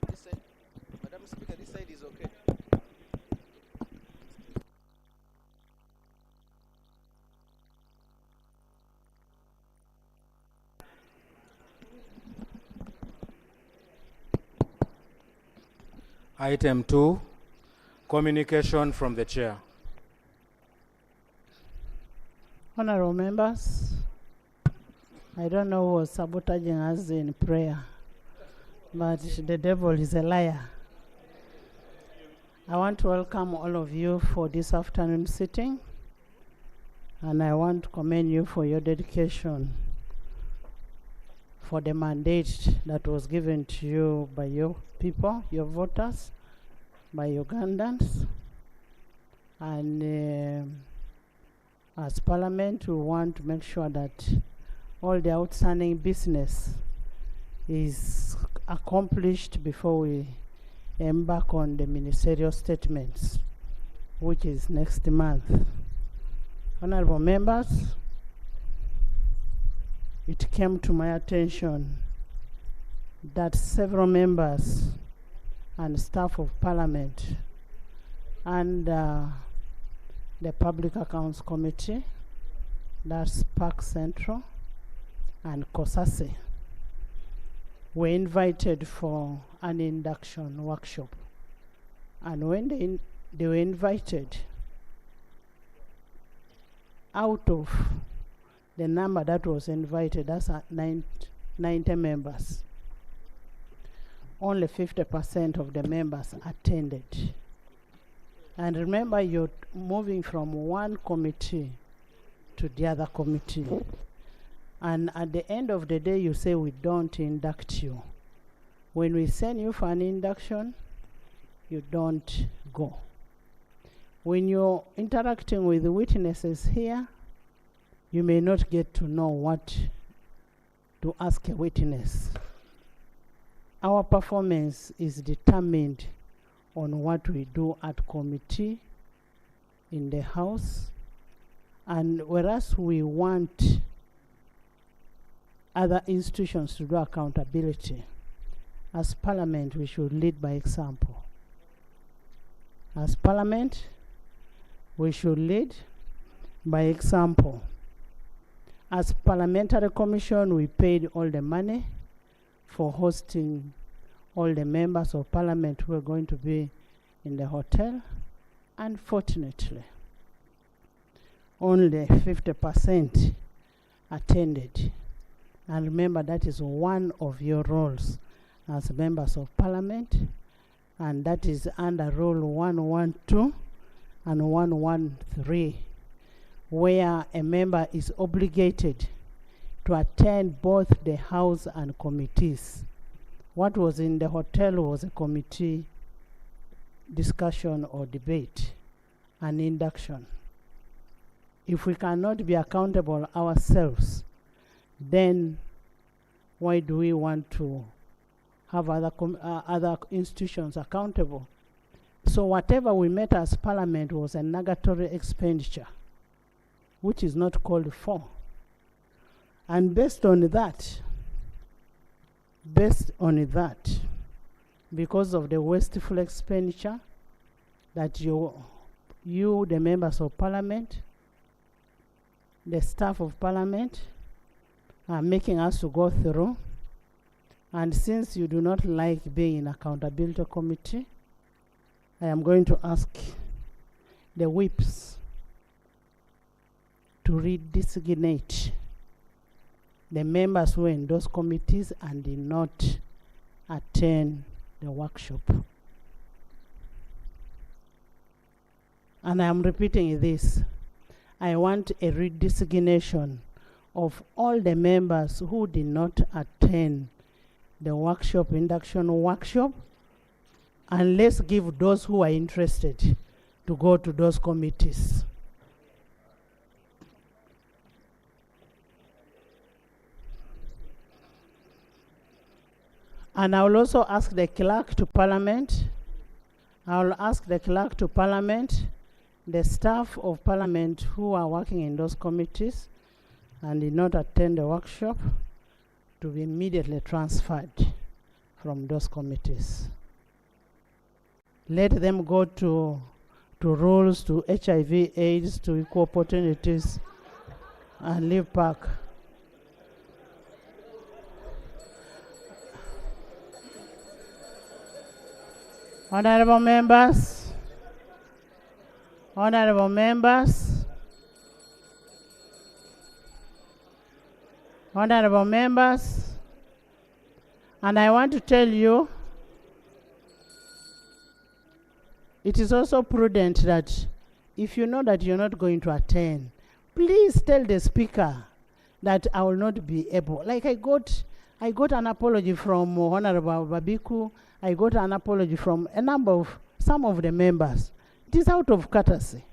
This side, Madam Speaker, this side is okay. Item 2, communication from the chair. Honorable members, I don't know who was sabotaging us in prayer, but the devil is a liar. I want to welcome all of you for this afternoon sitting, and I want to commend you for your dedication for the mandate that was given to you by your people, your voters, by Ugandans. And as Parliament, we want to make sure that all the outstanding business is accomplished before we embark on the ministerial statements, which is next month. Honorable members, it came to my attention that several members and staff of Parliament and the Public Accounts Committee, that's Park Central and COSASE, were invited for an induction workshop. And when they were invited, out of the number that was invited, that's 90 members, only 50% of the members attended. And remember, you're moving from one committee to the other committee. And at the end of the day, you say we don't induct you. When we send you for an induction, you don't go. When you're interacting with the witnesses here, you may not get to know what to ask a witness. Our performance is determined on what we do at committee in the House, and whereas we want other institutions to do accountability, as Parliament we should lead by example. As Parliament we should lead by example. As Parliamentary Commission, we paid all the money for hosting all the members of Parliament who are going to be in the hotel. Unfortunately, only 50% attended. And remember, that is one of your roles as members of Parliament, and that is under Rule 112 and 113, where a member is obligated to attend both the House and committees. What was in the hotel was a committee discussion or debate, an induction. If we cannot be accountable ourselves, then why do we want to have other institutions accountable? So whatever we met as Parliament was a nugatory expenditure, which is not called for. And based on that, because of the wasteful expenditure that you, the members of Parliament, the staff of Parliament, are making us to go through, and since you do not like being in accountability committee, I am going to ask the whips to redesignate the members who are in those committees and did not attend the workshop. And I am repeating this. I want a redesignation of all the members who did not attend the workshop, induction workshop, and let's give those who are interested to go to those committees. And I will also ask the clerk to Parliament. I will ask the clerk to Parliament, the staff of Parliament who are working in those committees and did not attend the workshop to be immediately transferred from those committees. Let them go to rules, to HIV, AIDS, to equal opportunities, and leave park. Honorable members, honorable members, honorable members, and I want to tell you, it is also prudent that if you know that you're not going to attend, please tell the speaker that I will not be able. Like I got an apology from Honorable Babiku. I got an apology from some of the members. It is out of courtesy.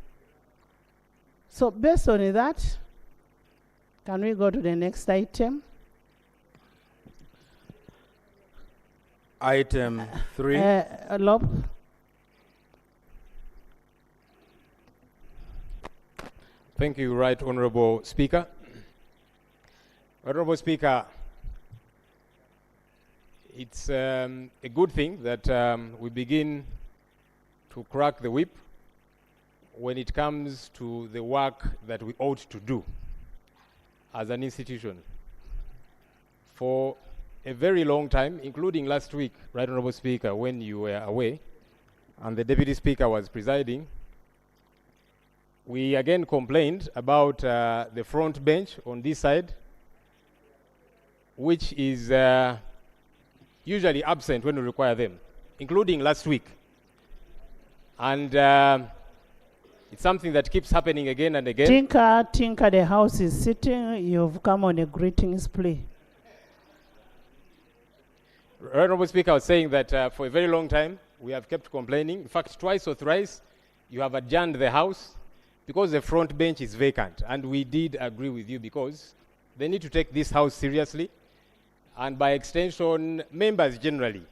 So based on that, can we go to the next item? Item 3. Lob. Thank you, Right Honorable Speaker. Honorable Speaker, it's a good thing that we begin to crack the whip when it comes to the work that we ought to do as an institution. For a very long time, including last week, Right Honorable Speaker, when you were away and the Deputy Speaker was presiding, we again complained about the front bench on this side, which is usually absent when we require them, including last week. And it's something that keeps happening again and again. Tinker, the house is sitting. You've come on a greetings plea. Honorable Speaker, I was saying that for a very long time, we have kept complaining. In fact, twice or thrice, you have adjourned the house because the front bench is vacant. And we did agree with you because they need to take this house seriously. And by extension, members generally,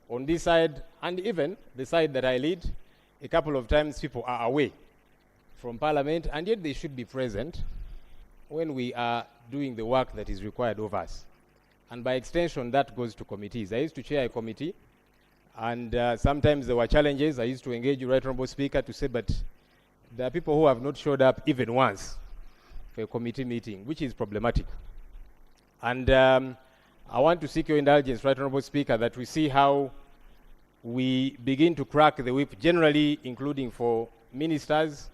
on this side, and even the side that I lead, a couple of times people are away from Parliament, and yet they should be present when we are doing the work that is required of us. And by extension, that goes to committees. I used to chair a committee, and sometimes there were challenges. I used to engage the Right Honorable Speaker to say, but there are people who have not showed up even once for a committee meeting, which is problematic. And I want to seek your indulgence, Right Honorable Speaker, that we see how we begin to crack the whip, generally including for ministers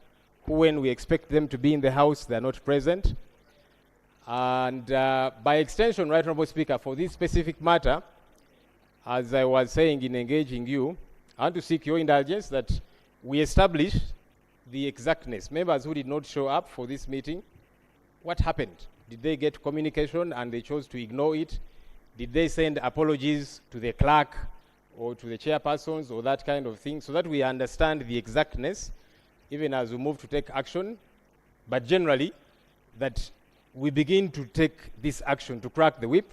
who, when we expect them to be in the House, they are not present. And by extension, Right Honorable Speaker, for this specific matter, as I was saying in engaging you, I want to seek your indulgence that we establish the exactness. Members who did not show up for this meeting, what happened? Did they get communication and they chose to ignore it? Did they send apologies to the clerk or to the chairpersons or that kind of thing, so that we understand the exactness, even as we move to take action, but generally, that we begin to take this action to crack the whip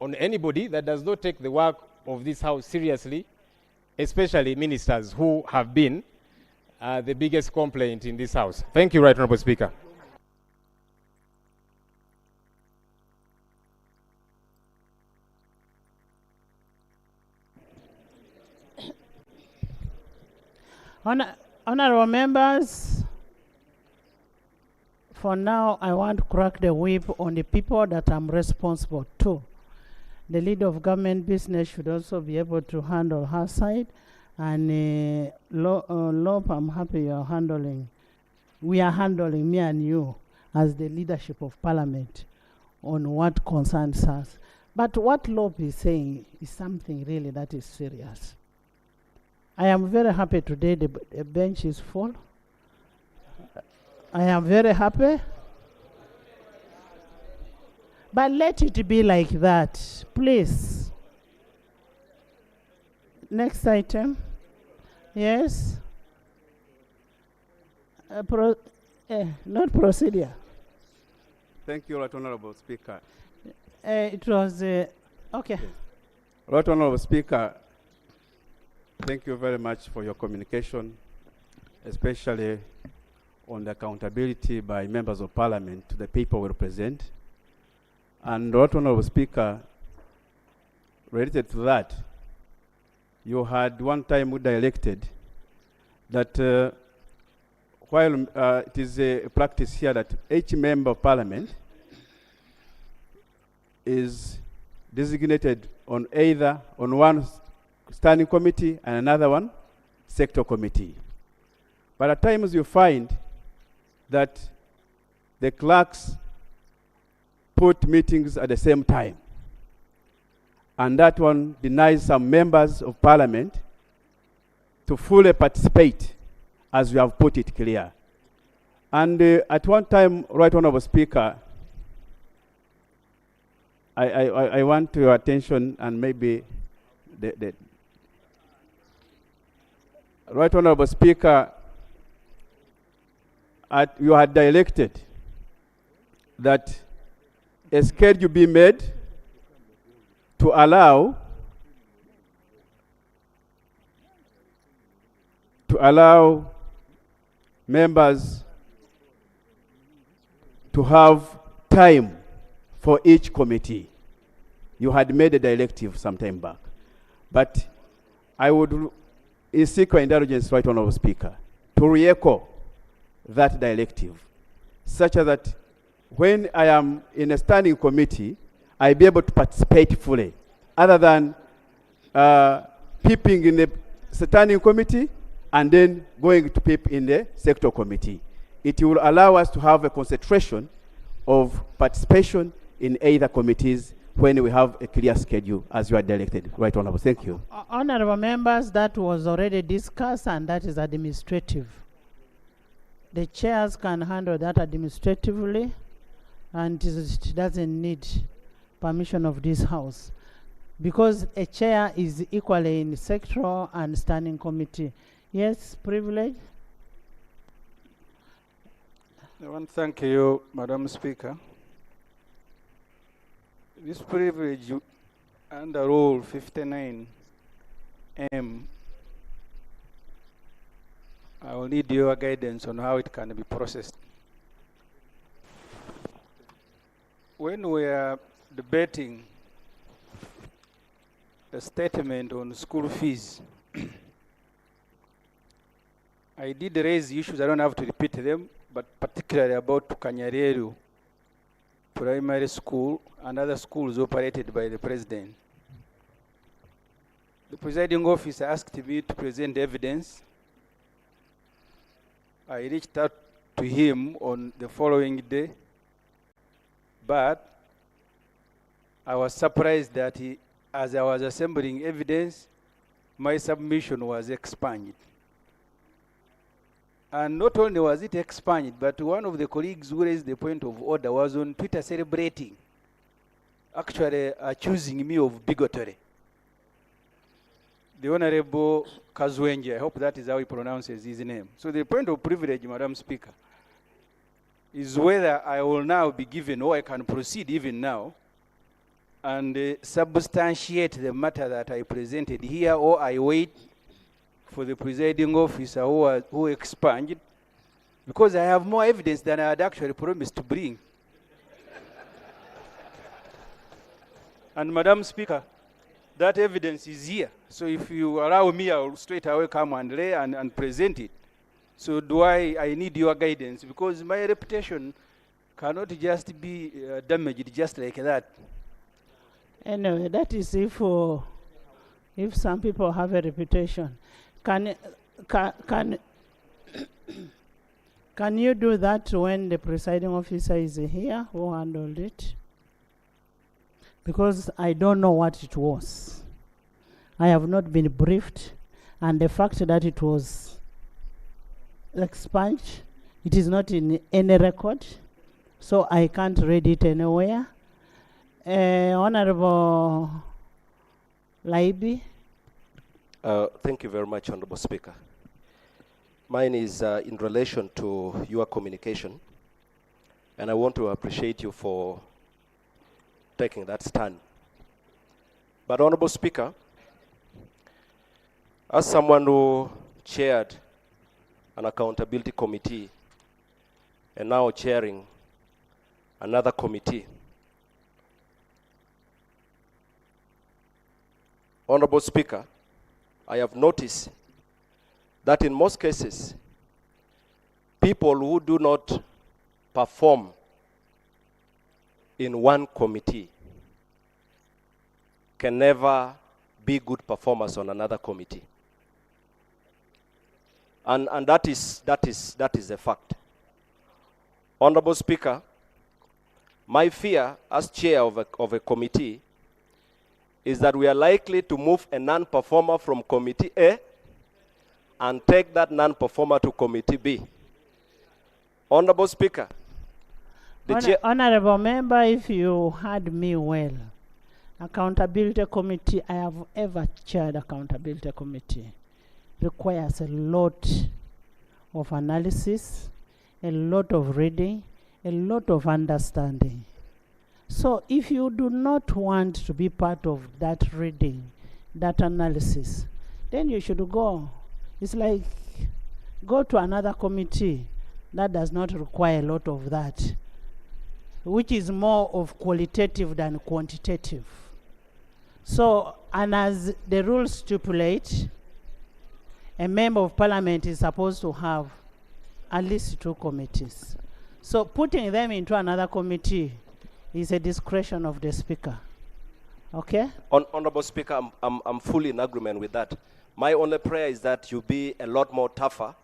on anybody that does not take the work of this House seriously, especially ministers who have been the biggest complaint in this House. Thank you, Right Honorable Speaker. Honorable members, for now, I want to crack the whip on the people that I'm responsible to. The leader of government business should also be able to handle her side. And Lope, I'm happy you're handling. We are handling, me and you, as the leadership of Parliament, on what concerns us. But what Lope is saying is something really that is serious. I am very happy today the bench is full. I am very happy. But let it be like that, please. Next item. Yes. Not procedure. Thank you, Right Honorable Speaker. It was, okay. Right Honorable Speaker, thank you very much for your communication, especially on the accountability by members of parliament to the people we represent. And Right Honorable Speaker, related to that, you had one time we elected that while it is a practice here that each member of parliament is designated on either on one standing committee and another one sector committee. But at times you find that the clerks put meetings at the same time, and that one denies some members of parliament to fully participate, as we have put it clear. And at one time, Right Honorable Speaker, I want your attention, and maybe the Right Honorable Speaker, you had directed that a schedule be made to allow members to have time for each committee. You had made a directive some time back. But I would seek your indulgence, Right Honorable Speaker, to re-echo that directive, such that when I am in a standing committee, I be able to participate fully, other than peeping in the standing committee and then going to peep in the sector committee. It will allow us to have a concentration of participation in either committees when we have a clear schedule as you are directed. Right Honorable, thank you. Honorable members, that was already discussed, and that is administrative. The chairs can handle that administratively, and it doesn't need permission of this house, because a chair is equally in sectoral and standing committee. Yes, privilege. I want to thank you, Madam Speaker. This privilege under Rule 59M, I will need your guidance on how it can be processed. When we are debating a statement on school fees, I did raise issues, I don't have to repeat them, but particularly about Kanyareru Primary School and other schools operated by the President. The presiding officer asked me to present evidence. I reached out to him on the following day, but I was surprised that as I was assembling evidence, my submission was expunged. And not only was it expunged, but one of the colleagues who raised the point of order was on Twitter celebrating, actually accusing me of bigotry. The Honorable Kazwenje, I hope that is how he pronounces his name. So the point of privilege, Madam Speaker, is whether I will now be given, or I can proceed even now, and substantiate the matter that I presented here, or I wait for the presiding officer who expunged, because I have more evidence than I had actually promised to bring. And Madam Speaker, that evidence is here. So if you allow me, I'll straight away come and lay and present it. So I need your guidance, because my reputation cannot just be damaged just like that. Anyway, that is if some people have a reputation. Can you do that when the presiding officer is here who handled it? Because I don't know what it was. I have not been briefed, and the fact that it was expunged, it is not in any record, so I can't read it anywhere. Honorable Laibi. Thank you very much, Honorable Speaker. Mine is in relation to your communication, and I want to appreciate you for taking that stand. But Honorable Speaker, as someone who chaired an accountability committee and now chairing another committee, Honorable Speaker, I have noticed that in most cases, people who do not perform in one committee can never be good performers on another committee. And that is a fact. Honorable Speaker, my fear as chair of a committee is that we are likely to move a non-performer from committee A and take that non-performer to committee B. Honorable Speaker, Honorable member, if you heard me well, accountability committee, I have ever chaired accountability committee, requires a lot of analysis, a lot of reading, a lot of understanding. So if you do not want to be part of that reading, that analysis, then you should go. It's like go to another committee that does not require a lot of that, which is more of qualitative than quantitative. So, and as the rules stipulate, a member of parliament is supposed to have at least 2 committees. So putting them into another committee is a discretion of the speaker. Okay? Honorable Speaker, I'm fully in agreement with that. My only prayer is that you be a lot more tougher,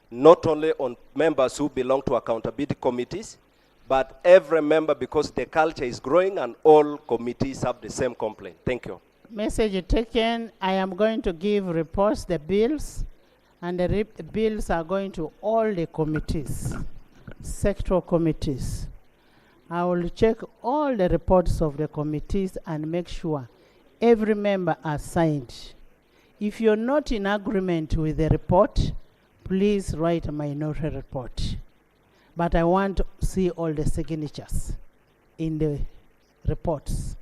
not only on members who belong to accountability committees, but every member, because the culture is growing and all committees have the same complaint. Thank you. Message taken. I am going to give reports, the bills, and the bills are going to all the committees, sectoral committees. I will check all the reports of the committees and make sure every member is signed. If you're not in agreement with the report, please write a minority report. But I want to see all the signatures in the reports.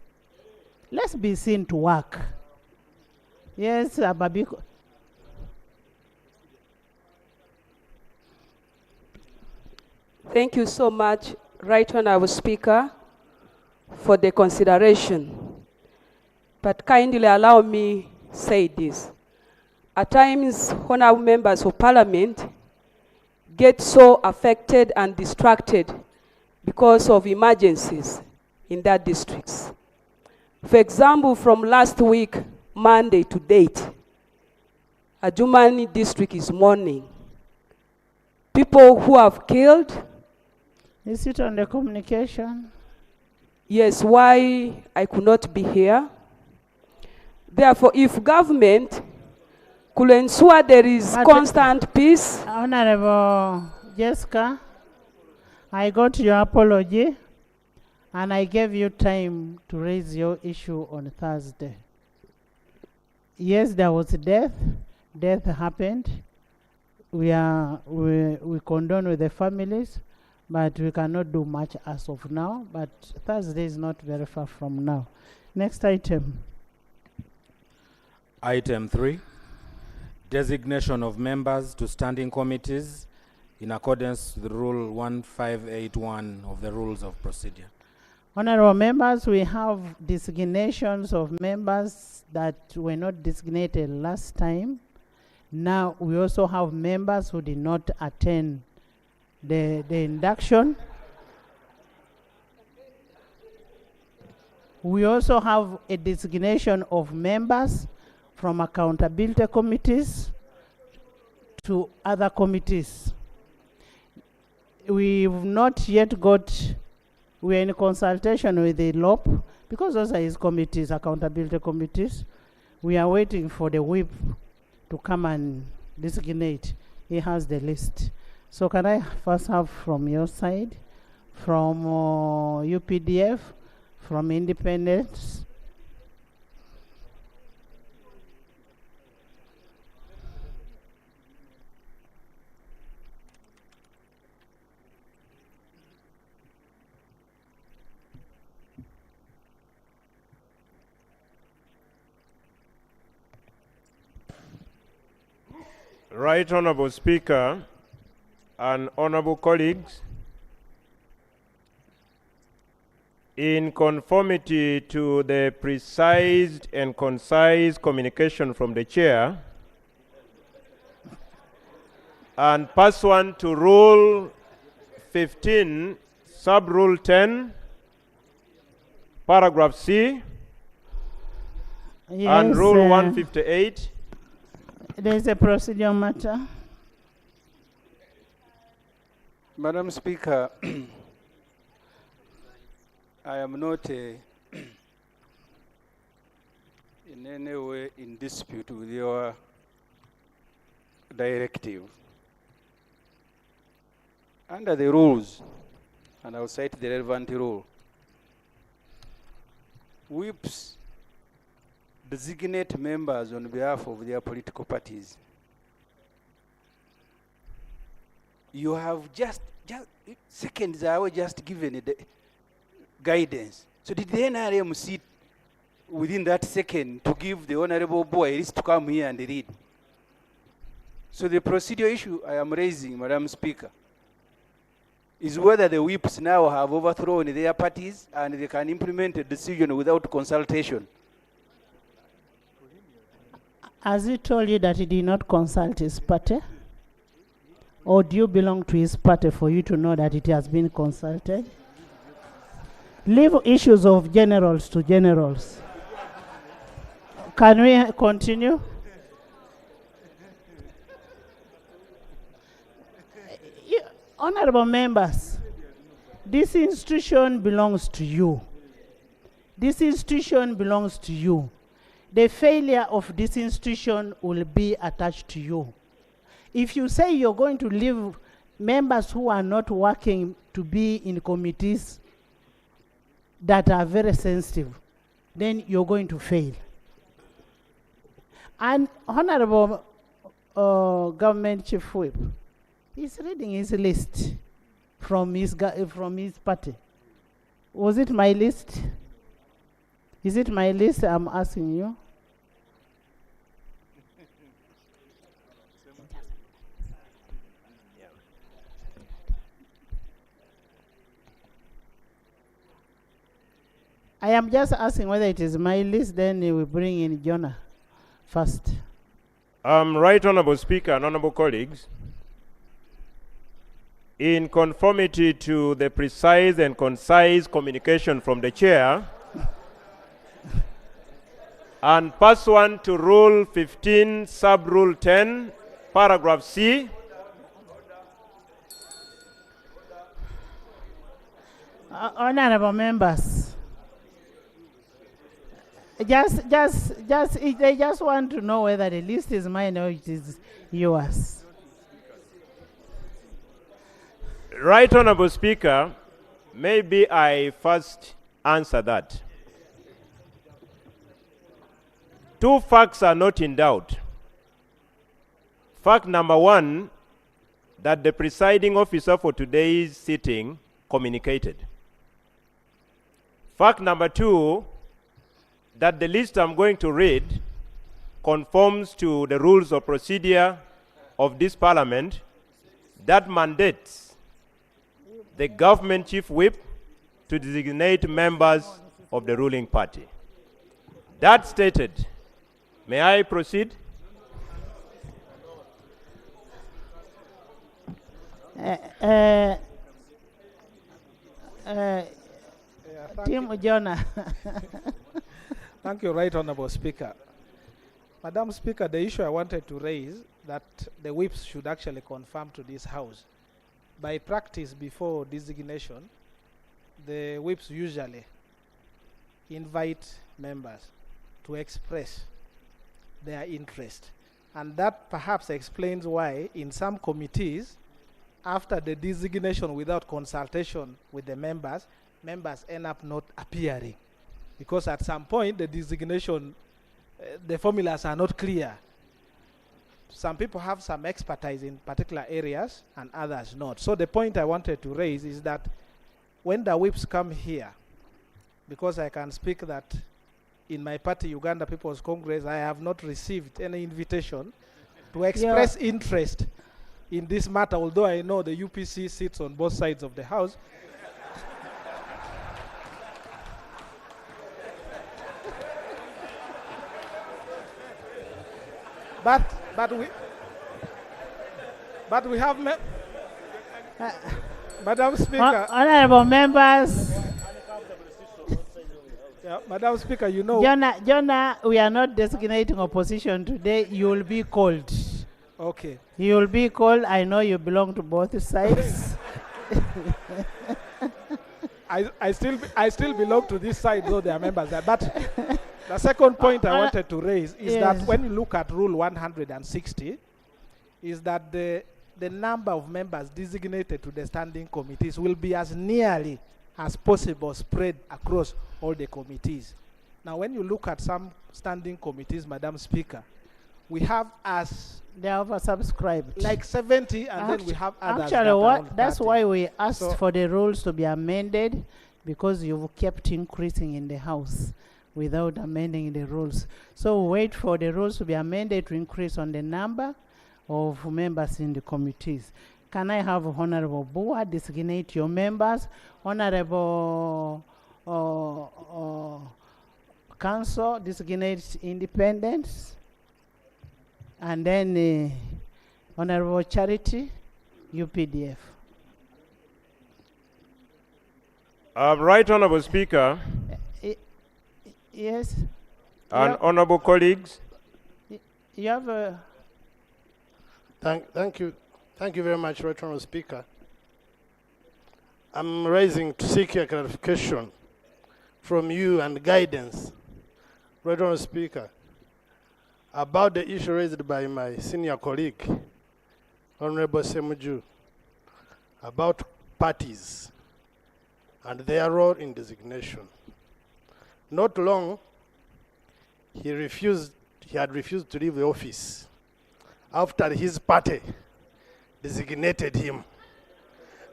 Let's be seen to work. Yes, Babiko. Thank you so much, Right Honorable Speaker, for the consideration. But kindly allow me say this. At times, honorable members of parliament get so affected and distracted because of emergencies in their districts. For example, from last week, Monday to date, Adjumani district is mourning. People who have killed. Is it on the communication? Yes, why I could not be here. Therefore, if government could ensure there is constant peace. Honorable Jessica, I got your apology and I gave you time to raise your issue on Thursday. Yes, there was death. Death happened. We condone with the families, but we cannot do much as of now. But Thursday is not very far from now. Next item. Item 3, designation of members to standing committees in accordance with Rule 1581 of the Rules of Procedure. Honorable members, we have designations of members that were not designated last time. Now we also have members who did not attend the induction. We also have a designation of members from accountability committees to other committees. We've not yet got, we're in consultation with the LOP, because those are his committees, accountability committees. We are waiting for the whip to come and designate. He has the list. So can I first have from your side, from UPDF, from Independence? Right Honorable Speaker and honorable colleagues, in conformity to the precise and concise communication from the chair, and pursuant to Rule 15, Sub-Rule 10, Paragraph C, and Rule 158. There is a procedural matter. Madam Speaker, I am not in any way in dispute with your directive. Under the rules, and I'll cite the relevant rule, whips designate members on behalf of their political parties. You have just seconds are just given the guidance. So did the NRM sit within that second to give the honorable boy at least to come here and read? So the procedural issue I am raising, Madam Speaker, is whether the whips now have overthrown their parties and they can implement a decision without consultation. Has he told you that he did not consult his party? Or do you belong to his party for you to know that it has been consulted? Leave issues of generals to generals. Can we continue? Honorable members, this institution belongs to you. This institution belongs to you. The failure of this institution will be attached to you. If you say you're going to leave members who are not working to be in committees that are very sensitive, then you're going to fail. And Honorable Government Chief Whip, he's reading his list from his party. Was it my list? Is it my list? I'm asking you. I am just asking whether it is my list, then we bring in Jonah first. Right Honorable Speaker and honorable colleagues, in conformity to the precise and concise communication from the chair, and pursuant to Rule 15, Sub-Rule 10, Paragraph C, Honorable members, they just want to know whether the list is mine or it is yours. Right Honorable Speaker, maybe I first answer that. Two facts are not in doubt. Fact number one, that the presiding officer for today's sitting communicated. Fact number two, that the list I'm going to read conforms to the rules of procedure of this parliament that mandates the government chief whip to designate members of the ruling party. That stated, may I proceed? Tim Jonah. Thank you, Right Honorable Speaker. Madam Speaker, the issue I wanted to raise that the whips should actually confirm to this House. By practice before designation, the whips usually invite members to express their interest. And that perhaps explains why in some committees, after the designation without consultation with the members, members end up not appearing. Because at some point, the designation, the formulas are not clear. Some people have some expertise in particular areas and others not. So the point I wanted to raise is that when the whips come here, because I can speak that in my party, Uganda People's Congress, I have not received any invitation to express interest in this matter, although I know the UPC sits on both sides of the house. But we have Madam Speaker. Honorable members. Yeah, Madam Speaker, you know. Jonah, we are not designating opposition today. You will be called. Okay. You will be called. I know you belong to both sides. I still belong to this side, though there are members there. But the second point I wanted to raise is that when you look at Rule 160, is that the number of members designated to the standing committees will be as nearly as possible spread across all the committees. Now, when you look at some standing committees, Madam Speaker, we have as they are oversubscribed, like 70, and then we have others. Actually, that's why we asked for the rules to be amended, because you've kept increasing in the House without amending the rules. So wait for the rules to be amended to increase on the number of members in the committees. Can I have Honorable Bua designate your members? Honorable Council designate independents. And then Honorable Charity, UPDF. Right Honorable Speaker. Yes. And honorable colleagues. You have a... Thank you very much, Right Honorable Speaker. I'm raising to seek a clarification from you and guidance, Right Honorable Speaker, about the issue raised by my senior colleague, Honorable Semuju, about parties and their role in designation. Not long, he had refused to leave the office after his party designated him.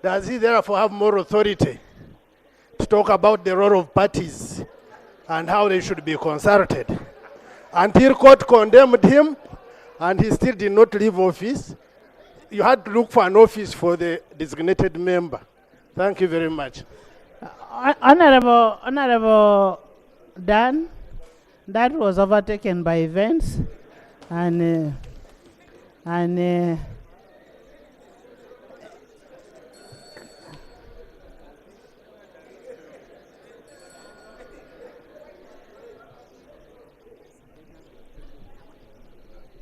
Does he therefore have more authority to talk about the role of parties and how they should be consulted? Until court condemned him and he still did not leave office, you had to look for an office for the designated member. Thank you very much. Honorable Dan, that was overtaken by events, and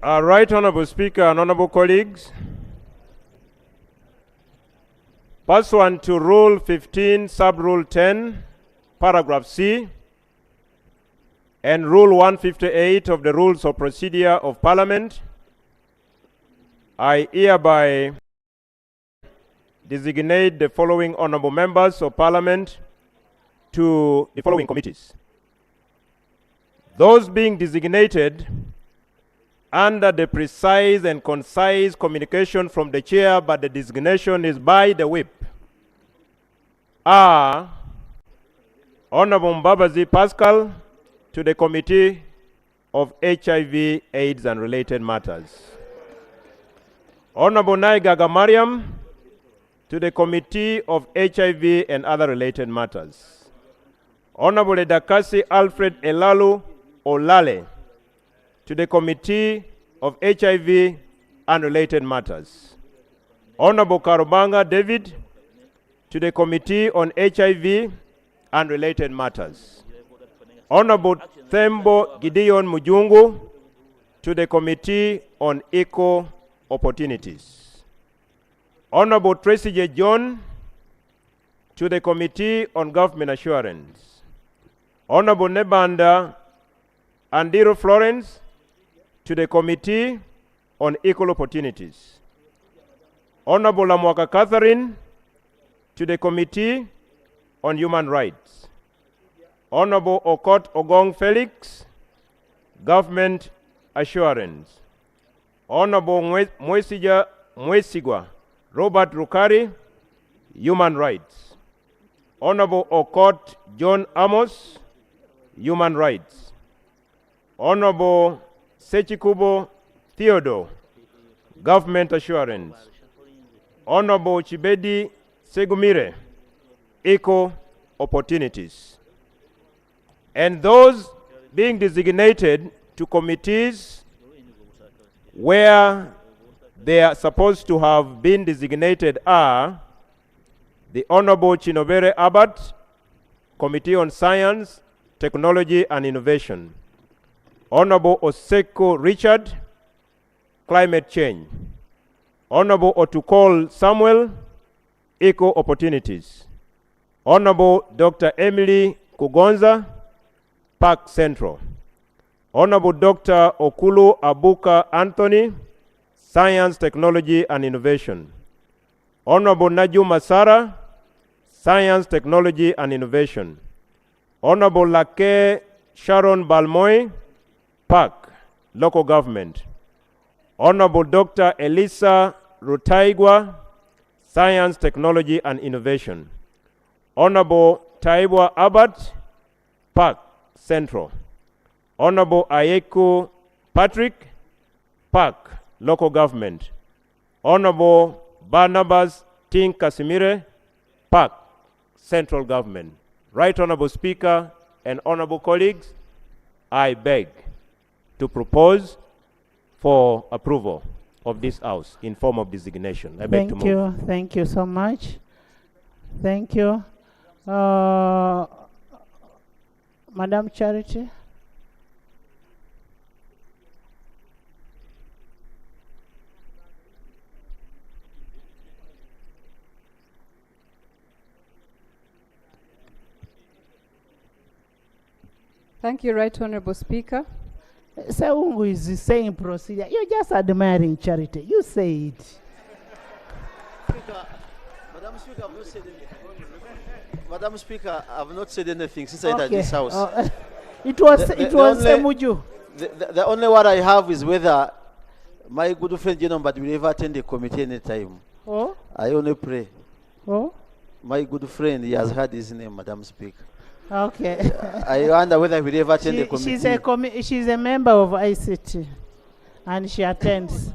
Right Honorable Speaker and honorable colleagues, pursuant to Rule 15, Sub-Rule 10, Paragraph C, and Rule 158 of the Rules of Procedure of Parliament, I hereby designate the following honorable members of Parliament to the following committees. Those being designated under the precise and concise communication from the chair, but the designation is by the whip, are Honorable Mbabazi Pascal to the Committee of HIV, AIDS and related matters. Honorable Naigaga Mariam to the Committee of HIV and other related matters. Honorable Edakasi Alfred Elalu Olale to the Committee of HIV and related matters. Honorable Karubanga David to the Committee on HIV and related matters. Honorable Thembo Gideon Mujungu to the Committee on Equal Opportunities. Honorable Tracy J. John to the Committee on Government Assurance. Honorable Nebanda Andiro Florence to the Committee on Equal Opportunities. Honorable Lamwaka Catherine to the Committee on Human Rights. Honorable Okot Ogong Felix, Government Assurance. Honorable Mwesigwa Robert Rukari, Human Rights. Honorable Okot John Amos, Human Rights. Honorable Sechikubo Theodore, Government Assurance, Honorable Chibedi Segumire, Equal Opportunities. And those being designated to committees where they are supposed to have been designated are the Honorable Chinobere Abbott, Committee on Science, Technology and Innovation. Honorable Oseko Richard, Climate Change. Honorable Otukol Samuel, Eco Opportunities. Honorable Dr. Emily Kugonza, Park Central. Honorable Dr. Okulu Abuka Anthony, Science, Technology and Innovation. Honorable Najuma Sara, Science, Technology and Innovation. Honorable Lake Sharon Balmoy, Park, Local Government. Honorable Dr. Elisa Rutaigwa, Science, Technology and Innovation. Honorable Taibwa Abbott, Park, Central. Honorable Ayeku Patrick, Park, Local Government. Honorable Barnabas Ting Kasimire, Park, Central Government. Right Honorable Speaker and honorable colleagues, I beg to propose for approval of this House in form of designation. I beg to move. Thank you so much. Thank you. Madam Charity. Thank you, Right Honorable Speaker. Saungu is saying procedure. You're just admiring Charity. You say it. Speaker, Madam Speaker, I've not said anything. Madam Speaker, I've not said anything since I entered this House. It was Semuju. The only what I have is whether my good friend Jenombat will ever attend the committee anytime. Oh? I only pray. Oh? My good friend, he has heard his name, Madam Speaker. Okay. I wonder whether he will ever attend the committee. She's a member of ICT, and she attends.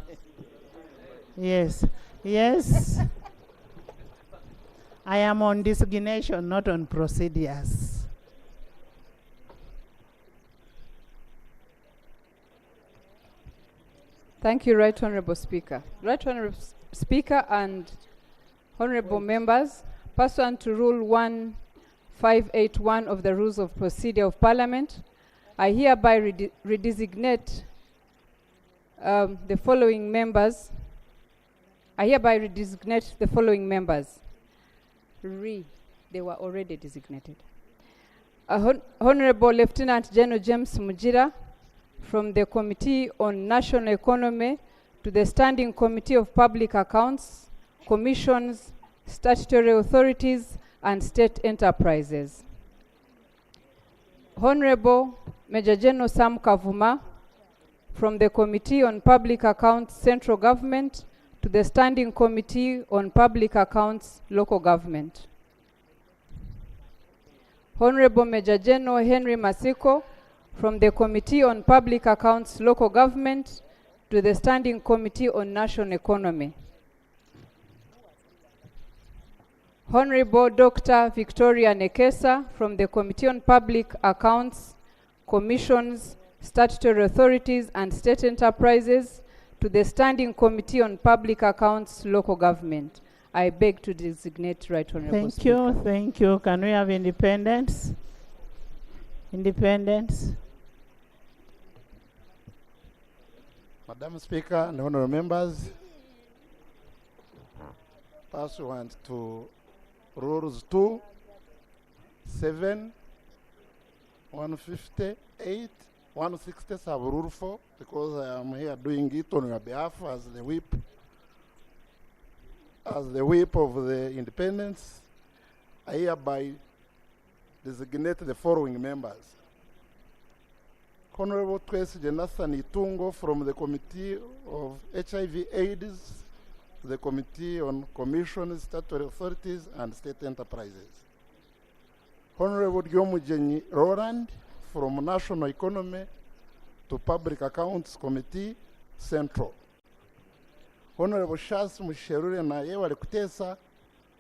Yes. Yes. I am on designation, not on procedures. Thank you, Right Honorable Speaker. Right Honorable Speaker and honorable members, pursuant to Rule 1581 of the Rules of Procedure of Parliament, I hereby redesignate the following members. I hereby redesignate the following members. They were already designated. Honorable Lieutenant General James Mujira, from the Committee on National Economy to the Standing Committee of Public Accounts, Commissions, Statutory Authorities, and State Enterprises. Honorable Major General Sam Kavuma, from the Committee on Public Accounts, Central Government, to the Standing Committee on Public Accounts, Local Government. Honorable Major General Henry Masiko, from the Committee on Public Accounts, Local Government, to the Standing Committee on National Economy. Honorable Dr. Victoria Nekesa, from the Committee on Public Accounts, Commissions, Statutory Authorities, and State Enterprises, to the Standing Committee on Public Accounts, Local Government. I beg to designate Right Honorable Speaker. Thank you. Can we have independence? Independence. Madam Speaker and honorable members, pursuant to Rules 2, 7, 158, 160 sub Rule 4, because I am here doing it on your behalf as the whip of the independents, I hereby designate the following members. Honorable Tracy Jonathan Itungo from the Committee of HIV/AIDS, the Committee on Commissions, Statutory Authorities, and State Enterprises. Honorable Gyomujenyi Roland from National Economy to Public Accounts Committee, Central. Honorable Shas Musherure na Yewale Kutesa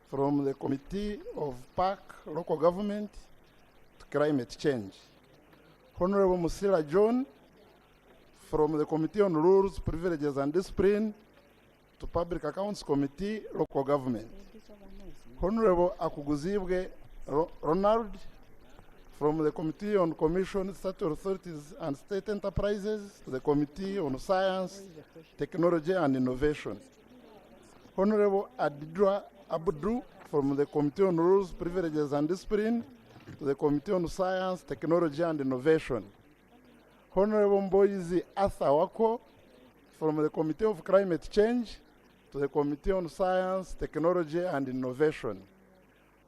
from the Committee of Park, Local Government to Climate Change. Honorable Musila John from the Committee on Rules, Privileges and Discipline to Public Accounts Committee, Local Government. Honorable Akuguzibwe Ronald from the Committee on Commission, Statutory Authorities and State Enterprises to the Committee on Science, Technology and Innovation. Honorable Adidra Abdu from the Committee on Rules, Privileges and Discipline to the Committee on Science, Technology and Innovation. Honorable Mboizi Arthur Wako from the Committee of Climate Change to the Committee on Science, Technology and Innovation.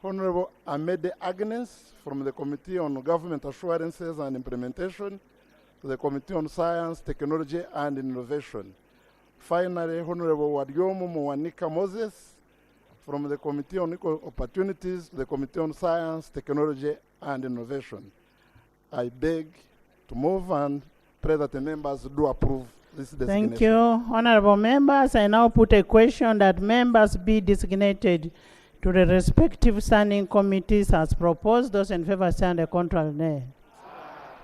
Honorable Amede Agnes from the Committee on Government Assurances and Implementation to the Committee on Science, Technology and Innovation. Finally, Honorable Wadiomo Mwanika Moses from the Committee on Equal Opportunities to the Committee on Science, Technology and Innovation. I beg to move and pray that the members do approve this designation. Thank you, honorable members. I now put a question that members be designated to the respective standing committees as proposed. Those in favor stand a contrary nay.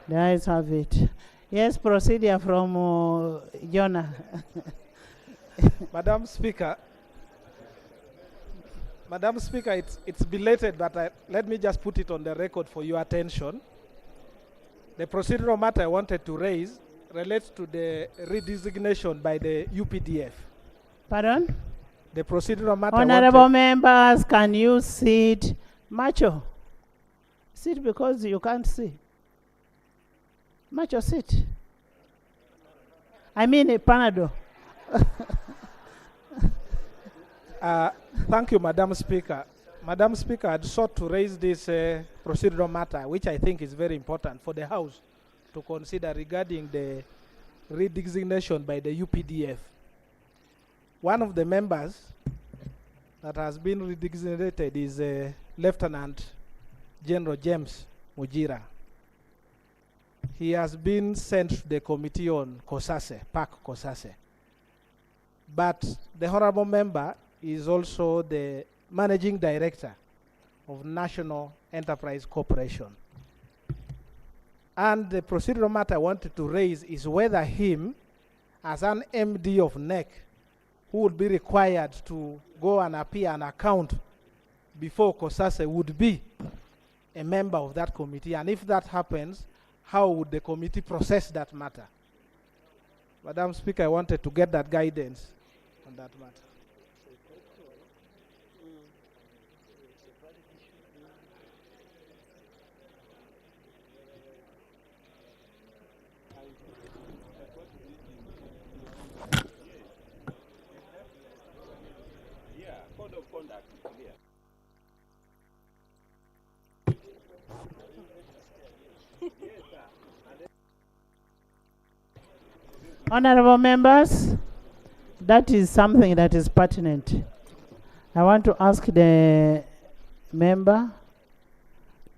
The ayes have it. Yes, procedure from Jonah. Madam Speaker, it's belated, but let me just put it on the record for your attention. The procedural matter I wanted to raise relates to the redesignation by the UPDF. Pardon? The procedural matter. Honorable members, can you sit? Macho, sit because you can't see. Macho, sit. I mean a Panado. Thank you, Madam Speaker. Madam Speaker, I sought to raise this procedural matter, which I think is very important for the House to consider regarding the redesignation by the UPDF. One of the members that has been redesignated is Lieutenant General James Mujira. He has been sent to the Committee on Kosase, Park Kosase. But the honorable member is also the Managing Director of National Enterprise Corporation. And the procedural matter I wanted to raise is whether him, as an MD of NEC, who would be required to go and appear and account before Kosase, would be a member of that committee. And if that happens, how would the committee process that matter? Madam Speaker, I wanted to get that guidance on that matter. Honorable members, that is something that is pertinent. I want to ask the member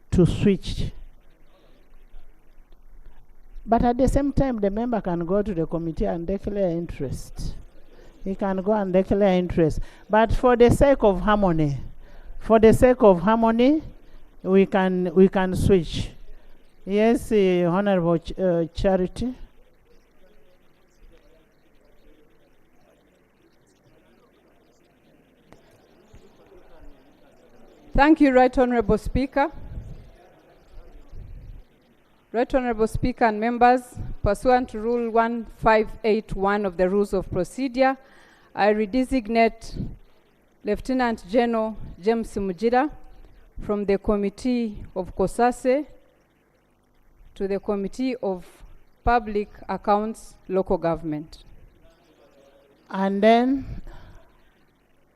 to switch. But at the same time, the member can go to the committee and declare interest. He can go and declare interest. But for the sake of harmony, we can switch. Yes, Honorable Charity. Thank you, Right Honorable Speaker. Right Honorable Speaker and members, pursuant to Rule 1581 of the Rules of Procedure, I redesignate Lieutenant General James Mujira from the Committee of Kosase to the Committee of Public Accounts, Local Government. And then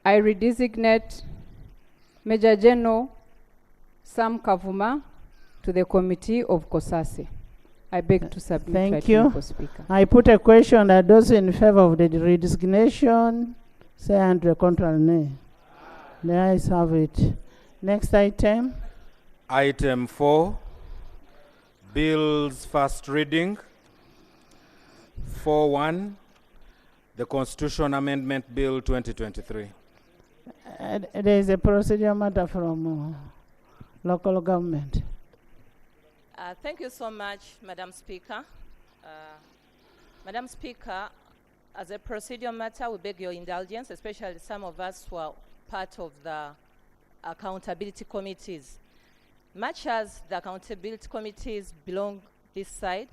I redesignate Major General Sam Kavuma to the Committee of Kosase. I beg to submit. Thank you. Speaker. I put a question that those in favor of the redesignation say and the contrary nay. The ayes have it. Next item. Item 4, bills first reading. 4.1, The Constitution Amendment Bill 2023. There is a procedural matter from local government. Thank you so much, Madam Speaker. Madam Speaker, as a procedural matter, we beg your indulgence, especially some of us who are part of the accountability committees. Much as the accountability committees belong this side,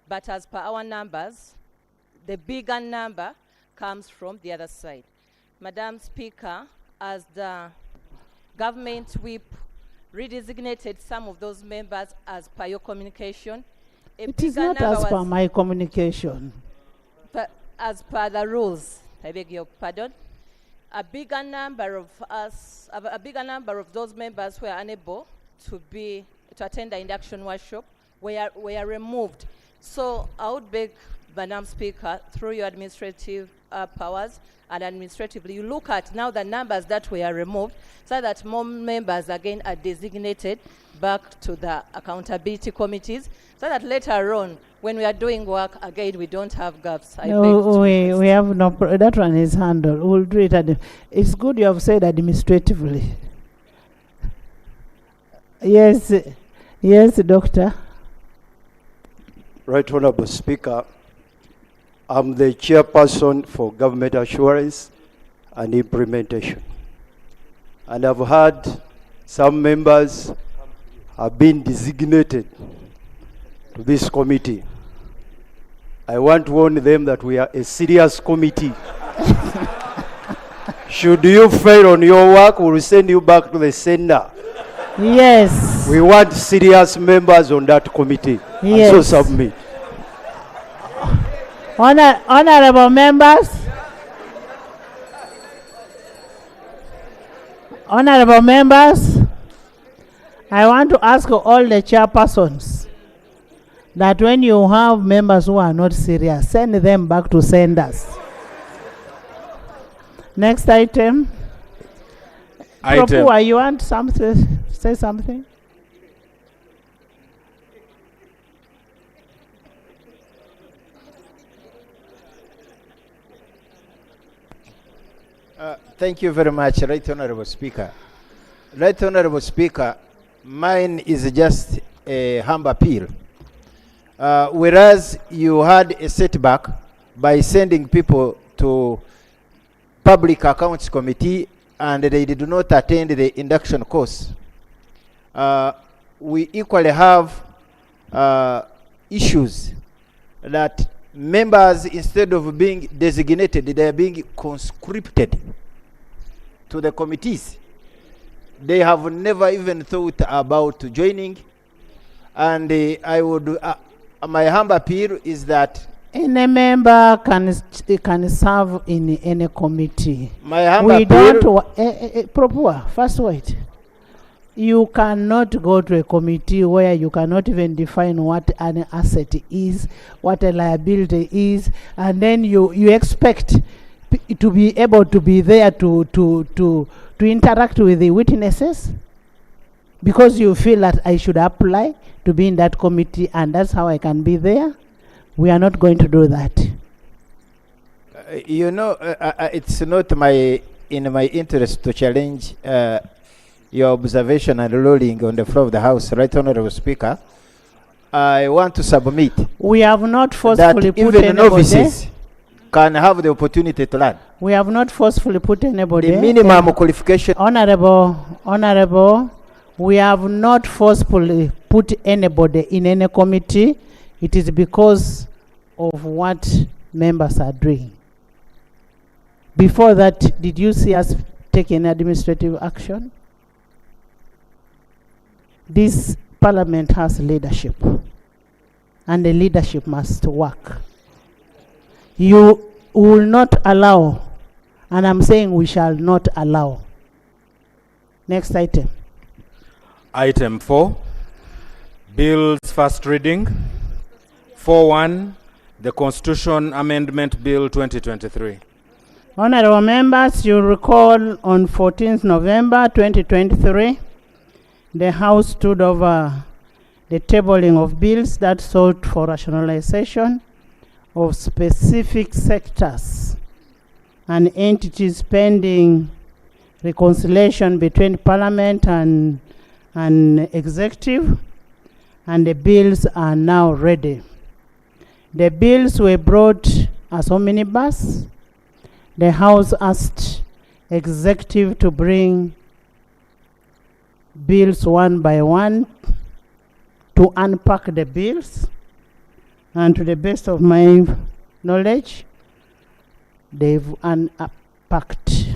but as per our numbers, the bigger number comes from the other side. Madam Speaker, as the government whip redesignated some of those members as per your communication, It is not as per my communication. As per the rules, I beg your pardon, a bigger number of those members who are unable to attend the induction workshop were removed. So I would beg, Madam Speaker, through your administrative powers and administratively, you look at now the numbers that were removed so that more members again are designated back to the accountability committees so that later on, when we are doing work, again, we don't have gaps. No, we have no, that one is handled. We'll do it. It's good you have said administratively. Yes, yes, Doctor. Right Honorable Speaker, I'm the chairperson for government assurance and implementation. And I've had some members have been designated to this committee. I want to warn them that we are a serious committee. Should you fail on your work, we'll send you back to the sender. Yes. We want serious members on that committee. Yes. And so submit. Honorable members. Honorable members, I want to ask all the chairpersons that when you have members who are not serious, send them back to senders. Next item. Propua, you want something? Say something. Thank you very much, Right Honorable Speaker. Right Honorable Speaker, mine is just a humble appeal. Whereas you had a setback by sending people to Public Accounts Committee and they did not attend the induction course, we equally have issues that members, instead of being designated, they are being conscripted to the committees. They have never even thought about joining. And I would, my humble appeal is that any member can serve in any committee. My humble we appeal. don't. Propua, first wait. You cannot go to a committee where you cannot even define what an asset is, what a liability is, and then you expect to be able to be there to interact with the witnesses because you feel that I should apply to be in that committee and that's how I can be there. We are not going to do that. You know, it's not in my interest to challenge your observation and ruling on the floor of the House, Right Honorable Speaker. I want to submit we have not forcefully that put even anybody. novices can have the opportunity to learn. We have not forcefully put anybody. The minimum qualification. Honorable, we have not forcefully put anybody in any committee. It is because of what members are doing. Before that, did you see us take any administrative action? This parliament has leadership, and the leadership must work. You will not allow, and I'm saying we shall not allow. Next item. Item 4, Bills first reading. 4.1, the Constitution Amendment Bill 2023. Honorable members, you recall on 14th November 2023, the House stood over the tabling of bills that sought for rationalization of specific sectors and entities pending reconciliation between Parliament and executive, and the bills are now ready. The bills were brought as omnibus. The House asked executive to bring bills one by one to unpack the bills, and to the best of my knowledge, they've unpacked.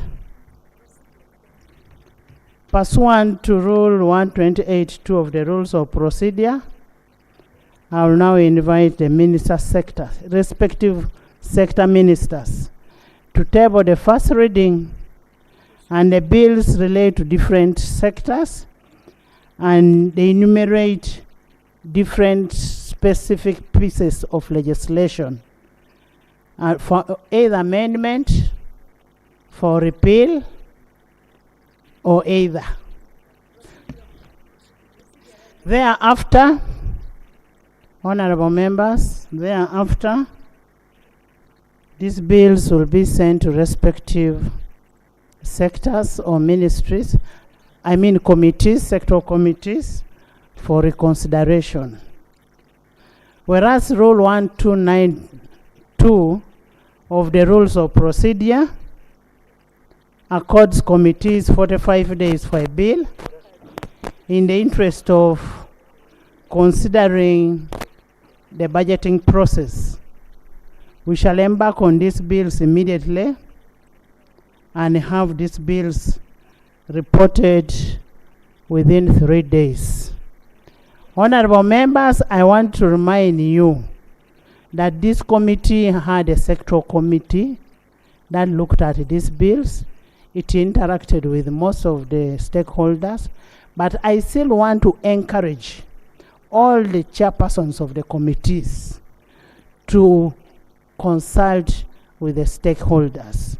Pursuant to Rule 128.2 of the Rules of Procedure, I will now invite the respective sector ministers, to table the first reading, and the bills relate to different sectors, and they enumerate different specific pieces of legislation for either amendment, for repeal, or either. Thereafter, honorable members, thereafter, these bills will be sent to respective sectors or ministries, committees, sectoral committees, for reconsideration. Whereas Rule 1292 of the Rules of Procedure accords committees 45 days for a bill, in the interest of considering the budgeting process. We shall embark on these bills immediately and have these bills reported within 3 days. Honorable members, I want to remind you that this committee had a sectoral committee that looked at these bills. It interacted with most of the stakeholders, but I still want to encourage all the chairpersons of the committees to consult with the stakeholders.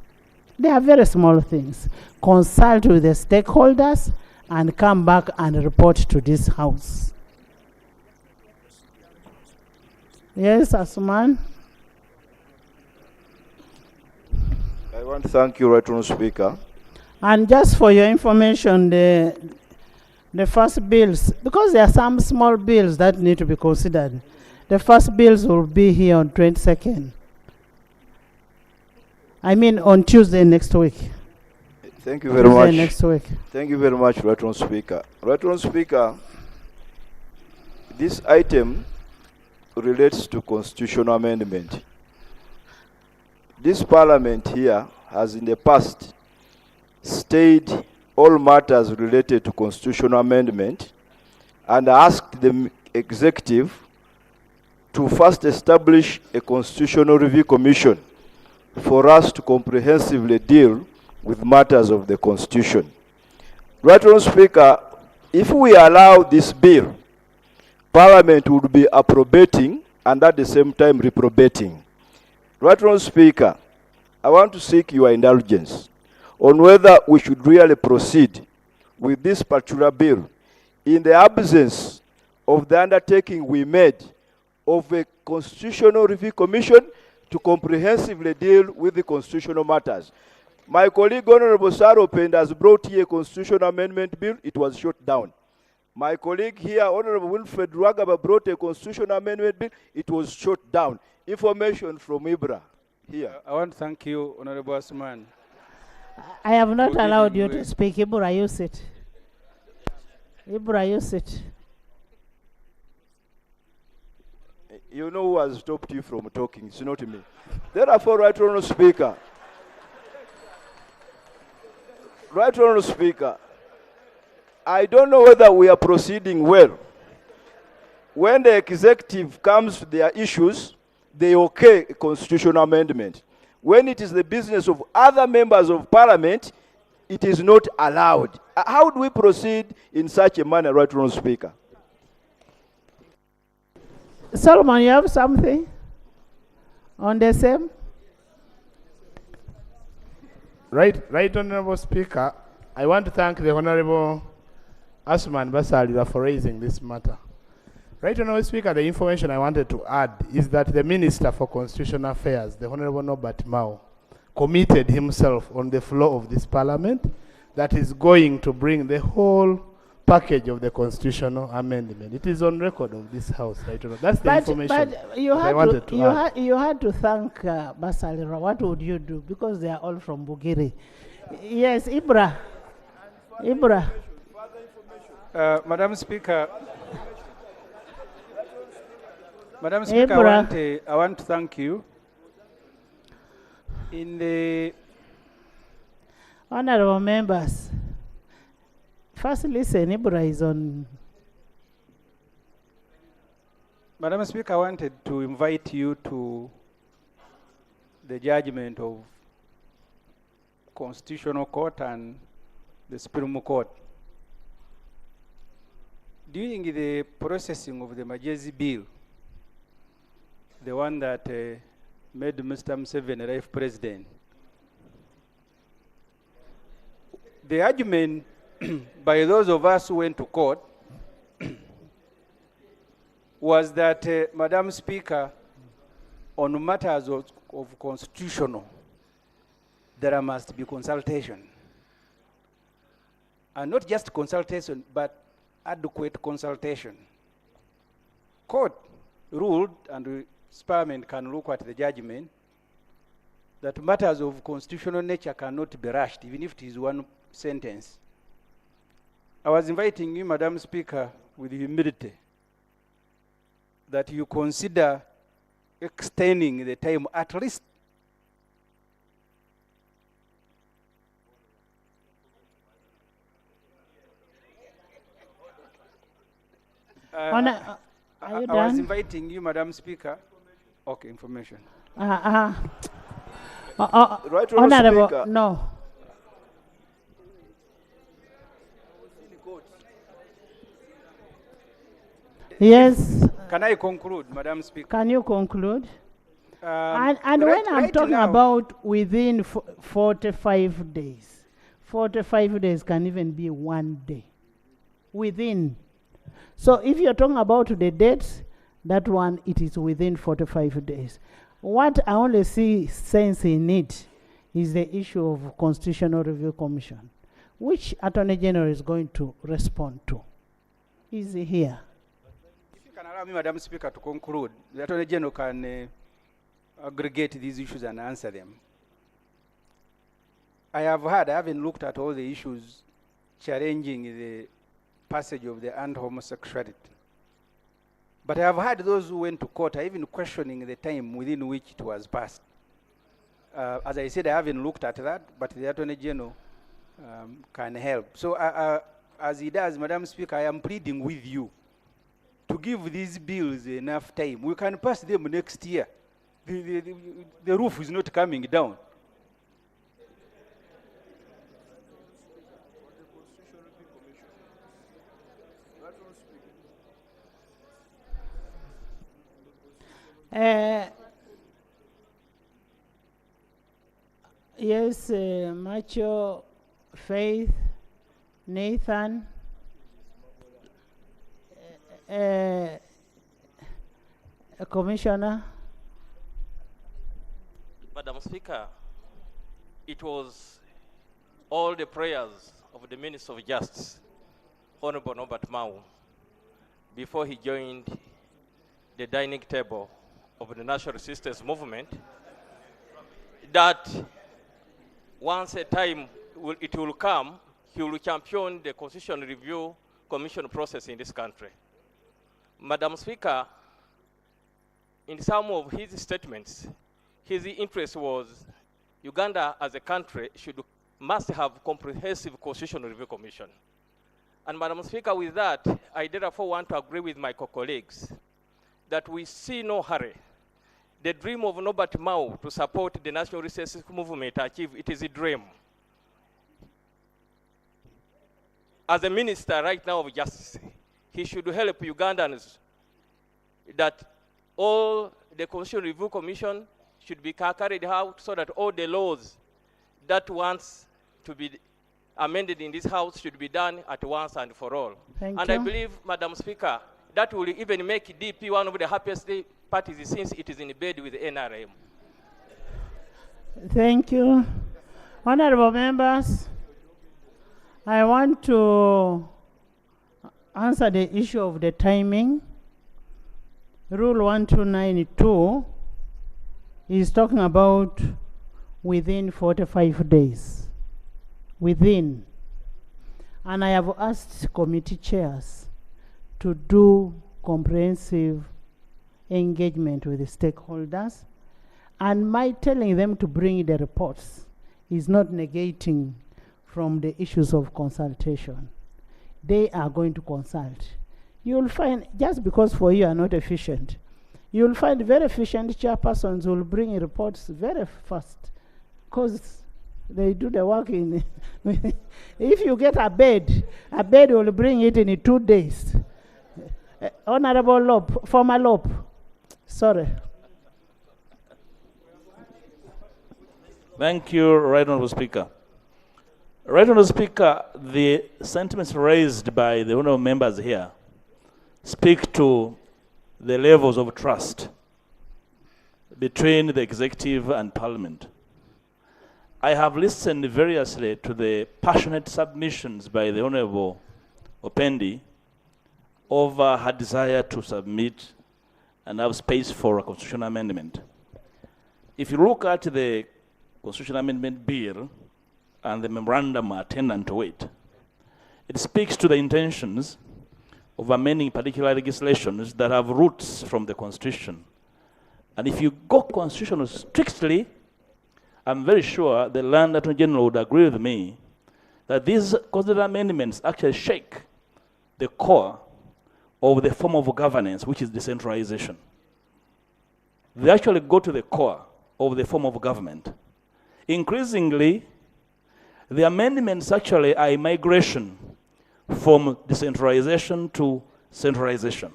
They are very small things. Consult with the stakeholders and come back and report to this House. Yes, Asuman? I want to thank you, Right Honourable Speaker. And just for your information, the first bills, because there are some small bills that need to be considered, the first bills will be here on 22nd. On Tuesday next week. Thank you very much. Next week. Thank you very much, Right Honourable Speaker. Right Honourable Speaker, this item relates to constitutional amendment. This Parliament here has in the past stayed all matters related to constitutional amendment and asked the executive to first establish a constitutional review commission for us to comprehensively deal with matters of the Constitution. Right Honourable Speaker, if we allow this bill, Parliament would be approbating and at the same time reprobating. Right Honourable Speaker, I want to seek your indulgence on whether we should really proceed with this particular bill in the absence of the undertaking we made of a constitutional review commission to comprehensively deal with the constitutional matters. My colleague Honorable Saro Pend has brought here a constitutional amendment bill. It was shot down. My colleague here, Honorable Wilfred Rwagaba, brought a constitutional amendment bill. It was shot down. Information from Ibra here. I want to thank you, Honorable Asman. I have not allowed you to speak. Ibra, you sit. Ibra, you sit. You know who has stopped you from talking? It's not me. Therefore, Right Honourable Speaker, Right Honourable Speaker, I don't know whether we are proceeding well. When the executive comes to their issues, they okay a constitutional amendment. When it is the business of other members of Parliament, it is not allowed. How do we proceed in such a manner, Right Honourable Speaker? Solomon, you have something on the same? Right Honourable Speaker, I want to thank the Honourable Asman Basalira for raising this matter. Right Honourable Speaker, the information I wanted to add is that the Minister for Constitutional Affairs, the Honourable Norbert Mao, committed himself on the floor of this parliament that is going to bring the whole package of the constitutional amendment. It is on record of this house. Right? That's the information But you that I had wanted to, to add. you had to thank Basalira. What would you do? Because they are all from Bugiri. Yes, Ibra. Madam Speaker, Madam Speaker, I want to thank you. In the honorable members, first listen, Ibra is on. Madam Speaker, I wanted to invite you to the judgment of Constitutional Court and the Supreme Court. During the processing of the Majezi bill, the one that made Mr. Museveni life president, the argument by those of us who went to court was that, Madam Speaker, on matters of constitutional, there must be consultation. And not just consultation, but adequate consultation. Court ruled, and Parliament can look at the judgment, that matters of constitutional nature cannot be rushed, even if it is one sentence. I was inviting you, Madam Speaker, with humility, that you consider extending the time at least Are you I done? was inviting you, Madam Speaker. Okay, information. Right, Honorable, Speaker. no. Yes. Can I conclude, Madam Speaker? Can you conclude? And right- when I'm right talking now- about within 45 days, 45 days can even be 1 day. Within. So if you're talking about the dates, that one, it is within 45 days. What I only see sense in it is the issue of Constitutional Review Commission, which Attorney General is going to respond to. Is he here? If you can allow me, Madam Speaker, to conclude, the Attorney General can aggregate these issues and answer them. I haven't looked at all the issues challenging the passage of the anti-homosexuality. But I have heard those who went to court are even questioning the time within which it was passed. As I said, I haven't looked at that, but the Attorney General can help. So as he does, Madam Speaker, I am pleading with you to give these bills enough time. We can pass them next year. The roof is not coming down. Yes, Macho, Faith, Nathan, Commissioner. Madam Speaker, it was all the prayers of the Minister of Justice, Honorable Norbert Mau, before he joined the dining table of the National Resistance Movement, that once a time it will come, he will champion the Constitutional Review Commission process in this country. Madam Speaker, in some of his statements, his interest was Uganda as a country must have comprehensive Constitutional Review Commission. And Madam Speaker, with that, I therefore want to agree with my colleagues that we see no hurry. The dream of Norbert Mau to support the National Resistance Movement achieve, it is a dream. As a minister right now of justice, he should help Ugandans that all the Constitutional Review Commission should be carried out so that all the laws that wants to be amended in this house should be done at once and for all. Thank and you. I believe, Madam Speaker, that will even make DP one of the happiest parties since it is in bed with the NRM. Thank you. Honorable members, I want to answer the issue of the timing. Rule 1292 is talking about within 45 days. Within. And I have asked committee chairs to do comprehensive engagement with the stakeholders. And my telling them to bring the reports is not negating from the issues of consultation. They are going to consult. You'll find, just because for you are not efficient, you'll find very efficient chairpersons will bring reports very fast, because they do the work in. If you get a bed will bring it in 2 days. Honorable Lop, former Lop, sorry. Thank you, Right Honourable Speaker. Right Honourable Speaker, the sentiments raised by the honourable members here speak to the levels of trust between the executive and parliament. I have listened variously to the passionate submissions by the Honourable Opendi over her desire to submit and have space for a constitutional amendment. If you look at the Constitutional Amendment Bill and the memorandum attendant to it, it speaks to the intentions of amending particular legislations that have roots from the Constitution. And if you go constitutional strictly, I'm very sure the Land Attorney General would agree with me that these constitutional amendments actually shake the core of the form of governance, which is decentralization. They actually go to the core of the form of government. Increasingly, the amendments actually are a migration from decentralization to centralization,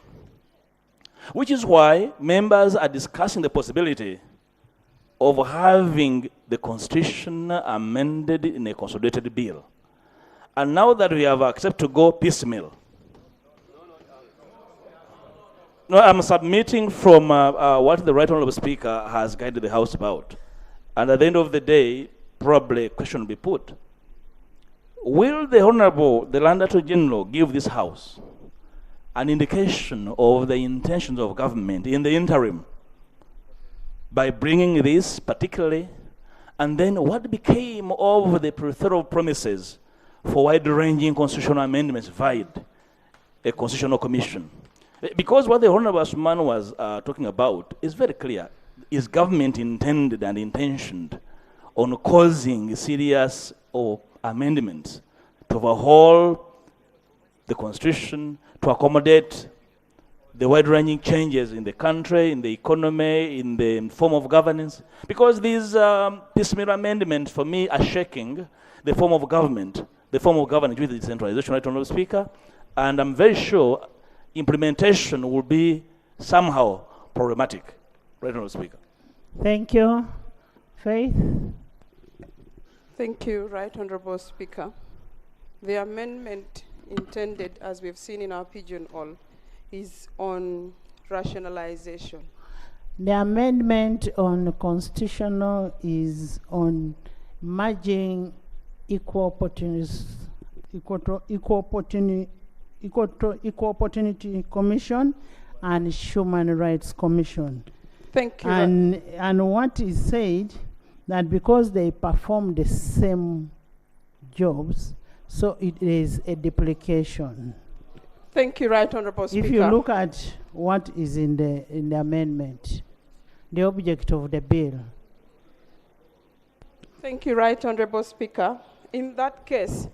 which is why members are discussing the possibility of having the Constitution amended in a consolidated bill. And now that we have accepted to go piecemeal, no, I'm submitting from what the Right Honourable Speaker has guided the House about. And at the end of the day, probably a question will be put. Will the Land Attorney General give this House an indication of the intentions of government in the interim by bringing this particularly, and then what became of the plethora of promises for wide-ranging constitutional amendments via a constitutional commission? Because what the Honourable Asman was talking about is very clear. Is government intended and intentioned on causing serious amendments to overhaul the Constitution, to accommodate the wide-ranging changes in the country, in the economy, in the form of governance? Because these piecemeal amendments, for me, are shaking the form of government, with the decentralization, Right Honourable Speaker, and I'm very sure implementation will be somehow problematic. Right Honourable Speaker. Thank you. Faith? Thank you, Right Honourable Speaker. The amendment intended, as we've seen in our pigeonhole, is on rationalization. The amendment on constitutional is on merging equal opportunity commission and human rights commission. Thank you. And what is said that because they perform the same jobs, so it is a duplication. Thank you, Right Honourable Speaker. If you look at what is in the amendment, the object of the bill. Thank you, Right Honourable Speaker. In that case,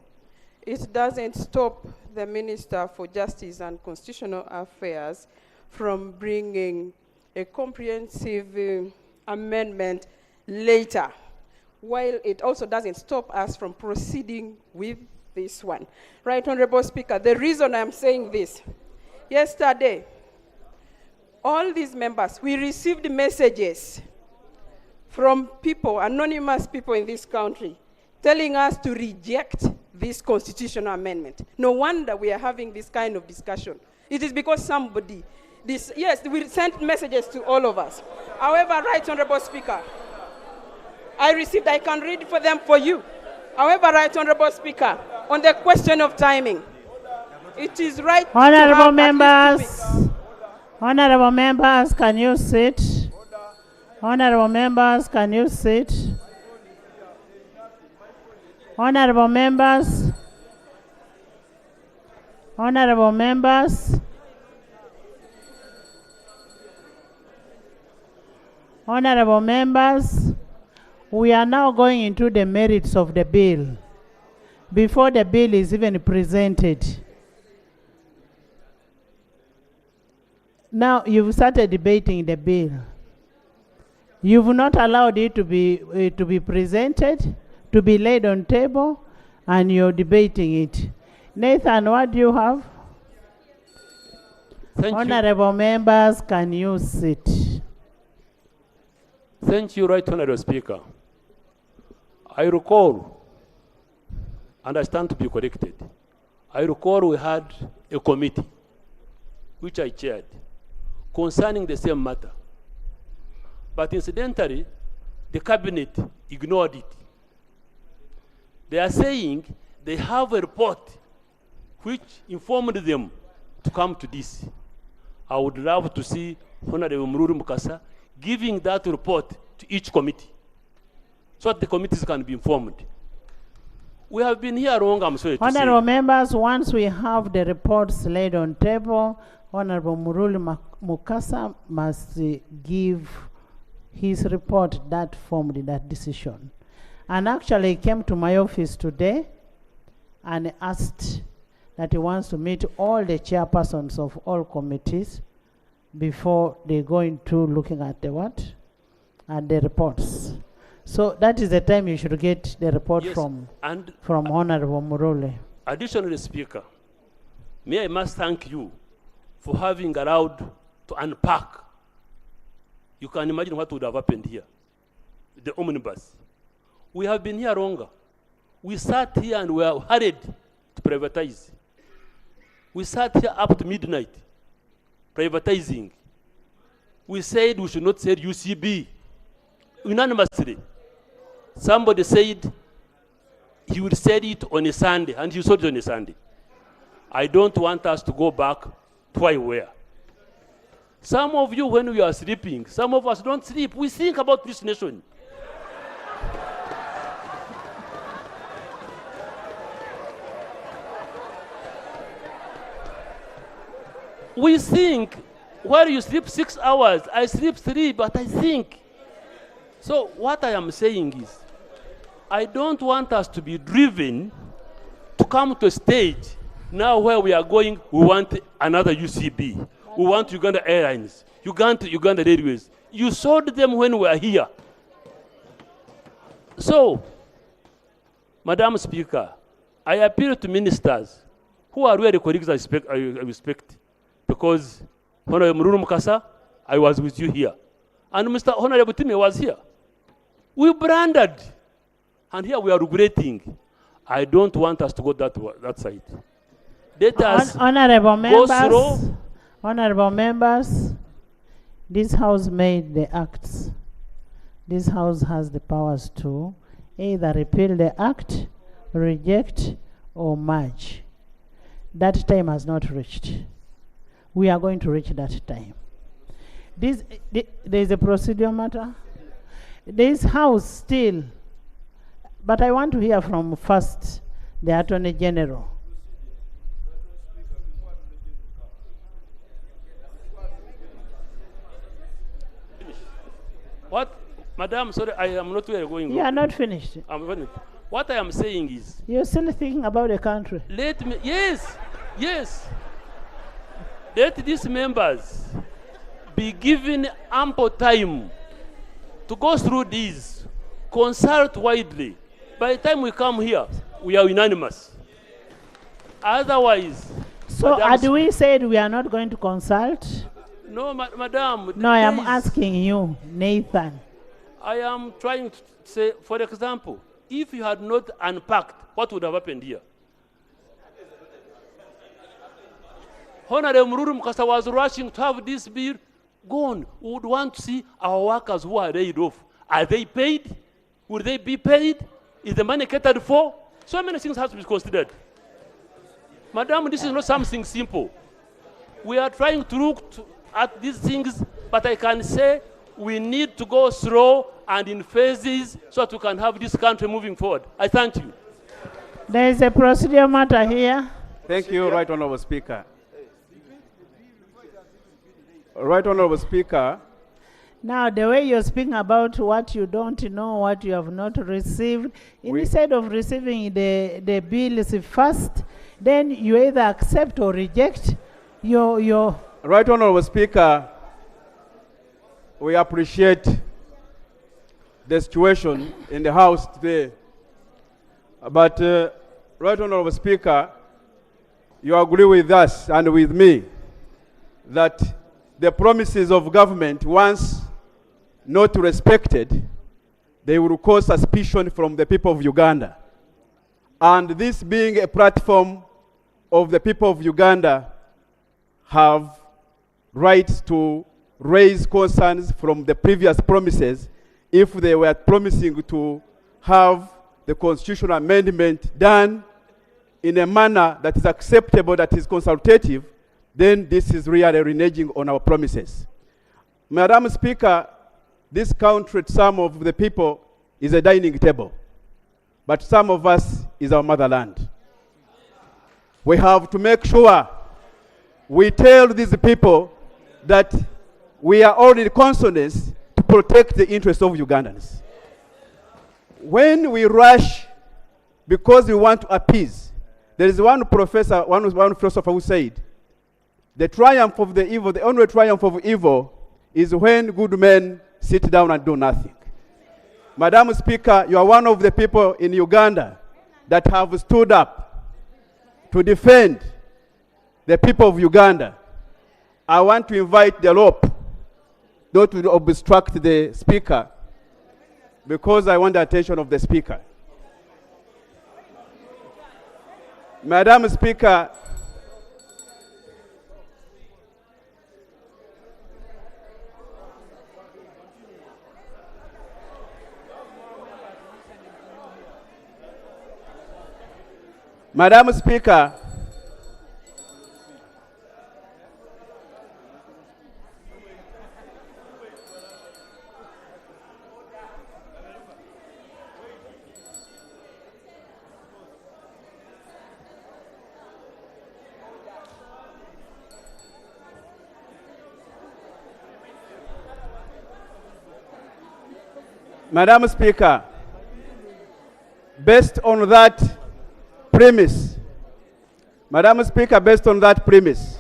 it doesn't stop the Minister for Justice and Constitutional Affairs from bringing a comprehensive amendment later, while it also doesn't stop us from proceeding with this one. Right Honourable Speaker, the reason I'm saying this, yesterday, all these members, we received messages from people, anonymous people in this country, telling us to reject this constitutional amendment. No wonder we are having this kind of discussion. It is because somebody, yes, we sent messages to all of us. However, Right Honourable Speaker, I received. I can read for them for you. However, Right Honorable Speaker, on the question of timing, it is right to Honorable have at least 2 members, weeks. honorable members, can you sit? Honorable members, can you sit? Honorable members, honorable members, honorable members, we are now going into the merits of the bill. Before the bill is even presented, now you've started debating the bill. You've not allowed it to be presented, to be laid on table, and you're debating it. Nathan, what do you have? Thank you. Honorable members, can you sit? Thank you, Right Honorable Speaker. I recall, and I stand to be corrected, I recall we had a committee, which I chaired, concerning the same matter. But incidentally, the cabinet ignored it. They are saying they have a report which informed them to come to this. I would love to see Honorable Mururu Mukasa giving that report to each committee so that the committees can be informed. We have been here long, I'm sorry to say. Honorable members, once we have the reports laid on table, Honorable Mururu Mukasa must give his report that formed that decision. And actually he came to my office today and asked that he wants to meet all the chairpersons of all committees before they go into looking at the what? At the reports. So that is the time you should get the report Yes, from and Honorable Murule. Additionally, Speaker, may I must thank you for having allowed to unpack. You can imagine what would have happened here. The omnibus. We have been here longer. We sat here and we were hurried to privatize. We sat here up to midnight, privatizing. We said we should not sell UCB unanimously. Somebody said he would sell it on a Sunday, and he sold it on a Sunday. I don't want us to go back to where we were. Some of you, when we are sleeping, some of us don't sleep. We think about this nation. We think, while you sleep 6 hours, I sleep 3, but I think. So what I am saying is, I don't want us to be driven to come to a stage now where we are going, we want another UCB. We want Uganda Airlines, Uganda Railways. You sold them when we were here. So, Madam Speaker, I appeal to ministers who are really colleagues I respect, because Honorable Mururu Mukasa, I was with you here. And Mr. Honorable Time was here. We branded, and here we are regretting. I don't want us to go that side. Let us Honorable go members, slow. honorable members, this House made the acts. This House has the powers to either repeal the act, reject, or merge. That time has not reached. We are going to reach that time. There is a procedural matter. This House still, but I want to hear from first the Attorney General. What, Madam, sorry, I am not where going. You are not finished. I'm finished. What I am saying is, You're still thinking about the country. let me, yes, let these members be given ample time to go through these, consult widely. By the time we come here, we are unanimous. Otherwise, So Madam had we said we are not going to consult? no, Madam. No, I am there is- asking you, Nathan. I am trying to say, for example, if you had not unpacked, what would have happened here? Honorable Mururu Mukasa was rushing to have this bill gone. We would want to see our workers who are laid off. Are they paid? Will they be paid? Is the money catered for? So many things have to be considered. Madam, this is not something simple. We are trying to look at these things, but I can say we need to go slow and in phases so that we can have this country moving forward. I thank you. There is a procedural matter here. Thank you, Right Honorable Speaker. Right Honorable Speaker. Now, the way you're speaking about what you don't know, what you have not received, instead of receiving the bills first, then you either accept or reject your Right Honorable Speaker, we appreciate the situation in the House today. But, Right Honorable Speaker, you agree with us and with me that the promises of government, once not respected, they will cause suspicion from the people of Uganda. And this being a platform of the people of Uganda have rights to raise concerns from the previous promises if they were promising to have the constitutional amendment done in a manner that is acceptable, that is consultative, then this is really reneging on our promises. Madam Speaker, this country, some of the people, is a dining table, but some of us is our motherland. We have to make sure we tell these people that we are all in consonance to protect the interests of Ugandans. When we rush because we want to appease, there is one professor, one philosopher who said, the triumph of the evil, the only triumph of evil is when good men sit down and do nothing. Madam Speaker, you are one of the people in Uganda that have stood up to defend the people of Uganda. I want to invite the rope not to obstruct the speaker because I want the attention of the speaker. Madam Speaker, Madam Speaker, Madam Speaker, based on that premise, Madam Speaker, based on that premise,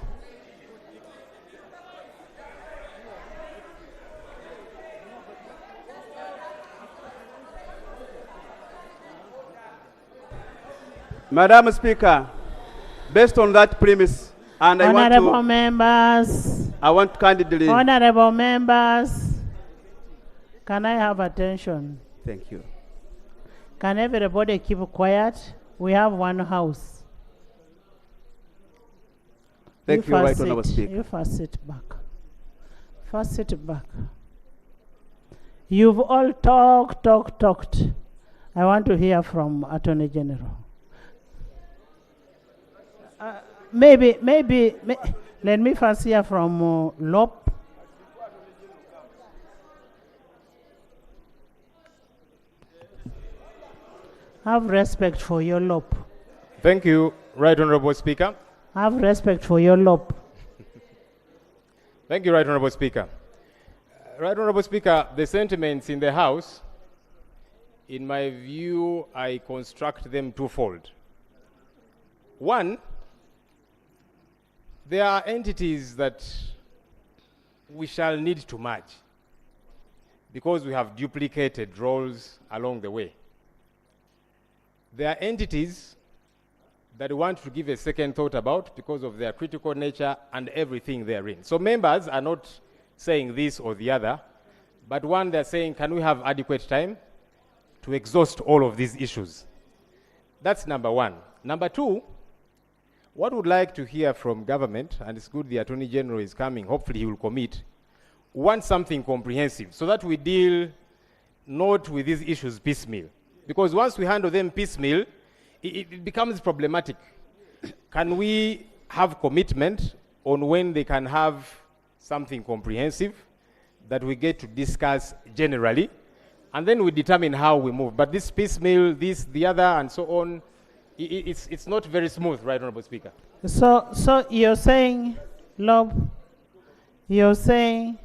Madam Speaker, based on that premise, and Honorable members, I want candidly. Honorable members, can I have attention? Thank you. Can everybody keep quiet? We have one house. Thank you, Right Honorable Speaker. You first sit back. First sit back. You've all talked. I want to hear from Attorney General. Maybe, let me first hear from Lop. Have respect for your Lop. Thank you, Right Honorable Speaker. Have respect for your Lop. Thank you, Right Honorable Speaker. Right Honorable Speaker, the sentiments in the House, in my view, I construct them twofold. One, there are entities that we shall need to merge because we have duplicated roles along the way. There are entities that we want to give a second thought about because of their critical nature and everything therein. So members are not saying this or the other, but one, they're saying, can we have adequate time to exhaust all of these issues? That's number one. Number two, what we would like to hear from government, and it's good the Attorney General is coming, hopefully he will commit, we want something comprehensive so that we deal not with these issues piecemeal. Because once we handle them piecemeal, it becomes problematic. Can we have commitment on when they can have something comprehensive that we get to discuss generally, and then we determine how we move? But this piecemeal, this, the other, and so on, it's not very smooth, right, Honorable Speaker? So you're saying, Lob, you're saying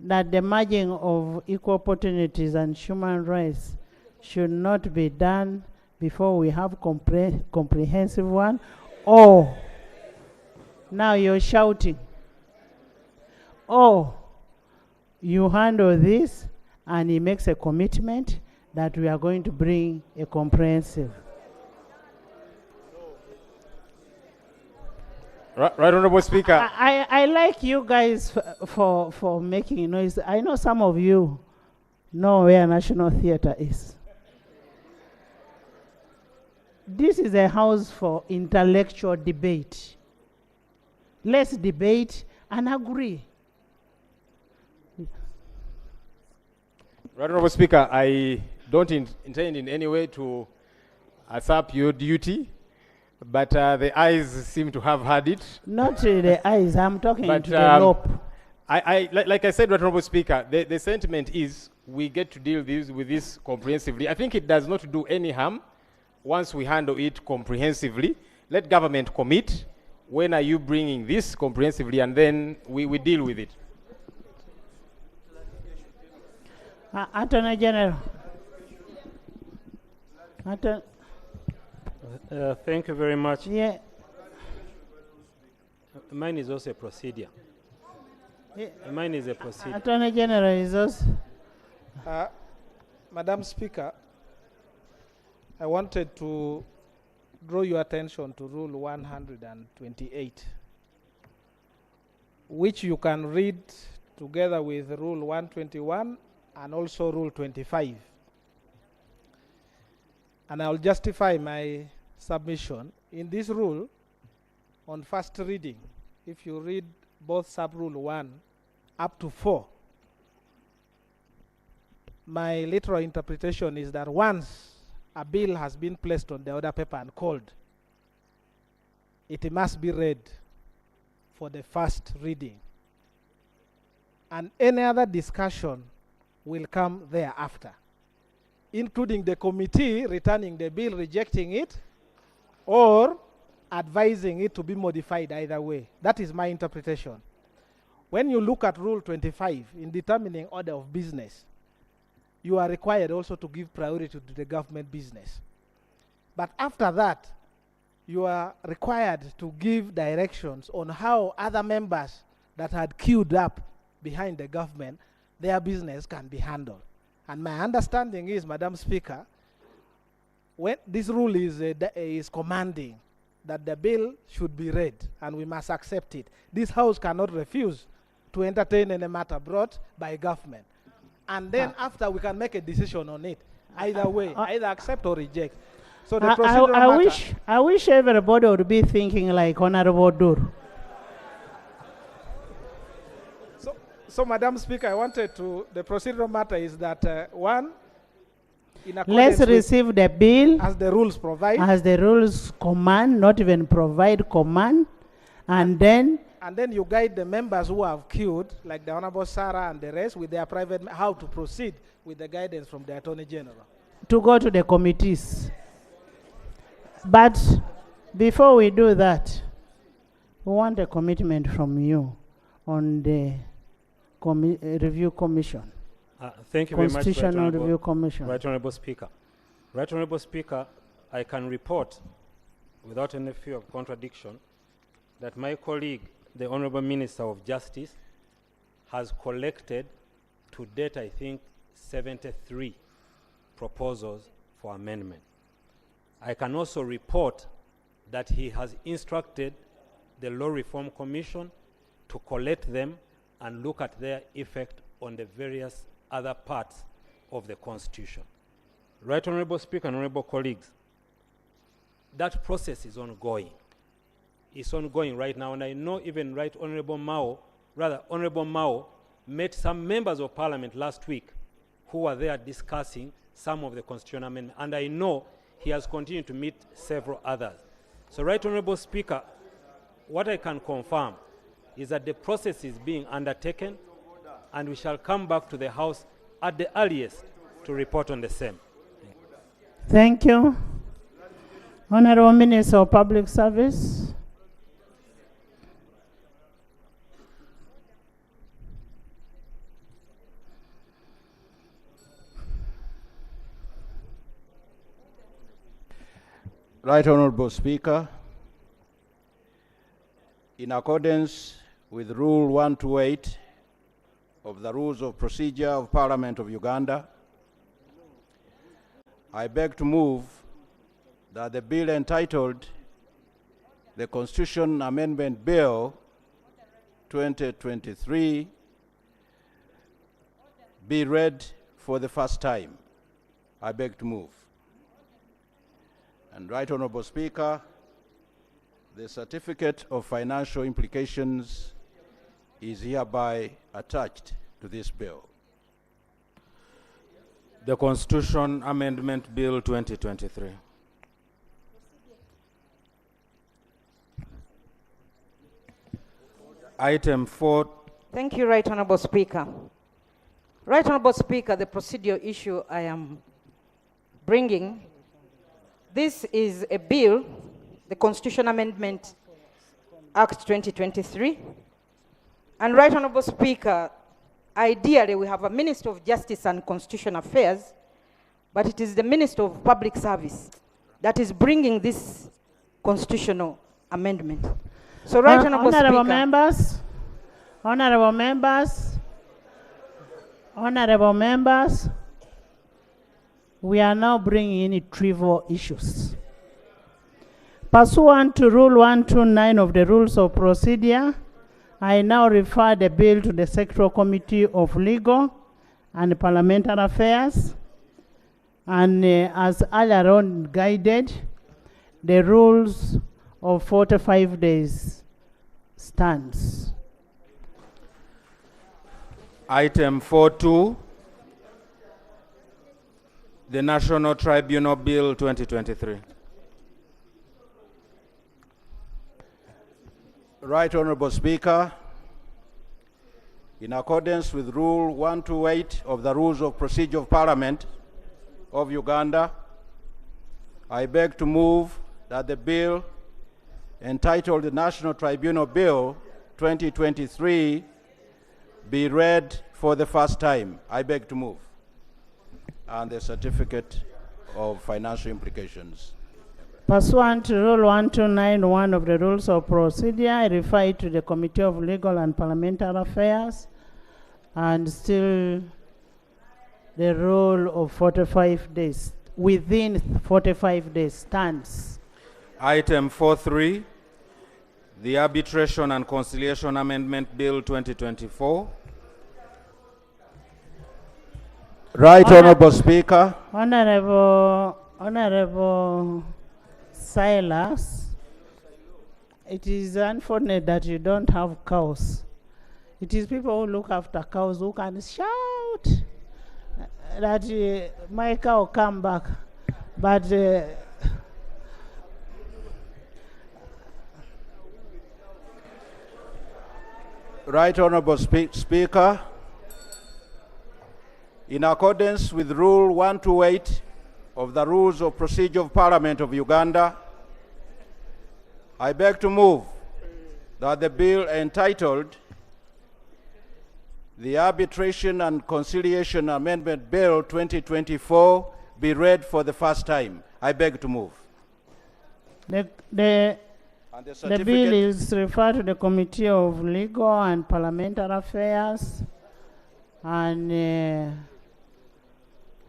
that the merging of equal opportunities and human rights should not be done before we have comprehensive one? Or now you're shouting, oh, you handle this, and he makes a commitment that we are going to bring a comprehensive. Right, Honorable Speaker. I like you guys for making noise. I know some of you know where National Theatre is. This is a house for intellectual debate. Let's debate and agree. Right, Honorable Speaker, I don't intend in any way to usurp your duty, but the eyes seem to have had it. Not the eyes, I'm talking But, to the lobe. Like I said, Right, Honorable Speaker, the sentiment is we get to deal with this comprehensively. I think it does not do any harm once we handle it comprehensively. Let government commit. When are you bringing this comprehensively, and then we deal with it. Attorney General. Thank you very much. Yeah. Mine is also a procedure. Yeah. Mine is a procedure. Attorney General is also. Madam Speaker, I wanted to draw your attention to Rule 128, which you can read together with Rule 121 and also Rule 25. And I'll justify my submission. In this rule, on first reading, if you read both sub-rule 1 up to 4, my literal interpretation is that once a bill has been placed on the order paper and called, it must be read for the first reading. And any other discussion will come thereafter, including the committee returning the bill, rejecting it, or advising it to be modified either way. That is my interpretation. When you look at Rule 25, in determining order of business, you are required also to give priority to the government business. But after that, you are required to give directions on how other members that had queued up behind the government, their business can be handled. And my understanding is, Madam Speaker, when this rule is commanding that the bill should be read and we must accept it. This House cannot refuse to entertain any matter brought by government. And then after we can make a decision on it, either way, either accept or reject. So the procedural matter. I wish everybody would be thinking like Honorable Dur. So, Madam Speaker, I wanted to, the procedural matter is that, one, in Let's accordance receive the bill as the rules provide. As the rules command, not even provide command, and then you guide the members who have queued, like the Honorable Sarah and the rest, with their private, how to proceed with the guidance from the Attorney General. to go to the committees. But before we do that, we want a commitment from you on the review commission. Thank you very much, Constitutional Review Commission. Right Honorable Speaker. Right Honorable Speaker, I can report, without any fear of contradiction, that my colleague, the Honorable Minister of Justice, has collected, to date, I think, 73 proposals for amendment. I can also report that he has instructed the Law Reform Commission to collect them and look at their effect on the various other parts of the Constitution. Right Honorable Speaker and honorable colleagues, that process is ongoing. It's ongoing right now, and I know even Right Honorable Mao met some members of Parliament last week who were there discussing some of the constitutional amendments, and I know he has continued to meet several others. So, Right Honorable Speaker, what I can confirm is that the process is being undertaken, and we shall come back to the House at the earliest to report on the same. Thank you. Honorable Minister of Public Service. Right Honorable Speaker, in accordance with Rule 128 of the Rules of Procedure of Parliament of Uganda, I beg to move that the bill entitled the Constitution Amendment Bill 2023 be read for the first time. I beg to move. And Right Honorable Speaker, the certificate of financial implications is hereby attached to this bill. The Constitution Amendment Bill 2023. Item 4. Thank you, Right Honorable Speaker. Right Honorable Speaker, the procedural issue I am bringing, this is a bill, the Constitution Amendment Act 2023. And Right Honorable Speaker, ideally we have a Minister of Justice and Constitutional Affairs, but it is the Minister of Public Service that is bringing this constitutional amendment. So Right Honorable Speaker. Honorable members, we are now bringing in trivial issues. Pursuant to Rule 129 of the Rules of Procedure, I now refer the bill to the Sectoral Committee of Legal and Parliamentary Affairs, and as earlier on guided, the rules of 45 days stands. Item 4.2, the National Tribunal Bill 2023. Right Honorable Speaker, in accordance with Rule 128 of the Rules of Procedure of Parliament of Uganda, I beg to move that the bill entitled the National Tribunal Bill 2023 be read for the first time. I beg to move. And the certificate of financial implications. Pursuant to Rule 1291 of the Rules of Procedure, I refer it to the Committee of Legal and Parliamentary Affairs, and still the rule of 45 days, within 45 days stands. Item 4.3, the Arbitration and Conciliation Amendment Bill 2024. Right Honorable Speaker. Honorable Silas, it is unfortunate that you don't have cows. It is people who look after cows who can shout that my cow come back, but Right Honorable Speaker, in accordance with Rule 128 of the Rules of Procedure of Parliament of Uganda, I beg to move that the bill entitled the Arbitration and Conciliation Amendment Bill 2024 be read for the first time. I beg to move. The bill is referred to the Committee of Legal and Parliamentary Affairs, and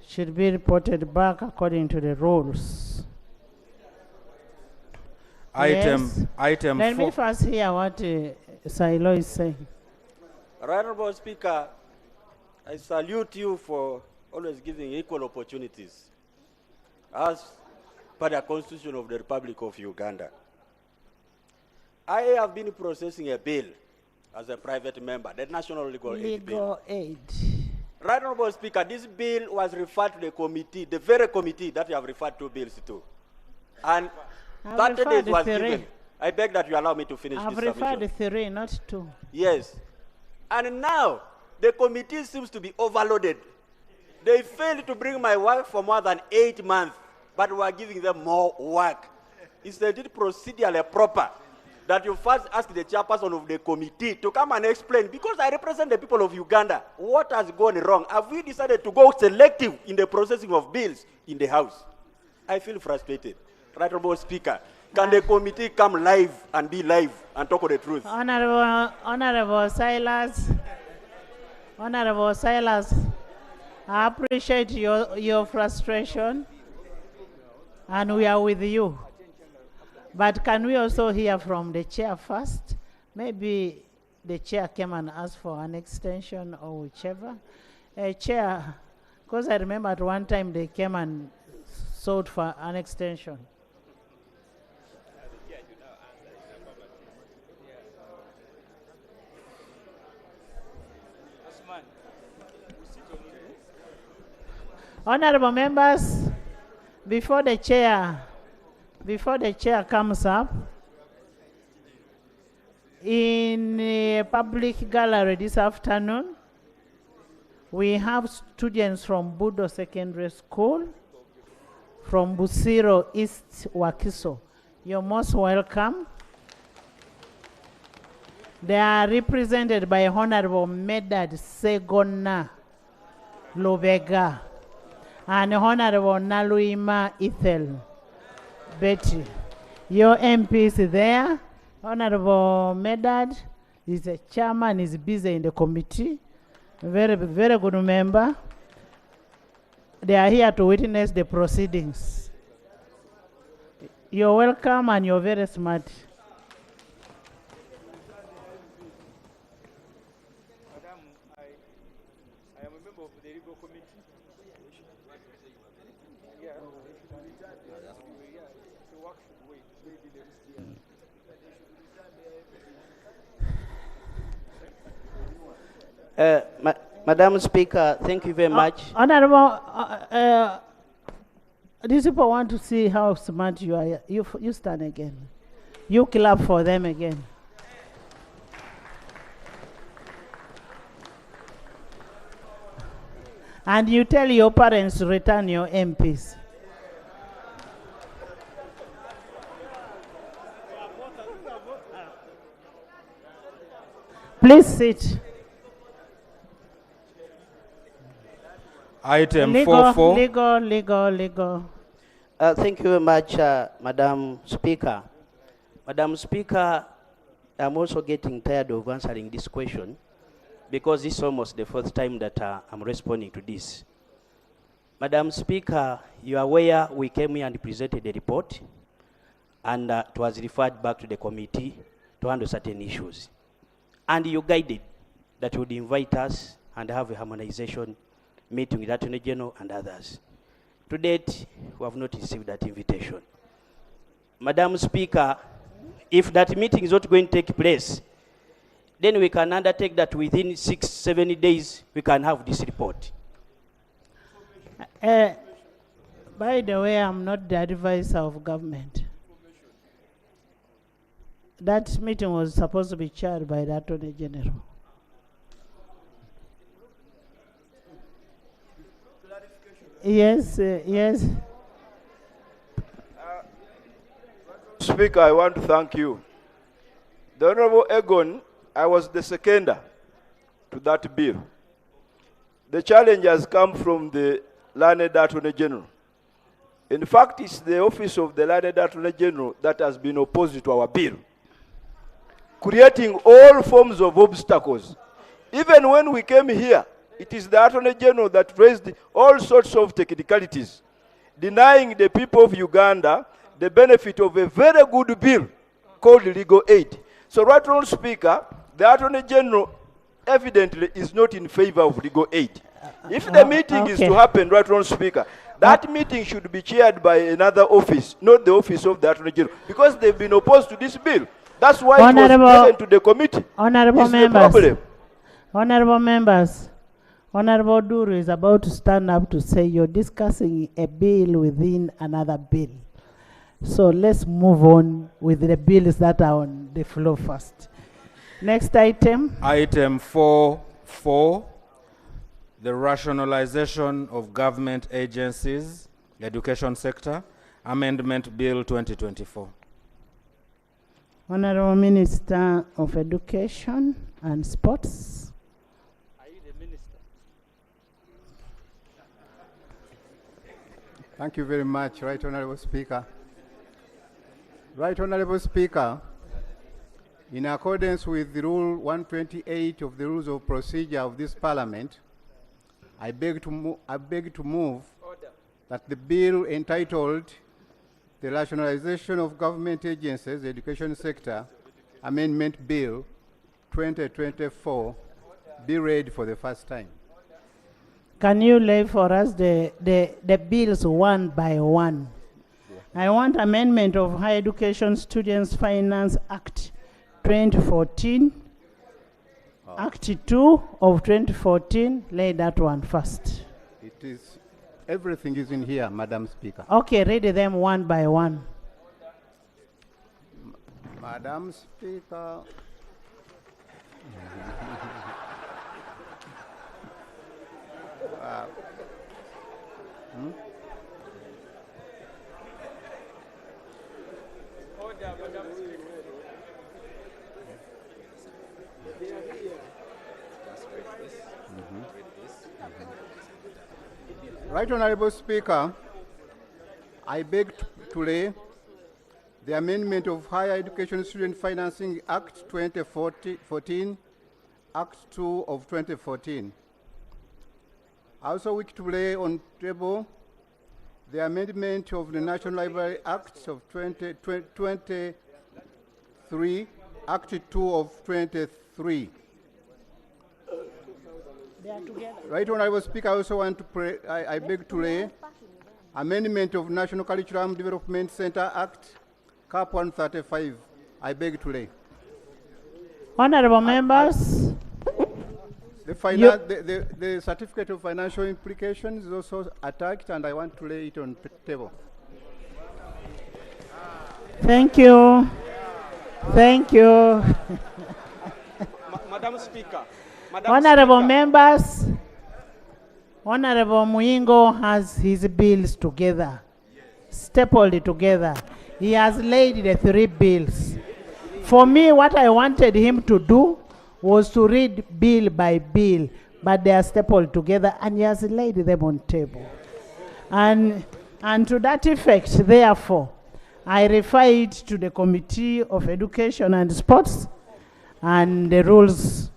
should be reported back according to the rules. Item Let me first hear what Silo is saying. Honorable Speaker, I salute you for always giving equal opportunities as per the Constitution of the Republic of Uganda. I have been processing a bill as a private member, the National Legal Aid Bill. Right Honorable Speaker, this bill was referred to the committee, the very committee that you have referred to bills to. And I've 30 days referred was three. given. I beg that you allow me to finish I've this submission. referred 3, not 2. Yes. And now, the committee seems to be overloaded. They failed to bring my wife for more than 8 months, but we are giving them more work. Is it procedurally proper that you first ask the chairperson of the committee to come and explain, because I represent the people of Uganda, what has gone wrong? Have we decided to go selective in the processing of bills in the House? I feel frustrated. Right Honorable Speaker, can the committee come live and be live and talk the truth? Honorable Silas, I appreciate your frustration, and we are with you. But can we also hear from the chair first? Maybe the chair came and asked for an extension or whichever. Chair, because I remember at one time they came and sought for an extension. Honorable members, before the chair comes up, in a public gallery this afternoon, we have students from Budo Secondary School, from Busiro East Wakiso. You're most welcome. They are represented by Honorable Medad Segona Lobega and Honorable Naluima Ethel Betty. Your MP is there. Honorable Medad is a chairman, is busy in the committee. Very, very good member. They are here to witness the proceedings. You're welcome and you're very smart. Madam Speaker, thank you very much. Honorable, these people want to see how smart you are. You stand again. You clap for them again. And you tell your parents to return your MPs. Please sit. Item Legal, 44. legal. Thank you very much, Madam Speaker. Madam Speaker, I'm also getting tired of answering this question because this is almost the fourth time that I'm responding to this. Madam Speaker, you are aware we came here and presented a report, and it was referred back to the committee to handle certain issues. And you guided that you would invite us and have a harmonization meeting with Attorney General and others. To date, we have not received that invitation. Madam Speaker, if that meeting is not going to take place, then we can undertake that within 6-7 days, we can have this report. By the way, I'm not the advisor of government. That meeting was supposed to be chaired by the Attorney General. Yes, yes. Speaker, I want to thank you. The Honorable Egon, I was the seconder to that bill. The challenge has come from the learned Attorney General. In fact, it's the office of the learned Attorney General that has been opposed to our bill, creating all forms of obstacles. Even when we came here, it is the Attorney General that raised all sorts of technicalities, denying the people of Uganda the benefit of a very good bill called legal aid. So, Right Honourable Speaker, the Attorney General evidently is not in favor of legal aid. If the meeting is to happen, Right Honourable Speaker, that meeting should be chaired by another office, not the office of the Attorney General, because they've been opposed to this bill. That's why it was given to the committee. Honorable members. Honorable members, Honorable Duru is about to stand up to say you're discussing a bill within another bill. So let's move on with the bills that are on the floor first. Next item. Item 4.4, the rationalization of government agencies, education sector, Amendment Bill 2024. Honorable Minister of Education and Sports. Are you the minister? Thank you very much, Right Honorable Speaker. Right Honorable Speaker, in accordance with the Rule 128 of the Rules of Procedure of this Parliament, I beg to move that the bill entitled the Rationalization of Government Agencies, Education Sector, Amendment Bill 2024 be read for the first time. Can you lay for us the bills one by one? I want amendment of Higher Education Students Finance Act 2014, Act 2 of 2014, lay that one first. It is, everything is in here, Madam Speaker. Okay, read them one by one. Madam Speaker. Right Honorable Speaker, I beg to lay the amendment of Higher Education Student Financing Act 2014, Act 2 of 2014. I also wish to lay on table the amendment of the National Library Act of 2023, Act 2 of 23. They are together. Right Honorable Speaker, I also want to I beg to lay amendment of National Curriculum Development Center Act, Cap 135. I beg to lay. Honorable members. The certificate of financial implications is also attached, and I want to lay it on the table. Thank you. Thank you. Madam Speaker. Honorable members, Honorable Muingo has his bills together, stapled together. He has laid the 3 bills. For me, what I wanted him to do was to read bill by bill, but they are stapled together, and he has laid them on table. And to that effect, therefore, I refer it to the Committee of Education and Sports, and the rules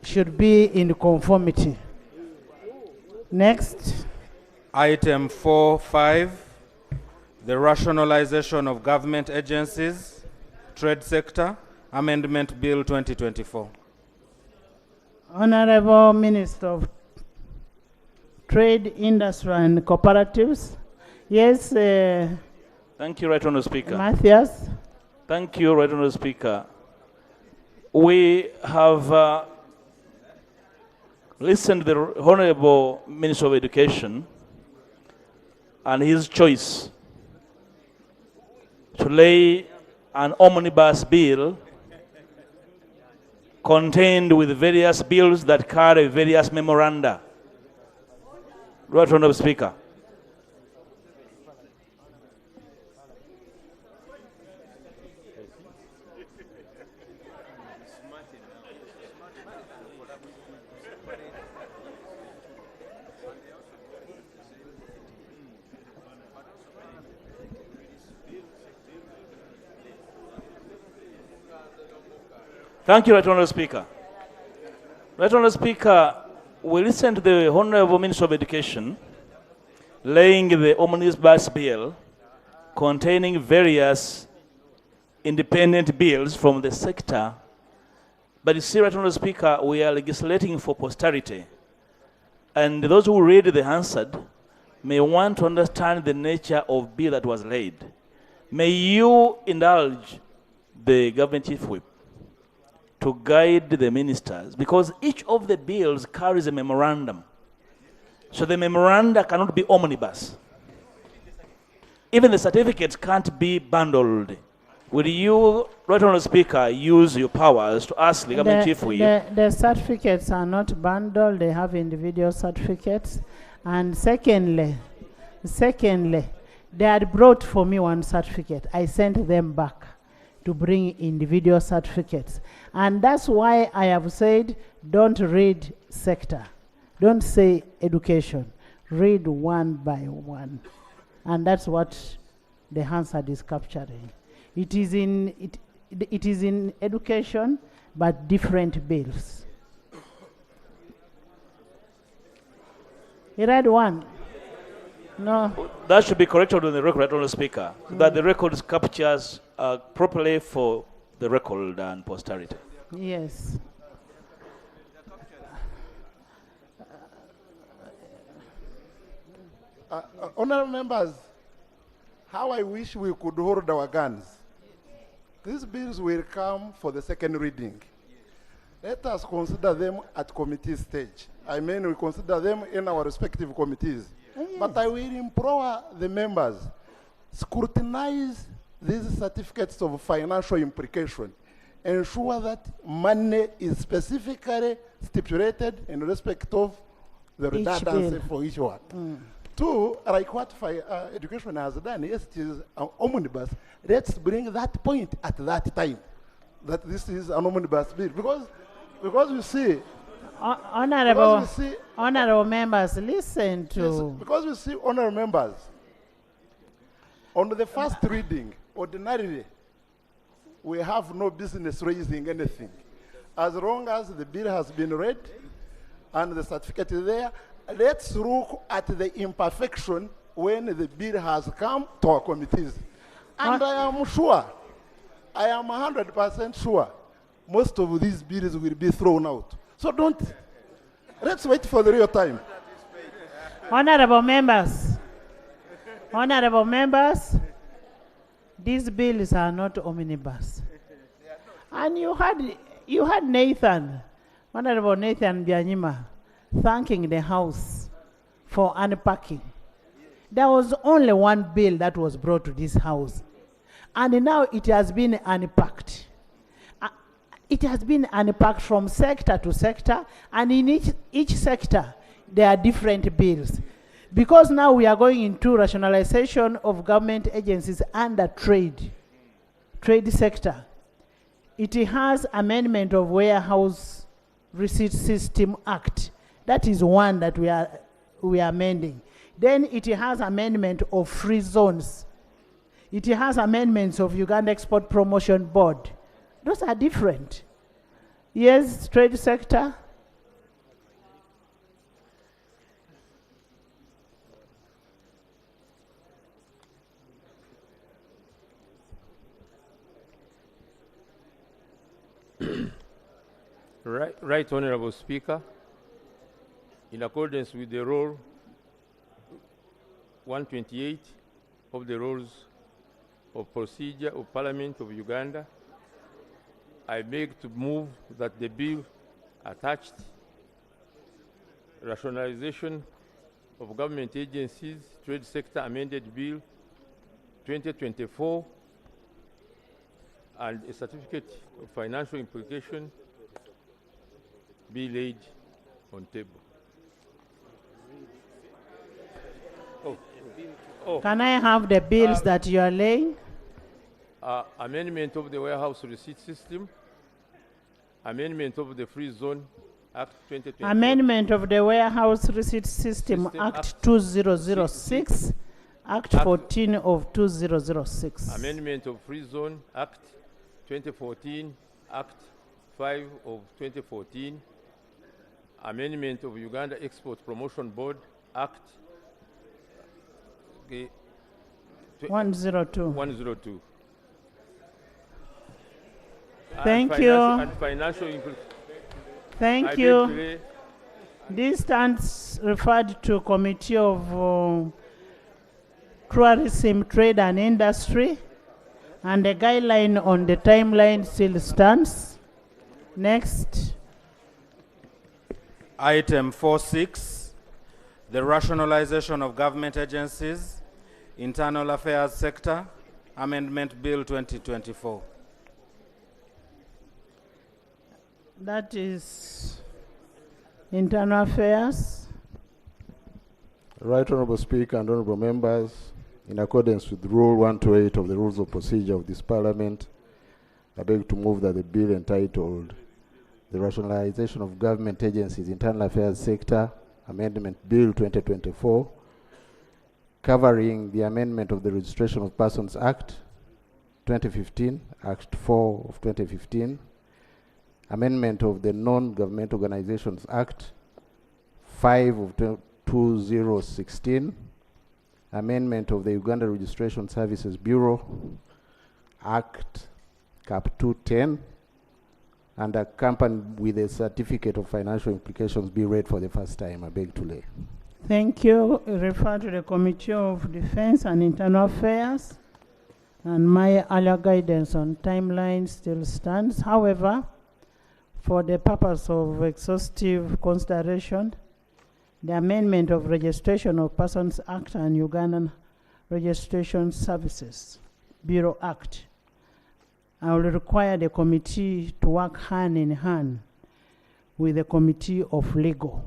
should be in conformity. Next. Item 4.5, the rationalization of government agencies, trade sector, Amendment Bill 2024. Honorable Minister of Trade, Industry and Cooperatives. Yes. Thank you, Right Honourable Speaker. Matthias. Thank you, Right Honourable Speaker. We have listened to the Honourable Minister of Education and his choice to lay an omnibus bill contained with various bills that carry various memoranda. Right Honourable Speaker. Thank you, Right Honourable Speaker. Right Honourable Speaker, we listened to the Honourable Minister of Education laying the omnibus bill containing various independent bills from the sector. But you see, Right Honourable Speaker, we are legislating for posterity. And those who read the Hansard may want to understand the nature of bill that was laid. May you indulge the Government Chief Whip to guide the ministers, because each of the bills carries a memorandum. So the memoranda cannot be omnibus. Even the certificates can't be bundled. Will you, Right Honourable Speaker, use your powers to ask the Government Chief Whip? The certificates are not bundled, they have individual certificates. And secondly, they had brought for me one certificate. I sent them back to bring individual certificates. And that's why I have said, don't read sector. Don't say education. Read one by one. And that's what the Hansard is capturing. It is in education, but different bills. You read one? No. That should be corrected on the record, Right Honourable Speaker, that the record captures properly for the record and posterity. Yes. Honourable members, how I wish we could hold our guns. These bills will come for the second reading. Let us consider them at committee stage. I mean, we consider them in our respective committees. Yes. But I will implore the members, scrutinize these certificates of financial implication. Ensure that money is specifically stipulated in respect of the redundancy for each one. Two, like what education has done, yes, it is an omnibus. Let's bring that point at that time, that this is an omnibus bill. Because you see, honorable members, listen to... Yes, because you see, honorable members, on the first reading, ordinarily, we have no business raising anything. As long as the bill has been read and the certificate is there, let's look at the imperfection when the bill has come to our committees. And I am sure, I am 100% sure, most of these bills will be thrown out. So let's wait for the real time. Honorable members, these bills are not omnibus. And you had Nathan, Honorable Nathan Bianyima, thanking the House for unpacking. There was only one bill that was brought to this House, and now it has been unpacked. It has been unpacked from sector to sector, and in each sector, there are different bills. Because now we are going into rationalization of government agencies under trade sector. It has amendment of Warehouse Receipt System Act. That is one that we are amending. Then it has amendment of free zones. It has amendments of Uganda Export Promotion Board. Those are different. Yes, trade sector. Right Honourable Speaker, in accordance with the Rule 128 of the Rules of Procedure of Parliament of Uganda, I beg to move that the bill attached, Rationalization of Government Agencies, Trade Sector Amended Bill 2024, and a certificate of financial implication be laid on table. Can I have the bills that you are laying? Amendment of the Warehouse Receipt System, amendment of the Free Zone Act 2020. Amendment of the Warehouse Receipt System Act 2006, Act 14 of 2006. Amendment of Free Zone Act 2014, Act 5 of 2014. Amendment of Uganda Export Promotion Board Act 102. 102. Thank you. And financial Thank you. This stands referred to Committee of Tourism, Trade and Industry, and the guideline on the timeline still stands. Next. Item 4.6, the rationalization of government agencies, internal affairs sector, Amendment Bill 2024. That is internal affairs. Right Honorable Speaker and Honorable Members, in accordance with Rule 128 of the Rules of Procedure of this Parliament, I beg to move that the bill entitled The Rationalization of Government Agencies, Internal Affairs Sector, Amendment Bill 2024, covering the amendment of the Registration of Persons Act 2015, Act 4 of 2015, amendment of the Non-Government Organizations Act 5 of 2016, amendment of the Uganda Registration Services Bureau Act Cap 210, and accompanied with a certificate of financial implications be read for the first time. I beg to lay. Thank you. Refer to the Committee of Defense and Internal Affairs. And my earlier guidance on timeline still stands. However, for the purpose of exhaustive consideration, the amendment of Registration of Persons Act and Ugandan Registration Services Bureau Act, I will require the committee to work hand in hand with the Committee of Legal,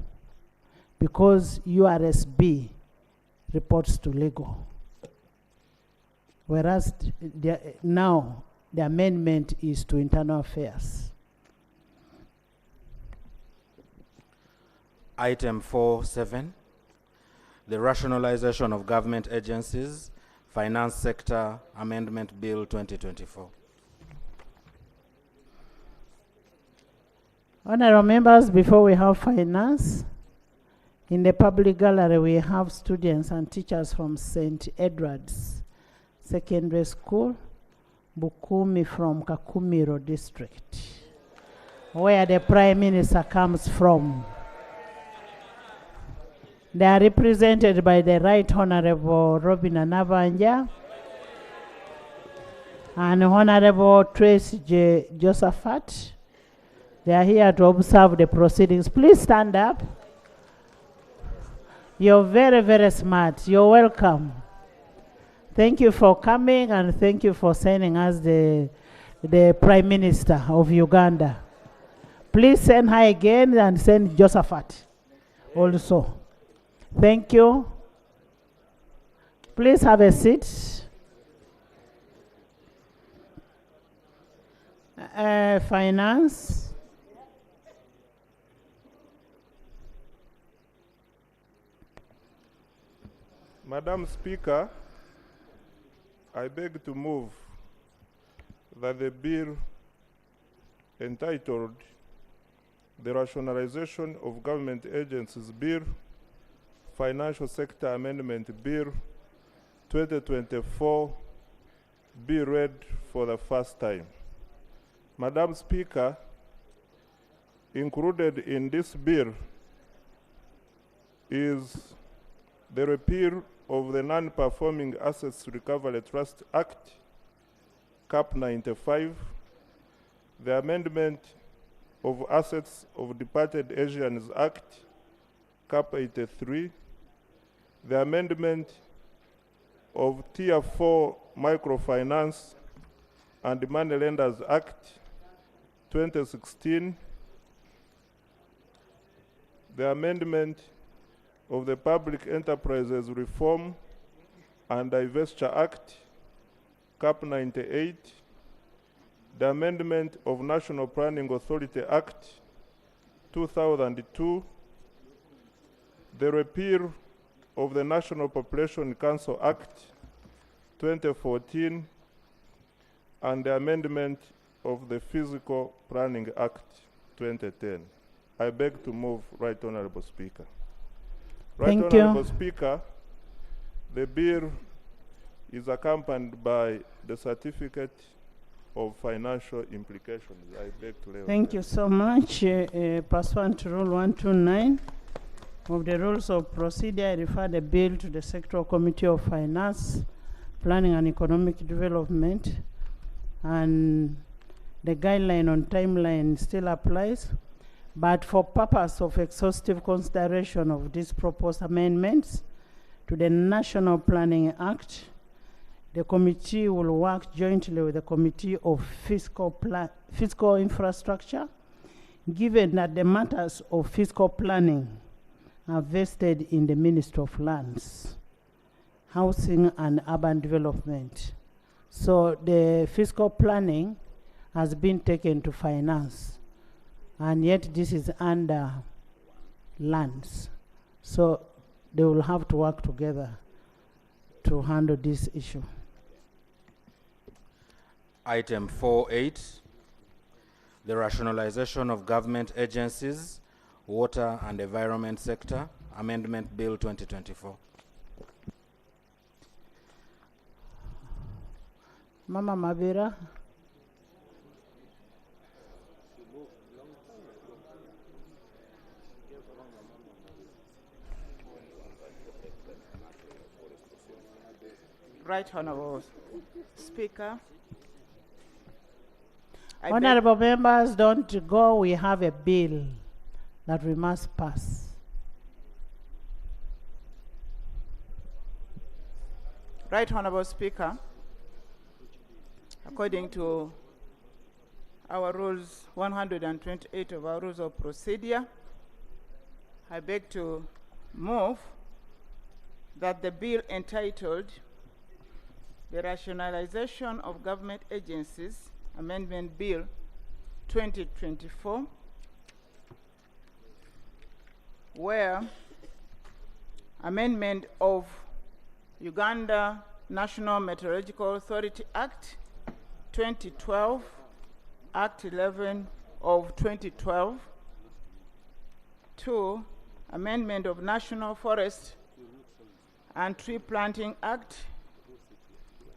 because URSB reports to Legal. Whereas now the amendment is to Internal Affairs. Item 4.7, the rationalization of government agencies, finance sector, Amendment Bill 2024. Honorable members, before we have finance, in the public gallery we have students and teachers from St. Edward's Secondary School, Bukumi from Kakumiro district, where the Prime Minister comes from. They are represented by the Right Honorable Robin Anavanja and Honorable Trace J. Josephat. They are here to observe the proceedings. Please stand up. You're very, very smart. You're welcome. Thank you for coming, and thank you for sending us the Prime Minister of Uganda. Please send her again and send Josephat also. Thank you. Please have a seat. Finance. Madam Speaker, I beg to move that the bill entitled The Rationalization of Government Agencies Bill, Financial Sector Amendment Bill 2024 be read for the first time. Madam Speaker, included in this bill is the repeal of the Non-Performing Assets Recovery Trust Act, Cap 95, the amendment of Assets of Departed Asians Act, Cap 83, the amendment of Tier 4 Microfinance and Moneylenders Act 2016, the amendment of the Public Enterprises Reform and Divestiture Act, Cap 98, the amendment of National Planning Authority Act 2002, the repeal of the National Population Council Act 2014, and the amendment of the Physical Planning Act 2010. I beg to move, Right Honorable Speaker. Thank you. Right Honorable Speaker, the bill is accompanied by the certificate of financial implications. I beg to lay. Thank you so much. Pursuant to Rule 129 of the Rules of Procedure, I refer the bill to the Sectoral Committee of Finance, Planning and Economic Development, and the guideline on timeline still applies, but for purpose of exhaustive consideration of these proposed amendments to the National Planning Act, the committee will work jointly with the Committee of Fiscal Infrastructure, given that the matters of fiscal planning are vested in the Ministry of Lands, Housing and Urban Development. So the fiscal planning has been taken to finance, and yet this is under lands. So they will have to work together to handle this issue. Item 4.8, the rationalization of government agencies, water and environment sector, Amendment Bill 2024. Mama Mabira. Right Honourable Speaker. Honourable members, don't go. We have a bill that we must pass. Right Honourable Speaker, according to our rules, 128 of our rules of procedure, I beg to move that the bill entitled the Rationalization of Government Agencies, Amendment Bill 2024, where amendment of Uganda National Meteorological Authority Act 2012, Act 11 of 2012, 2, amendment of National Forest and Tree Planting Act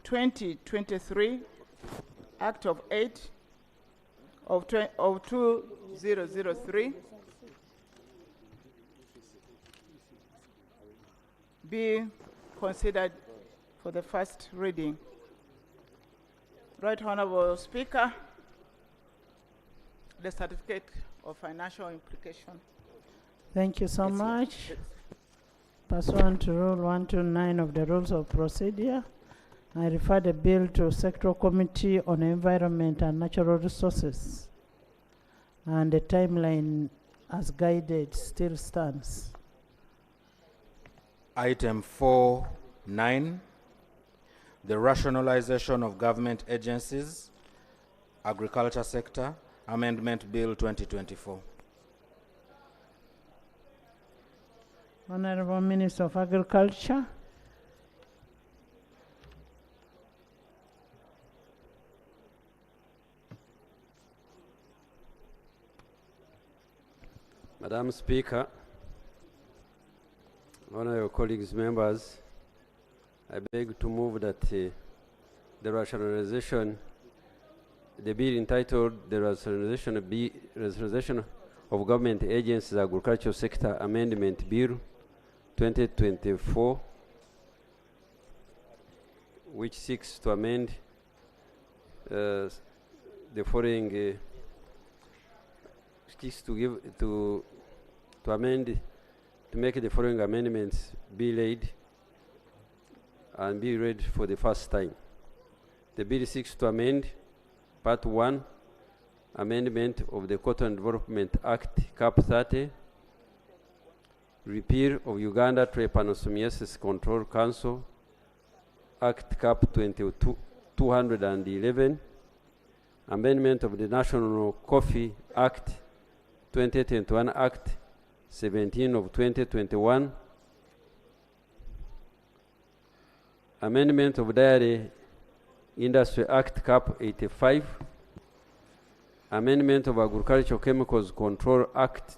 2023, Act of 8 of 2003, be considered for the first reading. Right Honourable Speaker, the certificate of financial implication. Thank you so much. Pursuant to Rule 129 of the Rules of Procedure, I refer the bill to Sectoral Committee on Environment and Natural Resources, and the timeline as guided still stands. Item 4.9, the rationalization of government agencies, agriculture sector, Amendment Bill 2024. Honourable Minister of Agriculture. Madam Speaker, honourable colleagues, members, I beg to move that the rationalization, the bill entitled the rationalization of government agencies agricultural sector amendment bill 2024, which seeks to amend the following, seeks to give to amend, to make the following amendments be laid and be read for the first time. The bill seeks to amend Part 1, amendment of the Cotton Development Act, Cap 30, repeal of Uganda Trypanosomiasis Control Council, Act Cap 211, amendment of the National Coffee Act 2021, Act 17 of 2021, amendment of Dairy Industry Act Cap 85, amendment of Agricultural Chemicals Control Act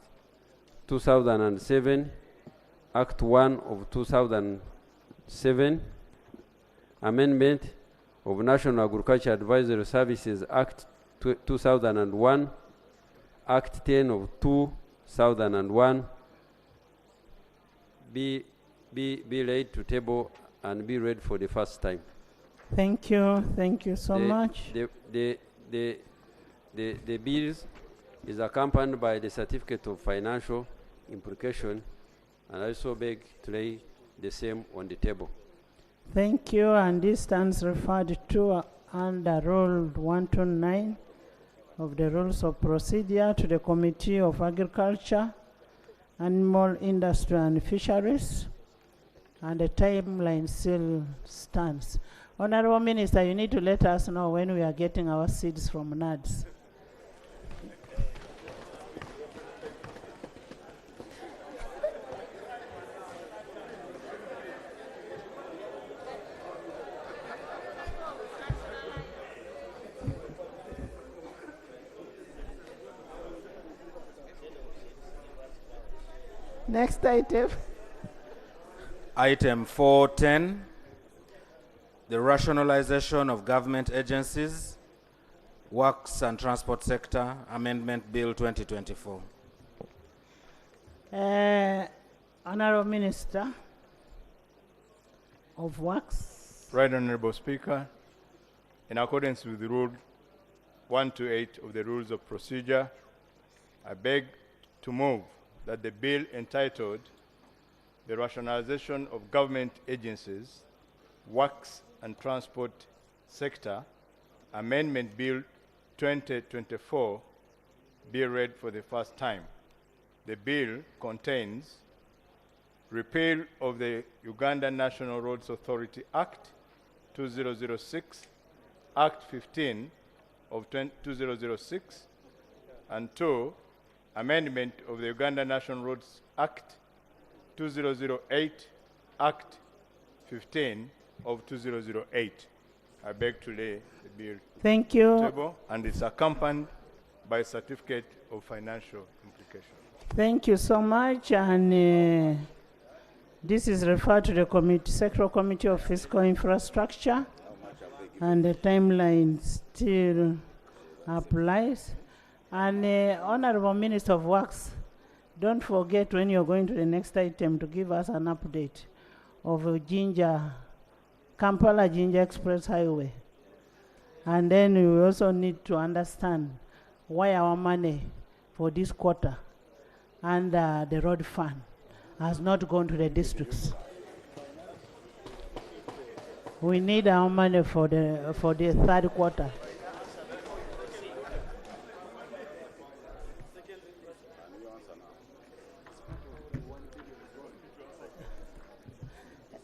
2007, Act 1 of 2007, amendment of National Agriculture Advisory Services Act 2001, Act 10 of 2001, be laid to table and be read for the first time. Thank you so much. The The bill is accompanied by the certificate of financial implication, and I also beg to lay the same on the table. Thank you, and this stands referred to under Rule 129 of the Rules of Procedure to the Committee of Agriculture, Animal Industry and Fisheries, and the timeline still stands. Honorable Minister, you need to let us know when we are getting our seeds from NADS. Next item. Item 410, the rationalization of government agencies, works and transport sector, Amendment Bill 2024. Honorable Minister of Works. Right Honorable Speaker, in accordance with Rule 128 of the Rules of Procedure, I beg to move that the bill entitled The Rationalization of Government Agencies, Works and Transport Sector, Amendment Bill 2024 be read for the first time. The bill contains repeal of the Uganda National Roads Authority Act 2006, Act 15 of 2006, and 2, amendment of the Uganda National Roads Act 2008, Act 15 of 2008. I beg to lay the bill Thank you. on the table, and it's accompanied by a certificate of financial implication. Thank you so much, and this is referred to the committee, Secretarial Committee of Fiscal Infrastructure, and the timeline still applies. And Honorable Minister of Works, don't forget when you're going to the next item to give us an update of Kampala Ginger Express Highway. And then we also need to understand why our money for this quarter and the road fund has not gone to the districts. We need our money for the third quarter.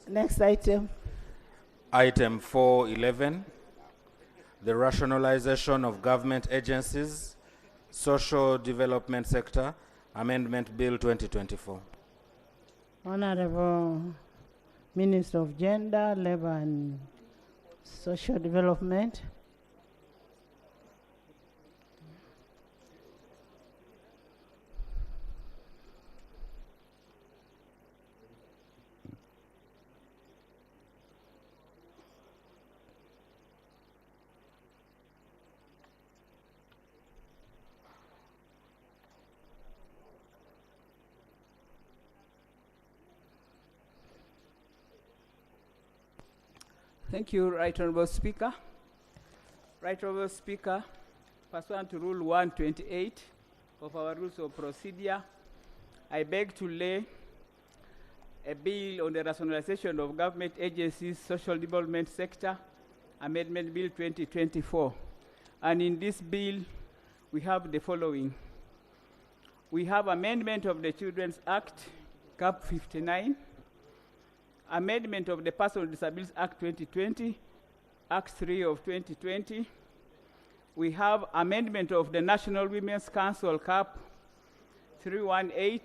Next item. Item 411, the rationalization of government agencies, social development sector, Amendment Bill 2024. Honorable Minister of Gender, Labor and Social Development. Thank you, Right Honourable Speaker. Right Honourable Speaker, pursuant to Rule 128 of our Rules of Procedure, I beg to lay a bill on the rationalization of government agencies, social development sector, Amendment Bill 2024. And in this bill, we have the following. We have amendment of the Children's Act, Cap 59, amendment of the Person with Disabilities Act 2020, Act 3 of 2020. We have amendment of the National Women's Council Cap 318.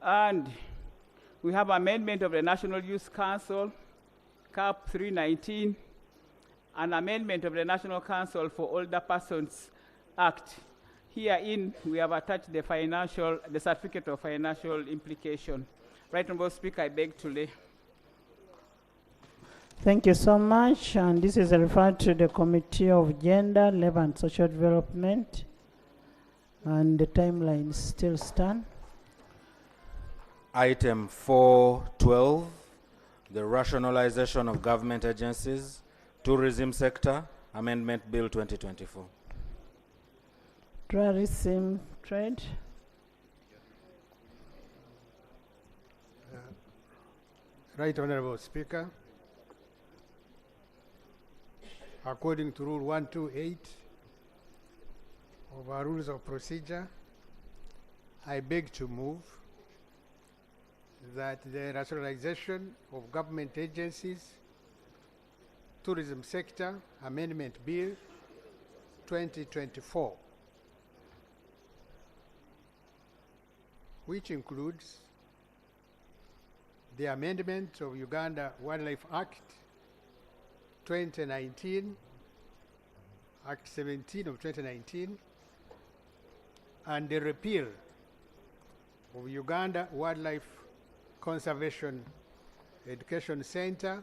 And we have amendment of the National Youth Council Cap 319, and amendment of the National Council for Older Persons Act. Herein, we have attached the certificate of financial implication. Right Honourable Speaker, I beg to lay. Thank you so much. And this is referred to the Committee of Gender, Labor and Social Development. And the timelines still stand. Item 412, the rationalization of government agencies, tourism sector, Amendment Bill 2024. Tourism trade. Right Honorable Speaker, according to Rule 128 of our Rules of Procedure, I beg to move that the Rationalization of Government Agencies, Tourism Sector Amendment Bill 2024, which includes the amendment of Uganda Wildlife Act 2019, Act 17 of 2019, and the repeal of Uganda Wildlife Conservation Education Center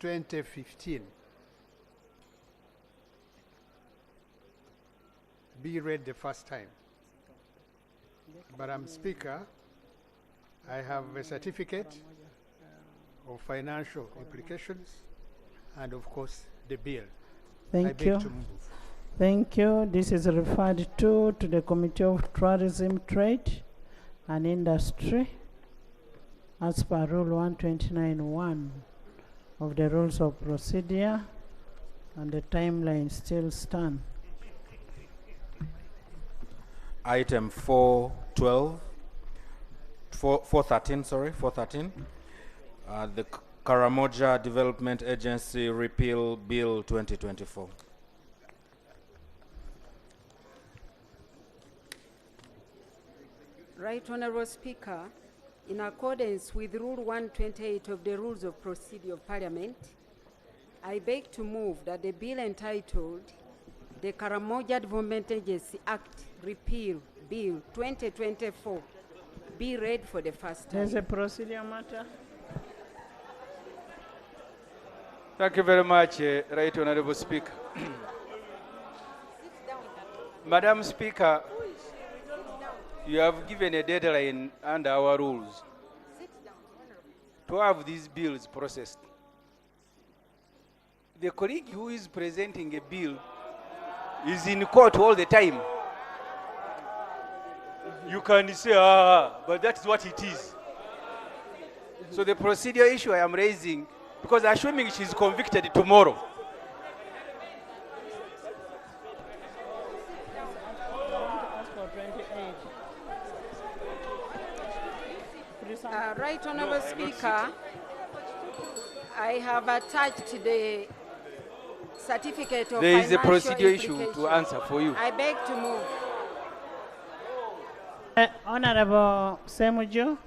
2015. Be read the first time. Madam Speaker, I have a certificate of financial implications and of course the bill. I Thank beg you. to move. Thank you. This is referred to the Committee of Tourism, Trade and Industry as per Rule 129(1) of the Rules of Procedure, and the timeline still stand. Item 413, 413. The Karamoja Development Agency Repeal Bill 2024. Right Honourable Speaker, in accordance with Rule 128 of the Rules of Procedure of Parliament, I beg to move that the bill entitled the Karamoja Development Agency Act Repeal Bill 2024 be read for the first time. There's a procedure matter. Thank you very much, Right Honourable Speaker. Madam Speaker, you have given a deadline under our rules to have these bills processed. The colleague who is presenting a bill is in court all the time. You can say, but that's what it is. So the procedure issue I am raising, because assuming she's convicted tomorrow, Right Honourable Speaker, I have attached the certificate of there is a financial procedure issue to implication. answer for you. I beg to move. Honorable Semujo,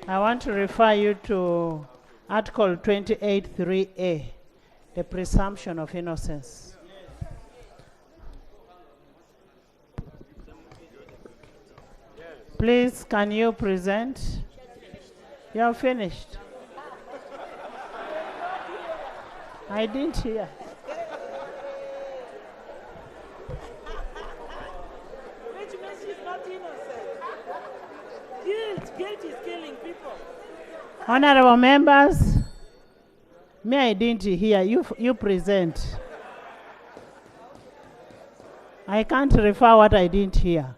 I want to refer you to Article 28(3)(a), the presumption of innocence. Please, can you present? You are finished. I didn't hear. Which means she's not innocent. Guilt is killing people. Honorable members, me, I didn't hear. You present. I can't refer what I didn't hear.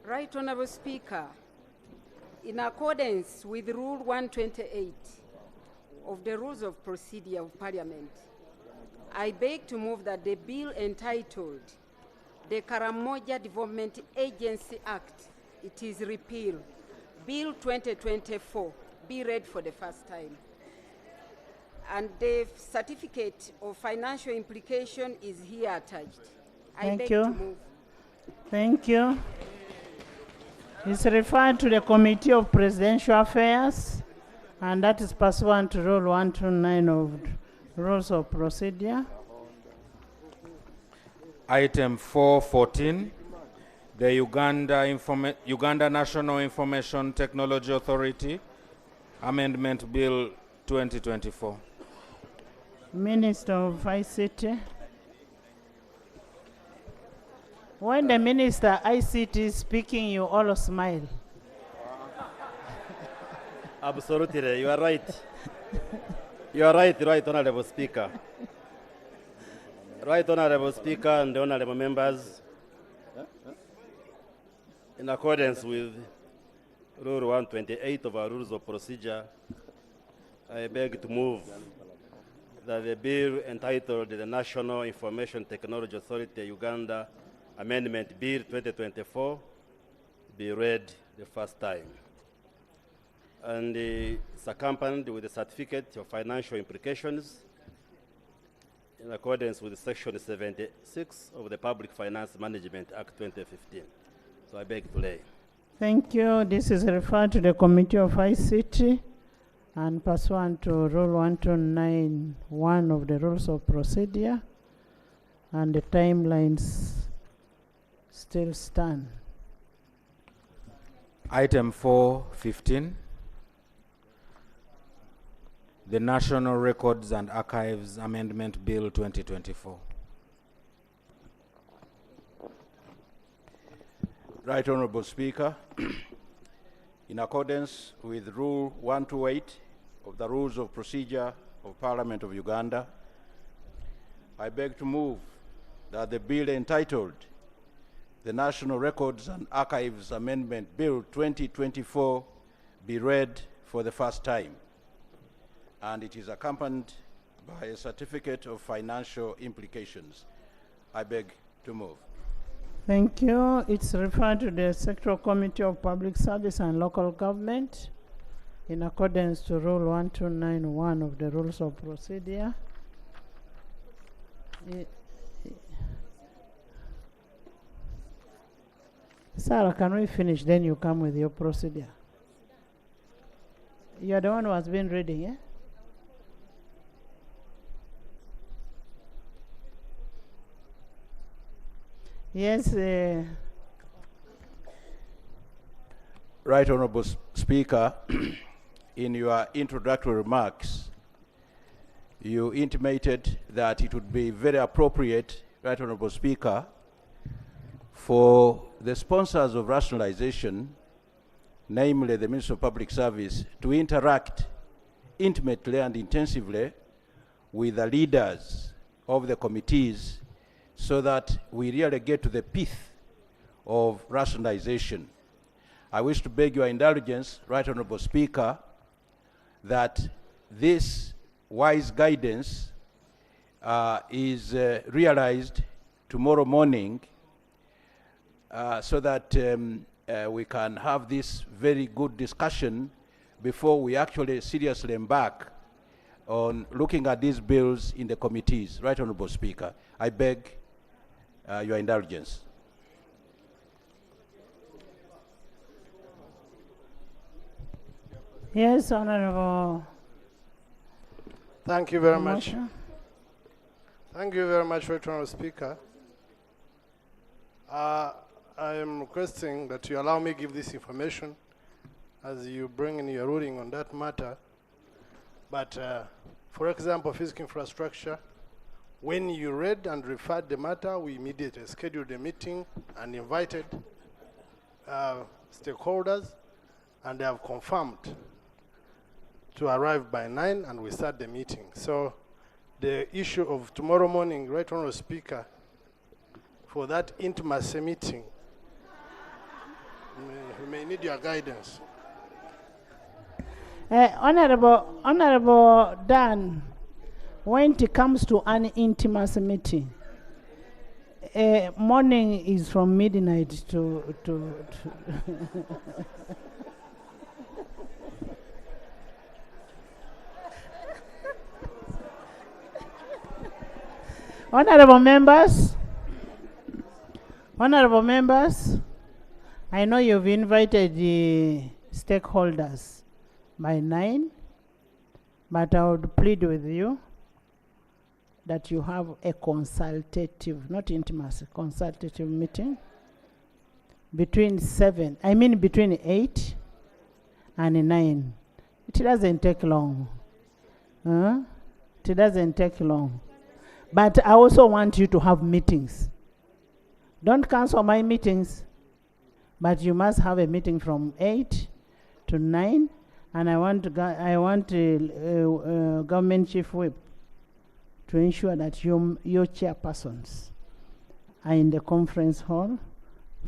Right Honourable Speaker, in accordance with Rule 128 of the Rules of Procedure of Parliament, I beg to move that the bill entitled the Karamoja Development Agency Act, it is repeal, Bill 2024, be read for the first time. And the certificate of financial implication is here attached. I Thank beg you. to move. Thank you. It's referred to the Committee of Presidential Affairs, and that is pursuant to Rule 129 of Rules of Procedure. Item 414, the Uganda National Information Technology Authority Amendment Bill 2024. Minister of ICT. When the Minister ICT is speaking, you all smile. Absolutely, you are right. You are right, Right Honorable Speaker. Right Honorable Speaker and the Honorable Members, in accordance with Rule 128 of our Rules of Procedure, I beg to move that the bill entitled the National Information Technology Authority Uganda Amendment Bill 2024 be read the first time. And it's accompanied with a certificate of financial implications in accordance with Section 76 of the Public Finance Management Act 2015. So I beg to lay. Thank you. This is referred to the Committee of ICT and pursuant to Rule 1291 of the Rules of Procedure, and the timelines still stand. Item 4:15, the National Records and Archives Amendment Bill 2024. Right Honorable Speaker, in accordance with Rule 128 of the Rules of Procedure of Parliament of Uganda, I beg to move that the bill entitled the National Records and Archives Amendment Bill 2024 be read for the first time, and it is accompanied by a certificate of financial implications. I beg to move. Thank you. It's referred to the Sectoral Committee of Public Service and Local Government in accordance to Rule 1291 of the Rules of Procedure. Sarah, can we finish? Then you come with your procedure. You are the one who has been reading, eh? Yes. Right Honorable Speaker, in your introductory remarks, you intimated that it would be very appropriate, Right Honorable Speaker, for the sponsors of rationalization, namely the Ministry of Public Service, to interact intimately and intensively with the leaders of the committees so that we really get to the pith of rationalization. I wish to beg your indulgence, Right Honorable Speaker, that this wise guidance is realized tomorrow morning so that we can have this very good discussion before we actually seriously embark on looking at these bills in the committees. Right Honorable Speaker, I beg your indulgence. Yes, Honorable. Thank you very much. Thank you very much, Right Honorable Speaker. I am requesting that you allow me give this information as you bring in your ruling on that matter. But for example, physical infrastructure, when you read and referred the matter, we immediately scheduled a meeting and invited stakeholders, and they have confirmed to arrive by 9, and we start the meeting. So the issue of tomorrow morning, Right Honorable Speaker, for that intimacy meeting, we may need your guidance. Honorable Dan, when it comes to an intimacy meeting, morning is from midnight to Honorable members, I know you've invited the stakeholders by 9, but I would plead with you that you have a consultative, not intimacy, consultative meeting between 8 and 9. It doesn't take long. It doesn't take long. But I also want you to have meetings. Don't cancel my meetings, but you must have a meeting from 8 to 9, and I want government chief whip to ensure that your chairpersons are in the conference hall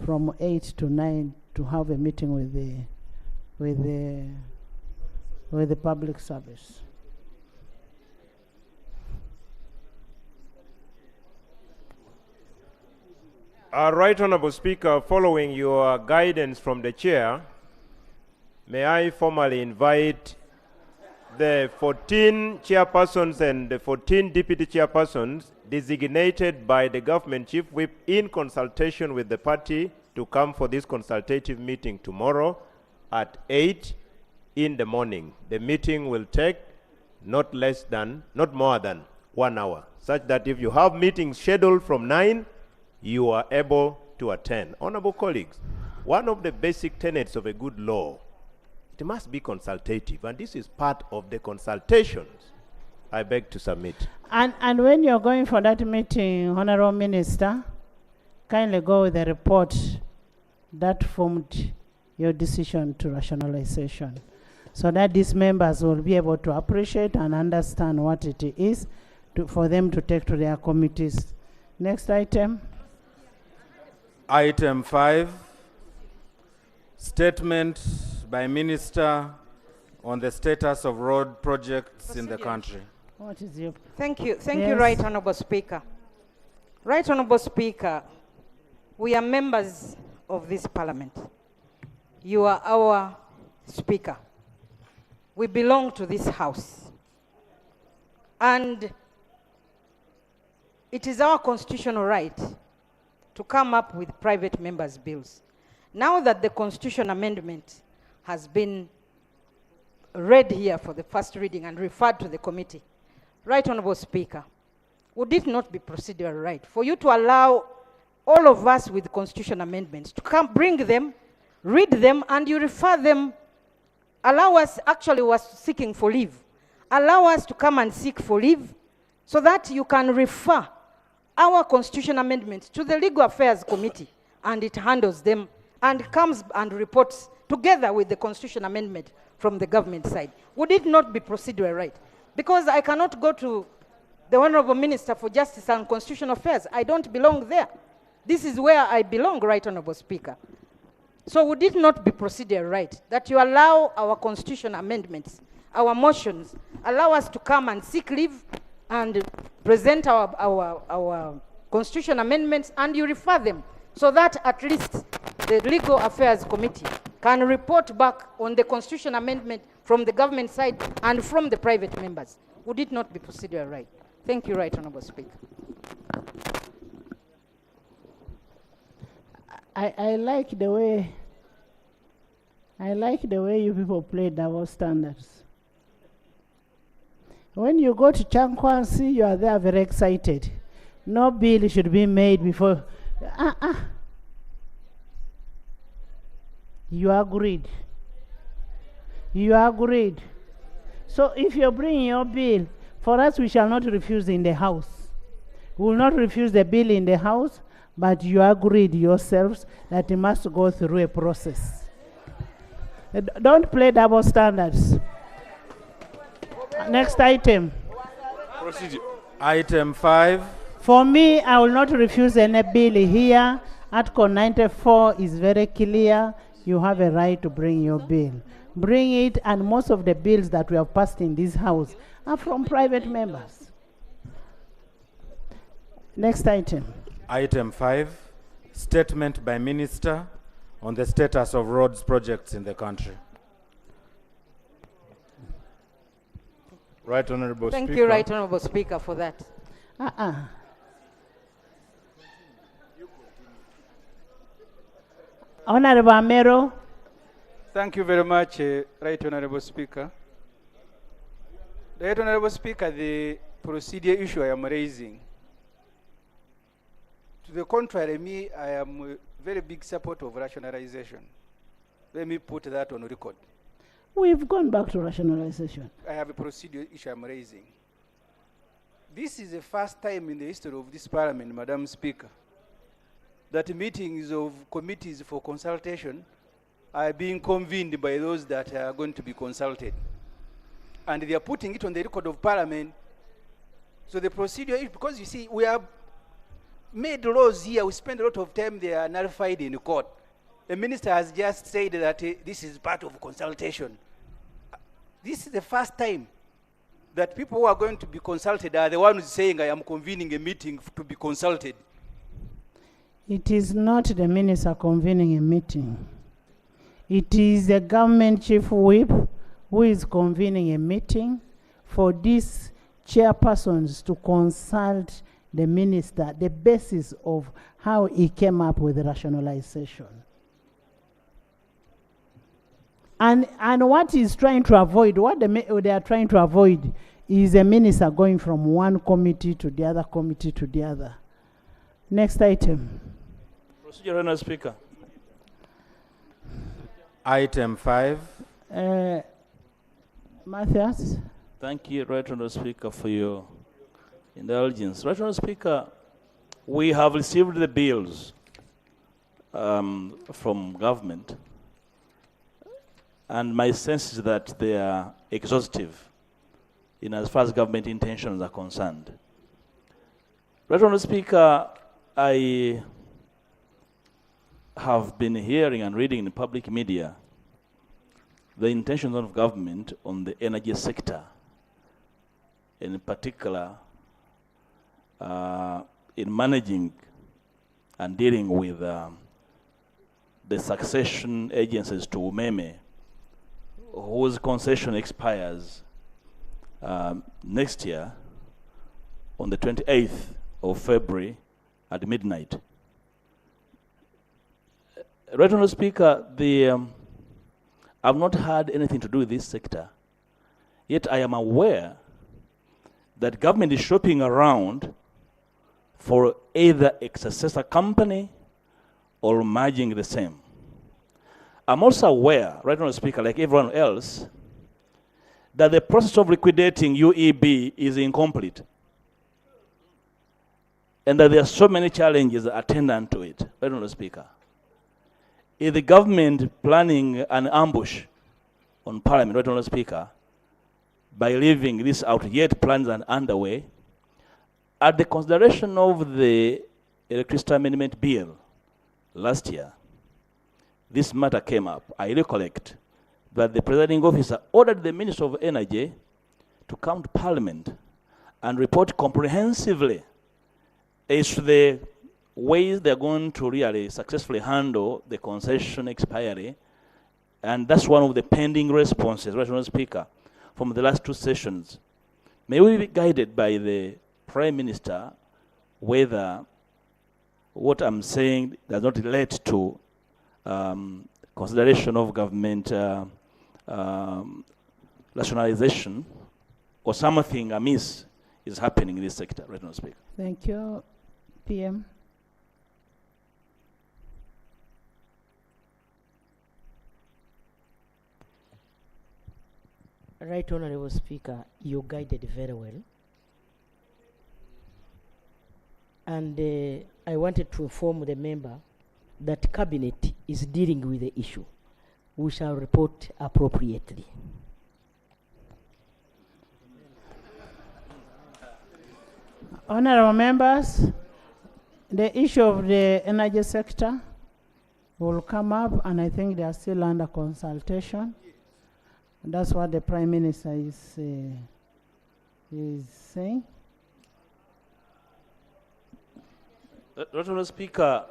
from 8 to 9 to have a meeting with the public service. Right Honorable Speaker, following your guidance from the chair, may I formally invite the 14 chairpersons and the 14 deputy chairpersons designated by the government chief whip in consultation with the party to come for this consultative meeting tomorrow at 8 in the morning. The meeting will take not more than 1 hour, such that if you have meetings scheduled from 9, you are able to attend. Honorable colleagues, one of the basic tenets of a good law, it must be consultative, and this is part of the consultations I beg to submit. And when you're going for that meeting, Honorable Minister, kindly go with the report that formed your decision to rationalization, so that these members will be able to appreciate and understand what it is for them to take to their committees. Next item. Item 5, statement by Minister on the status of road projects in the country. What is your... Thank you, Right Honorable Speaker. Right Honorable Speaker, we are members of this Parliament. You are our Speaker. We belong to this House. And it is our constitutional right to come up with private members' bills. Now that the constitution amendment has been read here for the first reading and referred to the committee, Right Honorable Speaker, would it not be procedural right for you to allow all of us with constitution amendments to come, bring them, read them, and you refer them, allow us, actually was seeking for leave, allow us to come and seek for leave so that you can refer our constitution amendments to the Legal Affairs Committee, and it handles them and comes and reports together with the constitution amendment from the government side. Would it not be procedural right? Because I cannot go to the Honorable Minister for Justice and Constitutional Affairs. I don't belong there. This is where I belong, Right Honorable Speaker. So would it not be procedural right that you allow our constitution amendments, our motions, allow us to come and seek leave and present our constitution amendments, and you refer them so that at least the Legal Affairs Committee can report back on the constitution amendment from the government side and from the private members? Would it not be procedural right? Thank you, Right Honorable Speaker. I like the way you people play double standards. When you go to Chankwansi, you are there very excited. No bill should be made before. You agreed. You agreed. So if you bring your bill, for us, we shall not refuse in the House. We will not refuse the bill in the House, but you agreed yourselves that it must go through a process. Don't play double standards. Next item. Procedure. Item 5. For me, I will not refuse any bill here. Article 94 is very clear. You have a right to bring your bill. Bring it, and most of the bills that we have passed in this House are from private members. Next item. Item 5, statement by Minister on the status of roads projects in the country. Right Honorable Speaker. Thank you, Right Honorable Speaker, for that. Honorable Amero. Thank you very much, Right Honorable Speaker. Right Honorable Speaker, the procedure issue I am raising, to the contrary, I am a very big supporter of rationalization. Let me put that on record. We've gone back to rationalization. I have a procedural issue I'm raising. This is the first time in the history of this parliament, Madam Speaker, that meetings of committees for consultation are being convened by those that are going to be consulted. And they are putting it on the record of parliament. So the procedure is, because you see, we have made laws here, we spend a lot of time, they are nullified in court. The minister has just said that this is part of consultation. This is the first time that people who are going to be consulted are the ones saying, I am convening a meeting to be consulted. It is not the minister convening a meeting. It is the government chief whip who is convening a meeting for these chairpersons to consult the minister, the basis of how he came up with the rationalization. And what he's trying to avoid, what they are trying to avoid is a minister going from one committee to the other committee to the other. Next item. Procedural, Honourable Speaker. Item 5. Matthias. Thank you, Right Honourable Speaker, for your indulgence. Right Honourable Speaker, we have received the bills from government, and my sense is that they are exhaustive in as far as government intentions are concerned. Right Honourable Speaker, I have been hearing and reading in the public media the intentions of government on the energy sector, in particular in managing and dealing with the succession agencies to Umeme, whose concession expires next year on the 28th of February at midnight. Right Honourable Speaker, I've not had anything to do with this sector, yet I am aware that government is shopping around for either a successor company or merging the same. I'm also aware, Right Honourable Speaker, like everyone else, that the process of liquidating UEB is incomplete, and that there are so many challenges attendant to it. Right Honourable Speaker, is the government planning an ambush on Parliament, Right Honourable Speaker, by leaving this out, yet plans are underway? At the consideration of the Electricity Amendment Bill last year, this matter came up. I recollect that the presiding officer ordered the Minister of Energy to come to Parliament and report comprehensively as to the ways they're going to really successfully handle the concession expiry. And that's one of the pending responses, Right Honourable Speaker, from the last two sessions. May we be guided by the Prime Minister whether what I'm saying does not relate to consideration of government rationalization, or something amiss is happening in this sector, Right Honourable Speaker. Thank you. PM. Right Honourable Speaker, you guided very well. And I wanted to inform the member that Cabinet is dealing with the issue. We shall report appropriately. Honourable members, the issue of the energy sector will come up, and I think they are still under consultation. And that's what the Prime Minister is saying. Right Honourable Speaker.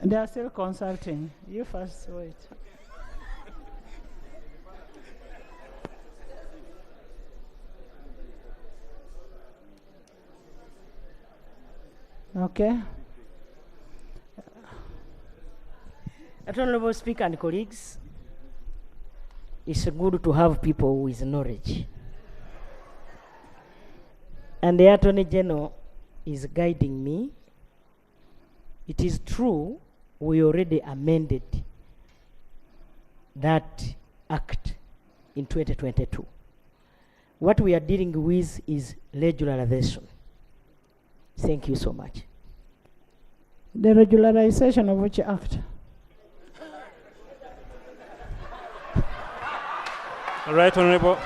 They are still consulting. You first wait. Okay. Honourable Speaker and colleagues, it's good to have people with knowledge. And the Attorney General is guiding me. It is true, we already amended that act in 2022. What we are dealing with is regularization. Thank you so much. The regularization of which act? Right Honorable.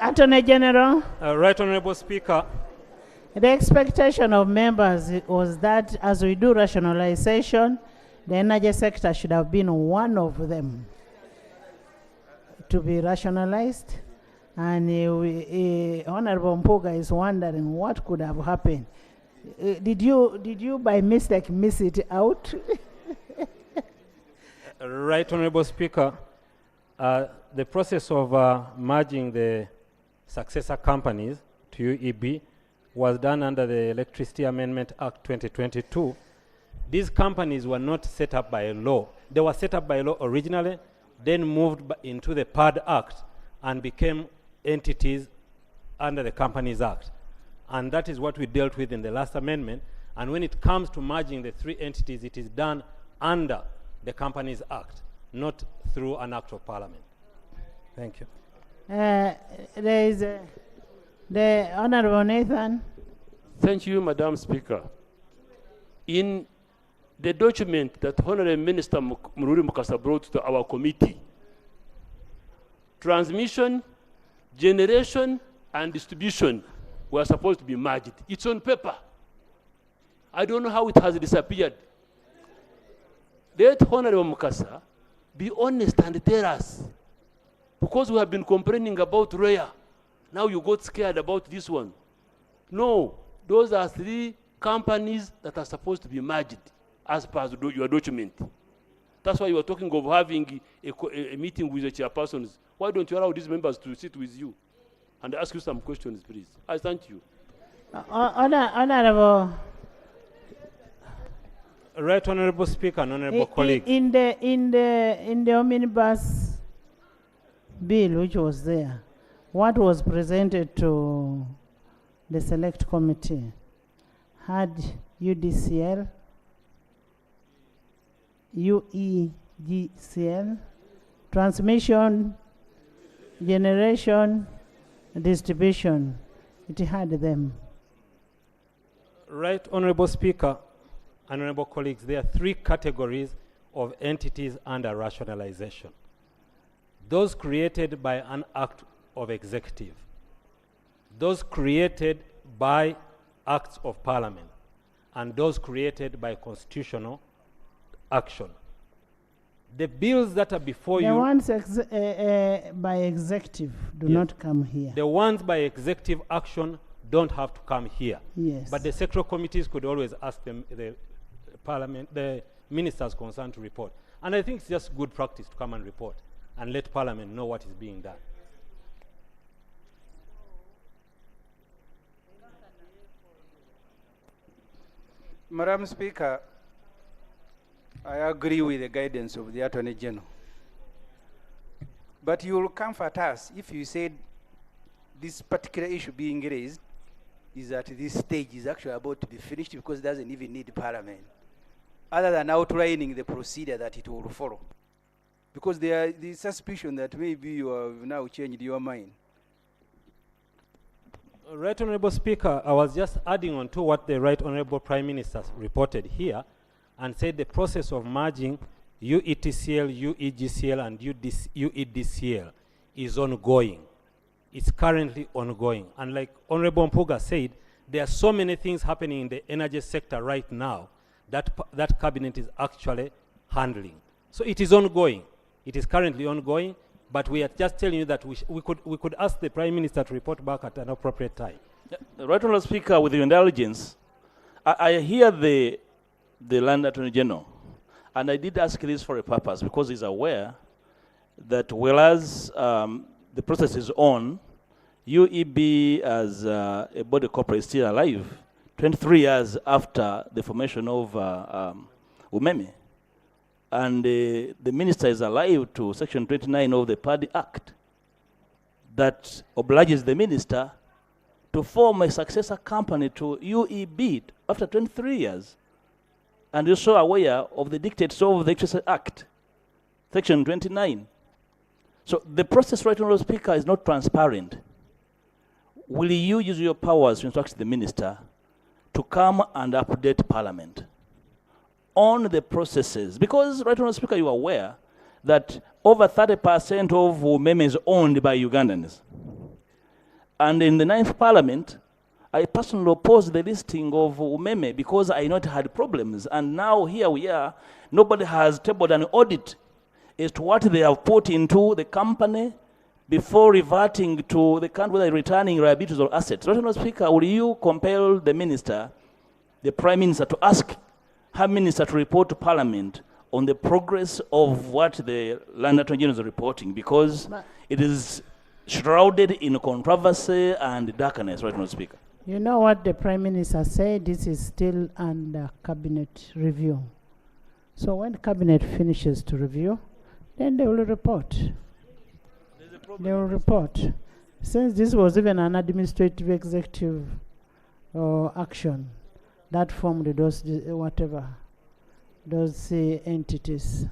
Attorney General. Right Honorable Speaker. The expectation of members was that as we do rationalization, the energy sector should have been one of them to be rationalized. And Honorable Mpuga is wondering what could have happened. Did you by mistake miss it out? Right Honorable Speaker, the process of merging the successor companies to UEB was done under the Electricity Amendment Act 2022. These companies were not set up by law. They were set up by law originally, then moved into the PAD Act and became entities under the Companies Act. And that is what we dealt with in the last amendment. And when it comes to merging the three entities, it is done under the Companies Act, not through an act of parliament. Thank you. There is the Honorable Nathan. Thank you, Madam Speaker. In the document that Honorable Minister Mururi Mukasa brought to our committee, transmission, generation, and distribution were supposed to be merged. It's on paper. I don't know how it has disappeared. Let Honorable Mukasa be honest and tell us. Because we have been complaining about REA. Now you got scared about this one. No, those are three companies that are supposed to be merged as per your document. That's why you are talking of having a meeting with the chairpersons. Why don't you allow these members to sit with you and ask you some questions, please? I thank you. Honorable. Right Honorable Speaker and Honorable colleagues. In the omnibus bill which was there, what was presented to the select committee had UDCL, UEGCL, transmission, generation, distribution. It had them. Right Honorable Speaker and Honorable colleagues, there are three categories of entities under rationalization. Those created by an act of executive, those created by acts of parliament, and those created by constitutional action. The bills that are before you... The ones by executive do not come here. The ones by executive action don't have to come here. Yes. But the sectoral committees could always ask them, the ministers concerned to report. And I think it's just good practice to come and report and let Parliament know what is being done. Madam Speaker, I agree with the guidance of the Attorney General. But you will comfort us if you said this particular issue being raised is at this stage is actually about to be finished because it doesn't even need Parliament, other than outlining the procedure that it will follow. Because there is the suspicion that maybe you have now changed your mind. Right Honorable Speaker, I was just adding on to what the Right Honorable Prime Minister reported here and said the process of merging UETCL, UEGCL, and UEDCL is ongoing. It's currently ongoing. And like Honorable Mpuga said, there are so many things happening in the energy sector right now that that cabinet is actually handling. So it is ongoing. It is currently ongoing, but we are just telling you that we could ask the Prime Minister to report back at an appropriate time. Right Honourable Speaker, with your indulgence, I hear the Land Attorney General, and I did ask this for a purpose because he's aware that whereas the process is on, UEB as a body corporate is still alive 23 years after the formation of UMEME. And the minister is alive to Section 29 of the Party Act. that obliges the minister to form a successor company to UEB after 23 years. And you're so aware of the dictates of the Electricity Act, Section 29. So the process, right, Honourable Speaker, is not transparent. Will you use your powers to instruct the minister to come and update Parliament on the processes? Because, right, Honourable Speaker, you are aware that over 30% of UMEME is owned by Ugandans. And in the 9th Parliament, I personally opposed the listing of UMEME because I know it had problems. And now here we are, nobody has tabled an audit as to what they have put into the company before reverting to the country, whether returning liabilities or assets. Right, Honourable Speaker, will you compel the minister, the Prime Minister, to ask her minister to report to Parliament on the progress of what the Land Attorney General is reporting? Because it is shrouded in controversy and darkness, right, Honourable Speaker. You know what the Prime Minister said? This is still under Cabinet review. So when Cabinet finishes to review, then they will report. They will report. Since this was even an administrative executive action that formed those entities.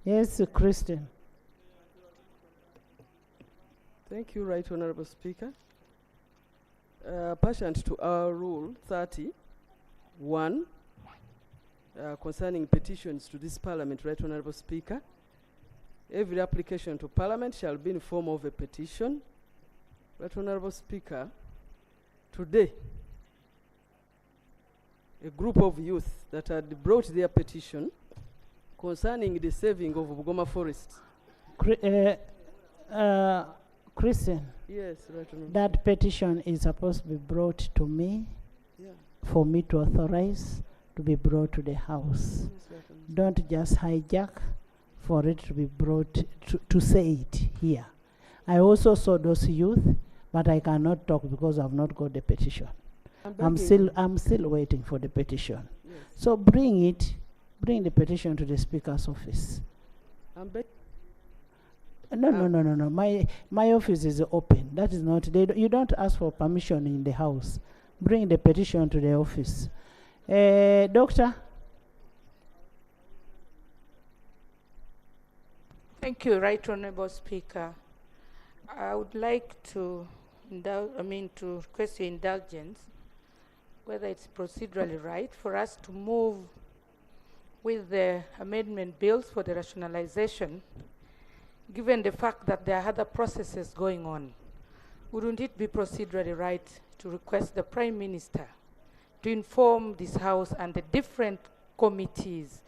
Yes, Christian. Thank you, Right Honourable Speaker. Pursuant to our Rule 30(1), concerning petitions to this Parliament, Right Honourable Speaker, every application to Parliament shall be in form of a petition. Right Honourable Speaker, today, a group of youth that had brought their petition concerning the saving of Bugoma Forest. Christian, yes, Right Honourable. That petition is supposed to be brought to me, for me to authorize to be brought to the House. Yes, Don't just hijack for it to be brought to say it here. I also saw those youth, but I cannot talk because I've not got the petition. I'm still waiting for the petition. Yes. So bring the petition to the Speaker's office. No. My office is open. That is not. You don't ask for permission in the House. Bring the petition to the office. Doctor. Thank you, Right Honourable Speaker. I would like to request your indulgence, whether it's procedurally right for us to move with the amendment bills for the rationalization, given the fact that there are other processes going on. Wouldn't it be procedurally right to request the Prime Minister to inform this House and the different committees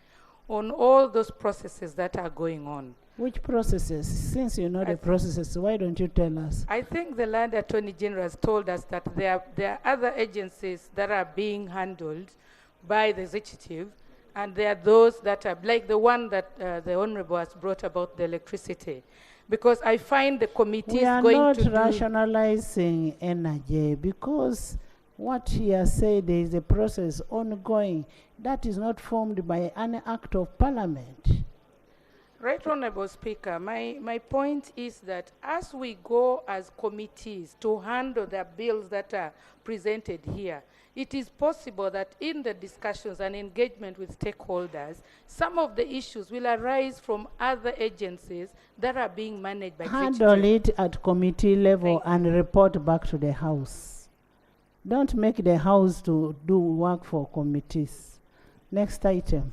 on all those processes that are going on? Which processes? Since you know the processes, why don't you tell us? I think the Land Attorney General has told us that there are other agencies that are being handled by the executive, and there are those that are like the one that the Honourable has brought about the electricity. Because I find the committee is going to We are not rationalizing energy, because what he has said is a process ongoing that is not formed by any act of Parliament. Right, Honourable Speaker, my point is that as we go as committees to handle the bills that are presented here, it is possible that in the discussions and engagement with stakeholders, some of the issues will arise from other agencies that are being managed by Handle it at committee level and report back to the House. Don't make the House to do work for committees. Next item.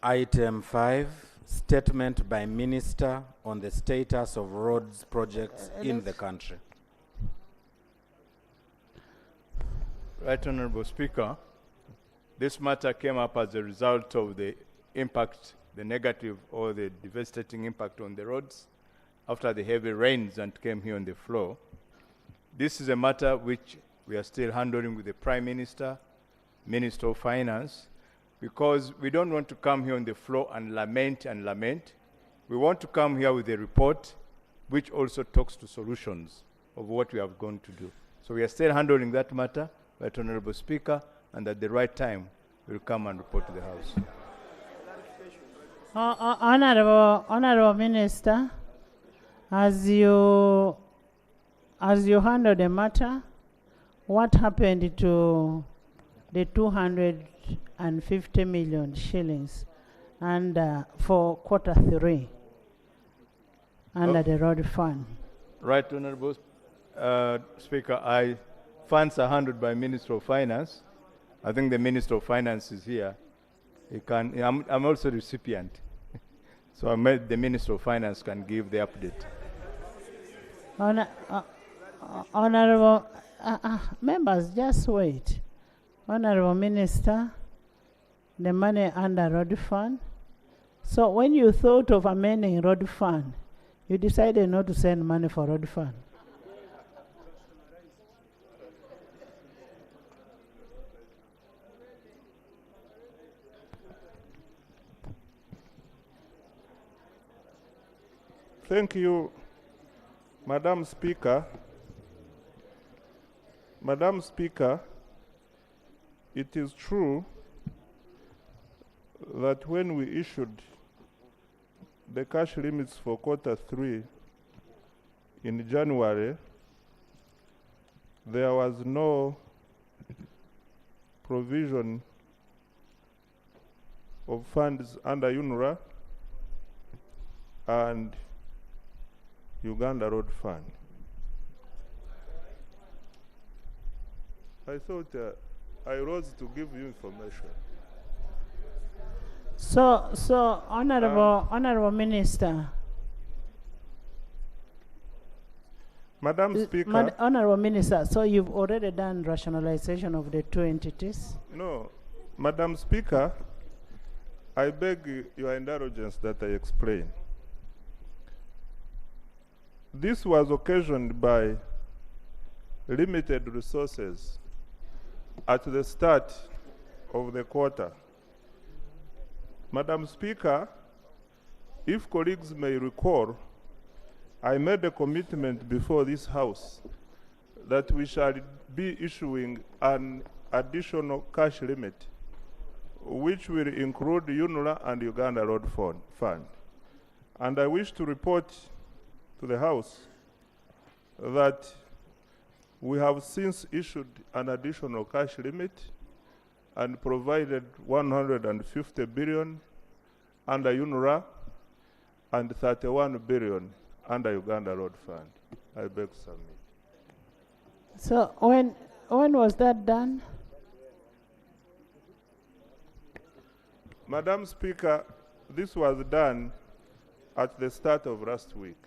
Item 5, statement by Minister on the status of roads projects in the country. Right Honourable Speaker, this matter came up as a result of the impact, the negative or the devastating impact on the roads after the heavy rains that came here on the floor. This is a matter which we are still handling with the Prime Minister, Minister of Finance, because we don't want to come here on the floor and lament and lament. We want to come here with a report which also talks to solutions of what we have going to do. So we are still handling that matter, Right Honourable Speaker, and at the right time, we'll come and report to the House. Honourable Minister, As you handle the matter, what happened to the 250 million shillings and for Q3 under the road fund? Right, Honorable Speaker, funds are handled by Minister of Finance. I think the Minister of Finance is here. I'm also the recipient. So the Minister of Finance can give the update. Honorable members, just wait. Honorable Minister, the money under road fund. So when you thought of amending road fund, you decided not to send money for road fund. Thank you, Madam Speaker. Madam Speaker, it is true that when we issued the cash limits for Q3 in January, there was no provision of funds under UNRWA and Uganda Road Fund. I thought I rose to give you information. So Honorable Minister. Madam Speaker. Honorable Minister, so you've already done rationalization of the two entities? No, Madam Speaker, I beg your indulgence that I explain. This was occasioned by limited resources at the start of the quarter. Madam Speaker, if colleagues may recall, I made a commitment before this House that we shall be issuing an additional cash limit, which will include UNRWA and Uganda Road Fund. And I wish to report to the House that we have since issued an additional cash limit and provided 150 billion under UNRWA and 31 billion under Uganda Road Fund. I beg to submit. So when was that done? Madam Speaker, this was done at the start of last week.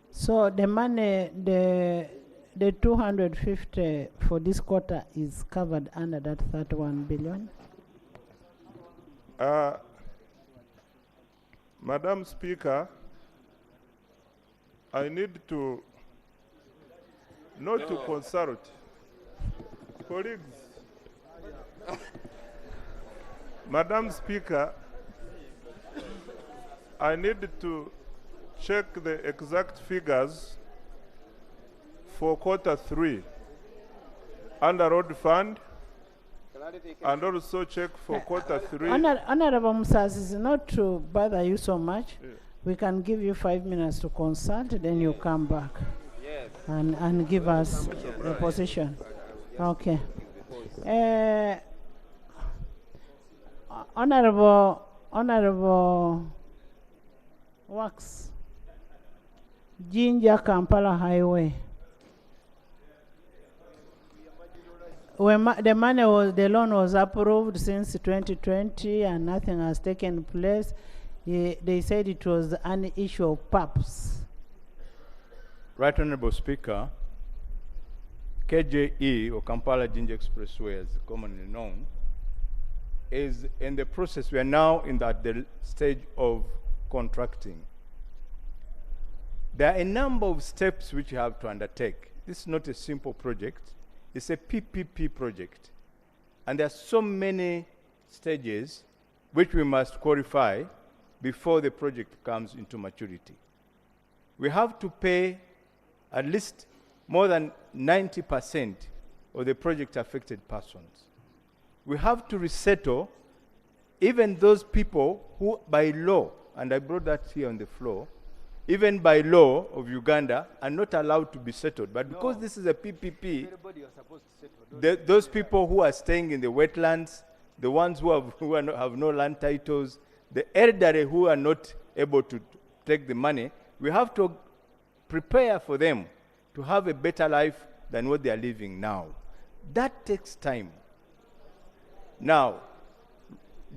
So the money, the 250 for this quarter is covered under that 31 billion? Madam Speaker, I need to not to consult colleagues. Madam Speaker, I need to check the exact figures for Q3 under road fund and also check for Q3. Honorable Musas, is not to bother you so much. Yeah. We can give you 5 minutes to consult, then you come back and give us the position. Okay. Honorable Works, Jinja Kampala Highway. When the loan was approved since 2020 and nothing has taken place, they said it was an issue of PAPs. Right Honorable Speaker, KJE, or Kampala Jinja Expressway as commonly known, is in the process. We are now in the stage of contracting. There are a number of steps which you have to undertake. This is not a simple project. It's a PPP project. And there are so many stages which we must qualify before the project comes into maturity. We have to pay at least more than 90% of the project affected persons. We have to resettle even those people who by law, and I brought that here on the floor, even by law of Uganda, are not allowed to be settled. But because this is a PPP, those people who are staying in the wetlands, the ones who have no land titles, the elderly who are not able to take the money, we have to prepare for them to have a better life than what they are living now. That takes time. Now,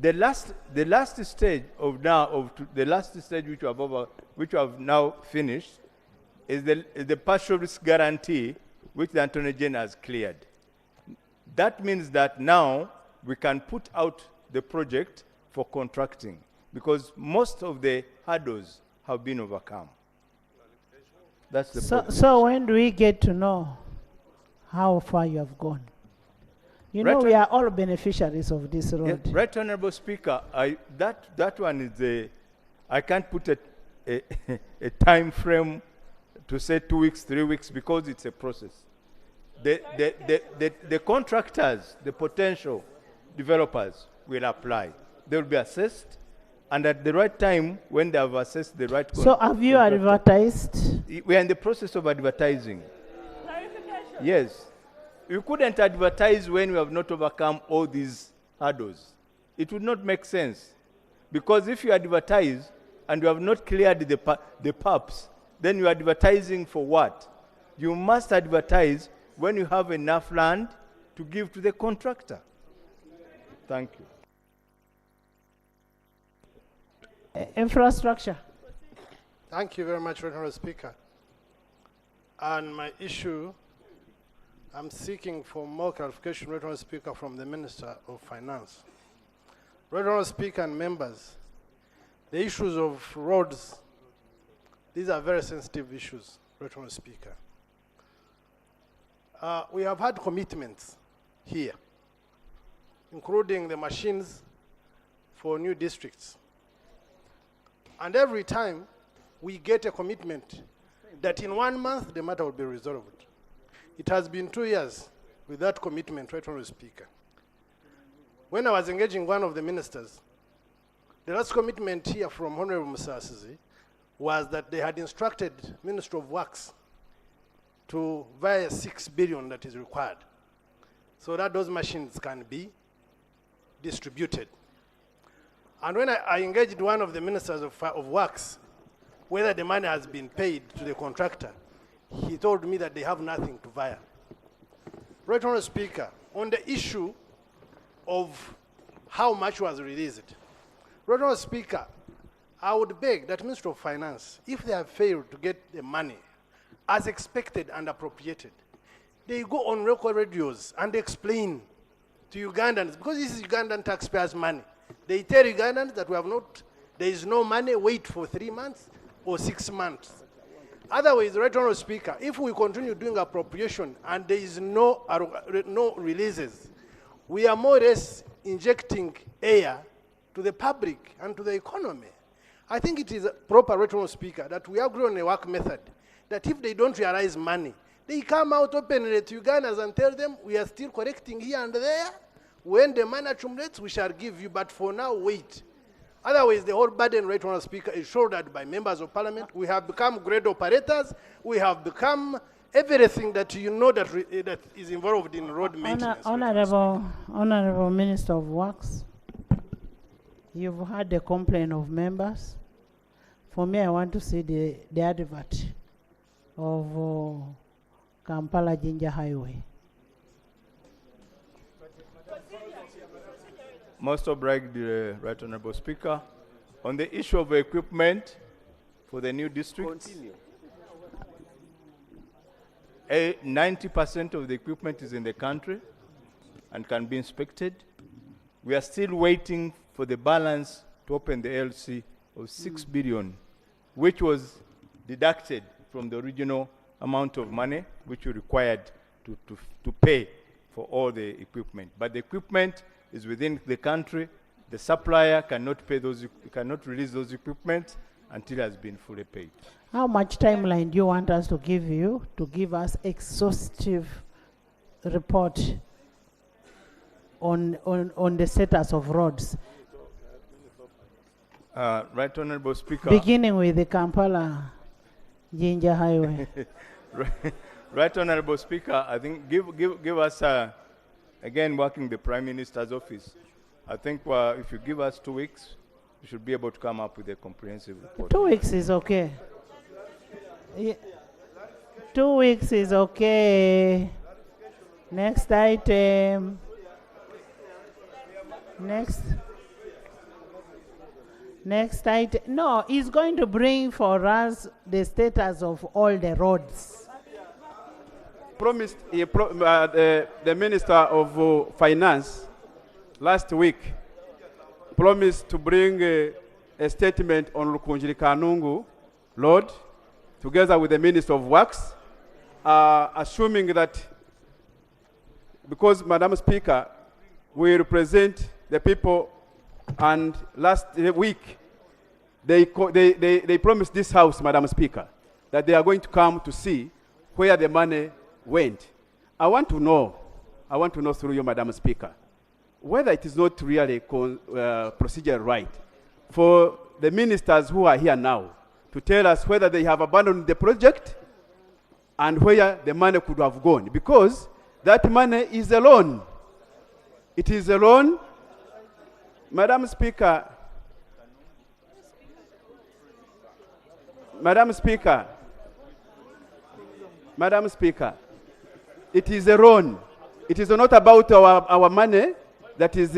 the last stage which we have now finished is the partial risk guarantee which the Attorney General has cleared. That means that now we can put out the project for contracting because most of the hurdles have been overcome. That's the problem. So when do we get to know how far you have gone? You know, we are all beneficiaries of this road. Yeah, Right Honorable Speaker, that one is I can't put a time frame to say 2 weeks, 3 weeks, because it's a process. The contractors, the potential developers will apply. They will be assessed, and at the right time, when they have assessed the right So have you advertised? We are in the process of advertising. Yes. You couldn't advertise when we have not overcome all these hurdles. It would not make sense. Because if you advertise and you have not cleared the pubs, then you are advertising for what? You must advertise when you have enough land to give to the contractor. Thank you. Infrastructure. Thank you very much, Honourable Speaker. And my issue, I'm seeking for more clarification, Honourable Speaker, from the Minister of Finance. Honourable Speaker and members, the issues of roads, these are very sensitive issues, Honourable Speaker. We have had commitments here, including the machines for new districts. And every time we get a commitment that in 1 month the matter will be resolved. It has been 2 years with that commitment, right, Honourable Speaker. When I was engaging one of the ministers, the last commitment here from Honourable Musasizi was that they had instructed Ministry of Works to via 6 billion that is required so that those machines can be distributed. And when I engaged one of the ministers of Works, whether the money has been paid to the contractor, he told me that they have nothing to via. Right, Honourable Speaker, on the issue of how much was released, Right, Honourable Speaker, I would beg that Minister of Finance, if they have failed to get the money as expected and appropriated, they go on local radios and explain to Ugandans, because this is Ugandan taxpayers' money. They tell Ugandans that there is no money, wait for 3 months or 6 months. Otherwise, Right Honourable Speaker, if we continue doing appropriation and there is no releases, we are more or less injecting air to the public and to the economy. I think it is proper, Right Honourable Speaker, that we agree on a work method, that if they don't realize money, they come out openly to Ugandans and tell them, we are still collecting here and there. When the money accumulates, we shall give you, but for now, wait. Otherwise, the whole burden, Right Honourable Speaker, is shouldered by members of Parliament. We have become great operators. We have become everything that you know that is involved in road maintenance. Honourable Minister of Works, you've had a complaint of members. For me, I want to see the advert of Kampala Jinja Highway. Most obliged, Right Honourable Speaker. On the issue of equipment for the new districts, 90% of the equipment is in the country and can be inspected. We are still waiting for the balance to open the LC of 6 billion, which was deducted from the original amount of money which we required to pay for all the equipment. But the equipment is within the country. The supplier cannot release those equipment until it has been fully paid. How much timeline do you want us to give us exhaustive report on the status of roads? Right Honourable Speaker. Beginning with the Kampala Jinja Highway. Right, Honorable Speaker, I think give us, again, working the Prime Minister's office, I think if you give us 2 weeks, we should be able to come up with a comprehensive report. 2 weeks is okay. 2 weeks is okay. Next item. Next item. No, he's going to bring for us the status of all the roads. Promised the Minister of Finance last week promised to bring a statement on Lukunjiri Kanungu Road together with the Minister of Works, assuming that because, Madam Speaker, we represent the people, and last week they promised this House, Madam Speaker, that they are going to come to see where the money went. I want to know through you, Madam Speaker, whether it is not really procedural right for the ministers who are here now to tell us whether they have abandoned the project and where the money could have gone, because that money is a loan. It is a loan. Madam Speaker, it is a loan. It is not about our money that is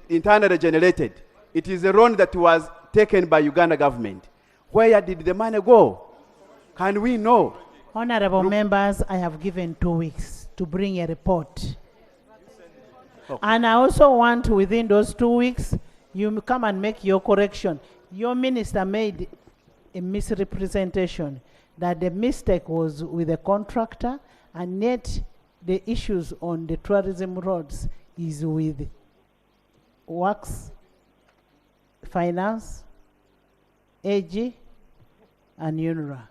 internally generated. It is a loan that was taken by Uganda government. Where did the money go? Can we know? Honorable members, I have given 2 weeks to bring a report. Okay. And I also want within those 2 weeks, you come and make your correction. Your minister made a misrepresentation that the mistake was with the contractor, and yet the issues on the tourism roads is with Works, Finance, AG, and UNRWA.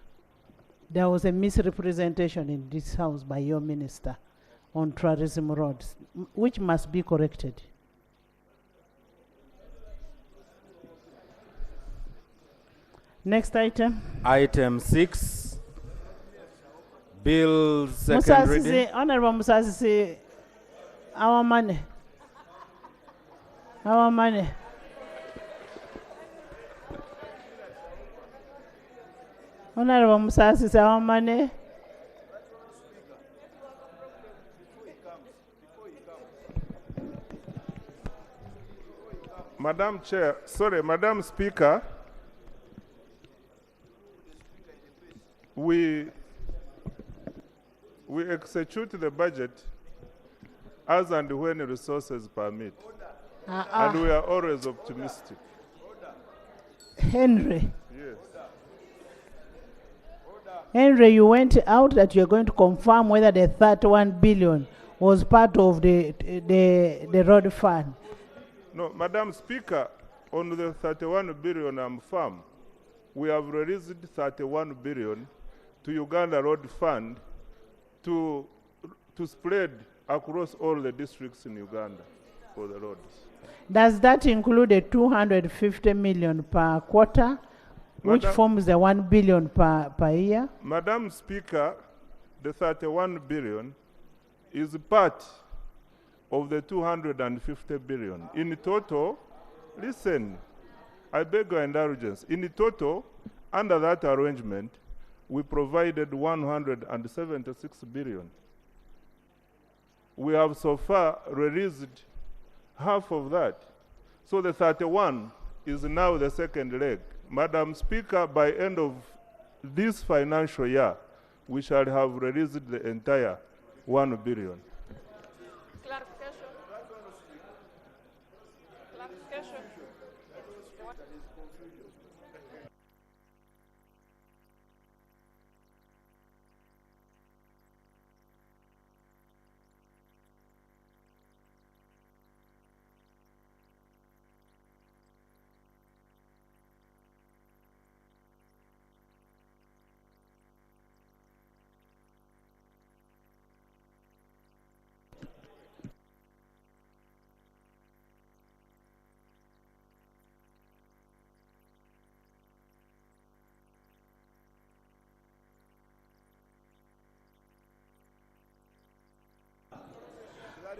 There was a misrepresentation in this House by your minister on tourism roads, which must be corrected. Next item. Item 6. Bill second reading. Honorable Musasisi, our money. Our money. Honorable Musasisi, our money. Madam Speaker, we execute the budget as and when resources permit. And we are always optimistic. Henry. Yes. Henry, you went out that you're going to confirm whether the 31 billion was part of the road fund. No, Madam Speaker, on the 31 billion, I'm firm. We have released 31 billion to Uganda Road Fund to spread across all the districts in Uganda for the roads. Does that include a 250 million per quarter, which forms the 1 billion per year? Madam Speaker, the 31 billion is part of the 250 billion. In total, listen, I beg your indulgence. In total, under that arrangement, we provided 176 billion. We have so far released half of that. So the 31 is now the second leg. Madam Speaker, by end of this financial year, we shall have released the entire 1 billion.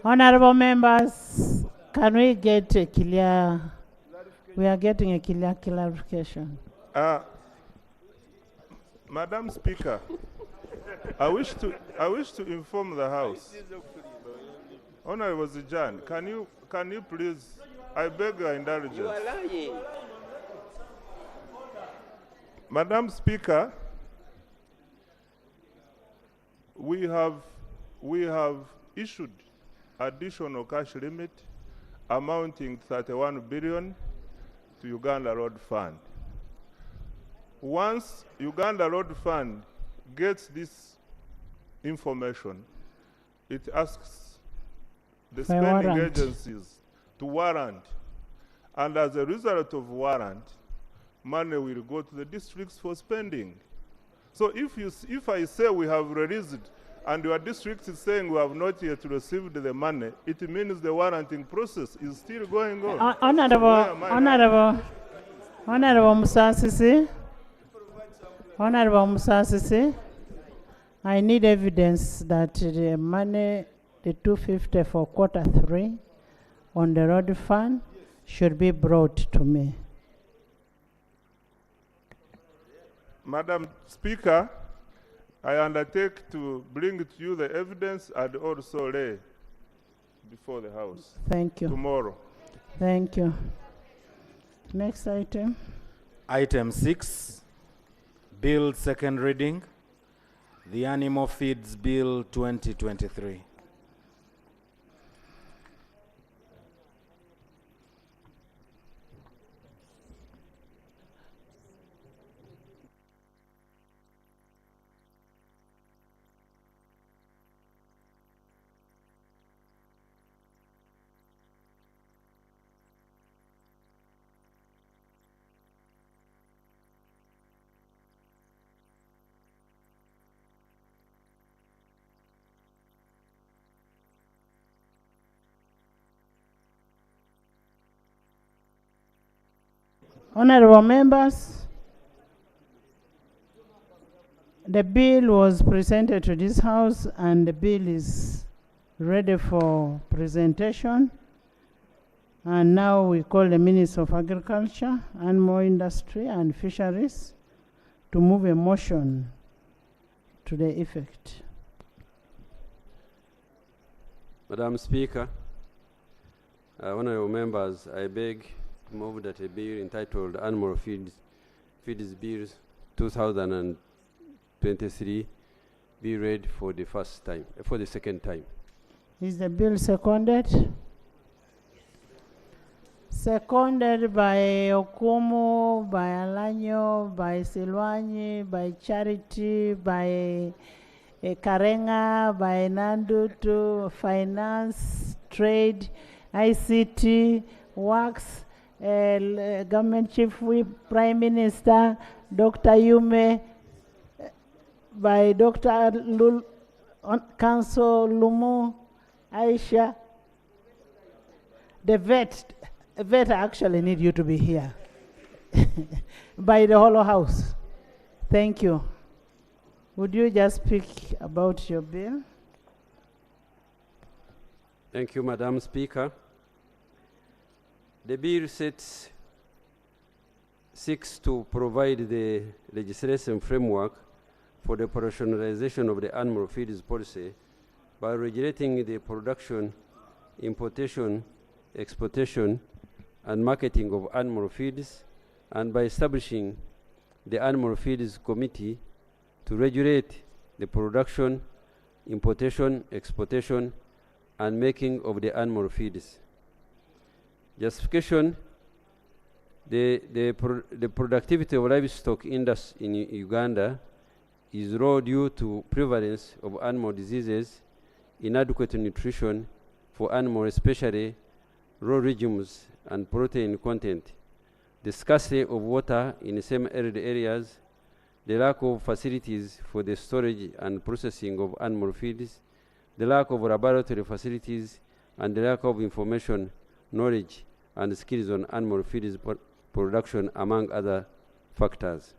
Honorable members, can we get a clear, we are getting a clear clarification. Madam Speaker, I wish to inform the House. Honorable Zijan, can you please, I beg your indulgence. You are lying. Madam Speaker, we have issued additional cash limit amounting to 31 billion to Uganda Road Fund. Once Uganda Road Fund gets this information, it asks the spending agencies to warrant, and as a result of warrant, money will go to the districts for spending. So if I say we have released and your district is saying we have not yet received the money, it means the warranting process is still going on. Honorable Musasisi, Honorable Musasisi, I need evidence that the money, the 250 for Q3 on the road fund should be brought to me. Madam Speaker, I undertake to bring to you the evidence and also lay before the House. Thank you. Tomorrow. Thank you. Next item. Item 6, Bill second reading, the Animal Feeds Bill 2023. Honorable members, the bill was presented to this House and the bill is ready for presentation. And now we call the Minister of Agriculture, Animal Industry and Fisheries to move a motion to the effect. Madam Speaker, honorable members, I beg to move that a bill entitled Animal Feeds Bill 2023 be read for the second time. Is the bill seconded? Seconded by Okumu, by Alanyo, by Silwanyi, by Charity, by Karenga, by Nandutu, Finance, Trade, ICT, Works, Government Chief Whip, Prime Minister, Dr. Yume, by Dr. Council Lumu, Aisha. The vet actually need you to be here. By the whole House. Thank you. Would you just speak about your bill? Thank you, Madam Speaker. The bill seeks to provide the legislation framework for the operationalization of the animal feeds policy by regulating the production, importation, exportation, and marketing of animal feeds, and by establishing the Animal Feeds Committee to regulate the production, importation, exportation, and making of the animal feeds. Justification: the productivity of livestock industry in Uganda is low due to prevalence of animal diseases, inadequate nutrition for animals, especially raw regimes and protein content, the scarcity of water in some arid areas, the lack of facilities for the storage and processing of animal feeds, the lack of laboratory facilities, and the lack of information, knowledge, and skills on animal feeds production, among other factors.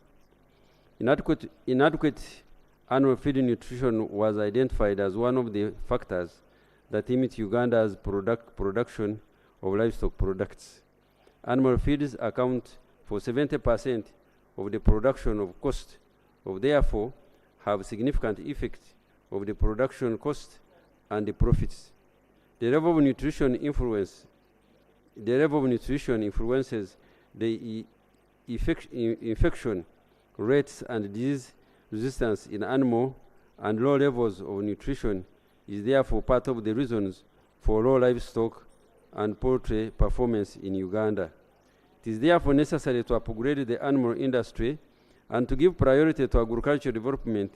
Inadequate animal feed nutrition was identified as one of the factors that limit Uganda's production of livestock products. Animal feeds account for 70% of the production of cost, therefore have significant effect of the production cost and the profits. The level of nutrition influences the infection rates and disease resistance in animal, and low levels of nutrition is therefore part of the reasons for low livestock and poultry performance in Uganda. It is therefore necessary to upgrade the animal industry and to give priority to agricultural development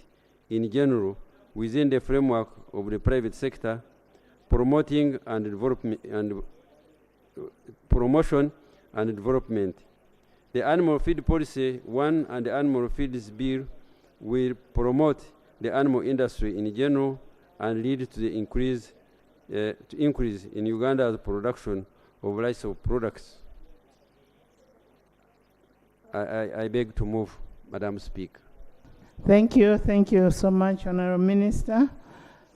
in general within the framework of the private sector, promotion and development. The Animal Feed Policy 1 and the Animal Feeds Bill will promote the animal industry in general and lead to the increase in Uganda's production of livestock products. I beg to move, Madam Speaker. Thank you so much, Honorable Minister.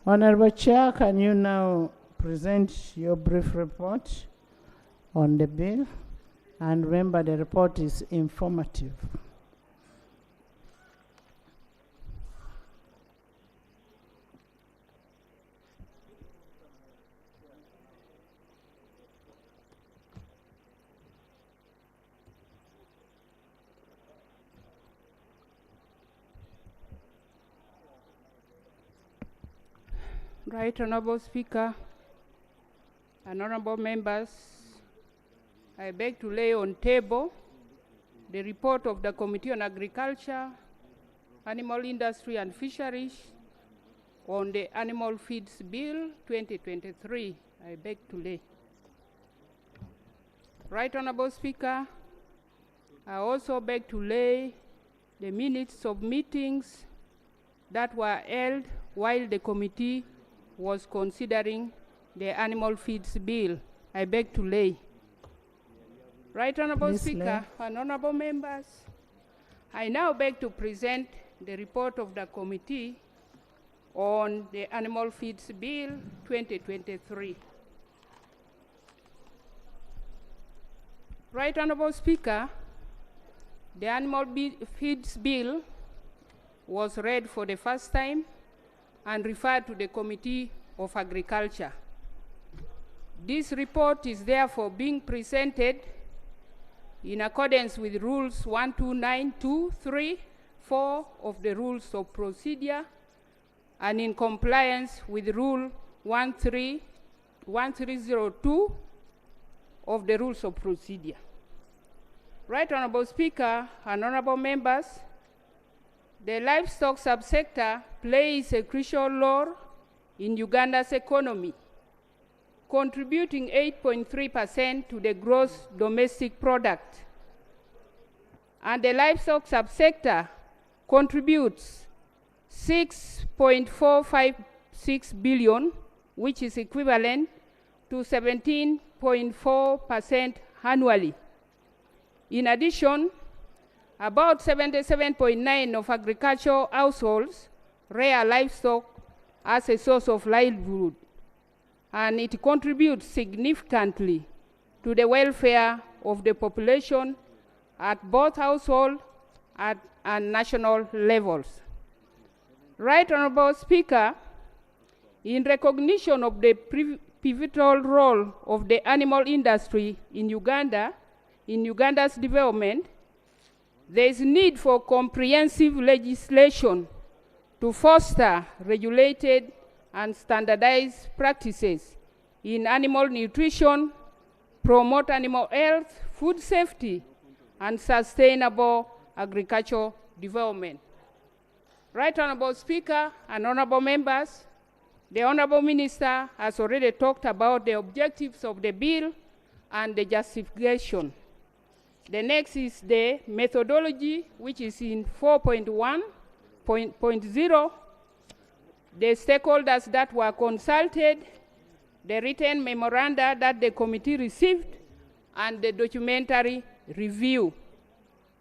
Honorable Chair, can you now present your brief report on the bill? And remember, the report is informative. Right Honorable Speaker and honorable members, I beg to lay on table the report of the Committee on Agriculture, Animal Industry and Fisheries on the Animal Feeds Bill 2023. I beg to lay. Right Honorable Speaker, I also beg to lay the minutes of meetings that were held while the committee was considering the Animal Feeds Bill. I beg to lay. Right Honorable Please Speaker and honorable members, I now beg to present the report of the committee on the Animal Feeds Bill 2023. Right Honorable Speaker, the Animal Feeds Bill was read for the first time and referred to the Committee of Agriculture. This report is therefore being presented in accordance with Rules 129, 3, 4 of the Rules of Procedure and in compliance with Rule 1302 of the Rules of Procedure. Right Honorable Speaker and honorable members, the livestock subsector plays a crucial role in Uganda's economy, contributing 8.3% to the gross domestic product. And the livestock subsector contributes 6.456 billion, which is equivalent to 17.4% annually. In addition, about 77.9% of agricultural households rear livestock as a source of livelihood, and it contributes significantly to the welfare of the population at both household and national levels. Right Honorable Speaker, in recognition of the pivotal role of the animal industry in Uganda's development, there is need for comprehensive legislation to foster regulated and standardized practices in animal nutrition, promote animal health, food safety, and sustainable agricultural development. Right Honorable Speaker and honorable members, the Honorable Minister has already talked about the objectives of the bill and the justification. The next is the methodology, which is in 4.1.0, the stakeholders that were consulted, the written memoranda that the committee received, and the documentary review.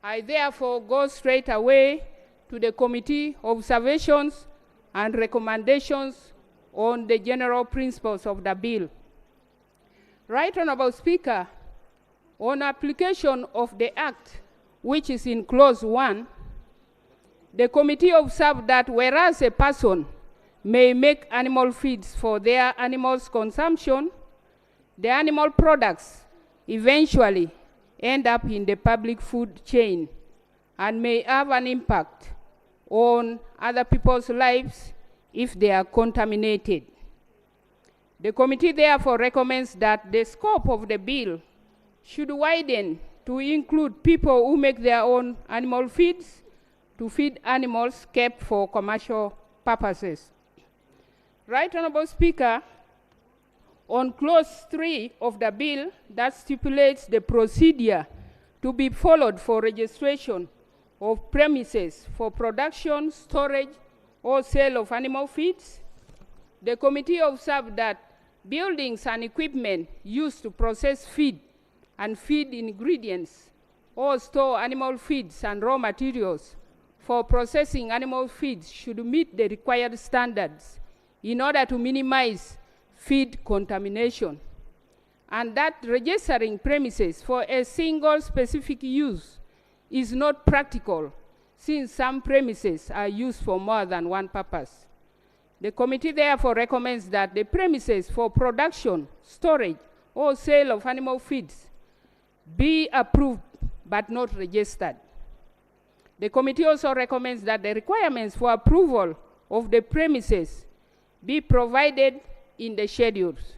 I therefore go straight away to the committee observations and recommendations on the general principles of the bill. Right Honorable Speaker, on application of the Act, which is in Clause 1, the committee observed that whereas a person may make animal feeds for their animals' consumption, the animal products eventually end up in the public food chain and may have an impact on other people's lives if they are contaminated. The committee therefore recommends that the scope of the bill should widen to include people who make their own animal feeds to feed animals kept for commercial purposes. Right Honorable Speaker, on Clause 3 of the bill that stipulates the procedure to be followed for registration of premises for production, storage, or sale of animal feeds, the committee observed that buildings and equipment used to process feed and feed ingredients or store animal feeds and raw materials for processing animal feeds should meet the required standards in order to minimize feed contamination, and that registering premises for a single specific use is not practical since some premises are used for more than one purpose. The committee therefore recommends that the premises for production, storage, or sale of animal feeds be approved but not registered. The committee also recommends that the requirements for approval of the premises be provided in the schedules.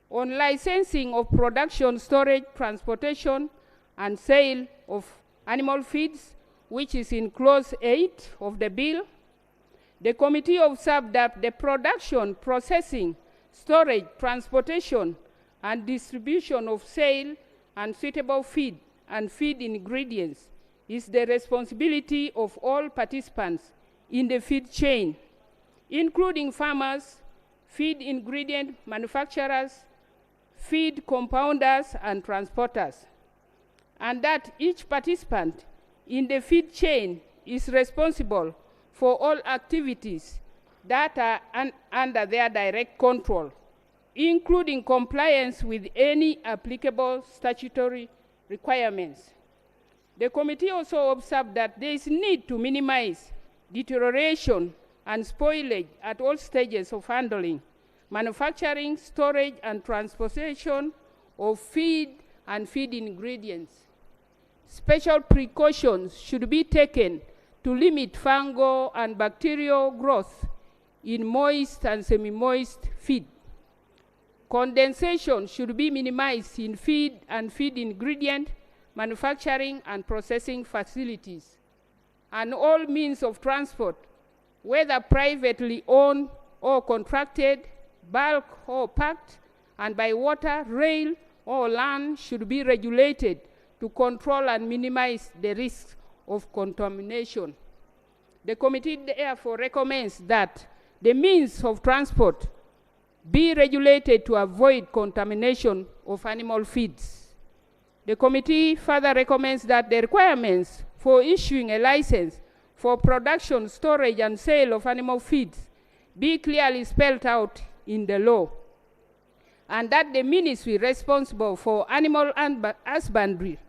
On licensing of production, storage, transportation, and sale of animal feeds, which is in Clause 8 of the bill, the committee observed that the production, processing, storage, transportation, and distribution of sale and suitable feed and feed ingredients is the responsibility of all participants in the feed chain, including farmers, feed ingredient manufacturers, feed compounders, and transporters, and that each participant in the feed chain is responsible for all activities that are under their direct control, including compliance with any applicable statutory requirements. The committee also observed that there is need to minimize deterioration and spoilage at all stages of handling, manufacturing, storage, and transportation of feed and feed ingredients. Special precautions should be taken to limit fungal and bacterial growth in moist and semi-moist feed. Condensation should be minimized in feed and feed ingredient manufacturing and processing facilities, and all means of transport, whether privately owned or contracted, bulk or packed, and by water, rail, or land, should be regulated to control and minimize the risks of contamination. The committee therefore recommends that the means of transport be regulated to avoid contamination of animal feeds. The committee further recommends that the requirements for issuing a license for production, storage, and sale of animal feeds be clearly spelled out in the law, and that the ministry responsible for animal husbandry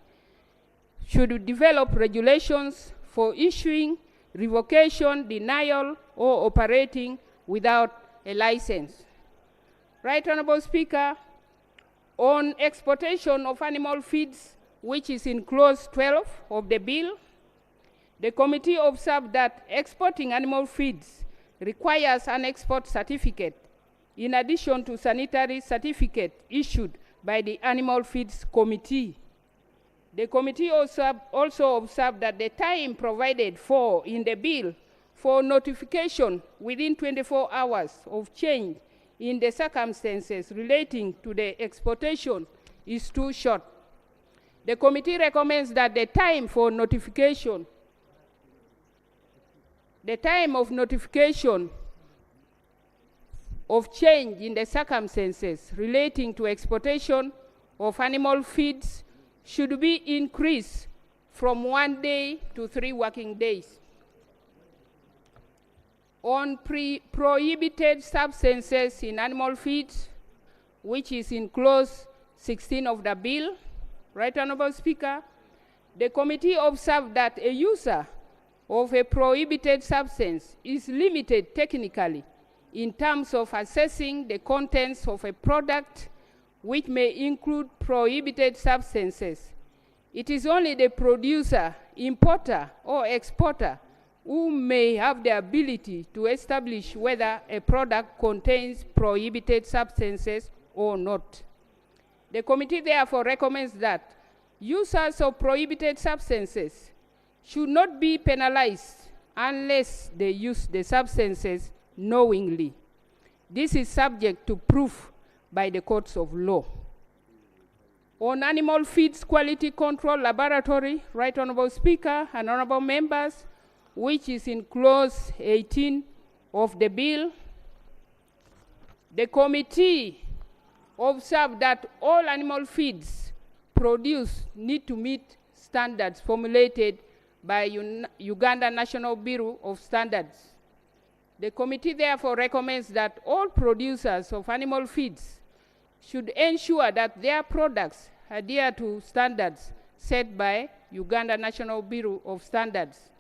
should develop regulations for issuing, revocation, denial, or operating without a license. Right Honorable Speaker, on exportation of animal feeds, which is in Clause 12 of the bill, the committee observed that exporting animal feeds requires an export certificate in addition to sanitary certificate issued by the Animal Feeds Committee. The committee also observed that the time provided for in the bill for notification within 24 hours of change in the circumstances relating to the exportation is too short. The committee recommends that the time of notification of change in the circumstances relating to exportation of animal feeds should be increased from 1 day to 3 working days. on prohibited substances in animal feeds, which is in clause 16 of the bill, Right Honourable Speaker, the committee observed that a user of a prohibited substance is limited technically in terms of assessing the contents of a product which may include prohibited substances. It is only the producer, importer, or exporter who may have the ability to establish whether a product contains prohibited substances or not. The committee therefore recommends that users of prohibited substances should not be penalized unless they use the substances knowingly. This is subject to proof by the courts of law. On animal feeds quality control laboratory, Right Honourable Speaker and Honourable Members, which is in clause 18 of the bill, the committee observed that all animal feeds produced need to meet standards formulated by Uganda National Bureau of Standards. The committee therefore recommends that all producers of animal feeds should ensure that their products adhere to standards set by Uganda National Bureau of Standards,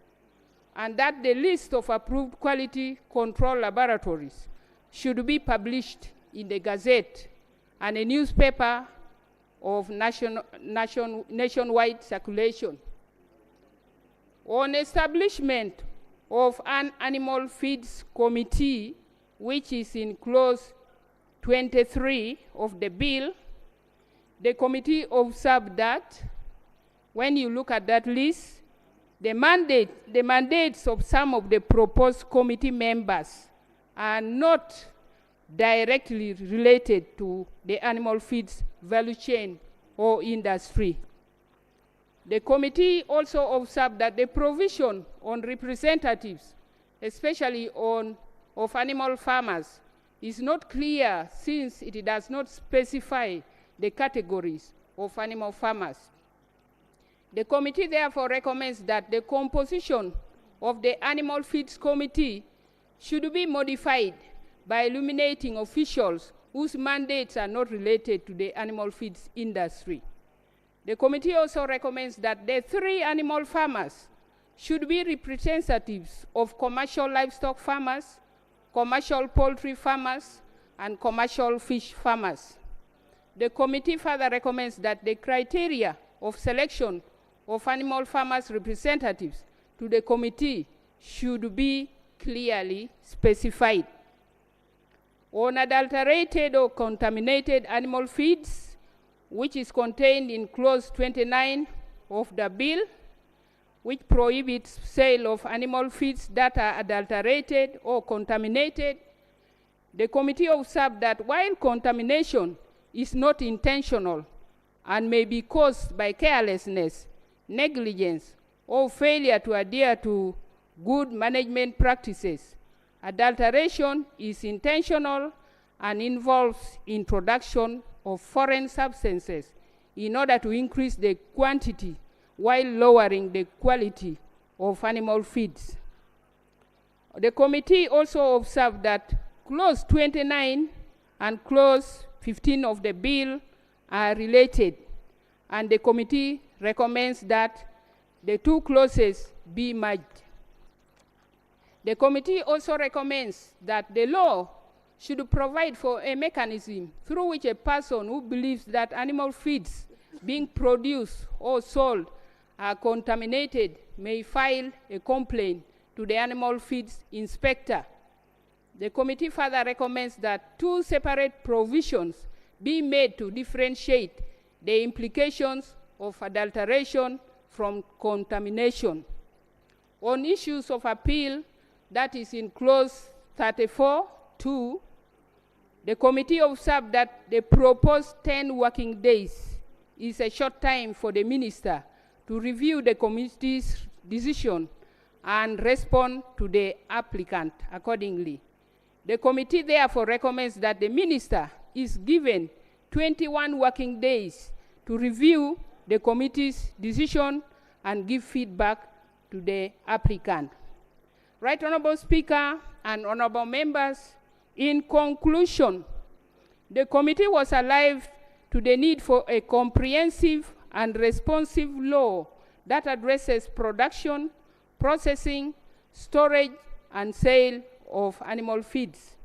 and that the list of approved quality control laboratories should be published in the Gazette and a newspaper of nationwide circulation. On establishment of an animal feeds committee, which is in clause 23 of the bill, the committee observed that when you look at that list, the mandates of some of the proposed committee members are not directly related to the animal feeds value chain or industry. The committee also observed that the provision on representatives, especially of animal farmers, is not clear since it does not specify the categories of animal farmers. The committee therefore recommends that the composition of the Animal Feeds Committee should be modified by eliminating officials whose mandates are not related to the animal feeds industry. The committee also recommends that the 3 animal farmers should be representatives of commercial livestock farmers, commercial poultry farmers, and commercial fish farmers. The committee further recommends that the criteria of selection of animal farmers' representatives to the committee should be clearly specified. On adulterated or contaminated animal feeds, which is contained in clause 29 of the bill, which prohibits sale of animal feeds that are adulterated or contaminated, the committee observed that while contamination is not intentional and may be caused by carelessness, negligence, or failure to adhere to good management practices, adulteration is intentional and involves introduction of foreign substances in order to increase the quantity while lowering the quality of animal feeds. The committee also observed that clause 29 and clause 15 of the bill are related, and the committee recommends that the 2 clauses be merged. The committee also recommends that the law should provide for a mechanism through which a person who believes that animal feeds being produced or sold are contaminated may file a complaint to the animal feeds inspector. The committee further recommends that 2 separate provisions be made to differentiate the implications of adulteration from contamination. On issues of appeal, that is in clause 34(2), the committee observed that the proposed 10 working days is a short time for the minister to review the committee's decision and respond to the applicant accordingly. The committee therefore recommends that the minister is given 21 working days to review the committee's decision and give feedback to the applicant. Right Honourable Speaker and honorable members, in conclusion, the committee was alive to the need for a comprehensive and responsive law that addresses production, processing, storage, and sale of animal feeds.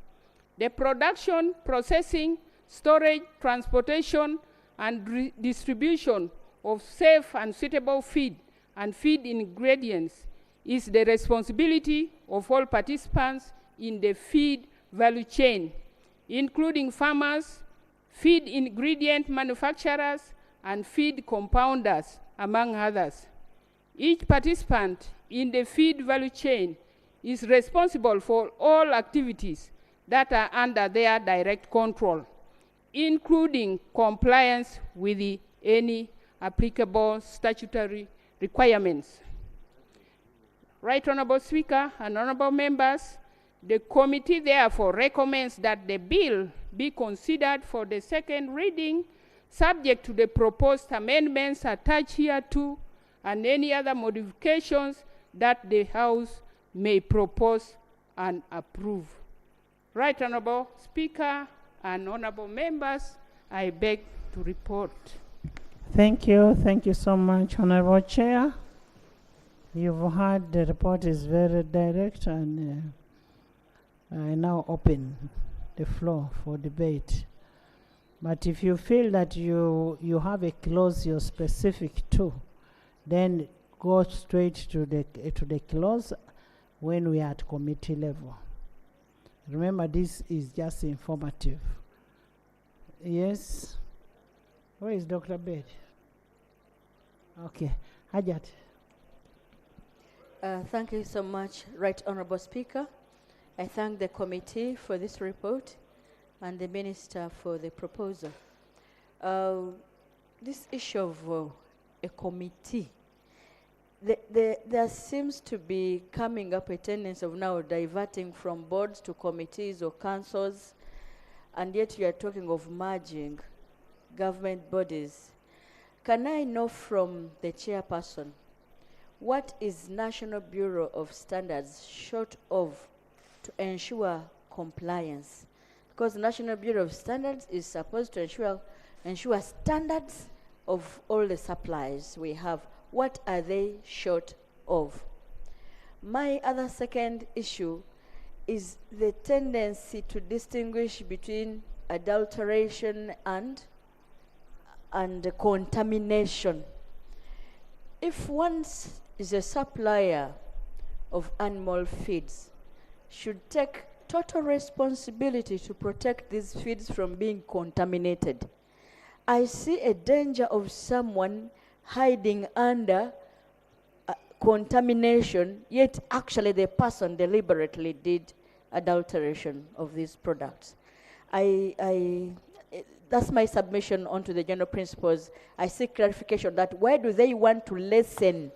The production, processing, storage, transportation, and distribution of safe and suitable feed and feed ingredients is the responsibility of all participants in the feed value chain, including farmers, feed ingredient manufacturers, and feed compounders, among others. Each participant in the feed value chain is responsible for all activities that are under their direct control, including compliance with any applicable statutory requirements. Right Honorable Speaker and honorable members, the committee therefore recommends that the bill be considered for the second reading, subject to the proposed amendments attached hereto and any other modifications that the House may propose and approve. Right Honorable Speaker and honorable members, I beg to report. Thank you so much, Honorable Chair. You've heard the report is very direct, and I now open the floor for debate. But if you feel that you have a clause you're specific to, then go straight to the clause when we are at committee level. Remember, this is just informative. Yes? Where is Dr. Bed? Okay. Hajat. Thank you so much, Right Honorable Speaker. I thank the committee for this report and the minister for the proposal. This issue of a committee, there seems to be coming up a tendency of now diverting from boards to committees or councils, and yet you are talking of merging government bodies. Can I know from the chairperson, what is National Bureau of Standards short of to ensure compliance? Because the National Bureau of Standards is supposed to ensure standards of all the supplies we have. What are they short of? My other second issue is the tendency to distinguish between adulteration and contamination. If one is a supplier of animal feeds, should take total responsibility to protect these feeds from being contaminated. I see a danger of someone hiding under contamination, yet actually the person deliberately did adulteration of these products. That's my submission onto the general principles. I seek clarification that why do they want to lessen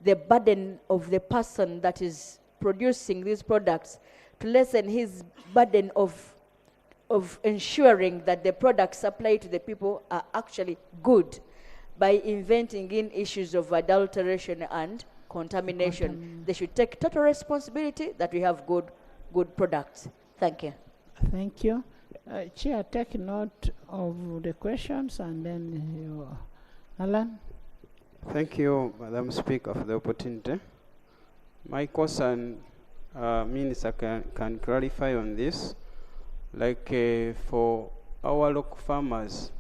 the burden of the person that is producing these products, to lessen his burden of ensuring that the products supplied to the people are actually good by inventing in issues of adulteration and contamination. They should take total responsibility that we have good products. Thank you. Thank you. Chair, take note of the questions, and then Alan. Thank you, Madam Speaker, for the opportunity. My question, Minister, can clarify on this. Like for our local farmers,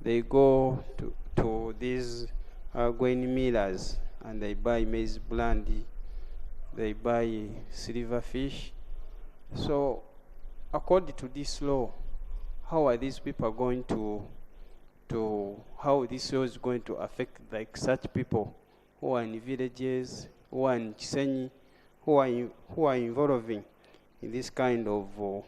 they go to these grain millers and they buy maize brandy, they buy silverfish. So according to this law, how are these people going to how this law is going to affect like such people who are in villages, who are in Chisenyi, who are involving in this kind of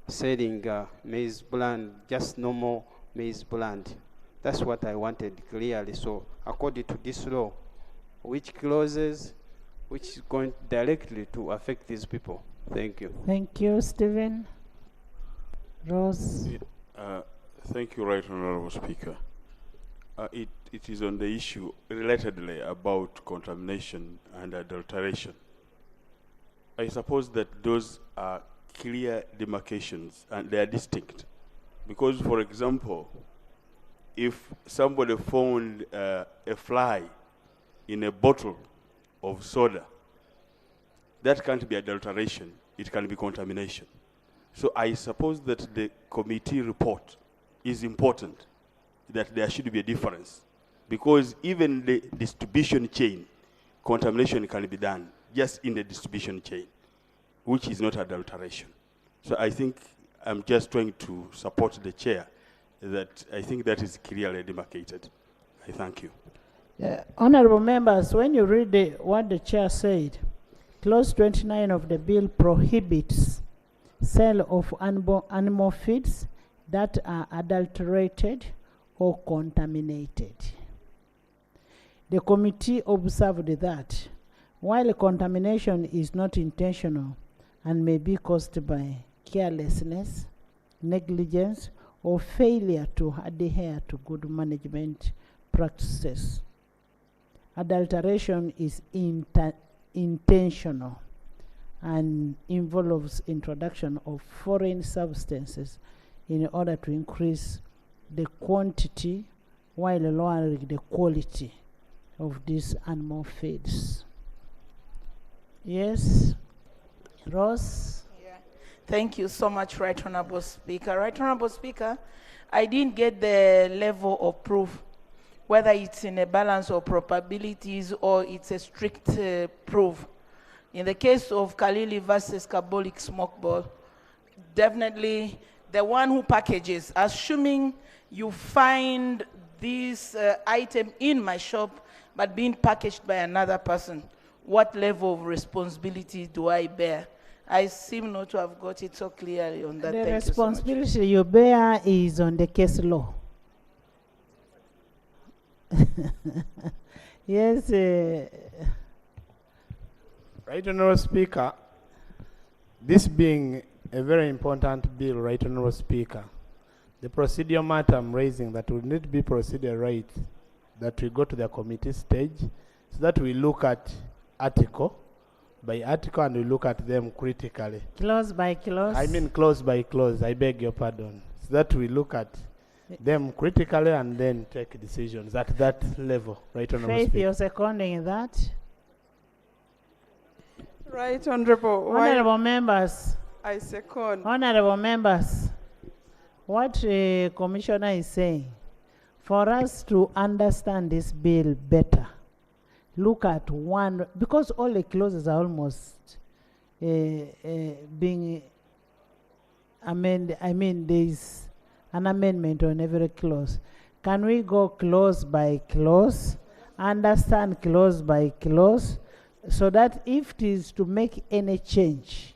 selling maize brand, just normal maize brand? That's what I wanted clearly. So according to this law, which clauses, which is going directly to affect these people? Thank you. Thank you, Stephen. Rose. Thank you, Right Honorable Speaker. It is on the issue relatedly about contamination and adulteration. I suppose that those are clear demarcations and they are distinct. Because, for example, if somebody found a fly in a bottle of soda, that can't be adulteration, it can be contamination. So I suppose that the committee report is important, that there should be a difference. Because even the distribution chain, contamination can be done just in the distribution chain, which is not adulteration. So I think I'm just trying to support the chair that I think that is clearly demarcated. I thank you. Honorable members, when you read what the chair said, Clause 29 of the bill prohibits sale of animal feeds that are adulterated or contaminated. The committee observed that while contamination is not intentional and may be caused by carelessness, negligence, or failure to adhere to good management practices, adulteration is intentional and involves introduction of foreign substances in order to increase the quantity while lowering the quality of these animal feeds. Yes, Ross? Yeah. Thank you so much, Right Honorable Speaker. Right Honorable Speaker, I didn't get the level of proof, whether it's in a balance of probabilities or it's a strict proof. In the case of Kalili versus Carbolic smoke ball, definitely the one who packages, assuming you find this item in my shop but being packaged by another person, what level of responsibility do I bear? I seem not to have got it so clearly on that. The Thank responsibility you so much. you bear is on the case law. Yes. Right Honourable Speaker, this being a very important bill, Right Honourable Speaker, the procedural matter I'm raising that would need to be procedural right, that we go to the committee stage, so that we look at article by article and we look at them critically. Clause by clause? I mean clause by clause, I beg your pardon. So that we look at them critically and then take decisions at that level, Right Honourable Faith, Speaker. you're seconding that? Right, Honourable. Honourable members. I second. Honourable members, what Commissioner is saying, for us to understand this bill better, look at one, because all the clauses are almost being amended. I mean, there's an amendment on every clause. Can we go clause by clause, understand clause by clause, so that if it is to make any change,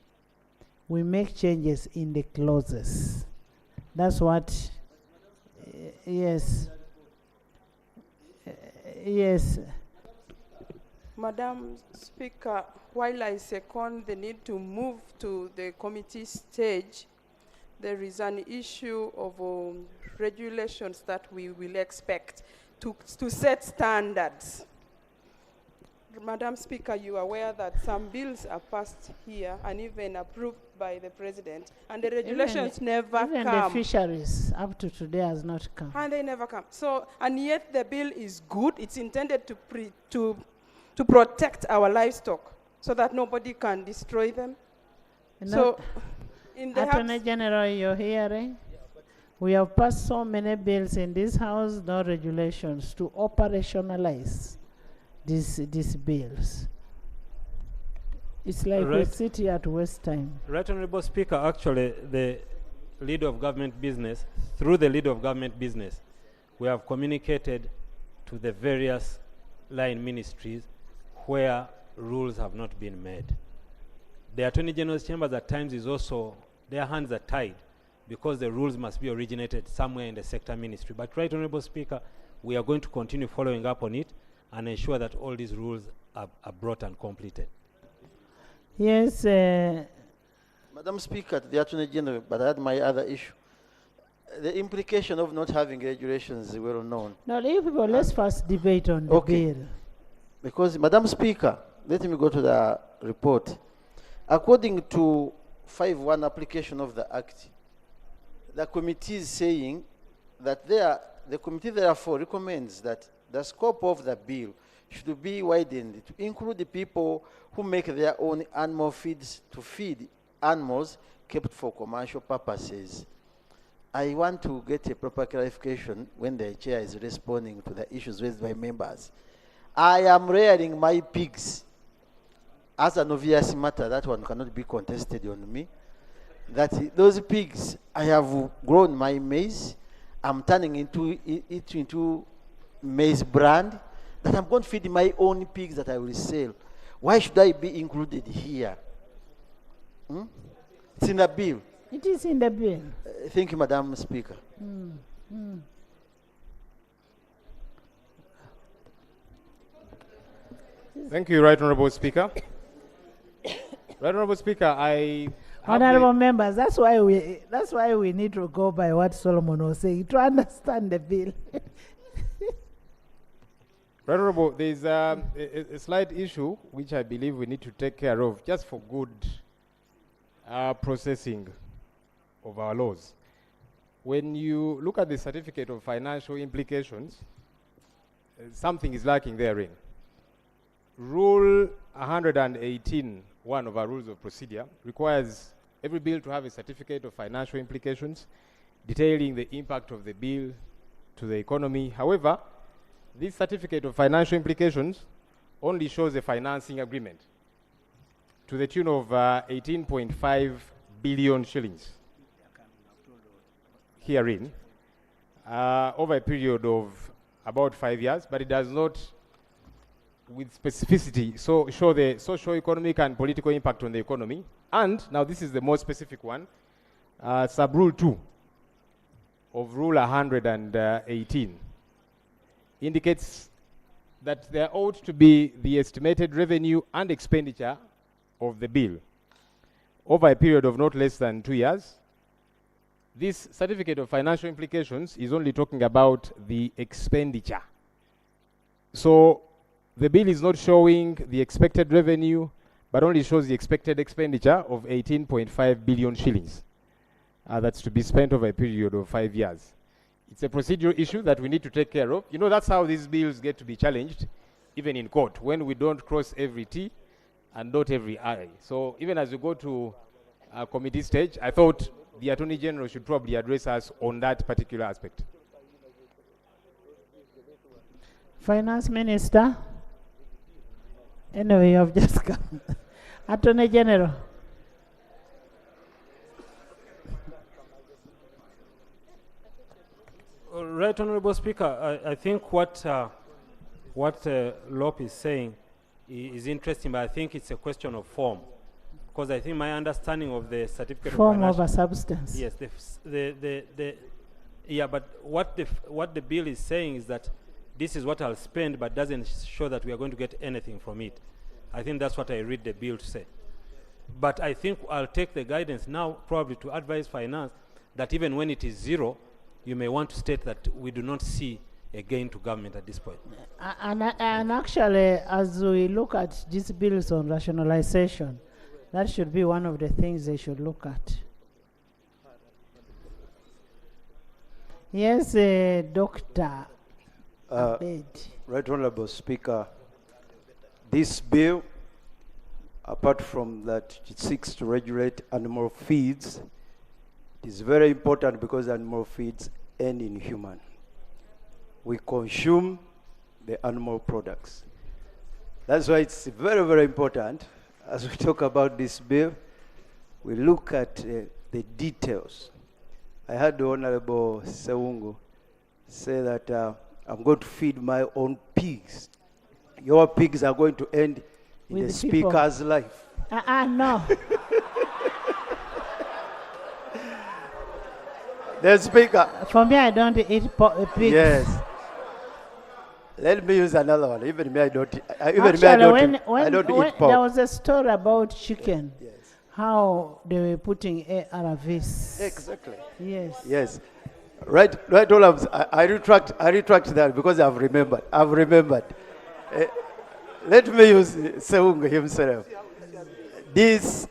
we make changes in the clauses? That's what, yes. Yes. Madam Speaker, while I second the need to move to the committee stage, there is an issue of regulations that we will expect to set standards. Madam Speaker, you are aware that some bills are passed here and even approved by the President, and the regulations never come. Even the fisheries up to today has not come. And they never come. So, and yet the bill is good. It's intended to protect our livestock so that nobody can destroy them. So, in the Attorney General, you're hearing? We have passed so many bills in this House, no regulations to operationalize these bills. It's like we sit here to waste time. Right Honourable Speaker, actually the leader of government business, through the leader of government business, we have communicated to the various line ministries where rules have not been made. The Attorney General's chambers at times is also, their hands are tied because the rules must be originated somewhere in the sector ministry. But Right Honourable Speaker, we are going to continue following up on it and ensure that all these rules are brought and completed. Yes. Madam Speaker, to the Attorney General, but I had my other issue. The implication of not having regulations is well known. Now, let's first debate on the bill. Because, Madam Speaker, let me go to the report. According to 5.1 application of the Act, the committee is saying that the committee therefore recommends that the scope of the bill should be widened to include the people who make their own animal feeds to feed animals kept for commercial purposes. I want to get a proper clarification when the chair is responding to the issues raised by members. I am rearing my pigs. As an obvious matter, that one cannot be contested on me. That those pigs, I have grown my maize. I'm turning it into maize brand that I'm going to feed my own pigs that I will sell. Why should I be included here? It's in the bill. It is in the bill. Thank you, Madam Speaker. Thank you, Right Honorable Speaker. Right Honorable Speaker, Honorable members, that's why we need to go by what Solomon was saying to understand the bill. Right Honorable, there's a slight issue which I believe we need to take care of just for good processing of our laws. When you look at the certificate of financial implications, something is lacking therein. Rule 118, one of our rules of procedure, requires every bill to have a certificate of financial implications detailing the impact of the bill to the economy. However, this certificate of financial implications only shows a financing agreement to the tune of 18.5 billion shillings herein over a period of about 5 years, but it does not with specificity so show the socio-economic and political impact on the economy. And now this is the most specific one, sub-rule 2 of rule 118 indicates that there ought to be the estimated revenue and expenditure of the bill over a period of not less than 2 years. This certificate of financial implications is only talking about the expenditure. So the bill is not showing the expected revenue, but only shows the expected expenditure of 18.5 billion shillings. That's to be spent over a period of 5 years. It's a procedural issue that we need to take care of. You know, that's how these bills get to be challenged, even in court, when we don't cross every T and dot every I. So even as we go to committee stage, I thought the Attorney General should probably address us on that particular aspect. Finance Minister. Anyway, you have just come. Attorney General. Right Honorable Speaker, I think what Lop is saying is interesting, but I think it's a question of form. Because I think my understanding of the certificate Form of over substance. Yes, yeah, but what the bill is saying is that this is what I'll spend, but doesn't show that we are going to get anything from it. I think that's what I read the bill to say. But I think I'll take the guidance now, probably to advise finance, that even when it is zero, you may want to state that we do not see a gain to government at this point. And actually, as we look at these bills on rationalization, that should be one of the things they should look at. Yes, Dr. Abed. Right Honorable Speaker, this bill, apart from that it seeks to regulate animal feeds, is very important because animal feeds end in human. We consume the animal products. That's why it's very, very important as we talk about this bill, we look at the details. I heard the Honorable Seungu say that I'm going to feed my own pigs. Your pigs are going to end in With the the people. Speaker's life. No. The Speaker. For me, I don't eat pigs. Yes. Let me use another one. Even me, I don't. Actually, I when don't eat pork. there was a story about chicken, how they were putting ARVs. Exactly. Yes. Yes. Right, Olaf, I retract that because I've remembered. Let me use Seung himself. This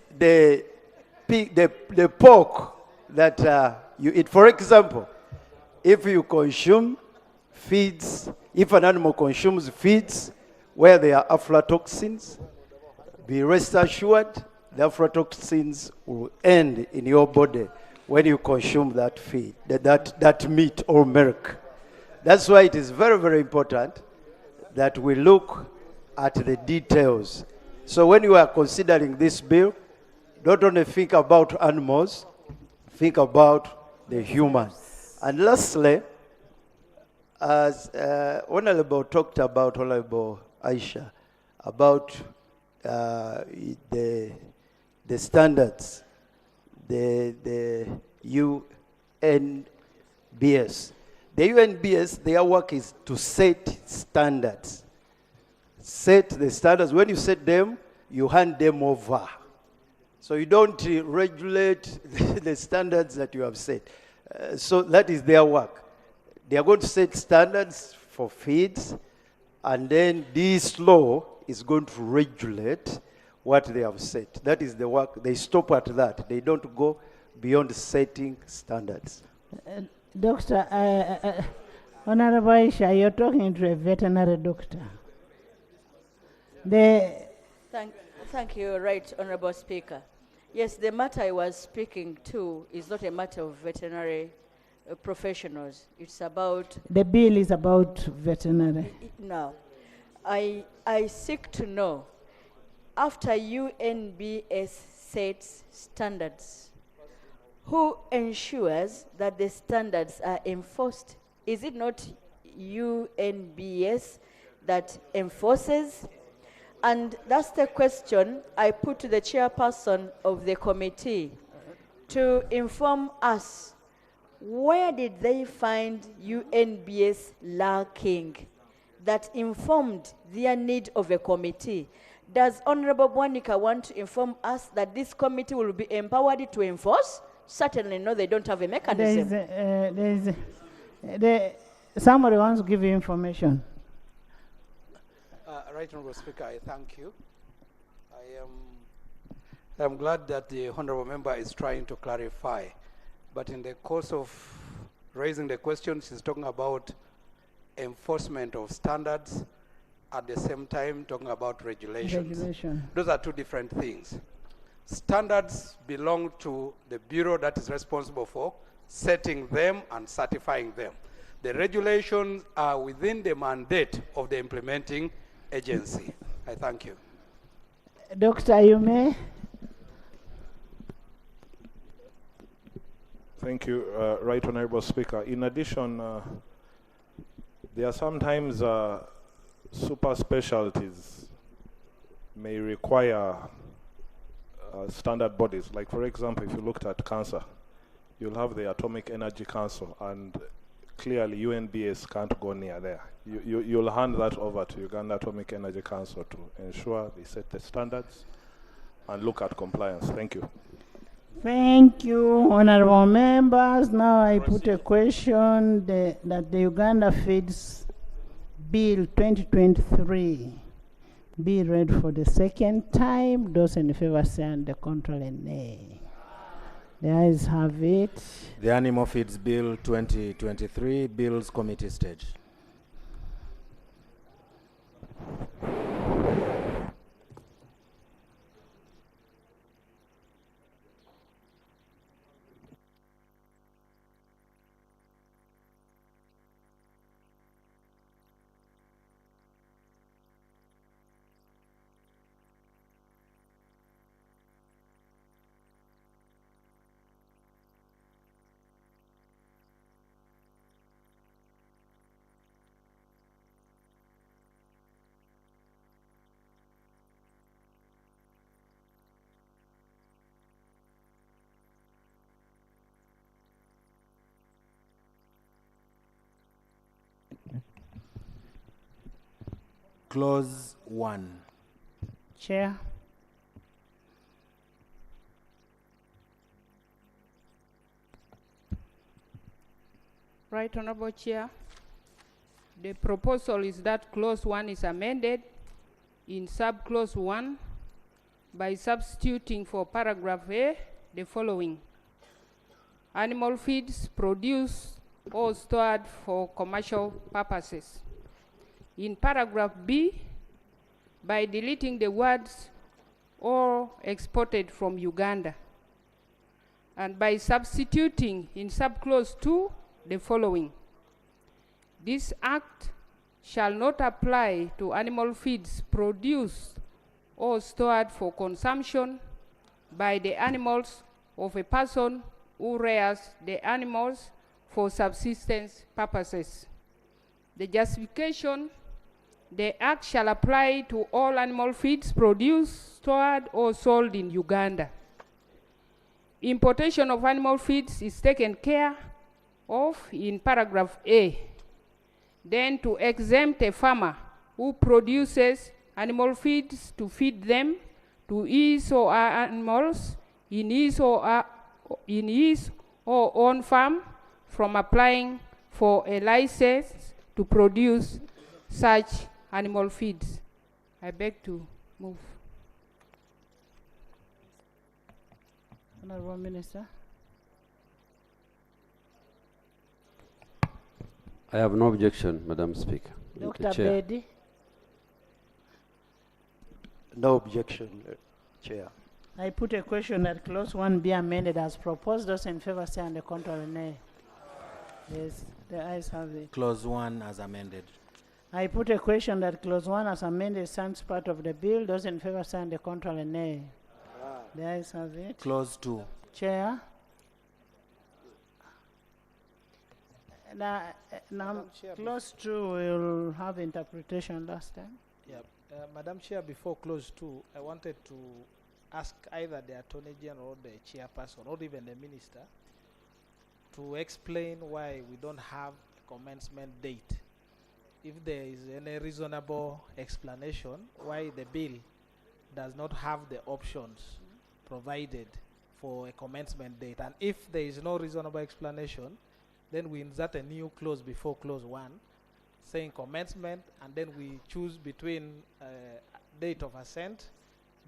the pork that you eat. For example, if you consume feeds, if an animal consumes feeds where there are aflatoxins, be rest assured the aflatoxins will end in your body when you consume that feed, that meat or milk. That's why it is very, very important that we look at the details. So when you are considering this bill, don't only think about animals, think about the humans. And lastly, as Honorable talked about, Honorable Aisha, about the standards, the UNBS. The UNBS, their work is to set standards. Set the standards. When you set them, you hand them over. So you don't regulate the standards that you have set. So that is their work. They are going to set standards for feeds, and then this law is going to regulate what they have set. That is the work. They stop at that. They don't go beyond setting standards. Doctor, Honorable Aisha, you're talking to a veterinary doctor. Thank you, Right Honorable Speaker. Yes, the matter I was speaking to is not a matter of veterinary professionals. It's about... The bill is about veterinary. No. I seek to know, after UNBS sets standards, who ensures that the standards are enforced? Is it not UNBS that enforces? And that's the question I put to the chairperson of the committee to inform us, where did they find UNBS lacking that informed their need of a committee? Does Honorable Bwanika want to inform us that this committee will be empowered to enforce? Certainly no, they don't have a mechanism. Somebody wants to give you information. Right Honourable Speaker, I thank you. I am glad that the Honourable Member is trying to clarify, but in the course of raising the question, she's talking about enforcement of standards, at the same time talking about regulations. Those are two different things. Standards belong to the bureau that is responsible for setting them and certifying them. The regulations are within the mandate of the implementing agency. I thank you. Doctor, you may. Thank you, Right Honourable Speaker. In addition, there are sometimes super specialties may require standard bodies. Like, for example, if you looked at cancer, you'll have the Atomic Energy Council, and clearly UNBS can't go near there. You'll hand that over to Uganda Atomic Energy Council to ensure they set the standards and look at compliance. Thank you. Thank you, honorable members. Now I put a question that the Uganda Feeds Bill 2023 be read for the second time. Those in favor say and the contrary nay. The ayes have it. The Animal Feeds Bill 2023, Bills Committee stage. Clause 1. Chair. Right Honorable Chair, the proposal is that clause 1 is amended in sub-clause 1 by substituting for paragraph A the following: animal feeds produced or stored for commercial purposes. In paragraph B, by deleting the words or exported from Uganda, and by substituting in subclause 2 the following: this act shall not apply to animal feeds produced or stored for consumption by the animals of a person who rears the animals for subsistence purposes. The justification: the act shall apply to all animal feeds produced, stored, or sold in Uganda. Importation of animal feeds is taken care of in paragraph A. Then, to exempt a farmer who produces animal feeds to feed them to his or her animals in his or own farm from applying for a license to produce such animal feeds. I beg to move. Honorable Minister. I have no objection, Madam Speaker. Dr. Chair. Bedi. No objection, Chair. I put a question that clause 1 be amended as proposed. Those in favor say on the contrary nay. Yes, the ayes have it. Clause 1 as amended. I put a question that clause 1 as amended stands part of the bill. Those in favor say on the contrary nay. The ayes have it. Clause 2. Chair. Now, Chair, clause 2 will have interpretation last time. Yep. Madam Chair, before clause 2, I wanted to ask either the Attorney General or the Chairperson or even the Minister to explain why we don't have a commencement date. If there is any reasonable explanation why the bill does not have the options provided for a commencement date. And if there is no reasonable explanation, then we insert a new clause before clause 1 saying commencement, and then we choose between date of assent,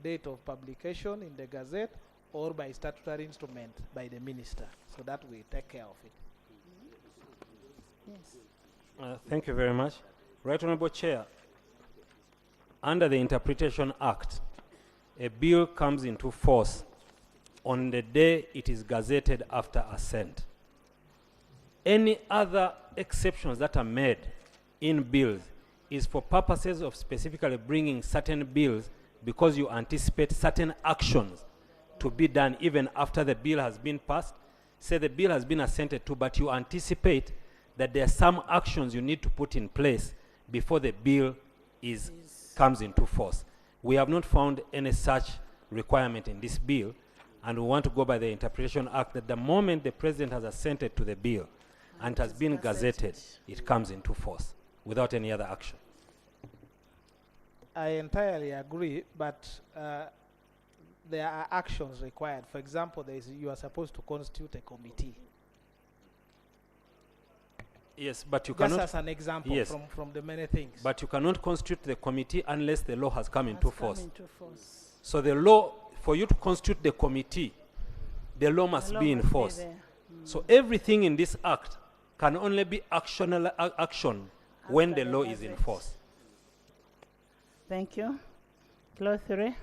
date of publication in the Gazette, or by statutory instrument by the Minister, so that we take care of it. Yes. Thank you very much. Right Honorable Chair, under the Interpretation Act, a bill comes into force on the day it is gazetted after assent. Any other exceptions that are made in bills is for purposes of specifically bringing certain bills because you anticipate certain actions to be done even after the bill has been passed. Say the bill has been assented to, but you anticipate that there are some actions you need to put in place before the bill comes into force. We have not found any such requirement in this bill, and we want to go by the Interpretation Act that the moment the President has assented to the bill and it has been gazetted, it comes into force without any other action. I entirely agree, but there are actions required. For example, you are supposed to constitute a committee. Yes, but you Just cannot. as an example, yes, from the many things. But you cannot constitute the committee unless the law has come into force. Into force. So the law, for you to constitute the committee, the law must be in force. So everything in this act can only be action when the law is in force. Thank you. Clause 3.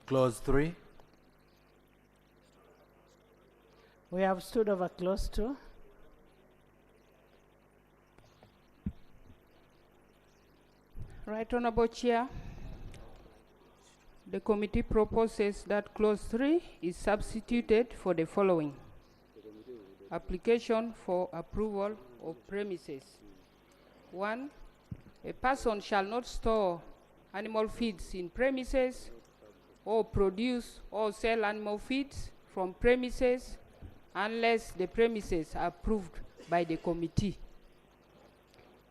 Clause 3. We have stood over clause 2. Right Honorable Chair, the committee proposes that clause 3 is substituted for the following: application for approval of premises. 1. A person shall not store animal feeds in premises or produce or sell animal feeds from premises unless the premises are approved by the committee.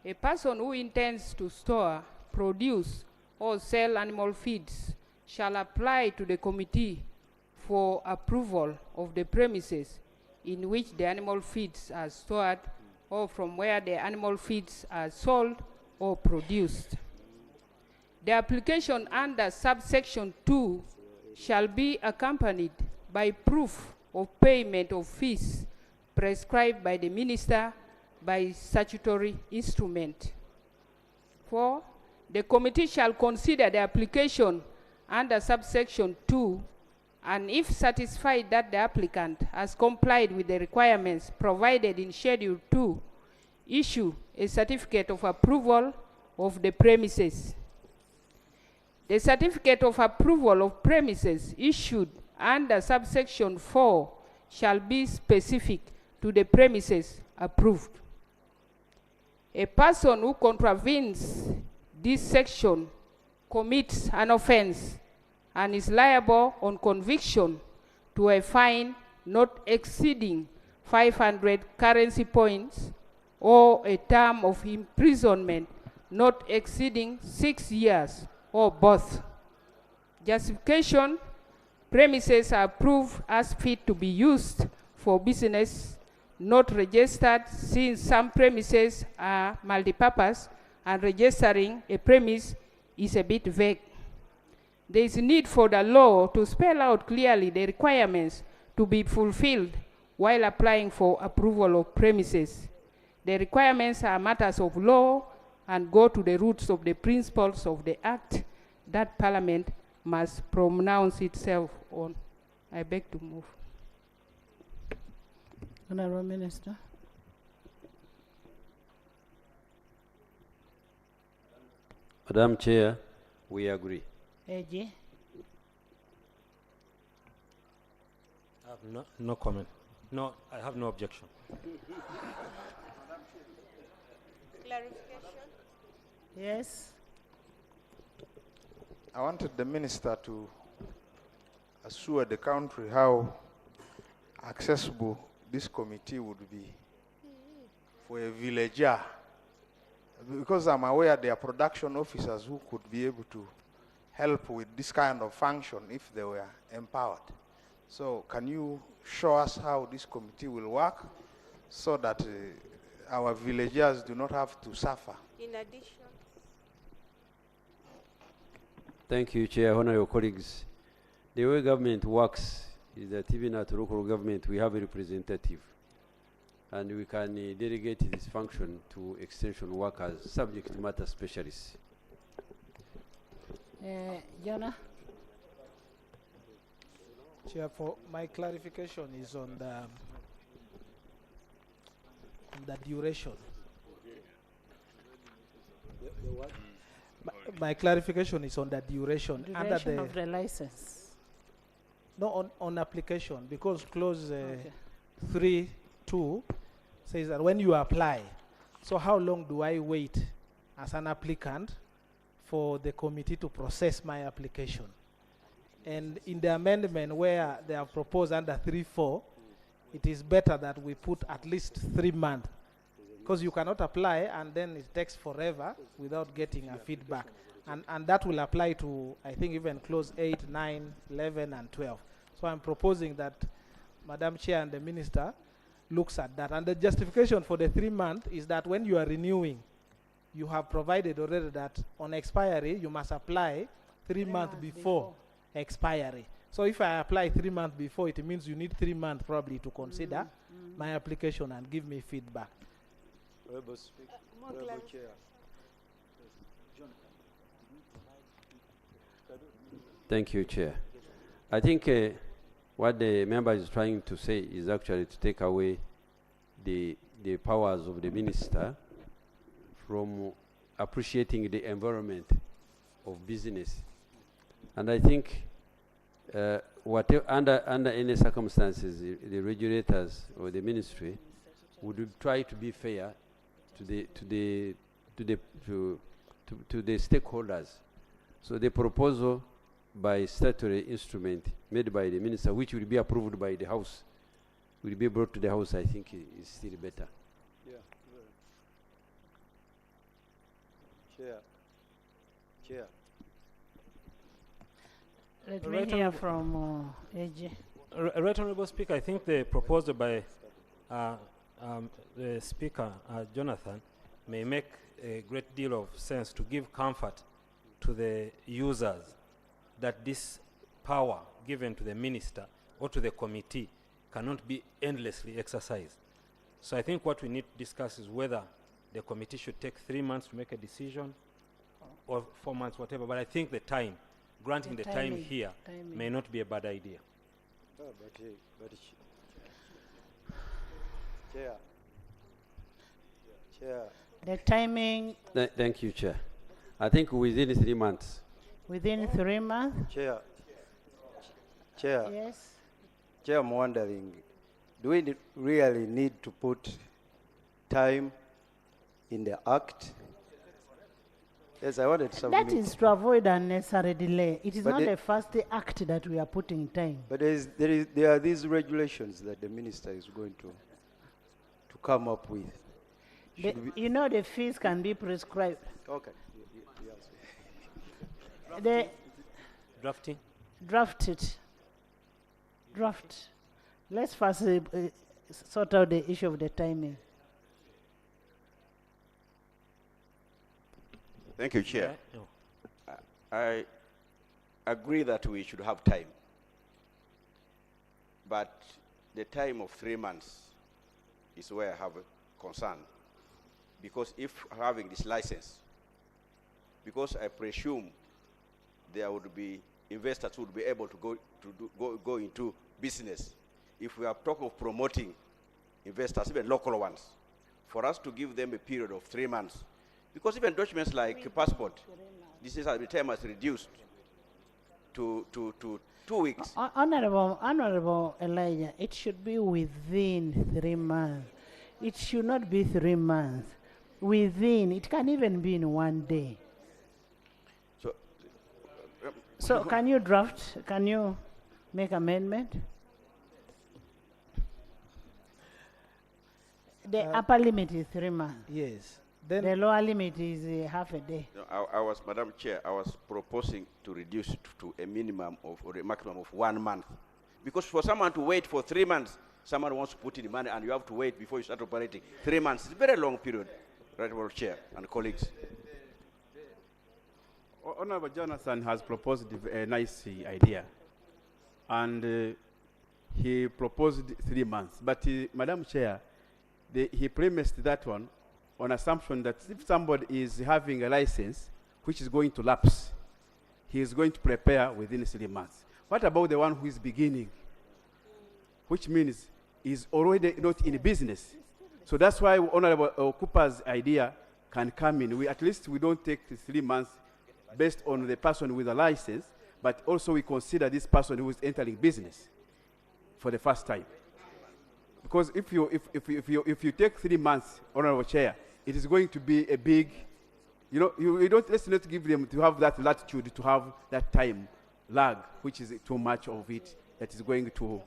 A person who intends to store, produce, or sell animal feeds shall apply to the committee for approval of the premises in which the animal feeds are stored or from where the animal feeds are sold or produced. The application under subsection 2 shall be accompanied by proof of payment of fees prescribed by the minister by statutory instrument. 4. The committee shall consider the application under subsection 2, and if satisfied that the applicant has complied with the requirements provided in Schedule 2, issue a certificate of approval of the premises. The certificate of approval of premises issued under subsection 4 shall be specific to the premises approved. A person who contravenes this section commits an offense and is liable on conviction to a fine not exceeding 500 currency points or a term of imprisonment not exceeding 6 years or both. Justification: premises are approved as fit to be used for business, not registered, since some premises are multipurpose and registering a premise is a bit vague. There is a need for the law to spell out clearly the requirements to be fulfilled while applying for approval of premises. The requirements are matters of law and go to the roots of the principles of the Act that Parliament must pronounce itself on. I beg to move. Honourable Minister. Madam Chair, we agree. AG. I have no comment. No, I have no objection. Clarification? Yes. I wanted the minister to assure the country how accessible this committee would be for a villager, because I'm aware there are production officers who could be able to help with this kind of function if they were empowered. So can you show us how this committee will work so that our villagers do not have to suffer? In addition. Thank you, Chair. Honor your colleagues. The way government works is that even at local government, we have a representative. And we can delegate this function to extension workers, subject matter specialists. Jonah? Chair, for my clarification is on the duration. My clarification is on the duration. Under the of the license. No, on application, because clause 3(2) says that when you apply, so how long do I wait as an applicant for the committee to process my application? And in the amendment where they have proposed under 3(4), it is better that we put at least 3 months, because you cannot apply and then it takes forever without getting a feedback. And that will apply to, I think, even clause 8, 9, 11, and 12. So I'm proposing that Madam Chair and the Minister looks at that. And the justification for the 3 months is that when you are renewing, you have provided already that on expiry, you must apply 3 months before expiry. So if I apply 3 months before, it means you need 3 months probably to consider my application and give me feedback. Thank you, Chair. I think what the member is trying to say is actually to take away the powers of the minister from appreciating the environment of business. And I think under any circumstances, the regulators or the ministry would try to be fair to the stakeholders. So the proposal by statutory instrument made by the minister, which will be approved by the House, will be brought to the House, I think is still better. Yeah. Chair. Let me hear from AG. Right Honourable Speaker, I think the proposal by the Speaker, Jonathan, may make a great deal of sense to give comfort to the users that this power given to the minister or to the committee cannot be endlessly exercised. So I think what we need to discuss is whether the committee should take 3 months to make a decision or 4 months, whatever. But I think the time, granting the time here, may not be a bad idea. Oh, Chair. Chair. The timing Thank you, Chair. I think within 3 months. within 3 months. Chair. Chair. Yes. Chair, I'm wondering, do we really need to put time in the act? Yes, I wanted some. That is to avoid unnecessary delay. It is But not the- the first act that we are putting time. But there are these regulations that the minister is going to come up with. You know the fees can be prescribed. Okay. The Drafting? draft it. Draft. Let's first sort out the issue of the timing. Thank you, Chair. I agree that we should have time. But the time of 3 months is where I have a concern. Because if having this license, because I presume there would be investors who would be able to go into business. If we are talking of promoting investors, even local ones, for us to give them a period of 3 months, because even documents like passport, this is the time has reduced to 2 weeks. Honorable Elijah, it should be within 3 months. It should not be 3 months. Within, it can even be in 1 day. So can you draft, can you make amendment? The upper limit is 3 months. Yes. Then the lower limit is half a day. No, I was, Madam Chair, I was proposing to reduce it to a minimum of, or a maximum of 1 month. Because for someone to wait for 3 months, someone wants to put in money and you have to wait before you start operating. 3 months is a very long period, Right Honourable Chair and colleagues. Honourable Jonathan has proposed a nice idea. And he proposed 3 months. But Madam Chair, he premised that one on assumption that if somebody is having a license which is going to lapse, he is going to prepare within 3 months. What about the one who is beginning? Which means is already not in business. So that's why Honorable Cooper's idea can come in. At least we don't take the 3 months based on the person with a license, but also we consider this person who is entering business for the first time. Because if you take 3 months, Honorable Chair, it is going to be a big, let's not give them to have that latitude to have that time lag, which is too much of it, that is going to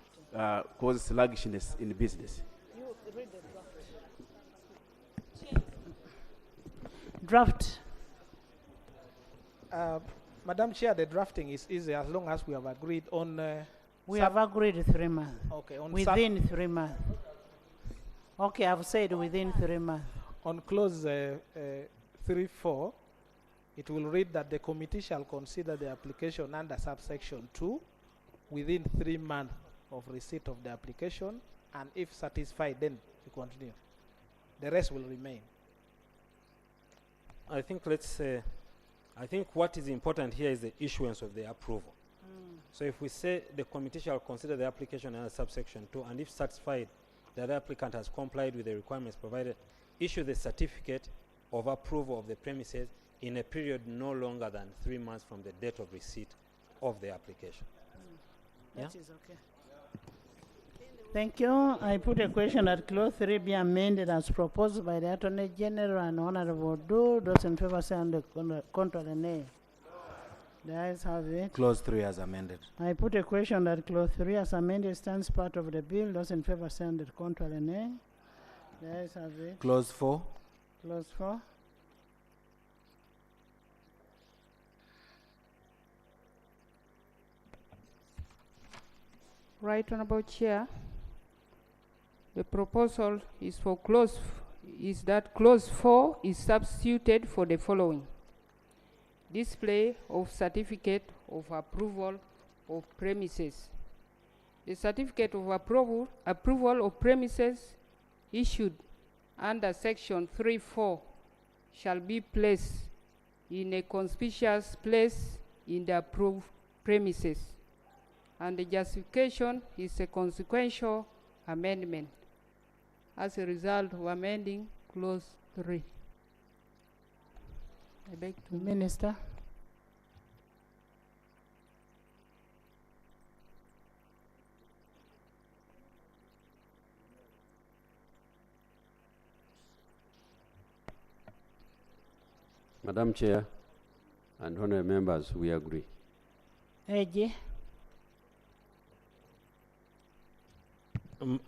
cause sluggishness in business. Draft. Madam Chair, the drafting is easy as long as we have agreed on. We have agreed 3 months. Okay, on within 3 months. Okay, I've said within 3 months. On clause 3.4, it will read that the committee shall consider the application under subsection 2 within 3 months of receipt of the application, and if satisfied, then we continue. The rest will remain. I think I think what is important here is the issuance of the approval. So if we say the committee shall consider the application under subsection 2, and if satisfied that the applicant has complied with the requirements provided, issue the certificate of approval of the premises in a period no longer than 3 months from the date of receipt of the application. That is okay. Thank you. I put a question that clause 3 be amended as proposed by the Attorney General and Honorable Do. Those in favor say on the contrary nay. The ayes have it. Clause 3 as amended. I put a question that clause 3 as amended stands part of the bill. Those in favor say on the contrary nay. The ayes have it. Clause 4. Clause 4. Right Honourable Chair, the proposal is for is that clause 4 is substituted for the following: display of certificate of approval of premises. The certificate of approval of premises issued under section 3.4 shall be placed in a conspicuous place in the approved premises. And the justification is a consequential amendment as a result of amending clause 3. I beg to Minister. Madam Chair and honorable members, we agree. AG.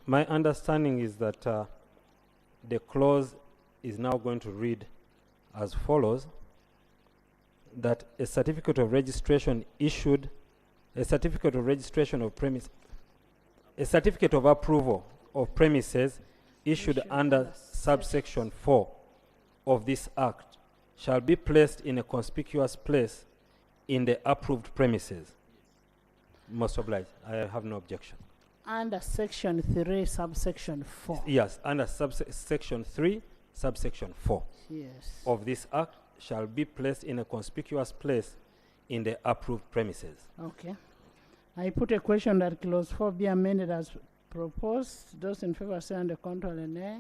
My understanding is that the clause is now going to read as follows: that a certificate of registration issued, a certificate of registration of premise, a certificate of approval of premises issued under subsection 4 of this Act shall be placed in a conspicuous place in the approved premises. Most obliged. I have no objection. Under section 3, subsection 4. Yes, under section 3, subsection 4 Yes. of this Act shall be placed in a conspicuous place in the approved premises. Okay. I put a question that clause 4 be amended as proposed. Those in favor say under control and nay.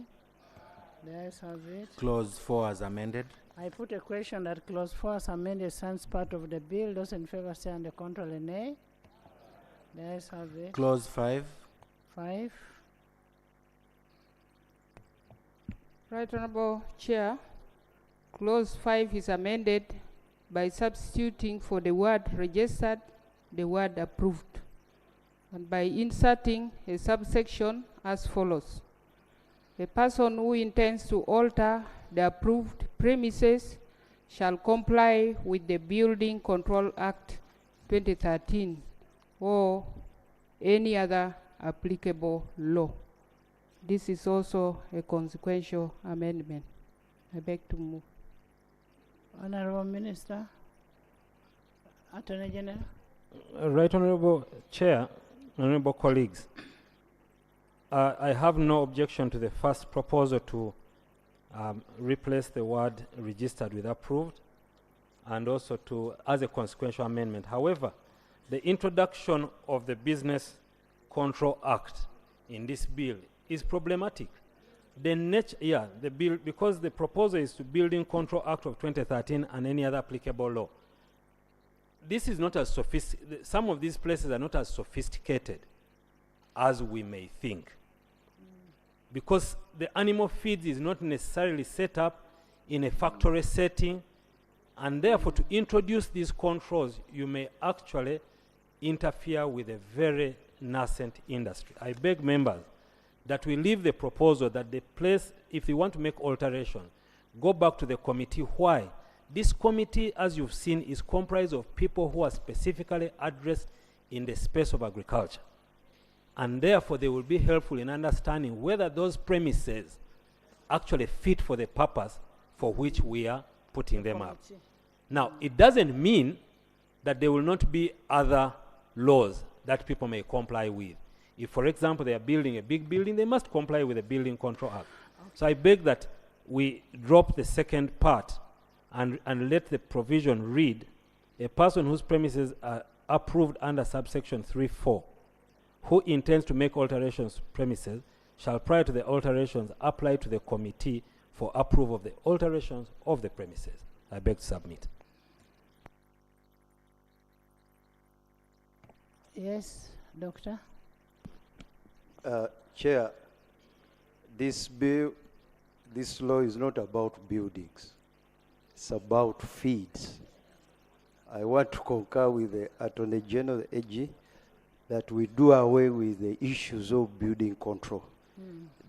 The ayes have it. Clause 4 as amended. I put a question that clause 4 as amended stands part of the bill. Those in favor say under control and nay. The ayes have it. Clause 5. 5. Right Honorable Chair, clause 5 is amended by substituting for the word registered the word approved, and by inserting a subsection as follows: a person who intends to alter the approved premises shall comply with the Building Control Act 2013 or any other applicable law. This is also a consequential amendment. I beg to move. Honorable Minister, Attorney General. Right Honorable Chair, honorable colleagues, I have no objection to the first proposal to replace the word registered with approved, and also to as a consequential amendment. However, the introduction of the Business Control Act in this bill is problematic. The bill, because the proposal is to Building Control Act of 2013 and any other applicable law. This is not as sophisticated. Some of these places are not as sophisticated as we may think, because the animal feed is not necessarily set up in a factory setting, and therefore to introduce these controls, you may actually interfere with a very nascent industry. I beg members that we leave the proposal that the place, if they want to make alteration, go back to the committee. Why? This committee, as you've seen, is comprised of people who are specifically addressed in the space of agriculture. And therefore, they will be helpful in understanding whether those premises actually fit for the purpose for which we are putting them up. Now, it doesn't mean that there will not be other laws that people may comply with. If, for example, they are building a big building, they must comply with the Building Control Act. Okay. So I beg that we drop the second part and let the provision read: a person whose premises are approved under subsection 3.4, who intends to make alterations premises, shall prior to the alterations apply to the committee for approval of the alterations of the premises. I beg to submit. Yes, Doctor. Chair, this bill, this law is not about buildings. It's about feeds. I want to concur with the Attorney General, the AG, that we do away with the issues of building control.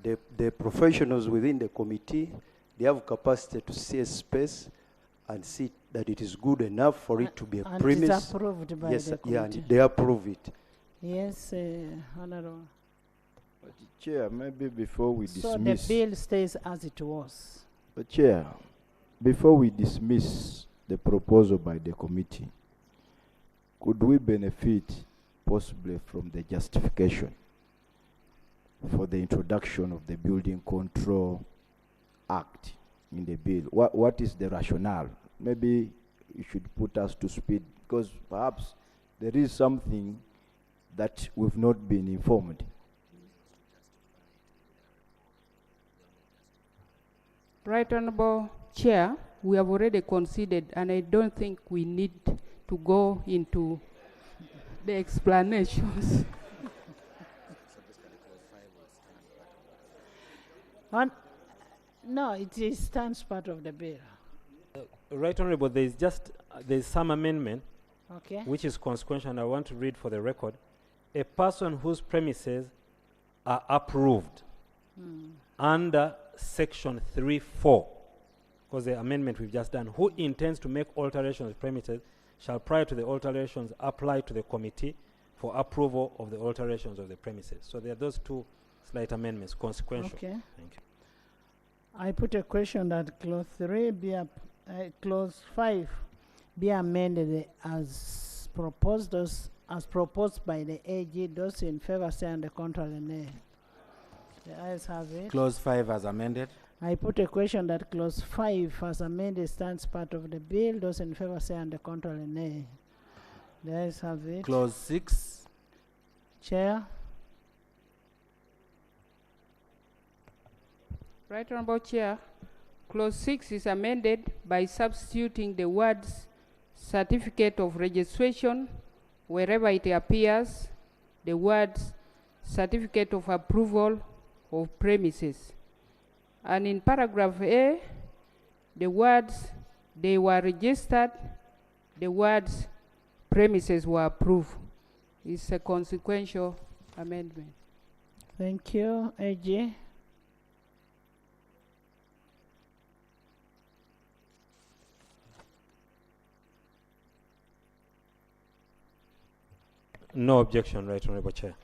The professionals within the committee, they have capacity to see a space and see that it is good enough for it to be a premise. And it's approved by the committee. Yeah, and they approve it. Yes, Honorable. But Chair, maybe before we dismiss... So the bill stays as it was. But Chair, before we dismiss the proposal by the committee, could we benefit possibly from the justification for the introduction of the Building Control Act in the bill. What is the rationale? Maybe you should put us to speed, because perhaps there is something that we've not been informed. Right Honorable Chair, we have already considered, and I don't think we need to go into the explanations. No, it is stands part of the bill. Right Honorable, there's some amendment Okay. which is consequential, and I want to read for the record. A person whose premises are approved under section 3(4), because the amendment we've just done, who intends to make alterations of premises shall, prior to the alterations, apply to the committee for approval of the alterations of the premises. So there are those two slight amendments, consequential. Okay. Thank you. I put a question that clause 3 be clause 5 be amended as proposed by the AG. Those in favor say and the contrary nay. The ayes have it. Clause 5 as amended. I put a question that clause 5 as amended stands part of the bill. Those in favor say and the contrary nay. The ayes have it. Clause 6. Chair. Right Honorable Chair, clause 6 is amended by substituting the words certificate of registration wherever it appears, the words certificate of approval of premises. And in paragraph A, the words they were registered, the words premises were approved. It's a consequential amendment. Thank you. AG. No objection, Right Honorable Chair.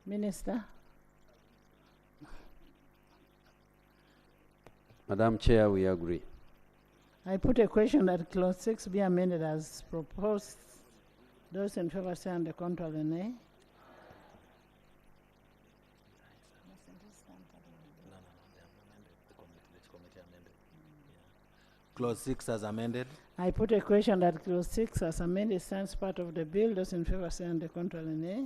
Minister. Madam Chair, we agree. I put a question that clause 6 be amended as proposed. Those in favor say and the contrary nay. Clause 6 as amended. I put a question that clause 6 as amended stands part of the bill. Those in favor say and the contrary nay.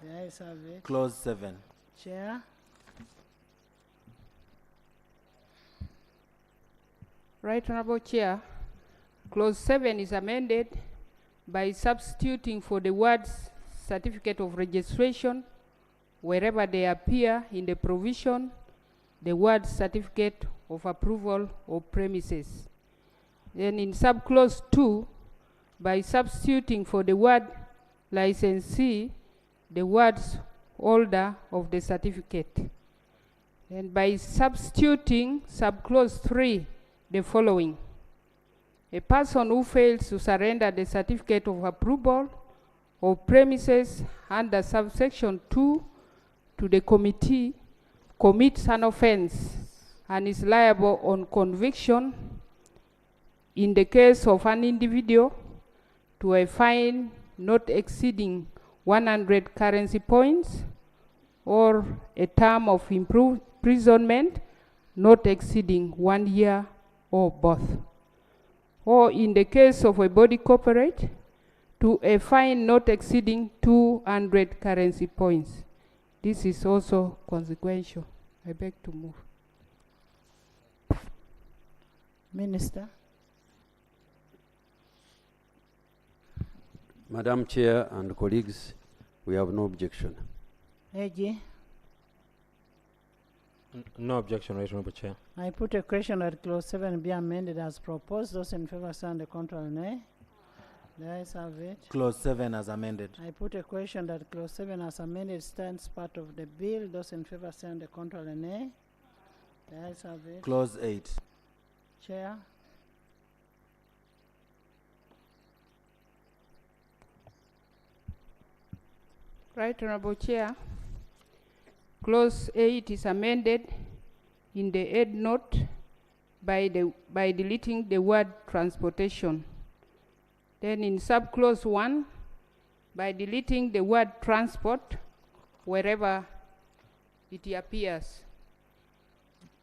The ayes have it. Clause 7. Chair. Right Honorable Chair, clause 7 is amended by substituting for the words certificate of registration wherever they appear in the provision, the word certificate of approval of premises. Then in subclause 2, by substituting for the word licensee, the words holder of the certificate. And by substituting subclause 3, the following: a person who fails to surrender the certificate of approval of premises under subsection 2 to the committee commits an offense and is liable on conviction in the case of an individual to a fine not exceeding 100 currency points or a term of imprisonment not exceeding 1 year or both. Or in the case of a body corporate, to a fine not exceeding 200 currency points. This is also consequential. I beg to move. Minister. Madam Chair and colleagues, we have no objection. AG. No objection, Right Honorable Chair. I put a question that clause 7 be amended as proposed. Those in favor say and the contrary nay. The ayes have it. Clause 7 as amended. I put a question that clause 7 as amended stands part of the bill. Those in favor say and the contrary nay. The ayes have it. Clause 8. Chair. Right Honorable Chair, clause 8 is amended in the head note by deleting the word transportation. Then in subclause 1, by deleting the word transport wherever it appears.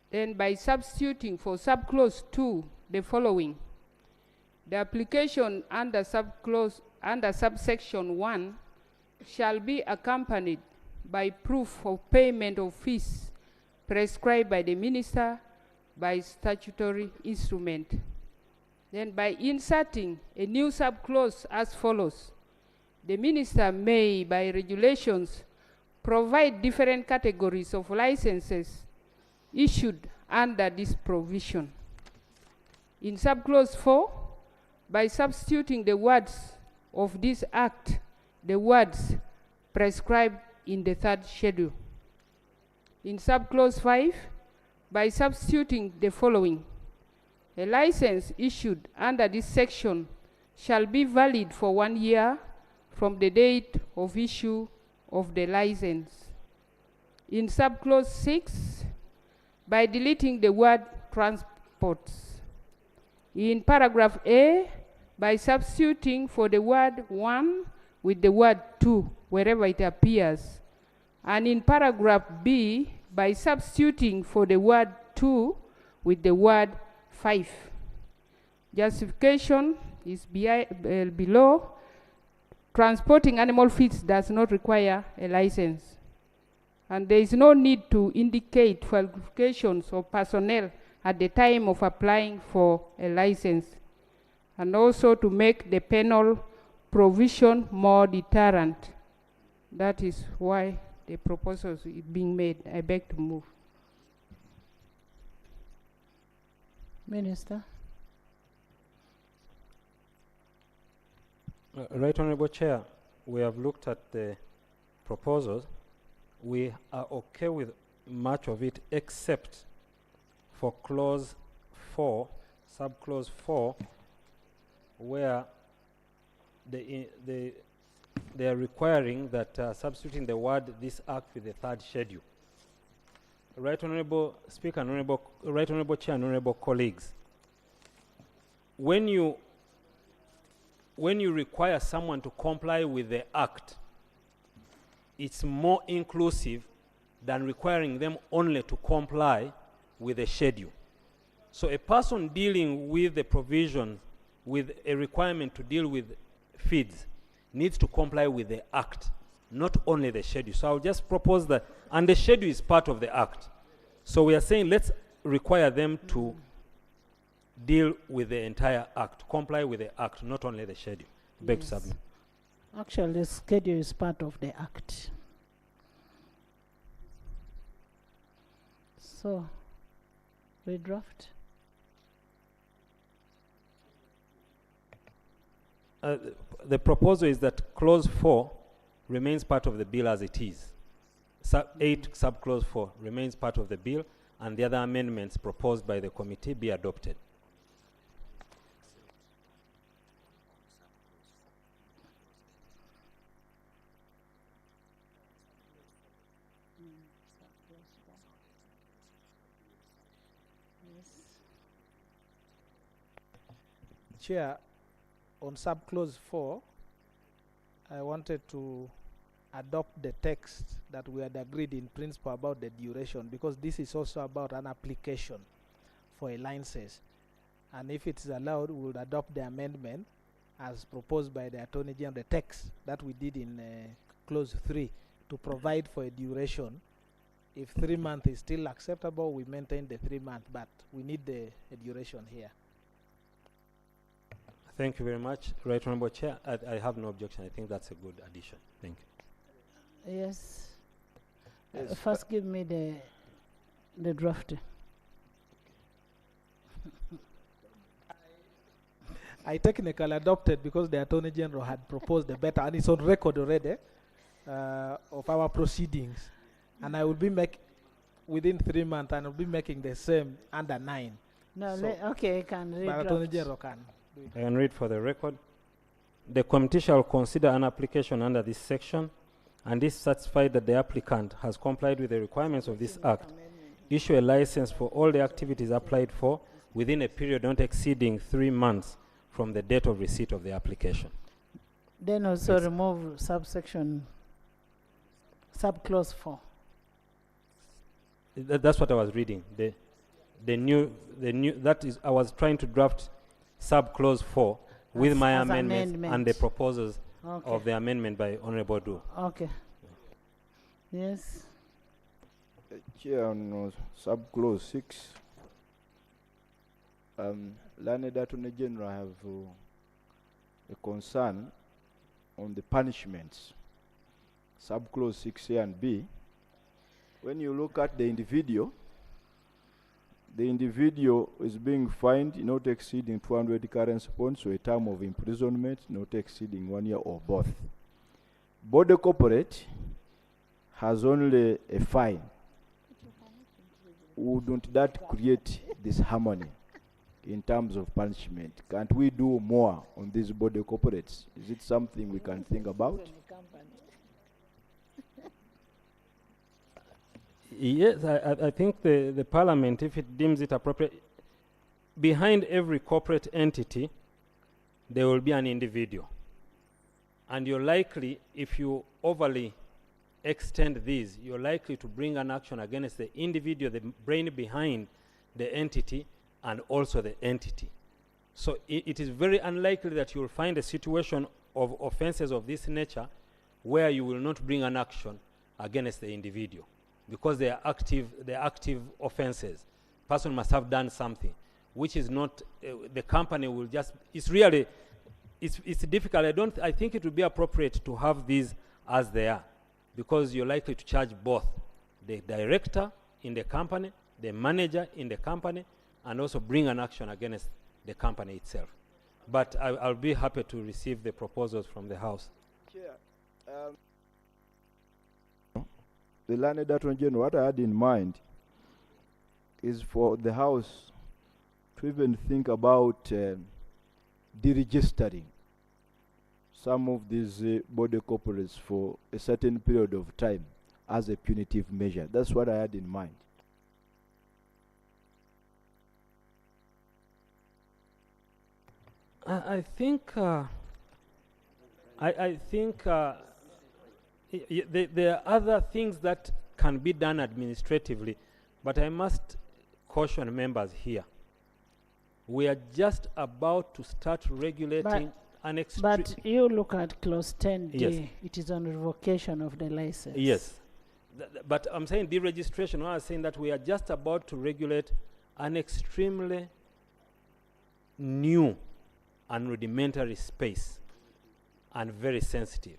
Then by substituting for subclause 2 the following. The application under subsection 1 shall be accompanied by proof of payment of fees prescribed by the minister by statutory instrument. Then by inserting a new subclause as follows. The minister may, by regulations, provide different categories of licenses issued under this provision. In subclause 4, by substituting the words of this act, the words prescribed in the third schedule. In subclause 5, by substituting the following. A license issued under this section shall be valid for 1 year from the date of issue of the license. In subclause 6, by deleting the word transports. In paragraph A, by substituting for the word 1 with the word 2 wherever it appears. And in paragraph B, by substituting for the word 2 with the word 5. Justification is below. Transporting animal feeds does not require a license. And there is no need to indicate qualifications of personnel at the time of applying for a license. And also to make the penal provision more deterrent. That is why the proposal is being made. I beg to move. Minister. Right Honorable Chair, we have looked at the proposals. We are okay with much of it except for clause 4, subclause 4, where they are requiring that substituting the word this act with the third schedule. Right Honorable Speaker, Right Honorable Chair, and Honorable colleagues, when you require someone to comply with the act, it's more inclusive than requiring them only to comply with the schedule. So a person dealing with the provision with a requirement to deal with feeds needs to comply with the act, not only the schedule. So I'll just propose that, and the schedule is part of the act. So we are saying let's require them to deal with the entire act, comply with the act, not only the schedule. Beg to submit. Actually, the schedule is part of the act. So, redraft. The proposal is that clause 4 remains part of the bill as it is. 8 subclause 4 remains part of the bill, and the other amendments proposed by the committee be adopted. Chair, on subclause 4, I wanted to adopt the text that we had agreed in principle about the duration, because this is also about an application for a license. And if it's allowed, we would adopt the amendment as proposed by the Attorney General, the text that we did in clause 3, to provide for a duration. If 3 months is still acceptable, we maintain the 3 months, but we need a duration here. Thank you very much, Right Honorable Chair. I have no objection. I think that's a good addition. Thank you. Yes. First, give me the draft. I technically adopted because the Attorney General had proposed the better, and it's on record already of our proceedings. And I will be within 3 months, and I'll be making the same under 9. No, so okay, I can read. But Attorney General can. I can read for the record. The committee shall consider an application under this section, and is satisfied that the applicant has complied with the requirements of this act, issue a license for all the activities applied for within a period not exceeding 3 months from the date of receipt of the application. Then also Yes. remove subsection, subclause 4. That's what I was reading. The new, that is, I was trying to draft subclause 4 with my as amendments and the amendment. proposals Okay. of the amendment by Honorable Du. Okay. Yes. Chair, on subclause 6, Learned Attorney General have a concern on the punishments. Subclause 6A and B. When you look at the individual is being fined not exceeding 200 currency points, or a term of imprisonment not exceeding 1 year or both. Body corporate has only a fine. Wouldn't that create this harmony in terms of punishment? Can't we do more on these body corporates? Is it something we can think about? Yes, I think the Parliament, if it deems it appropriate, behind every corporate entity, there will be an individual. And you're likely, if you overly extend these, you're likely to bring an action against the individual, the brain behind the entity, and also the entity. So it is very unlikely that you will find a situation of offenses of this nature where you will not bring an action against the individual, because they are active offenses. Person must have done something, which is not, the company will just, it's really, it's difficult. I think it would be appropriate to have these as they are, because you're likely to charge both the director in the company, the manager in the company, and also bring an action against the company itself. But I'll be happy to receive the proposals from the House. Chair, the Learned Attorney General, what I had in mind is for the House to even think about deregistering some of these body corporates for a certain period of time as a punitive measure. That's what I had in mind. I think there are other things that can be done administratively, but I must caution members here. We are just about to start regulating an extreme. But you look at clause 10D. Yes. It is on revocation of the license. Yes. But I'm saying deregistration. I was saying that we are just about to regulate an extremely new and rudimentary space, and very sensitive.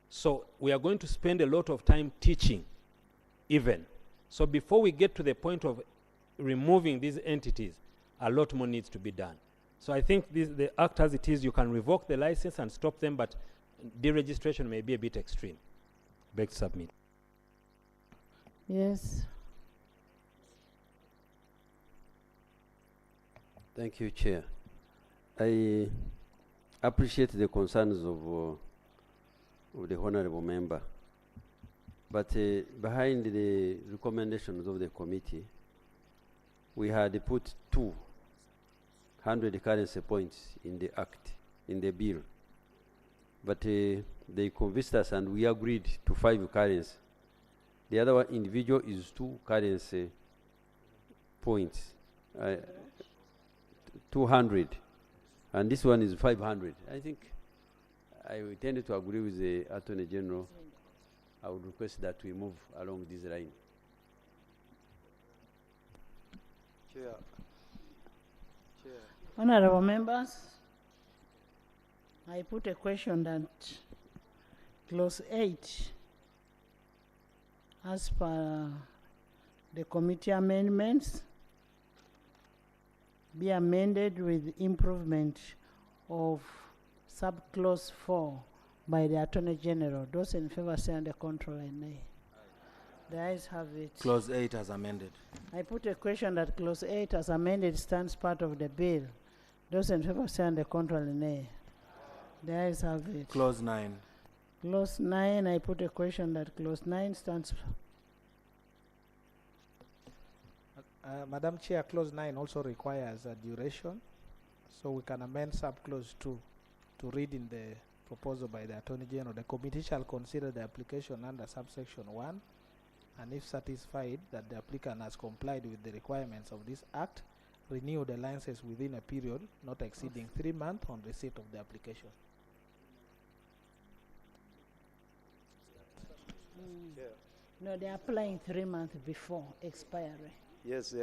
So we are going to spend a lot of time teaching even. So before we get to the point of removing these entities, a lot more needs to be done. So I think the act as it is, you can revoke the license and stop them, but deregistration may be a bit extreme. Beg to submit. Yes. Thank you, Chair. I appreciate the concerns of the Honorable Member, but behind the recommendations of the committee, we had put 200 currency points in the act, in the bill, but they convinced us and we agreed to 5 currency. The other one individual is 2 currency points, 200. And this one is 500. I think I tend to agree with the Attorney General. I would request that we move along this line. Chair. Honorable members, I put a question that clause 8, as per the committee amendments, be amended with improvement of subclause 4 by the Attorney General. Those in favor say under control and nay. The ayes have it. Clause 8 as amended. I put a question that clause 8 as amended stands part of the bill. Those in favor say under control and nay. The ayes have it. Clause 9. Clause 9, I put a question that clause 9 stands. Madam Chair, clause 9 also requires a duration, so we can amend subclause 2 to read in the proposal by the Attorney General, the committee shall consider the application under subsection 1, and if satisfied that the applicant has complied with the requirements of this act, renew the license within a period not exceeding 3 months on receipt of the application. No, they're applying 3 months before expiry. Yes,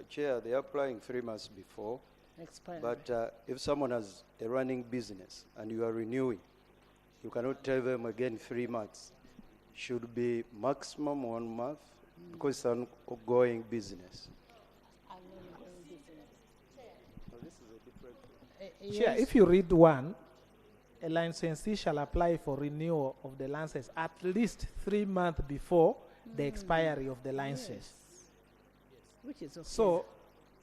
Chair, they are applying 3 months before. Expiry. But if someone has a running business and you are renewing, you cannot tell them again 3 months. Should be maximum 1 month because it's an ongoing business. Chair, if you read 1, a licensee shall apply for renewal of the license at least 3 months before the expiry of the license. Which is okay. So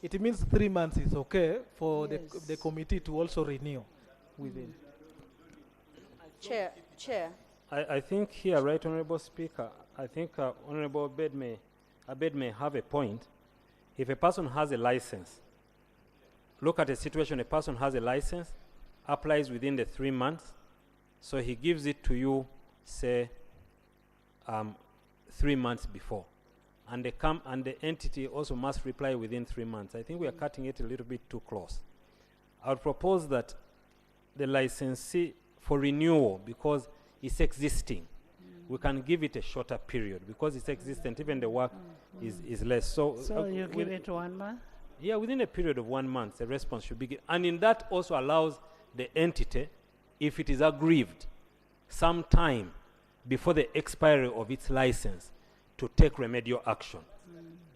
it means 3 months is okay for the committee to also renew within. Chair. I think here, Right Honourable Speaker, I think Honourable Abed may have a point. If a person has a license, look at a situation, a person has a license, applies within the 3 months, so he gives it to you, say, 3 months before. And the entity also must reply within 3 months. I think we are cutting it a little bit too close. I would propose that the licensee for renewal, because it's existing, we can give it a shorter period because it's existent, even the work is less. So you give it 1 month? Yeah, within a period of 1 month, the response should be given. And in that also allows the entity, if it is aggrieved, some time before the expiry of its license to take remedial action.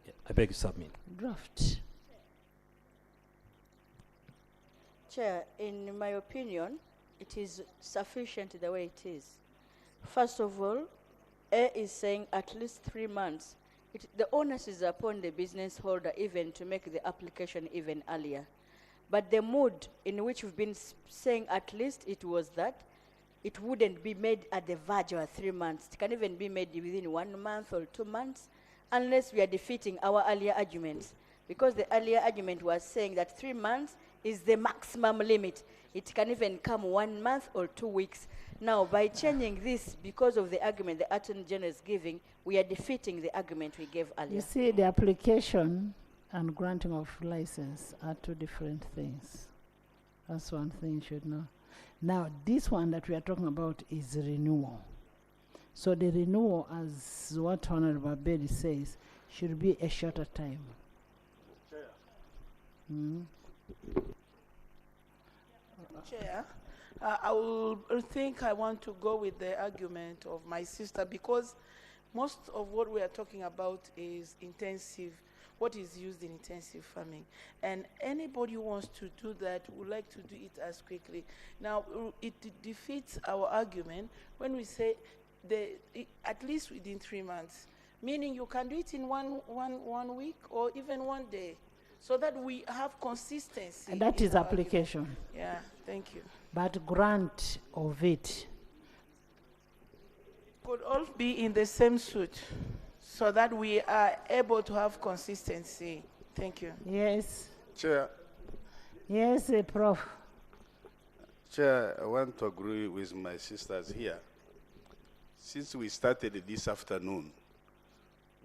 Yeah, I beg you submit. Draft. Chair, in my opinion, it is sufficient the way it is. First of all, A is saying at least 3 months. The onus is upon the business holder even to make the application even earlier. But the mood in which we've been saying at least it was that it wouldn't be made at the verge of 3 months. It can even be made within 1 month or 2 months, unless we are defeating our earlier arguments. Because the earlier argument was saying that 3 months is the maximum limit. It can even come 1 month or 2 weeks. Now, by changing this, because of the argument the Attorney General is giving, we are defeating the argument we gave earlier. You see, the application and granting of license are two different things. That's one thing you should know. Now, this one that we are talking about is renewal. So the renewal, as what Honorable Abedi says, should be a shorter time. Chair, I think I want to go with the argument of my sister because most of what we are talking about is intensive, what is used in intensive farming. And anybody who wants to do that would like to do it as quickly. Now, it defeats our argument when we say at least within 3 months, meaning you can do it in one week or even 1 day, so that we have consistency. And that is application. Argument. Yeah, thank you. But grant of it could all be in the same suit, so that we are able to have consistency. Thank you. Yes. Chair. Yes, Prof. Chair, I want to agree with my sisters here. Since we started this afternoon,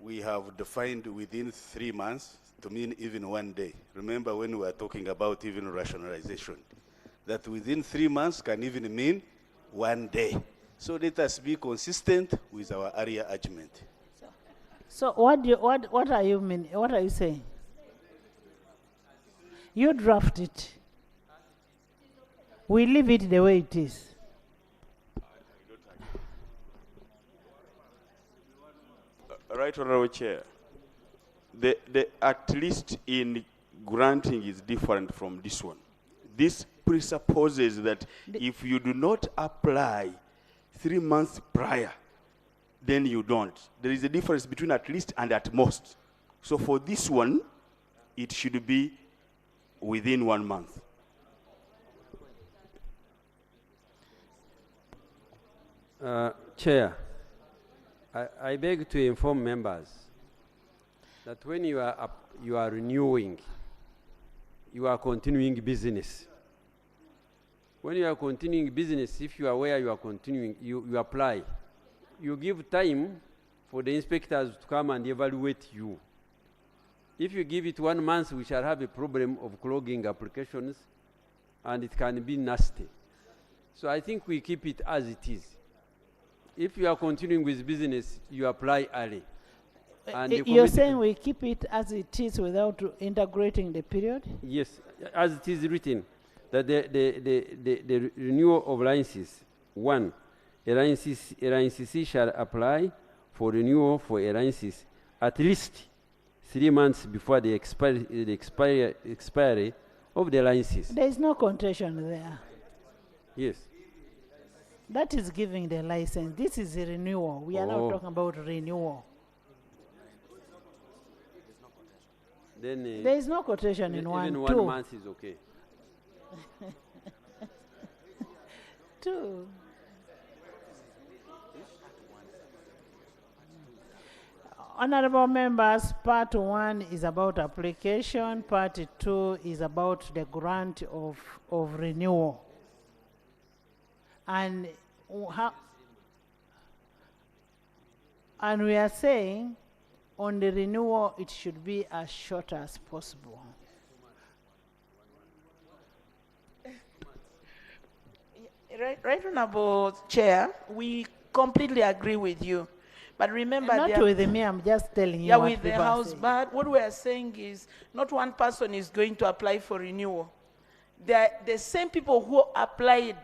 we have defined within 3 months to mean even 1 day. Remember when we were talking about even rationalization, that within 3 months can even mean 1 day. So let us be consistent with our earlier argument. So what are you mean? What are you saying? You draft it. We leave it the way it is. Right Honorable Chair, the at least in granting is different from this one. This presupposes that if you do not apply 3 months prior, then you don't. There is a difference between at least and at most. So for this one, it should be within 1 month. Chair, I beg to inform members that when you are renewing, you are continuing business. when you are continuing business, if you are where you are continuing, you apply. You give time for the inspectors to come and evaluate you. If you give it 1 month, we shall have a problem of clogging applications, and it can be nasty. So I think we keep it as it is. If you are continuing with business, you apply early. And the You're committee- saying we keep it as it is without integrating the period? Yes, as it is written, that the renewal of licenses, one, a licensee shall apply for renewal for a license at least 3 months before the expiry of the license. There is no contention there. Yes. That is giving the license. This is a renewal. We are not talking about renewal. Then There is no quotation in even 1, 1 2. month is okay. 2. Honorable members, part 1 is about application, part 2 is about the grant of renewal. And we are saying on the renewal it should be as short as possible. Right, Honorable Chair, we completely agree with you. But remember, Not with me, I'm just telling you yeah, what with the people are House, saying. but what we are saying is not one person is going to apply for renewal. The same people who applied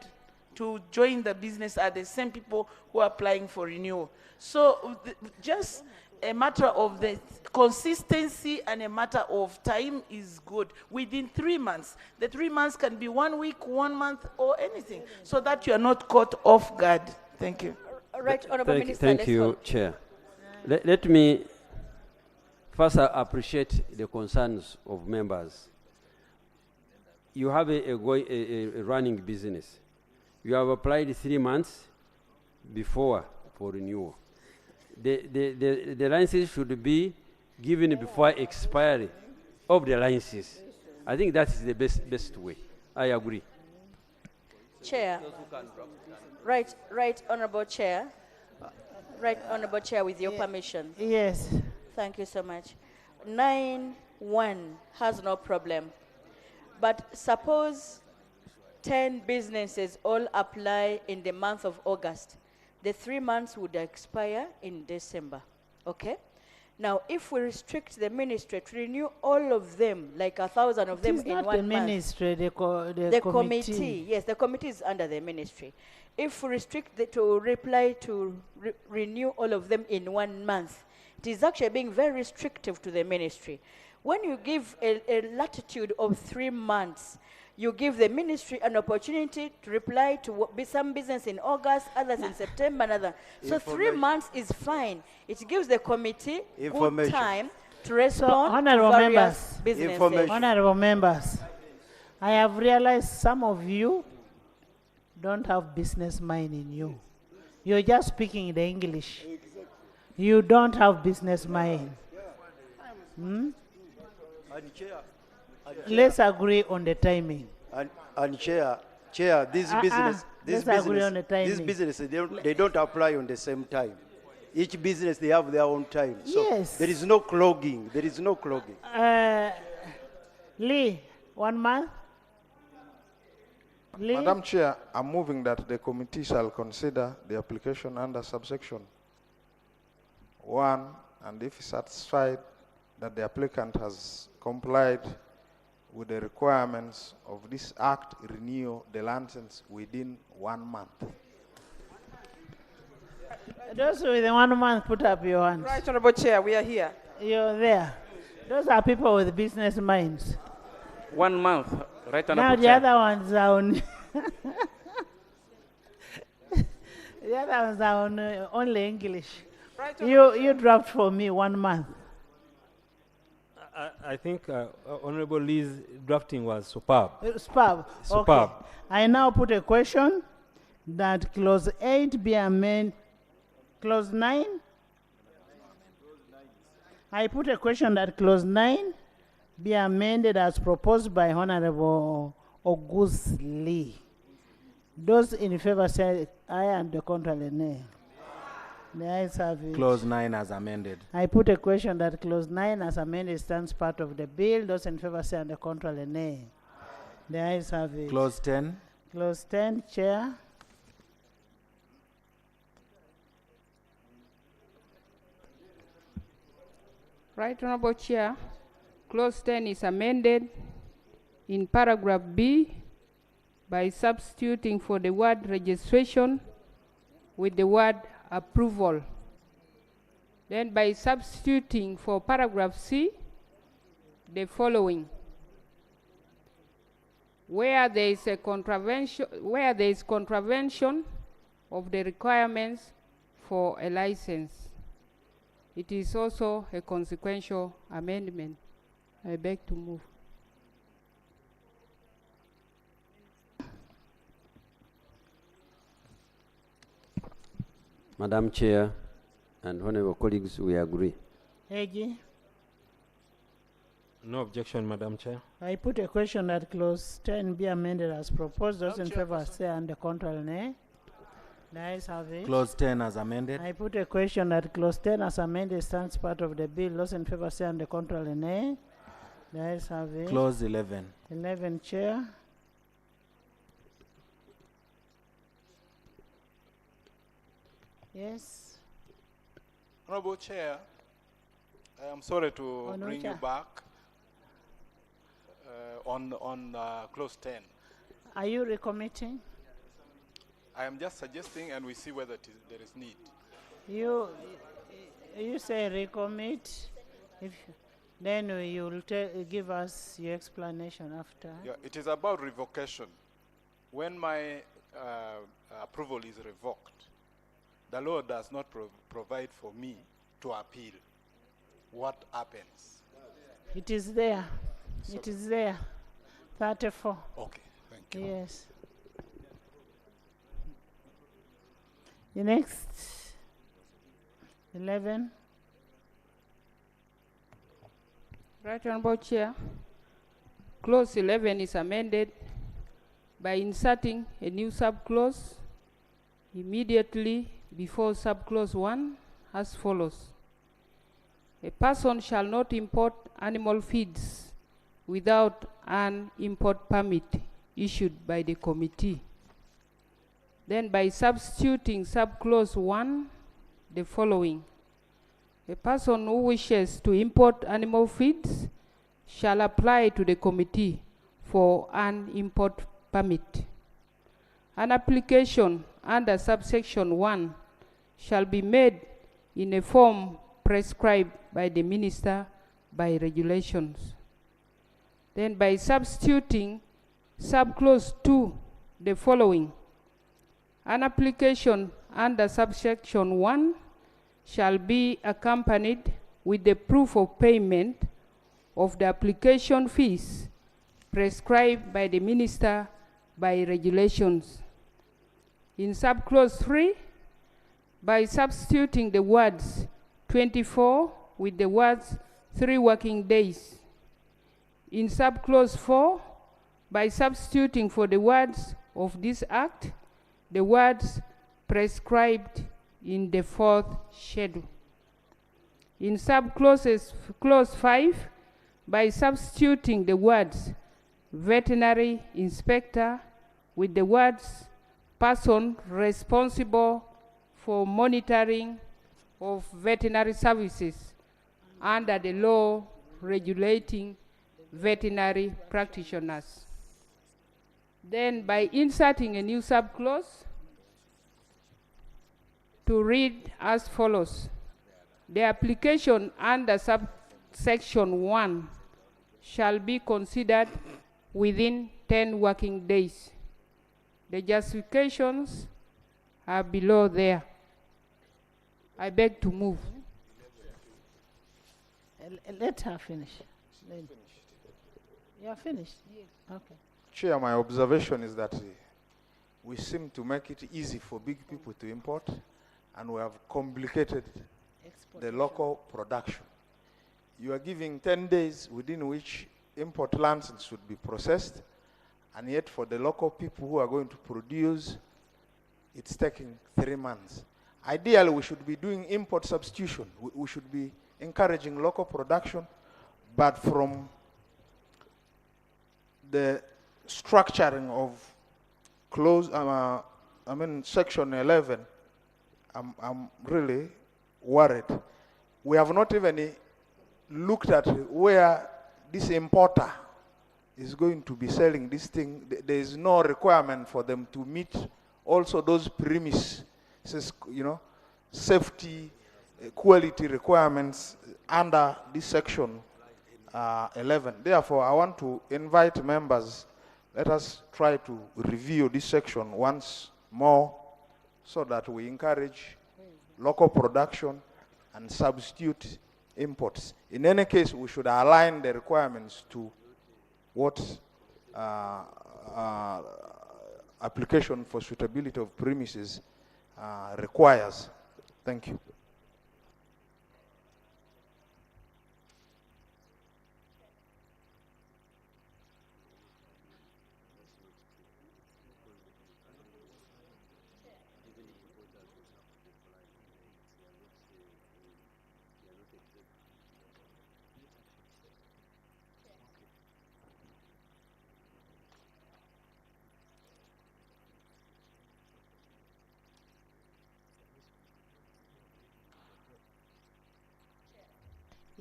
to join the business are the same people who are applying for renewal. So just a matter of the consistency and a matter of time is good. Within 3 months, the 3 months can be 1 week, 1 month, or anything, so that you are not caught off guard. Thank you. Right, Honorable Minister. Thank let's you, hold. Chair. Let me first appreciate the concerns of members. You have a running business. You have applied 3 months before for renewal. The license should be given before expiry of the license. I think that is the best way. I agree. Chair. Right, Honorable Chair. Right, Honorable Chair, with your permission. Yes. Thank you so much. 9.1 has no problem. But suppose 10 businesses all apply in the month of August. The 3 months would expire in December, okay? Now, if we restrict the ministry to renew all of them, like 1,000 of them It is in not 1 the month. ministry, the The committee. committee, yes, the committee is under the ministry. If we restrict to reply to renew all of them in 1 month, it is actually being very restrictive to the ministry. When you give a latitude of 3 months, you give the ministry an opportunity to reply to some business in August, others in September, another. So 3 months is fine. It gives the committee good time to respond to Honorable various members, businesses. Honorable members, I have realized some of you don't have business mind in you. You're just speaking the English. You don't have business mind. Hmm? Let's agree on the timing. And chair, these businesses, they don't apply on the same time. Each business, they have their own time. So Yes. there is no clogging. There is no clogging. Lee, 1 month? Lee? Madam Chair, I'm moving that the committee shall consider the application under subsection 1, and if satisfied that the applicant has complied with the requirements of this act, renew the license within 1 month. Those with the 1 month, put up your hands. Right, Honorable Chair, we are here. You're there. Those are people with business minds. 1 month, right, Now Honorable the Chair. other ones are on. The other ones are on only English. Right, You dropped for me 1 month. I think Honorable Lee's drafting was superb. Superb. Superb. Okay. I now put a question that clause 8 be amended. Clause 9? I put a question that clause 9 be amended as proposed by Honorable August Lee. Those in favor say aye and the contrary nay. The ayes have it. Clause 9 as amended. I put a question that clause 9 as amended stands part of the bill. Those in favor say and the contrary nay. The ayes have it. Clause 10. Clause 10, Chair. Right Honorable Chair, clause 10 is amended in paragraph B by substituting for the word registration with the word approval. Then by substituting for paragraph C, the following. Where there is contravention of the requirements for a license. It is also a consequential amendment. I beg to move. Madam Chair and honorable colleagues, we agree. Eji, No objection, Madam Chair. I put a question that clause 10 be amended as proposed. Those in favor say and the contrary nay. The ayes have it. Clause 10 as amended. I put a question that clause 10 as amended stands part of the bill. Those in favor say and the contrary nay. The ayes have it. Clause 11. 11, Chair. Yes. Honorable Chair, I am sorry to bring you back on clause 10. Are you recommitting? I am just suggesting, and we see whether there is need. You say recommit. If then you'll give us your explanation after. Yeah, it is about revocation. When my approval is revoked, the law does not provide for me to appeal. What happens? It is there. So it is there. 34. Okay, thank you. Yes. The next 11. Right Honorable Chair, clause 11 is amended by inserting a new subclause immediately before subclause 1 as follows. A person shall not import animal feeds without an import permit issued by the committee. Then by substituting subclause 1, the following. A person who wishes to import animal feeds shall apply to the committee for an import permit. An application under subsection 1 shall be made in a form prescribed by the minister by regulations. Then by substituting subclause 2, the following. An application under subsection 1 shall be accompanied with the proof of payment of the application fees prescribed by the minister by regulations. In subclause 3, by substituting the words 24 with the words 3 working days. In subclause 4, by substituting for the words of this act, the words prescribed in the 4th schedule. In clause 5, by substituting the words veterinary inspector with the words person responsible for monitoring of veterinary services under the law regulating veterinary practitioners. Then by inserting a new subclause to read as follows. The application under subsection 1 shall be considered within 10 working days. The justifications are below there. I beg to move. Let her finish. You are finished? Yes. Okay. Chair, my observation is that we seem to make it easy for big people to import, and we have complicated the local production. You are giving 10 days within which import licenses should be processed, And yet for the local people who are going to produce, it's taking 3 months. Ideally, we should be doing import substitution. We should be encouraging local production, but from the structuring of section 11, I'm really worried. We have not even looked at where this importer is going to be selling this thing. There is no requirement for them to meet also those premises, safety, quality requirements under this section 11. Therefore, I want to invite members, let us try to review this section once more so that we encourage local production and substitute imports. In any case, we should align the requirements to what application for suitability of premises requires. Thank you.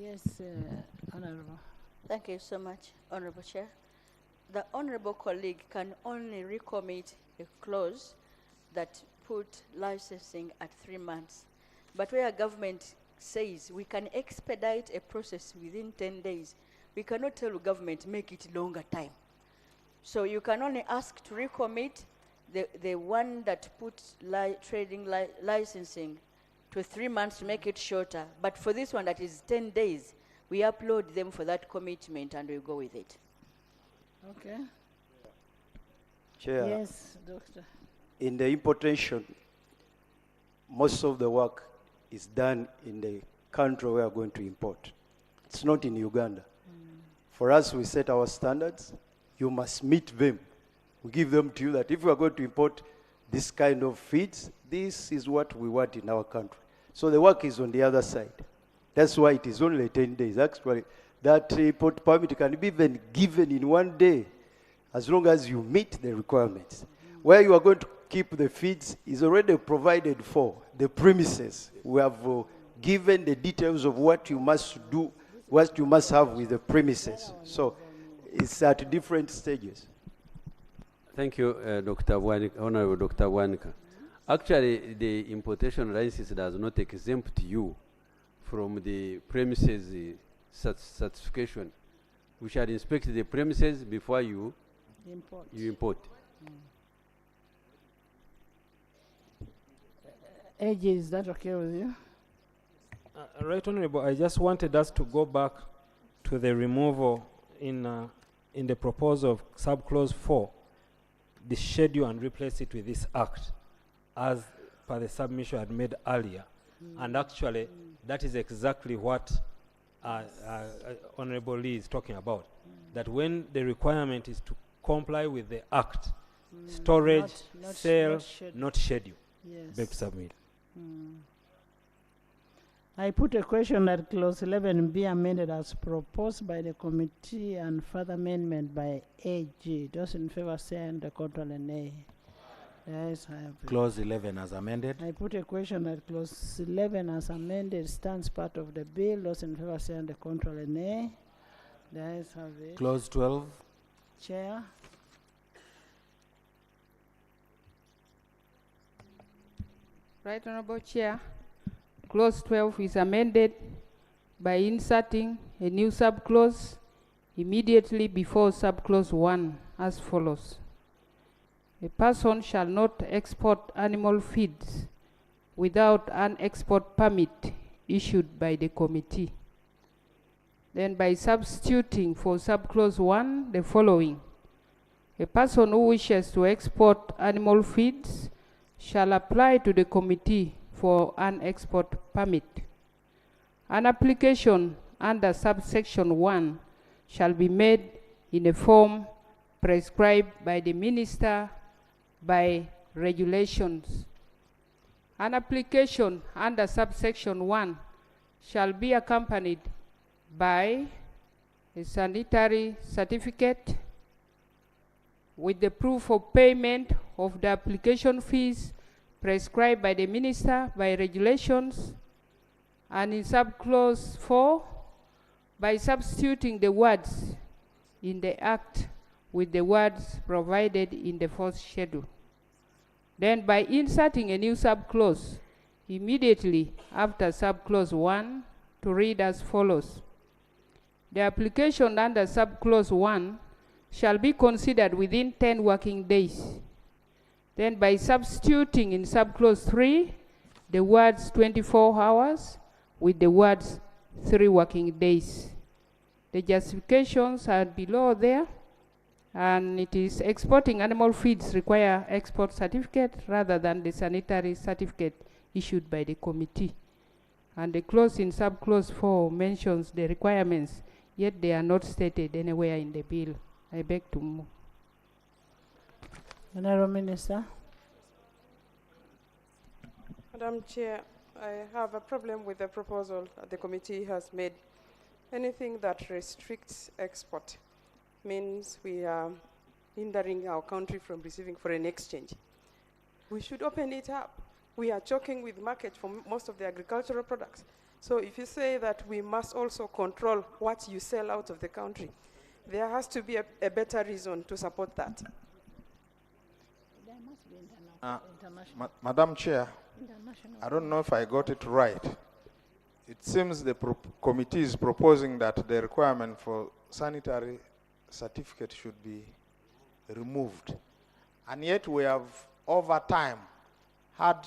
Yes, Honorable. Thank you so much, Honorable Chair. The Honorable colleague can only recommit a clause that put licensing at 3 months. But where government says we can expedite a process within 10 days, we cannot tell government make it longer time. So you can only ask to recommit the one that puts trading licensing to 3 months to make it shorter. But for this one that is 10 days, we upload them for that commitment and we go with it. Okay. Chair. Yes, Doctor. In the importation, most of the work is done in the country we are going to import. It's not in Uganda. For us, we set our standards. You must meet them. We give them to you that if we are going to import this kind of feeds, this is what we want in our country. So the work is on the other side. That's why it is only 10 days. Actually, that import permit can be even given in 1 day, as long as you meet the requirements. Where you are going to keep the feeds is already provided for. The premises, we have given the details of what you must do, what you must have with the premises. So it's at different stages. Thank you, Honorable Dr. Wanika. Actually, the importation license does not exempt you from the premises certification. We shall inspect the premises before you import. AG, is that okay with you? Right, Honorable, I just wanted us to go back to the removal in the proposal of subclause 4, the schedule, and replace it with this act as per the submission I had made earlier. And actually, that is exactly what Honorable Lee is talking about. That when the requirement is to comply with the act, storage, not sale, schedule. not schedule. Yes. Beg to submit. I put a question that clause 11 be amended as proposed by the committee and further amendment by AG. Those in favor say and the control and nay. Yes, I have Clause 11 as amended. I put a question that clause 11 as amended stands part of the bill. Those in favor say and the control and nay. The ayes have it. Clause 12. Chair. Right, Honorable Chair. Clause 12 is amended by inserting a new subclause immediately before subclause 1 as follows. A person shall not export animal feeds without an export permit issued by the committee. Then by substituting for subclause 1 the following. A person who wishes to export animal feeds shall apply to the committee for an export permit. An application under subsection 1 shall be made in a form prescribed by the minister by regulations. An application under subsection 1 shall be accompanied by a sanitary certificate with the proof of payment of the application fees prescribed by the minister by regulations, and in subclause 4, by substituting the words in the Act with the words provided in the 4th schedule. Then by inserting a new subclause immediately after subclause 1 to read as follows. The application under subclause 1 shall be considered within 10 working days. Then by substituting in subclause 3 the words 24 hours with the words 3 working days. The justifications are below there, and it is exporting animal feeds require export certificate rather than the sanitary certificate issued by the committee. And the clause in subclause 4 mentions the requirements, yet they are not stated anywhere in the bill. I beg to move. Honourable Minister. Madam Chair, I have a problem with the proposal that the committee has made. Anything that restricts export means we are hindering our country from receiving foreign exchange. We should open it up. We are choking with market for most of the agricultural products. So if you say that we must also control what you sell out of the country, there has to be a better reason to support that. Madam Chair, I don't know if I got it right. It seems the committee is proposing that the requirement for sanitary certificate should be removed. And yet we have, over time, had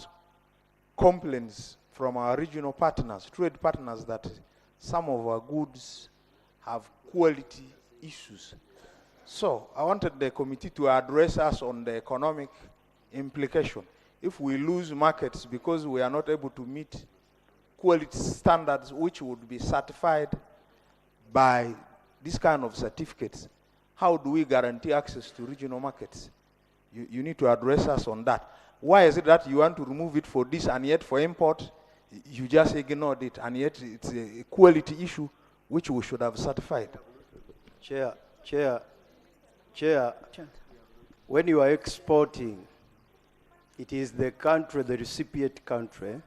complaints from our regional partners, trade partners, that some of our goods have quality issues. So I wanted the committee to address us on the economic implication. If we lose markets because we are not able to meet quality standards which would be certified by this kind of certificates, how do we guarantee access to regional markets? You need to address us on that. Why is it that you want to remove it for this, and yet for import, you just ignored it, and yet it's a quality issue which we should have certified? Chair, when you are exporting, it is the country, the recipient country,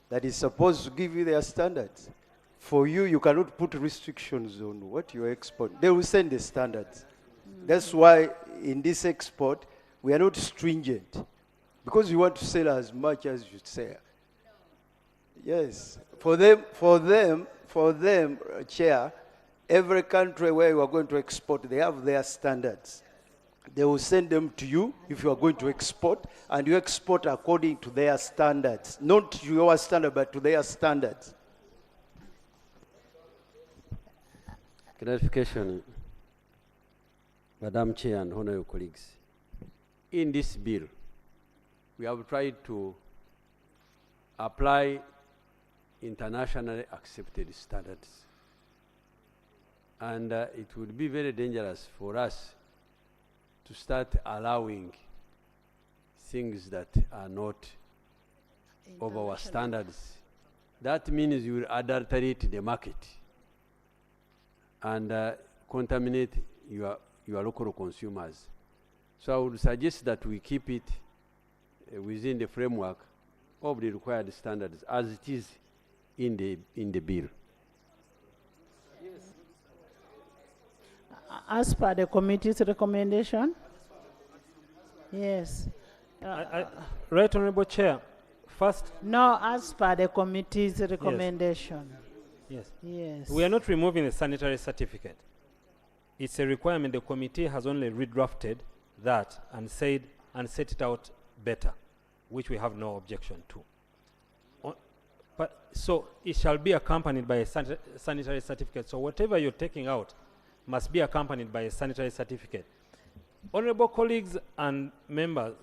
that is supposed to give you their standards. For you, you cannot put restrictions on what you export. They will send the standards. That's why in this export, we are not stringent, because you want to sell as much as you sell. Yes, for them, Chair, every country where you are going to export, they have their standards. They will send them to you if you are going to export, and you export according to their standards, not to your standard, but to their standards. Clarification, Madam Chair and honorable colleagues. In this bill, we have tried to apply internationally accepted standards. And it would be very dangerous for us to start allowing things that are not of our standards. That means you will adulterate the market and contaminate your local consumers. So I would suggest that we keep it within the framework of the required standards as it is in the bill. As per the committee's recommendation? Yes. Right, Honorable Chair. First. No, as per the committee's recommendation. Yes. Yes. We are not removing the sanitary certificate. It's a requirement. The committee has only redrafted that and set it out better, which we have no objection to. But so it shall be accompanied by a sanitary certificate. So whatever you're taking out must be accompanied by a sanitary certificate. Honorable colleagues and members,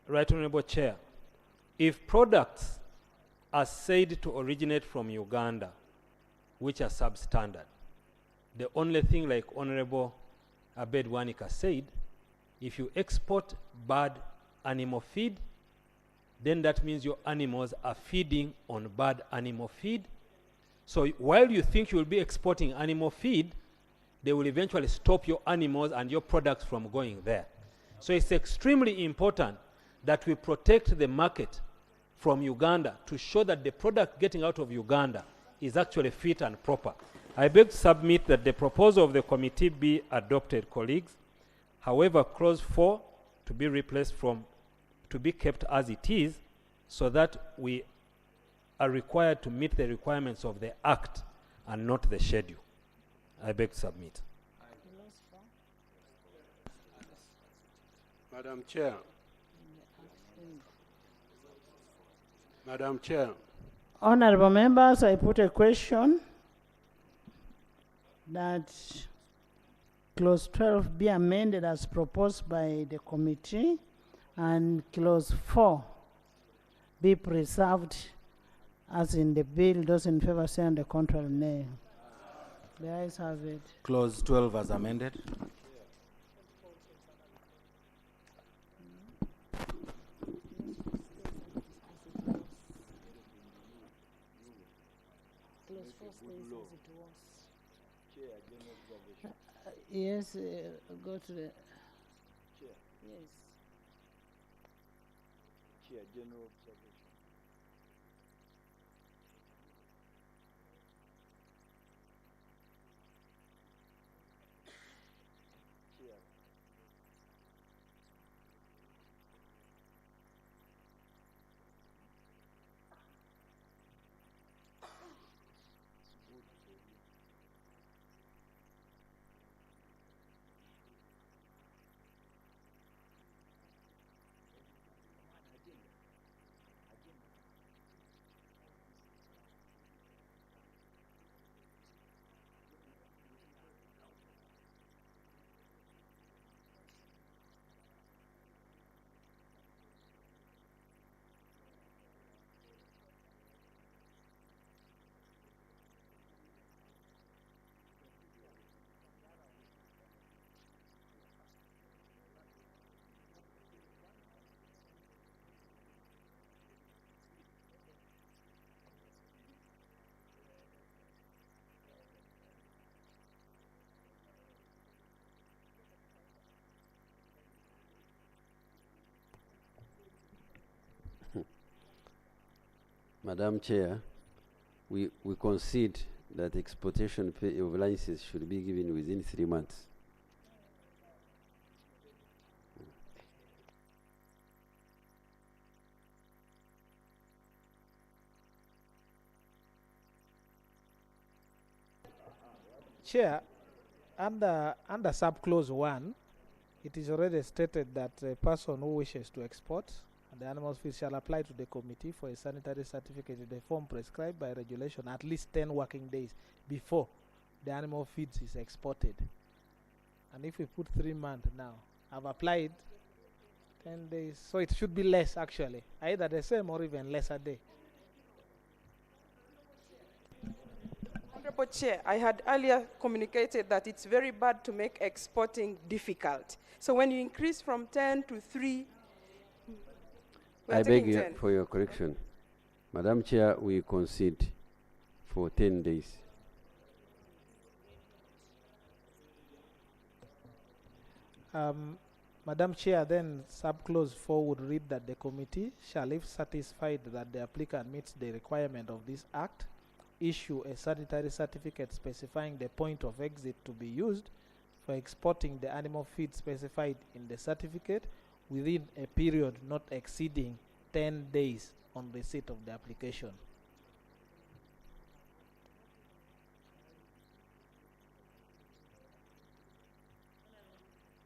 Right Honorable Chair, if products are said to originate from Uganda, which are substandard, the only thing, like Honorable Abed Wanika said, if you export bad animal feed, then that means your animals are feeding on bad animal feed. So while you think you will be exporting animal feed, they will eventually stop your animals and your products from going there. So it's extremely important that we protect the market from Uganda to show that the product getting out of Uganda is actually fit and proper. I beg to submit that the proposal of the committee be adopted, colleagues. However, clause 4 to be replaced to be kept as it is, so that we are required to meet the requirements of the Act and not the schedule. I beg to submit. Madam Chair. Madam Chair. Honorable members, I put a question that clause 12 be amended as proposed by the committee and clause 4 be preserved as in the bill. Those in favor say, and the contrary nay. The ayes have it. Clause 12 as amended. Yes, go to the... Yes. Chair, general observation. Madam Chair, we concede that exportation of licenses should be given within 3 months. Chair, under subclause 1, it is already stated that a person who wishes to export the animal feed shall apply to the committee for a sanitary certificate in the form prescribed by regulation at least 10 working days before the animal feeds is exported. And if we put 3 months now, I've applied 10 days, so it should be less actually, either the same or even less a day. Honorable Chair, I had earlier communicated that it's very bad to make exporting difficult. So when you increase from 10 to 3, I beg you for your correction. Madam Chair, we concede for 10 days. Madam Chair, then subclause 4 would read that the committee shall, if satisfied that the applicant meets the requirement of this act, issue a sanitary certificate specifying the point of exit to be used for exporting the animal feed specified in the certificate within a period not exceeding 10 days on receipt of the application.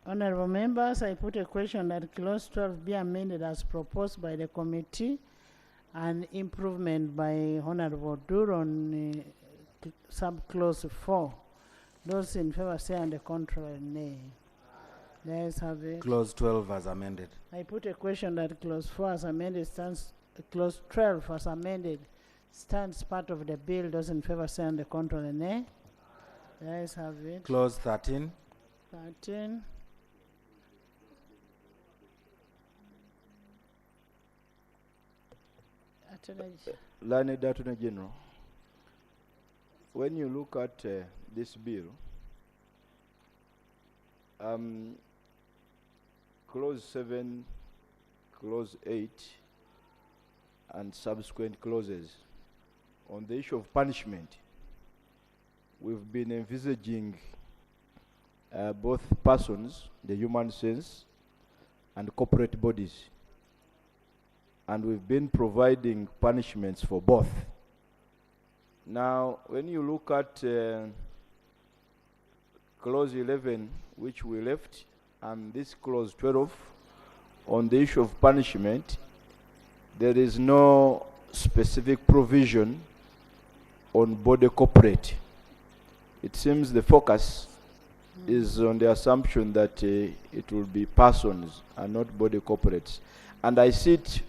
Honorable members, I put a question that clause 12 be amended as proposed by the committee and improvement by Honorable Dur on subclause 4. Those in favor say, and the contrary nay. The ayes have it. Clause 12 as amended. I put a question that clause 4 as amended stands, clause 12 as amended stands part of the bill. Those in favor say, and the contrary nay. The ayes have it. Clause 13. 13. Learned Attorney General, when you look at this bill, clause 7, clause 8, and subsequent clauses, on the issue of punishment, we've been envisaging both persons, the human sense, and corporate bodies. And we've been providing punishments for both. Now, when you look at clause 11, which we left, and this clause 12, on the issue of punishment, there is no specific provision on body corporate. It seems the focus is on the assumption that it will be persons and not body corporates. And I see it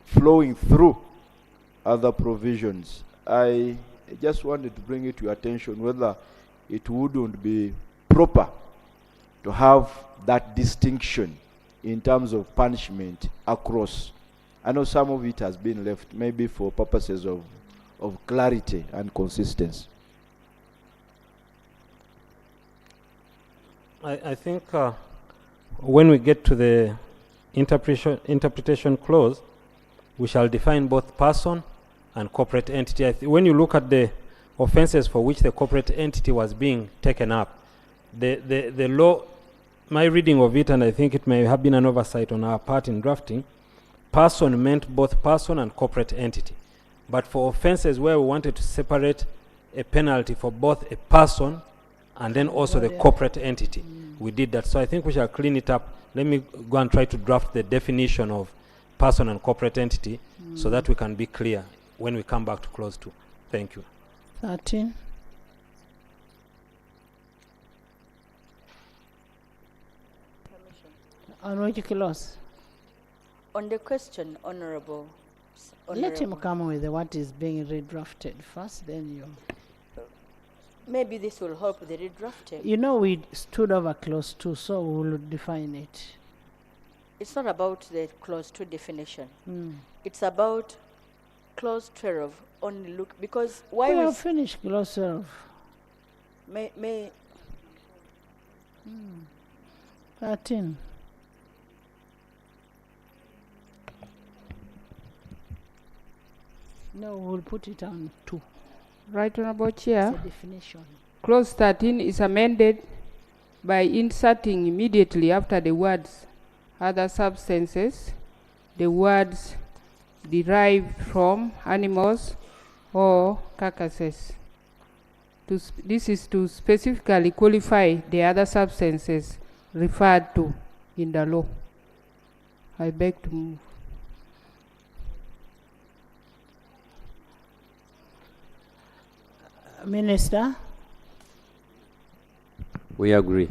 flowing through other provisions. I just wanted to bring it to your attention whether it wouldn't be proper to have that distinction in terms of punishment across. I know some of it has been left maybe for purposes of clarity and consistency. I think when we get to the interpretation clause, we shall define both person and corporate entity. When you look at the offenses for which the corporate entity was being taken up, the law, my reading of it, and I think it may have been an oversight on our part in drafting, person meant both person and corporate entity. But for offenses where we wanted to separate a penalty for both a person and then also the corporate entity, we did that. So I think we shall clean it up. Let me go and try to draft the definition of person and corporate entity so that we can be clear when we come back to clause 2. Thank you. 13. On which clause? On the question, Honorable. Let him come with what is being redrafted first, then you. Maybe this will help the redrafting. You know, we stood over clause 2, so we will define it. It's not about the clause 2 definition. It's about clause 12. Only look, because why we have finished clause 12. May 13. No, we'll put it on 2. Right, Honorable Chair. It's a definition. Clause 13 is amended by inserting immediately after the words other substances the words derived from animals or carcasses. This is to specifically qualify the other substances referred to in the law. I beg to move. Minister? We agree.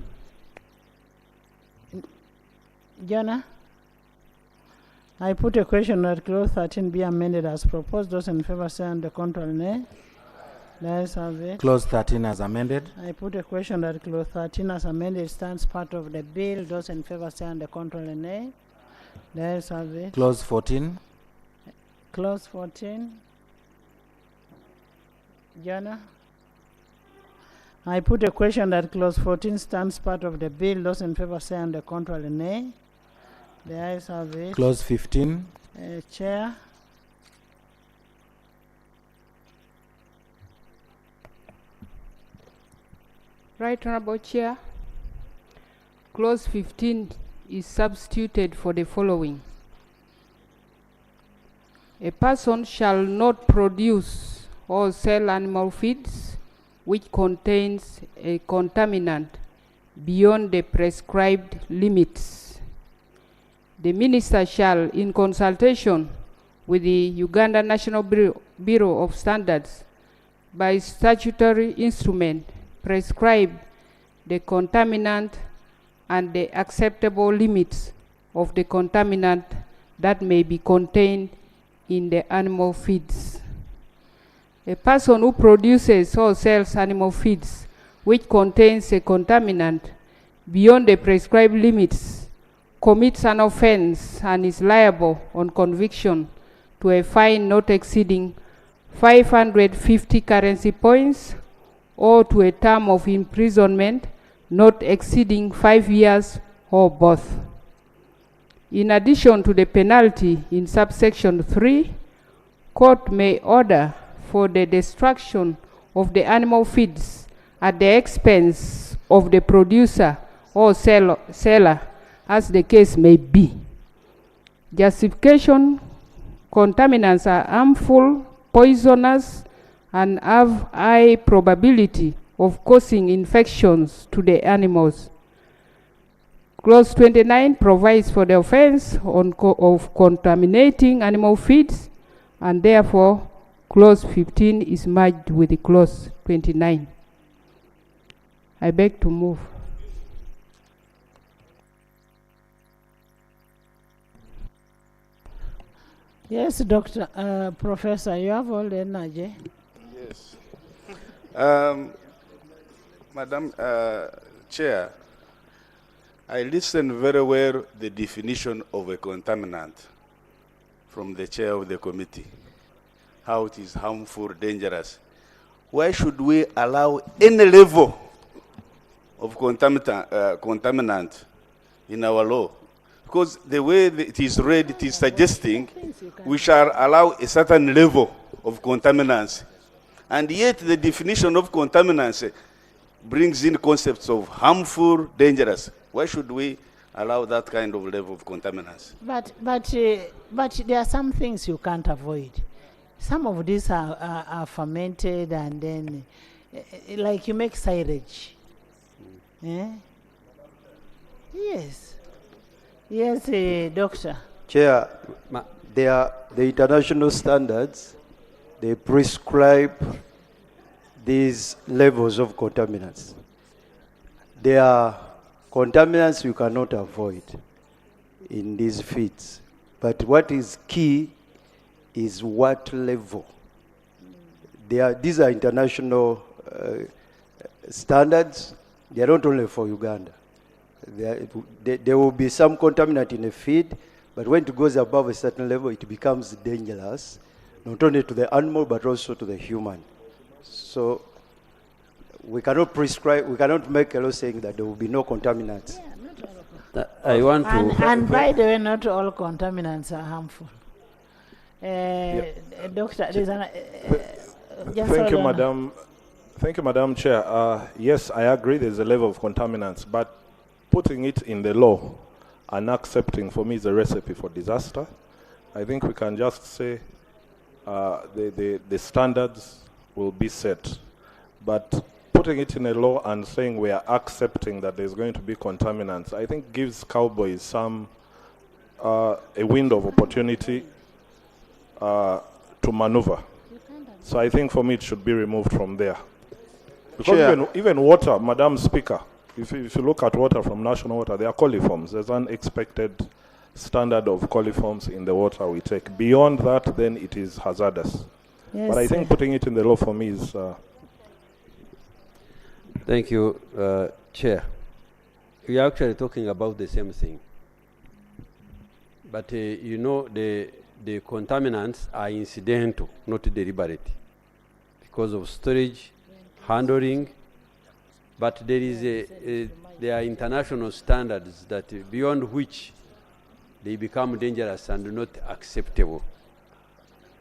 Jonah? I put a question that clause 13 be amended as proposed. Those in favor say on the contrary, nay. The ayes have it. Clause 13 as amended. I put a question that clause 13 as amended stands part of the bill. Those in favor say on the contrary, nay. The ayes have it. Clause 14. Clause 14. Jonah? I put a question that clause 14 stands part of the bill. Those in favor say on the contrary, nay. The ayes have it. Clause 15. Chair. Right, Honorable Chair. Clause 15 is substituted for the following. A person shall not produce or sell animal feeds which contains a contaminant beyond the prescribed limits. The minister shall, in consultation with the Uganda National Bureau of Standards, by statutory instrument, prescribe the contaminant and the acceptable limits of the contaminant that may be contained in the animal feeds. A person who produces or sells animal feeds which contains a contaminant beyond the prescribed limits commits an offense and is liable on conviction to a fine not exceeding 550 currency points or to a term of imprisonment not exceeding 5 years or both. In addition to the penalty in subsection 3, court may order for the destruction of the animal feeds at the expense of the producer or seller, as the case may be. Justification: contaminants are harmful, poisonous, and have high probability of causing infections to the animals. Clause 29 provides for the offense of contaminating animal feeds, and therefore Clause 15 is merged with the Clause 29. I beg to move. Yes, Professor, you have all the energy. Yes. Madam Chair, I listened very well the definition of a contaminant from the chair of the committee, how it is harmful, dangerous. Why should we allow any level of contaminant in our law? Because the way it is read, it is suggesting we shall allow a certain level of contaminants. And yet the definition of contaminants brings in concepts of harmful, dangerous. Why should we allow that kind of level of contaminants? But there are some things you can't avoid. Some of these are fermented, and then, like you make silage. Yes. Yes, Doctor. Chair, the international standards, they prescribe these levels of contaminants. There are contaminants you cannot avoid in these feeds. But what is key is what level. These are international standards. They are not only for Uganda. There will be some contaminant in a feed, but when it goes above a certain level, it becomes dangerous, not only to the animal, but also to the human. So we cannot prescribe, we cannot make a law saying that there will be no contaminants. I want to... And by the way, not all contaminants are harmful. Doctor, there's an... Thank you, Madam. Thank you, Madam Chair. Yes, I agree there's a level of contaminants, but putting it in the law and accepting, for me, is a recipe for disaster. I think we can just say the standards will be set, but putting it in a law and saying we are accepting that there's going to be contaminants, I think gives cowboys some a window of opportunity to maneuver. So I think for me it should be removed from there. Because even water, Madam Speaker, if you look at water from national water, there are coliforms. There's an expected standard of coliforms in the water we take. Beyond that, then it is hazardous. Yes, but I think putting it in the law for me is... Thank you, Chair. We are actually talking about the same thing. But you know, the contaminants are incidental, not deliberate, because of storage, handling. But there are international standards that beyond which they become dangerous and not acceptable.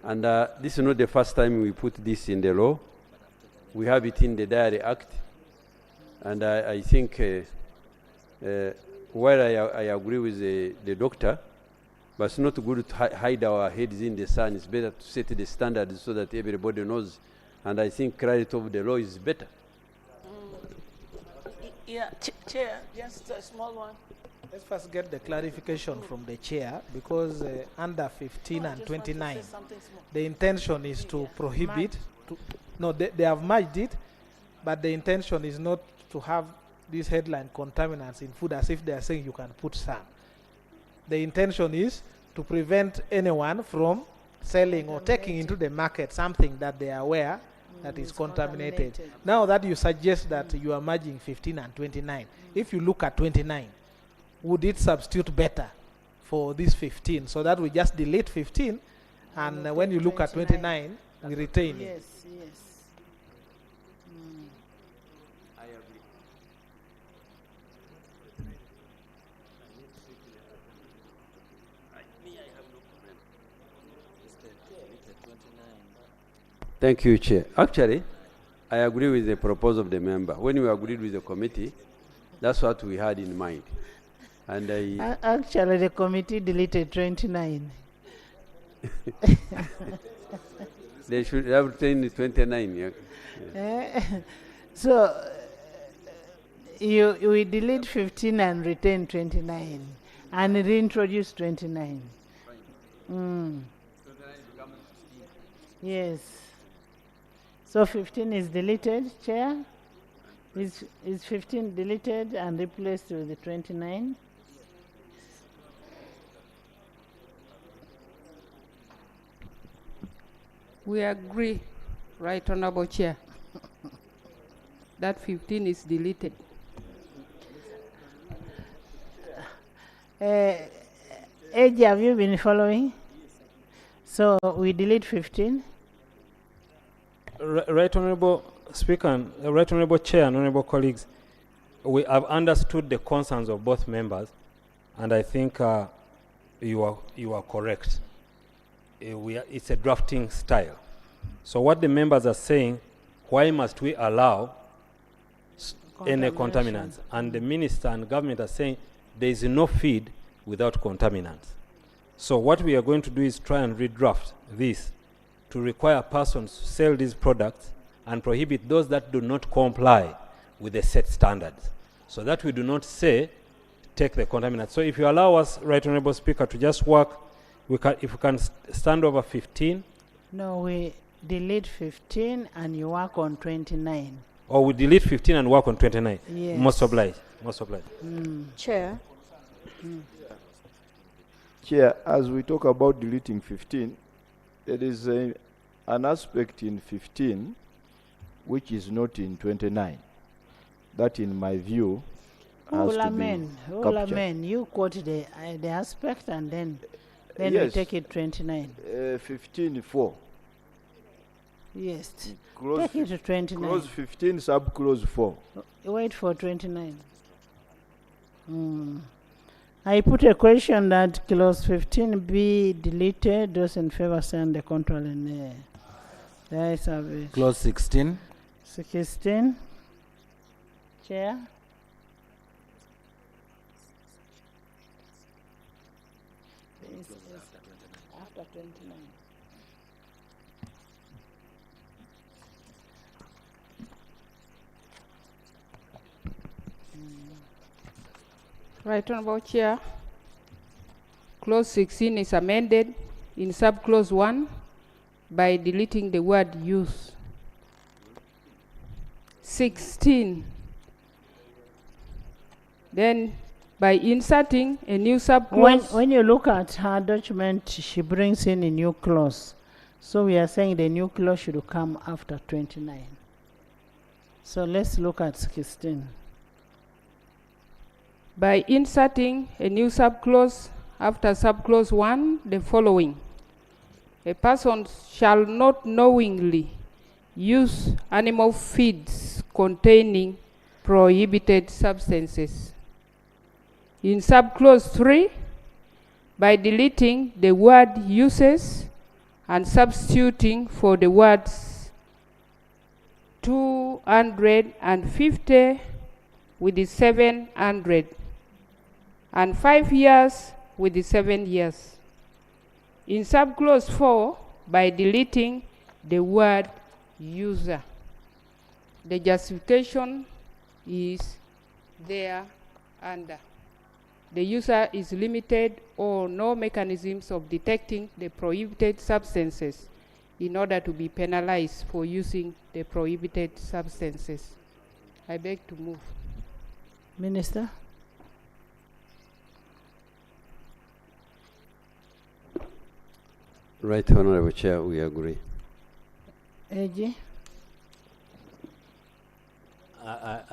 And this is not the first time we put this in the law. We have it in the Diary Act. And I think while I agree with the doctor, but it's not good to hide our heads in the sun. It's better to set the standards so that everybody knows. And I think clarity of the law is better. Yeah, Chair, just a small one. Let's first get the clarification from the chair, because under 15 and 29, the intention is to prohibit. They have merged it, but the intention is not to have this headline contaminants in food as if they are saying you can put some. The intention is to prevent anyone from selling or taking into the market something that they are aware that is contaminated. Now that you suggest that you are merging 15 and 29, if you look at 29, would it substitute better for this 15? So that we just delete 15, and when you look at 29, we retain it. Yes, yes. I agree. Thank you, Chair. Actually, I agree with the proposal of the member. When we agreed with the committee, that's what we had in mind. And Actually, the committee deleted 29. they should have retained 29. Yeah. So we delete 15 and retain 29 and reintroduce 29. Yes. So 15 is deleted, Chair? Is 15 deleted and replaced with the 29? We agree, Right Honorable Chair, that 15 is deleted. Eji, have you been following? So we delete 15. Right Honorable Speaker, and Right Honorable Chair and Honorable colleagues, we have understood the concerns of both members, and I think you are correct. It's a drafting style. So what the members are saying, why must we allow any contaminants? And the minister and government are saying there is no feed without contaminants. So what we are going to do is try and redraft this to require persons to sell these products and prohibit those that do not comply with the set standards, so that we do not say take the contaminants. So if you allow us, Right Honorable Speaker, to just work, if we can stand over 15. No, we delete 15 and you work on 29. Or we delete 15 and work on 29. Yes. Most obliged. Most obliged. Chair. Chair, as we talk about deleting 15, there is an aspect in 15 which is not in 29. That, in my view, has to be captured. You quote the aspect and then we Yes. take it 29. 15.4. Yes. Clause Take it to 29. Clause 15, sub-clause 4. Wait for 29. I put a question that clause 15 be deleted. Those in favor send the control in the ayes have it. Clause 16. 16. Chair. After 29. Right Honorable Chair, Clause 16 is amended in sub-clause 1 by deleting the word use. 16. Then by inserting a new sub-clause. When you look at her document, she brings in a new clause. So we are saying the new clause should come after 29. So let's look at 16. By inserting a new subclause after subclause 1, the following: a person shall not knowingly use animal feeds containing prohibited substances. In subclause 3, by deleting the word uses and substituting for the words 250 with the 700 and 5 years with the 7 years. In subclause 4, by deleting the word user. The justification is there under. The user is limited or no mechanisms of detecting the prohibited substances in order to be penalized for using the prohibited substances. I beg to move. Minister. Right Honorable Chair, we agree. AG.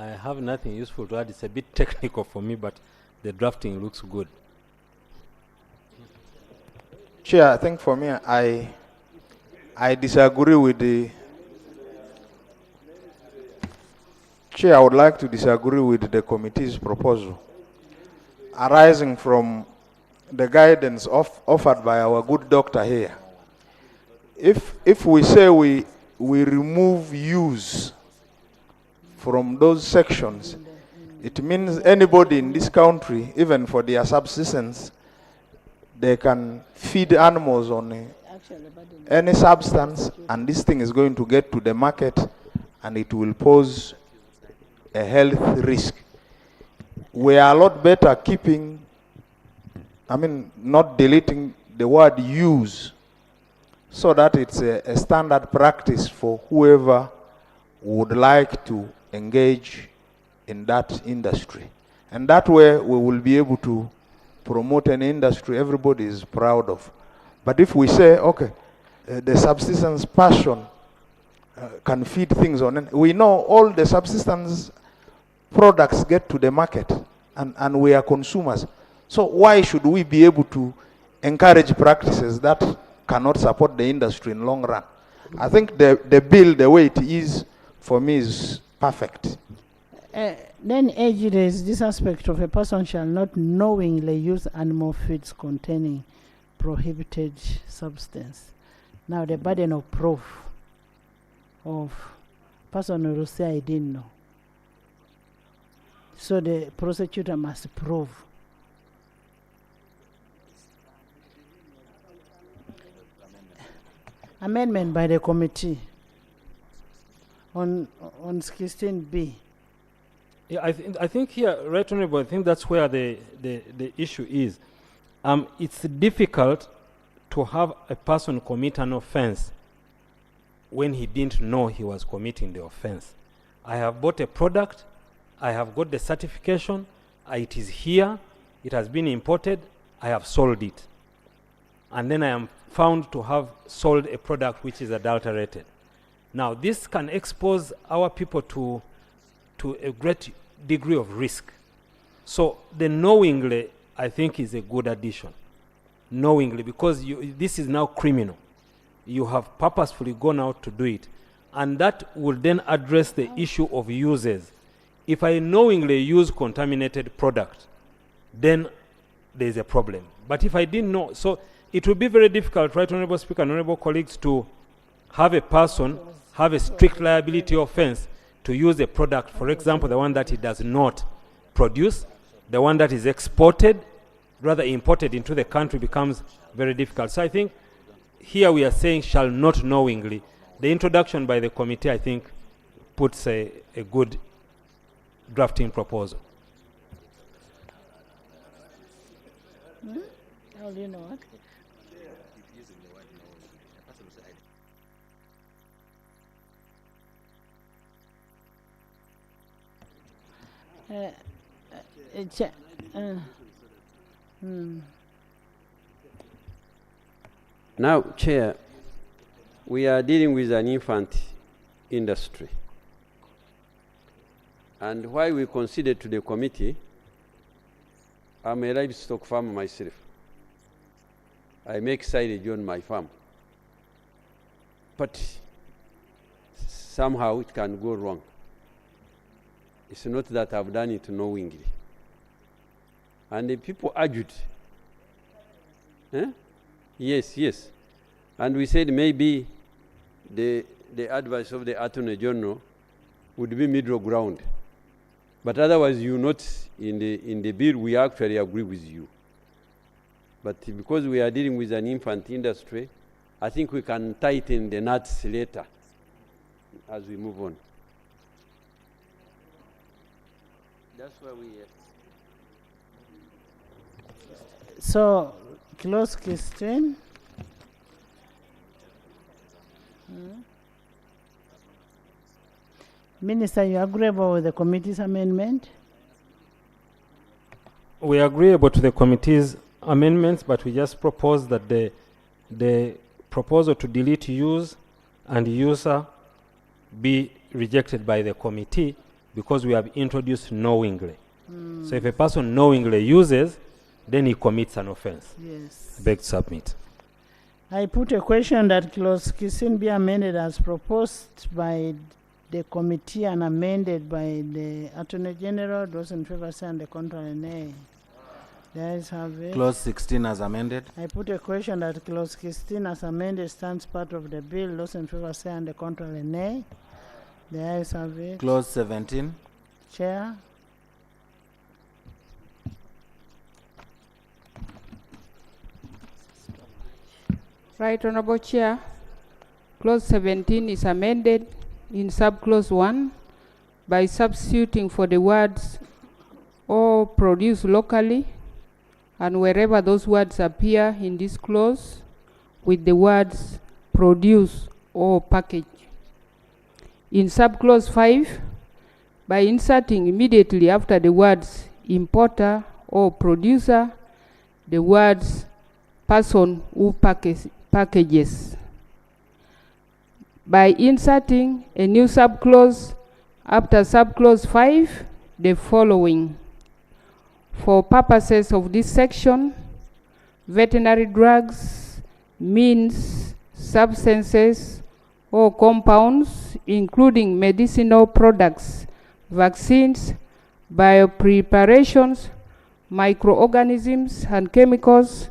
I have nothing useful to add. It's a bit technical for me, but the drafting looks good. Chair, I think for me, I disagree with the Chair. I would like to disagree with the committee's proposal, arising from the guidance offered by our good doctor here. If we say we remove use from those sections, it means anybody in this country, even for their subsistence, they can feed animals on any substance, and this thing is going to get to the market and it will pose a health risk. We are a lot better keeping, not deleting the word use, so that it's a standard practice for whoever would like to engage in that industry. And that way we will be able to promote an industry everybody is proud of. But if we say, okay, the subsistence passion can feed things on it, we know all the subsistence products get to the market, and we are consumers. So why should we be able to encourage practices that cannot support the industry in long run? I think the bill, the way it is, for me, is perfect. Then AG, there is this aspect of a person shall not knowingly use animal feeds containing prohibited substance. Now the burden of proof of person who will say I didn't know. So the prosecutor must prove. Amendment by the committee on 16B. Yeah, I think here, Right Honorable, I think that's where the issue is. It's difficult to have a person commit an offense when he didn't know he was committing the offense. I have bought a product, I have got the certification, it is here, it has been imported, I have sold it. And then I am found to have sold a product which is adulterated. Now, this can expose our people to a great degree of risk. So the knowingly, I think, is a good addition. Knowingly, because this is now criminal. You have purposefully gone out to do it. And that will then address the issue of uses. If I knowingly use contaminated product, then there is a problem. But if I didn't know, so it will be very difficult, Right Honorable Speaker and Honorable colleagues, to have a person have a strict liability offense to use a product, for example, the one that he does not produce, the one that is exported, rather imported into the country, becomes very difficult. So I think here we are saying shall not knowingly. The introduction by the committee, I think, puts a good drafting proposal. How do you know what? Now, Chair, we are dealing with an infant industry. And why we consider to the committee, I'm a livestock farmer myself. I make silage on my farm. But somehow it can go wrong. It's not that I've done it knowingly. And the people argued. Yes. And we said maybe the advice of the Attorney General would be middle ground. But otherwise, you not in the bill, we actually agree with you. But because we are dealing with an infant industry, I think we can tighten the nuts later as we move on. That's why we. So, close question. Minister, you agreeable with the committee's amendment? We are agreeable to the committee's amendments, but we just propose that the proposal to delete use and user be rejected by the committee, because we have introduced knowingly. So if a person knowingly uses, then he commits an offense. Yes. I beg to submit. I put a question that clause 16 be amended as proposed by the committee and amended by the Attorney General. Those in favor say and the contrary nay. The ayes have it. Clause 16 as amended. I put a question that clause 16 as amended stands part of the bill. Those in favor say and the contrary nay. The ayes have it. Clause 17. Chair. Right, Honorable Chair. Clause 17 is amended in subclause 1 by substituting for the words or produce locally, and wherever those words appear in this clause, with the words produce or package. In subclause 5, by inserting immediately after the words importer or producer, the words person who packages. By inserting a new subclause after subclause 5, the following. For purposes of this section, veterinary drugs means substances or compounds, including medicinal products, vaccines, biopreparations, microorganisms, and chemicals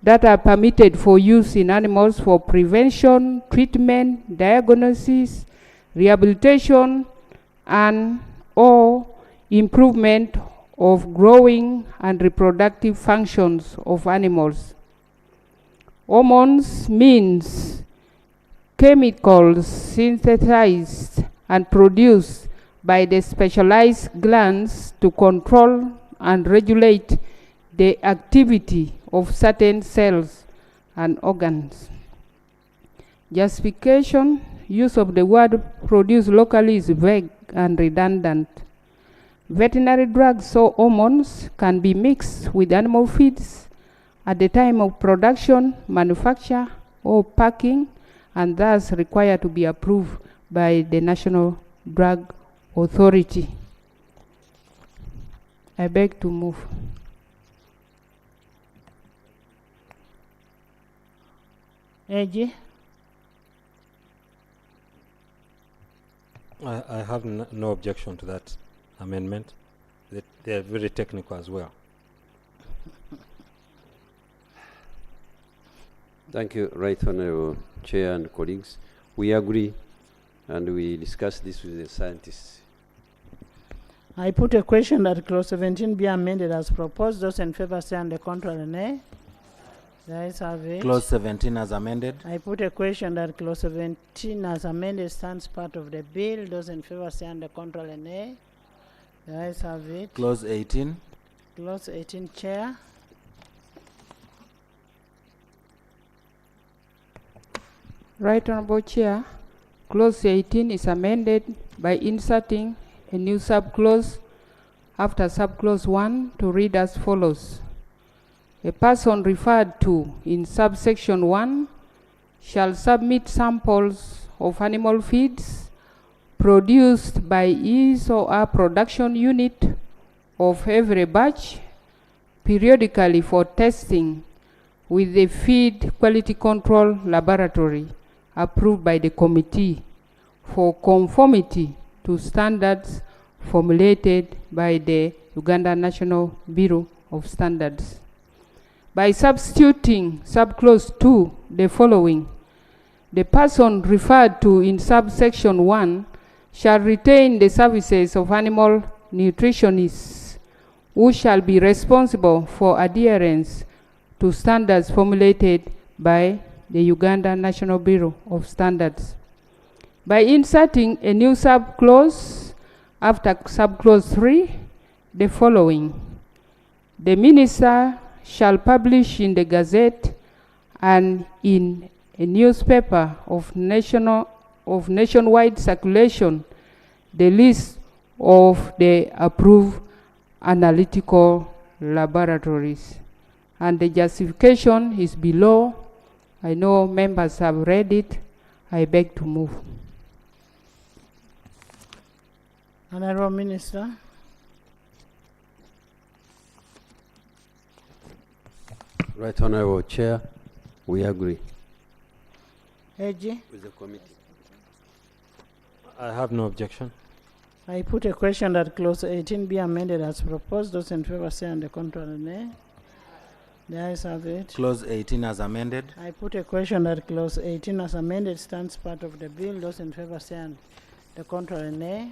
that are permitted for use in animals for prevention, treatment, diagnosis, rehabilitation, and or improvement of growing and reproductive functions of animals. Hormones means chemicals synthesized and produced by the specialized glands to control and regulate the activity of certain cells and organs. Justification: use of the word produce locally is vague and redundant. Veterinary drugs or hormones can be mixed with animal feeds at the time of production, manufacture, or packing, and thus require to be approved by the National Drug Authority. I beg to move. AG. I have no objection to that amendment. They are very technical as well. Thank you, Right Honorable Chair and colleagues. We agree, and we discussed this with the scientists. I put a question that clause 17 be amended as proposed. Those in favor say and the contrary nay. The ayes have it. Clause 17 as amended. I put a question that clause 17 as amended stands part of the bill. Those in favor say and the contrary nay. The ayes have it. Clause 18. Clause 18, Chair. Right Honorable Chair, clause 18 is amended by inserting a new subclause after subclause 1 to read as follows. A person referred to in subsection 1 shall submit samples of animal feeds produced by his or her production unit of every batch periodically for testing with the feed quality control laboratory approved by the committee for conformity to standards formulated by the Uganda National Bureau of Standards. By substituting subclause 2, the following. The person referred to in subsection 1 shall retain the services of animal nutritionists who shall be responsible for adherence to standards formulated by the Uganda National Bureau of Standards. By inserting a new subclause after subclause 3, the following. The minister shall publish in the Gazette and in a newspaper of nationwide circulation the list of the approved analytical laboratories. And the justification is below. I know members have read it. I beg to move. Honorable Minister. Right Honorable Chair, we agree. AG, With the committee. I have no objection. I put a question that clause 18 be amended as proposed. Those in favor say and the contrary nay. The ayes have it. Clause 18 as amended. I put a question that clause 18 as amended stands part of the bill. Those in favor say and the contrary nay.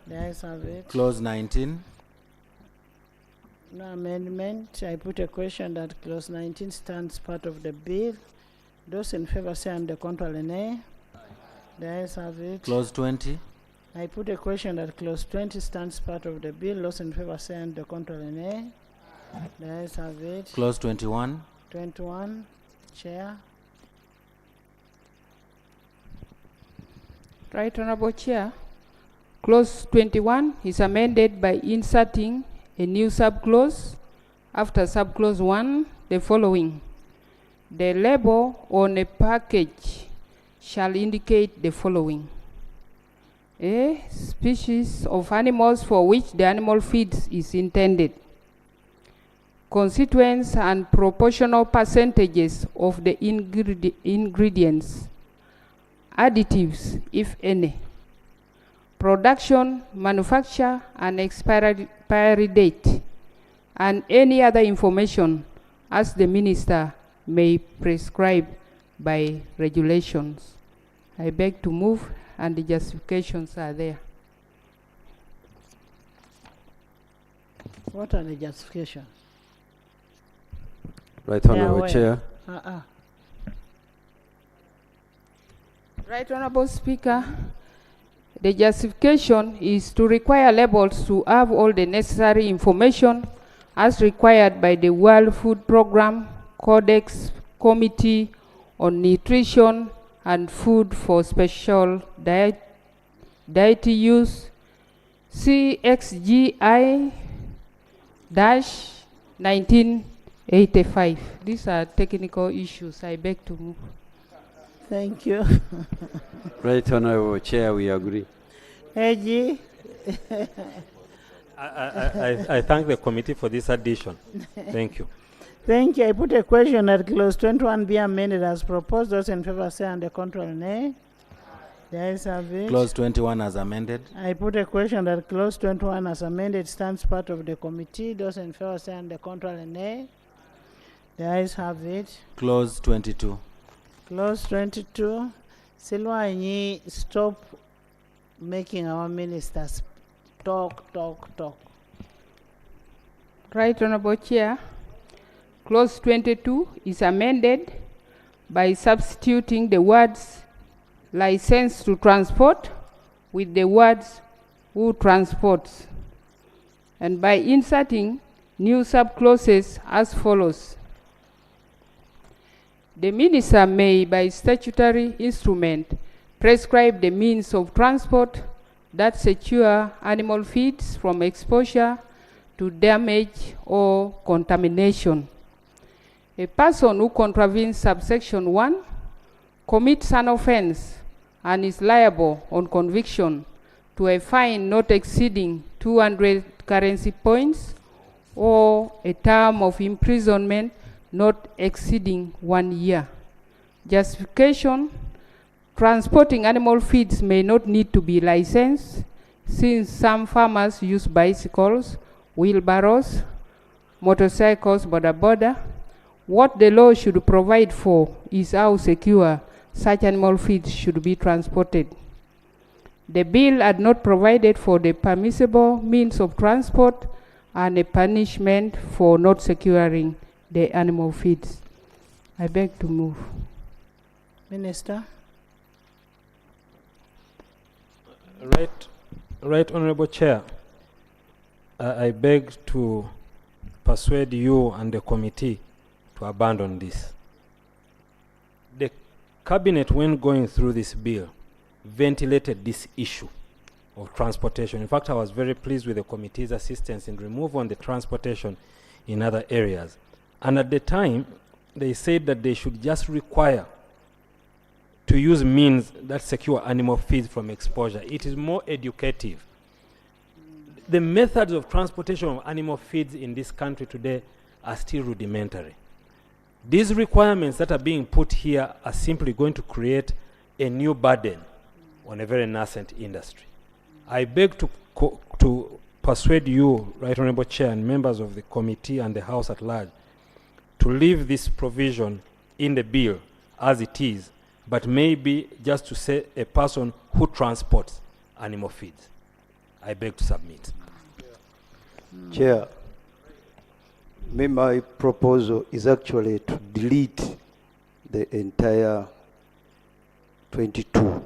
The ayes have it. Clause 19. No amendment. I put a question that clause 19 stands part of the bill. Those in favor say and the contrary nay. The ayes have it. Clause 20. I put a question that clause 20 stands part of the bill. Those in favor say and the contrary nay. The ayes have it. Clause 21. 21. Chair. Right Honorable Chair, Clause 21 is amended by inserting a new subclause after subclause 1, the following. The label on a package shall indicate the following. A species of animals for which the animal feed is intended. Constituents and proportional percentages of the ingredients. Additives, if any. Production, manufacture, and expiry date, and any other information as the Minister may prescribe by regulations. I beg to move, and the justifications are there. What are the justifications? Right Honorable Chair. Right Honorable Speaker, the justification is to require labels to have all the necessary information as required by the World Food Programme Codex Committee on Nutrition and Food for Special Dietary Use, CXGI-1985. These are technical issues. I beg to move. Thank you. Right Honorable Chair, we agree. AG. I thank the committee for this addition. Thank you. Thank you. I put a question that clause 21 be amended as proposed. Those in favor say and the contrary nay. The ayes have it. Clause 21 as amended. I put a question that clause 21 as amended stands part of the committee. Those in favor say and the contrary nay. The ayes have it. Clause 22. Clause 22. Silwa, stop making our ministers talk. Right Honorable Chair, Clause 22 is amended by substituting the words license to transport with the words who transports, and by inserting new subclauses as follows. The Minister may, by statutory instrument, prescribe the means of transport that secure animal feeds from exposure to damage or contamination. A person who contravenes subsection 1 commits an offense and is liable on conviction to a fine not exceeding 200 currency points or a term of imprisonment not exceeding 1 year. Justification: transporting animal feeds may not need to be licensed, since some farmers use bicycles, wheelbarrows, motorcycles, boda. What the law should provide for is how secure such animal feeds should be transported. The bill had not provided for the permissible means of transport and a punishment for not securing the animal feeds. I beg to move. Minister. Right Honorable Chair, I beg to persuade you and the committee to abandon this. The Cabinet, when going through this bill, ventilated this issue of transportation. In fact, I was very pleased with the committee's assistance in removing the transportation in other areas. And at the time, they said that they should just require to use means that secure animal feeds from exposure. It is more educative the methods of transportation of animal feeds in this country today are still rudimentary. These requirements that are being put here are simply going to create a new burden on a very nascent industry. I beg to persuade you, Right Honorable Chair, and members of the committee and the House at large, to leave this provision in the bill as it is, but maybe just to say a person who transports animal feeds. I beg to submit. Chair, my proposal is actually to delete the entire 22.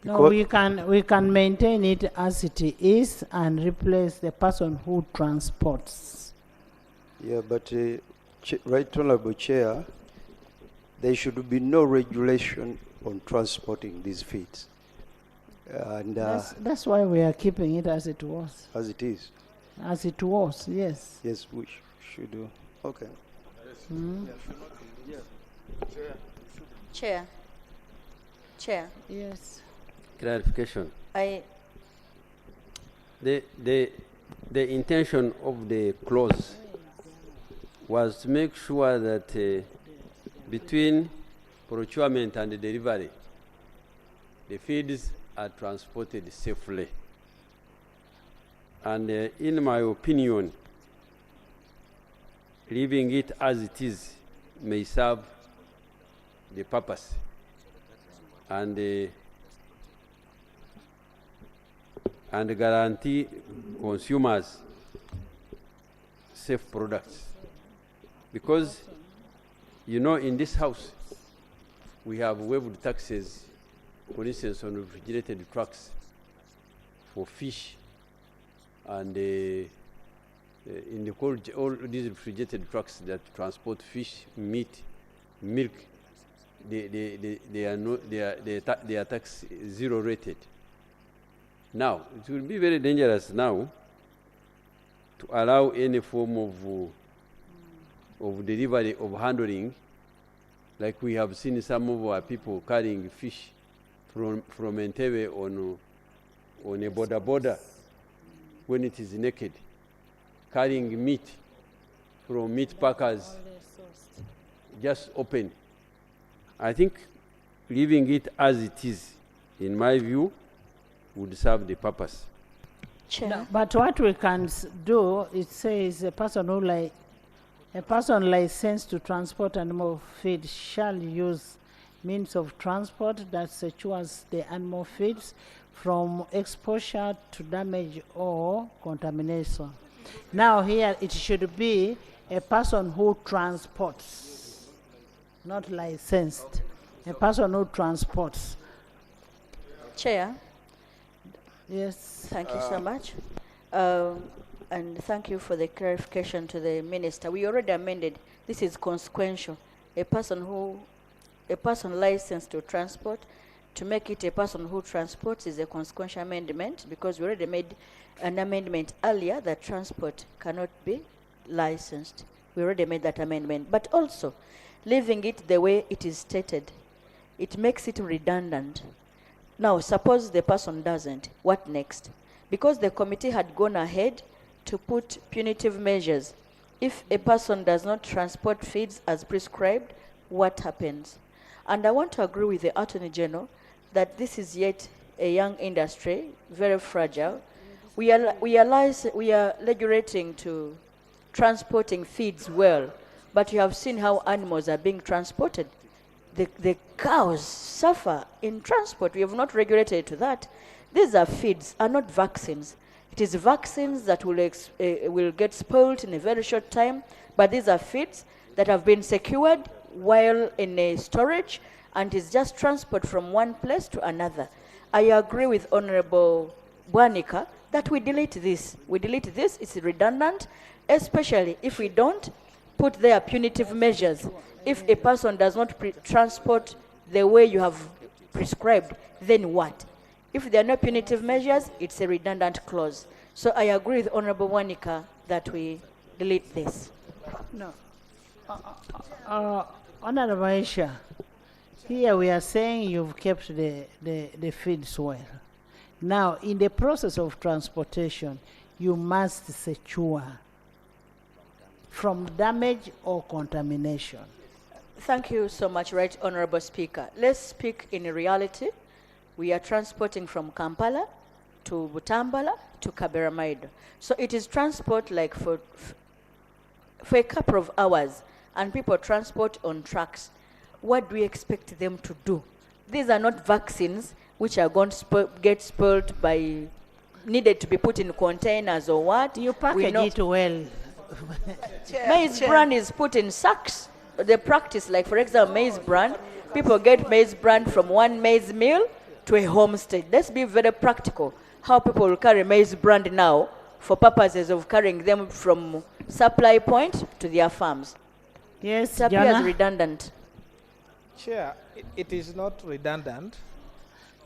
No, we can maintain it as it is and replace the person who transports. Yeah, but Right Honorable Chair, there should be no regulation on transporting these feeds. And that's why we are keeping it as it was. as it is. As it was, yes. Yes, we should do. Okay. Mm. Chair. Chair. Yes. Clarification. The intention of the clause was to make sure that between procurement and the delivery, the feeds are transported safely. And in my opinion, leaving it as it is may serve the purpose and guarantee consumers safe products. Because, you know, in this house, we have waived taxes, for instance, on refrigerated trucks for fish, and in the cold, all these refrigerated trucks that transport fish, meat, milk, they are tax zero rated. Now, it will be very dangerous now to allow any form of delivery, of handling, like we have seen some of our people carrying fish from Entebbe on a border when it is naked, carrying meat from meat packers just open. I think leaving it as it is, in my view, would serve the purpose. No, but what we can do, it says a person licensed to transport animal feed shall use means of transport that secures the animal feeds from exposure to damage or contamination. Now here it should be a person who transports, not licensed. A person who transports. Chair. Yes. Thank you so much. And thank you for the clarification to the minister. We already amended. This is consequential. A person licensed to transport, to make it a person who transports is a consequential amendment, because we already made an amendment earlier that transport cannot be licensed. We already made that amendment. But also, leaving it the way it is stated, it makes it redundant. Now, suppose the person doesn't, what next? Because the committee had gone ahead to put punitive measures. If a person does not transport feeds as prescribed, what happens? And I want to agree with the Attorney General that this is yet a young industry, very fragile. We are regulating to transporting feeds well, but you have seen how animals are being transported. The cows suffer in transport. We have not regulated to that. These are feeds, are not vaccines. It is vaccines that will get spoiled in a very short time, but these are feeds that have been secured while in a storage, and is just transport from one place to another. I agree with Honorable Bwanika that we delete this. We delete this, it's redundant, especially if we don't put there punitive measures. If a person does not transport the way you have prescribed, then what? If there are no punitive measures, it's a redundant clause. So I agree with Honorable Bwanika that we delete this. No. Honorable Aisha, here we are saying you've kept the feeds well. Now, in the process of transportation, you must secure from damage or contamination. Thank you so much, Right Honorable Speaker. Let's speak in reality. We are transporting from Kampala to Butambala to Kaberamaido. So it is transport like for a couple of hours, and people transport on trucks. What do we expect them to do? These are not vaccines which are going to get spoiled by, needed to be put in containers or what. You package it well. Maize bran is put in sacks. The practice, like for example, maize bran, people get maize bran from one maize mill to a homestead. Let's be very practical. How people will carry maize bran now for purposes of carrying them from supply point to their farms. Yes, it appears redundant. Chair, it is not redundant.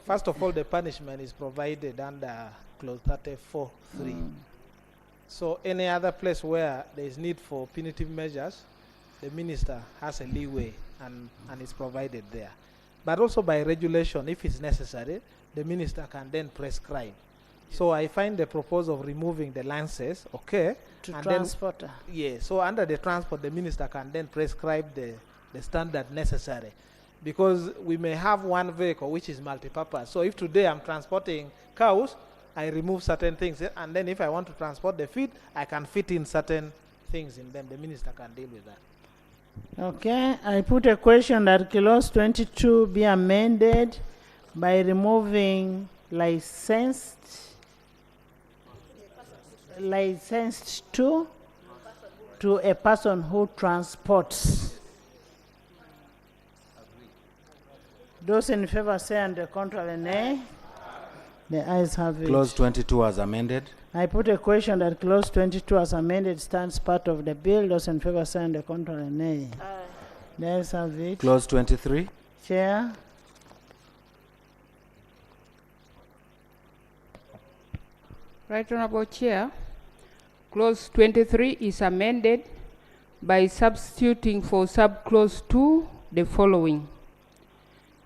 First of all, the punishment is provided under clause 34(3). So any other place where there is need for punitive measures, the minister has a leeway and is provided there. But also by regulation, if it's necessary, the minister can then prescribe. So I find the proposal of removing the lances, okay. To and transporter. Then, yeah, so under the transport, the minister can then prescribe the standard necessary. Because we may have one vehicle which is multi-purpose. So if today I'm transporting cows, I remove certain things, and then if I want to transport the feed, I can fit in certain things in them. The minister can deal with that. Okay, I put a question that clause 22 be amended by removing licensed to a person who transports. Those in favor say and the contrary nay. The ayes have it. Clause 22 as amended. I put a question that clause 22 as amended stands part of the bill. Those in favor say and the contrary nay. The ayes have it. Clause 23. Chair. Right Honorable Chair, clause 23 is amended by substituting for subclause 2 the following.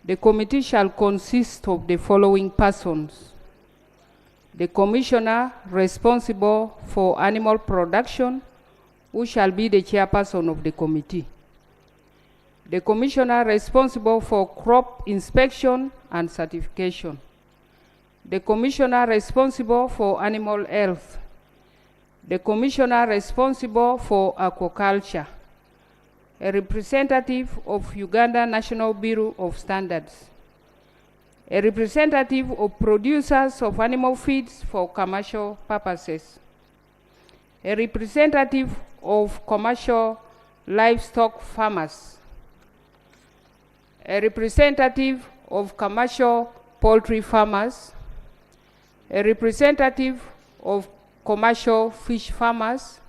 The committee shall consist of the following persons: the commissioner responsible for animal production, who shall be the chairperson of the committee; the commissioner responsible for crop inspection and certification; the commissioner responsible for animal health; the commissioner responsible for aquaculture; a representative of Uganda National Bureau of Standards; a representative of producers of animal feeds for commercial purposes; a representative of commercial livestock farmers; a representative of commercial poultry farmers; a representative of commercial fish farmers,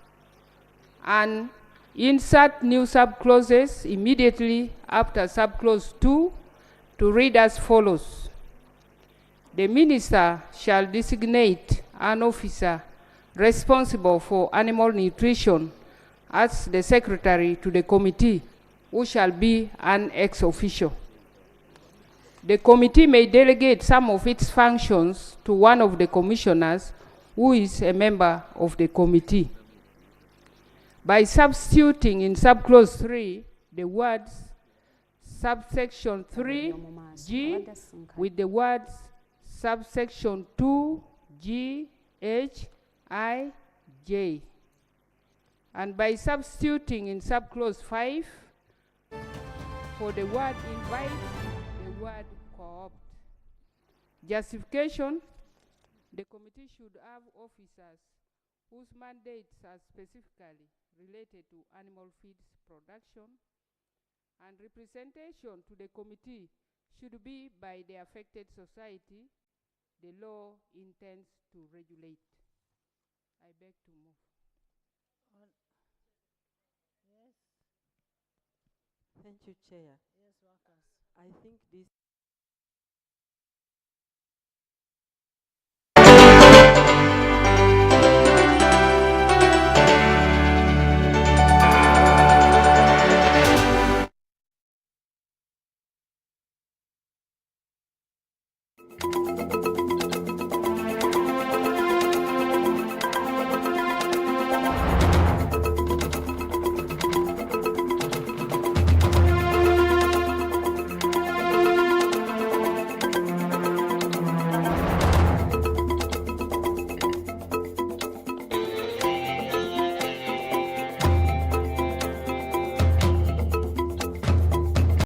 and insert new subclauses immediately after subclause 2 to read as follows: the minister shall designate an officer responsible for animal nutrition as the secretary to the committee, who shall be an ex officio. The committee may delegate some of its functions to one of the commissioners who is a member of the committee. By substituting in subclause 3 the words subsection 3G with the words subsection 2G, H, I, J. And by substituting in subclause 5 for the word invite, the word co-opt. Justification: the committee should have officers whose mandates are specifically related to animal feeds production, and representation to the committee should be by the affected society the law intends to regulate. I beg to move. Yes. Thank you, Chair. Yes, workers. I think this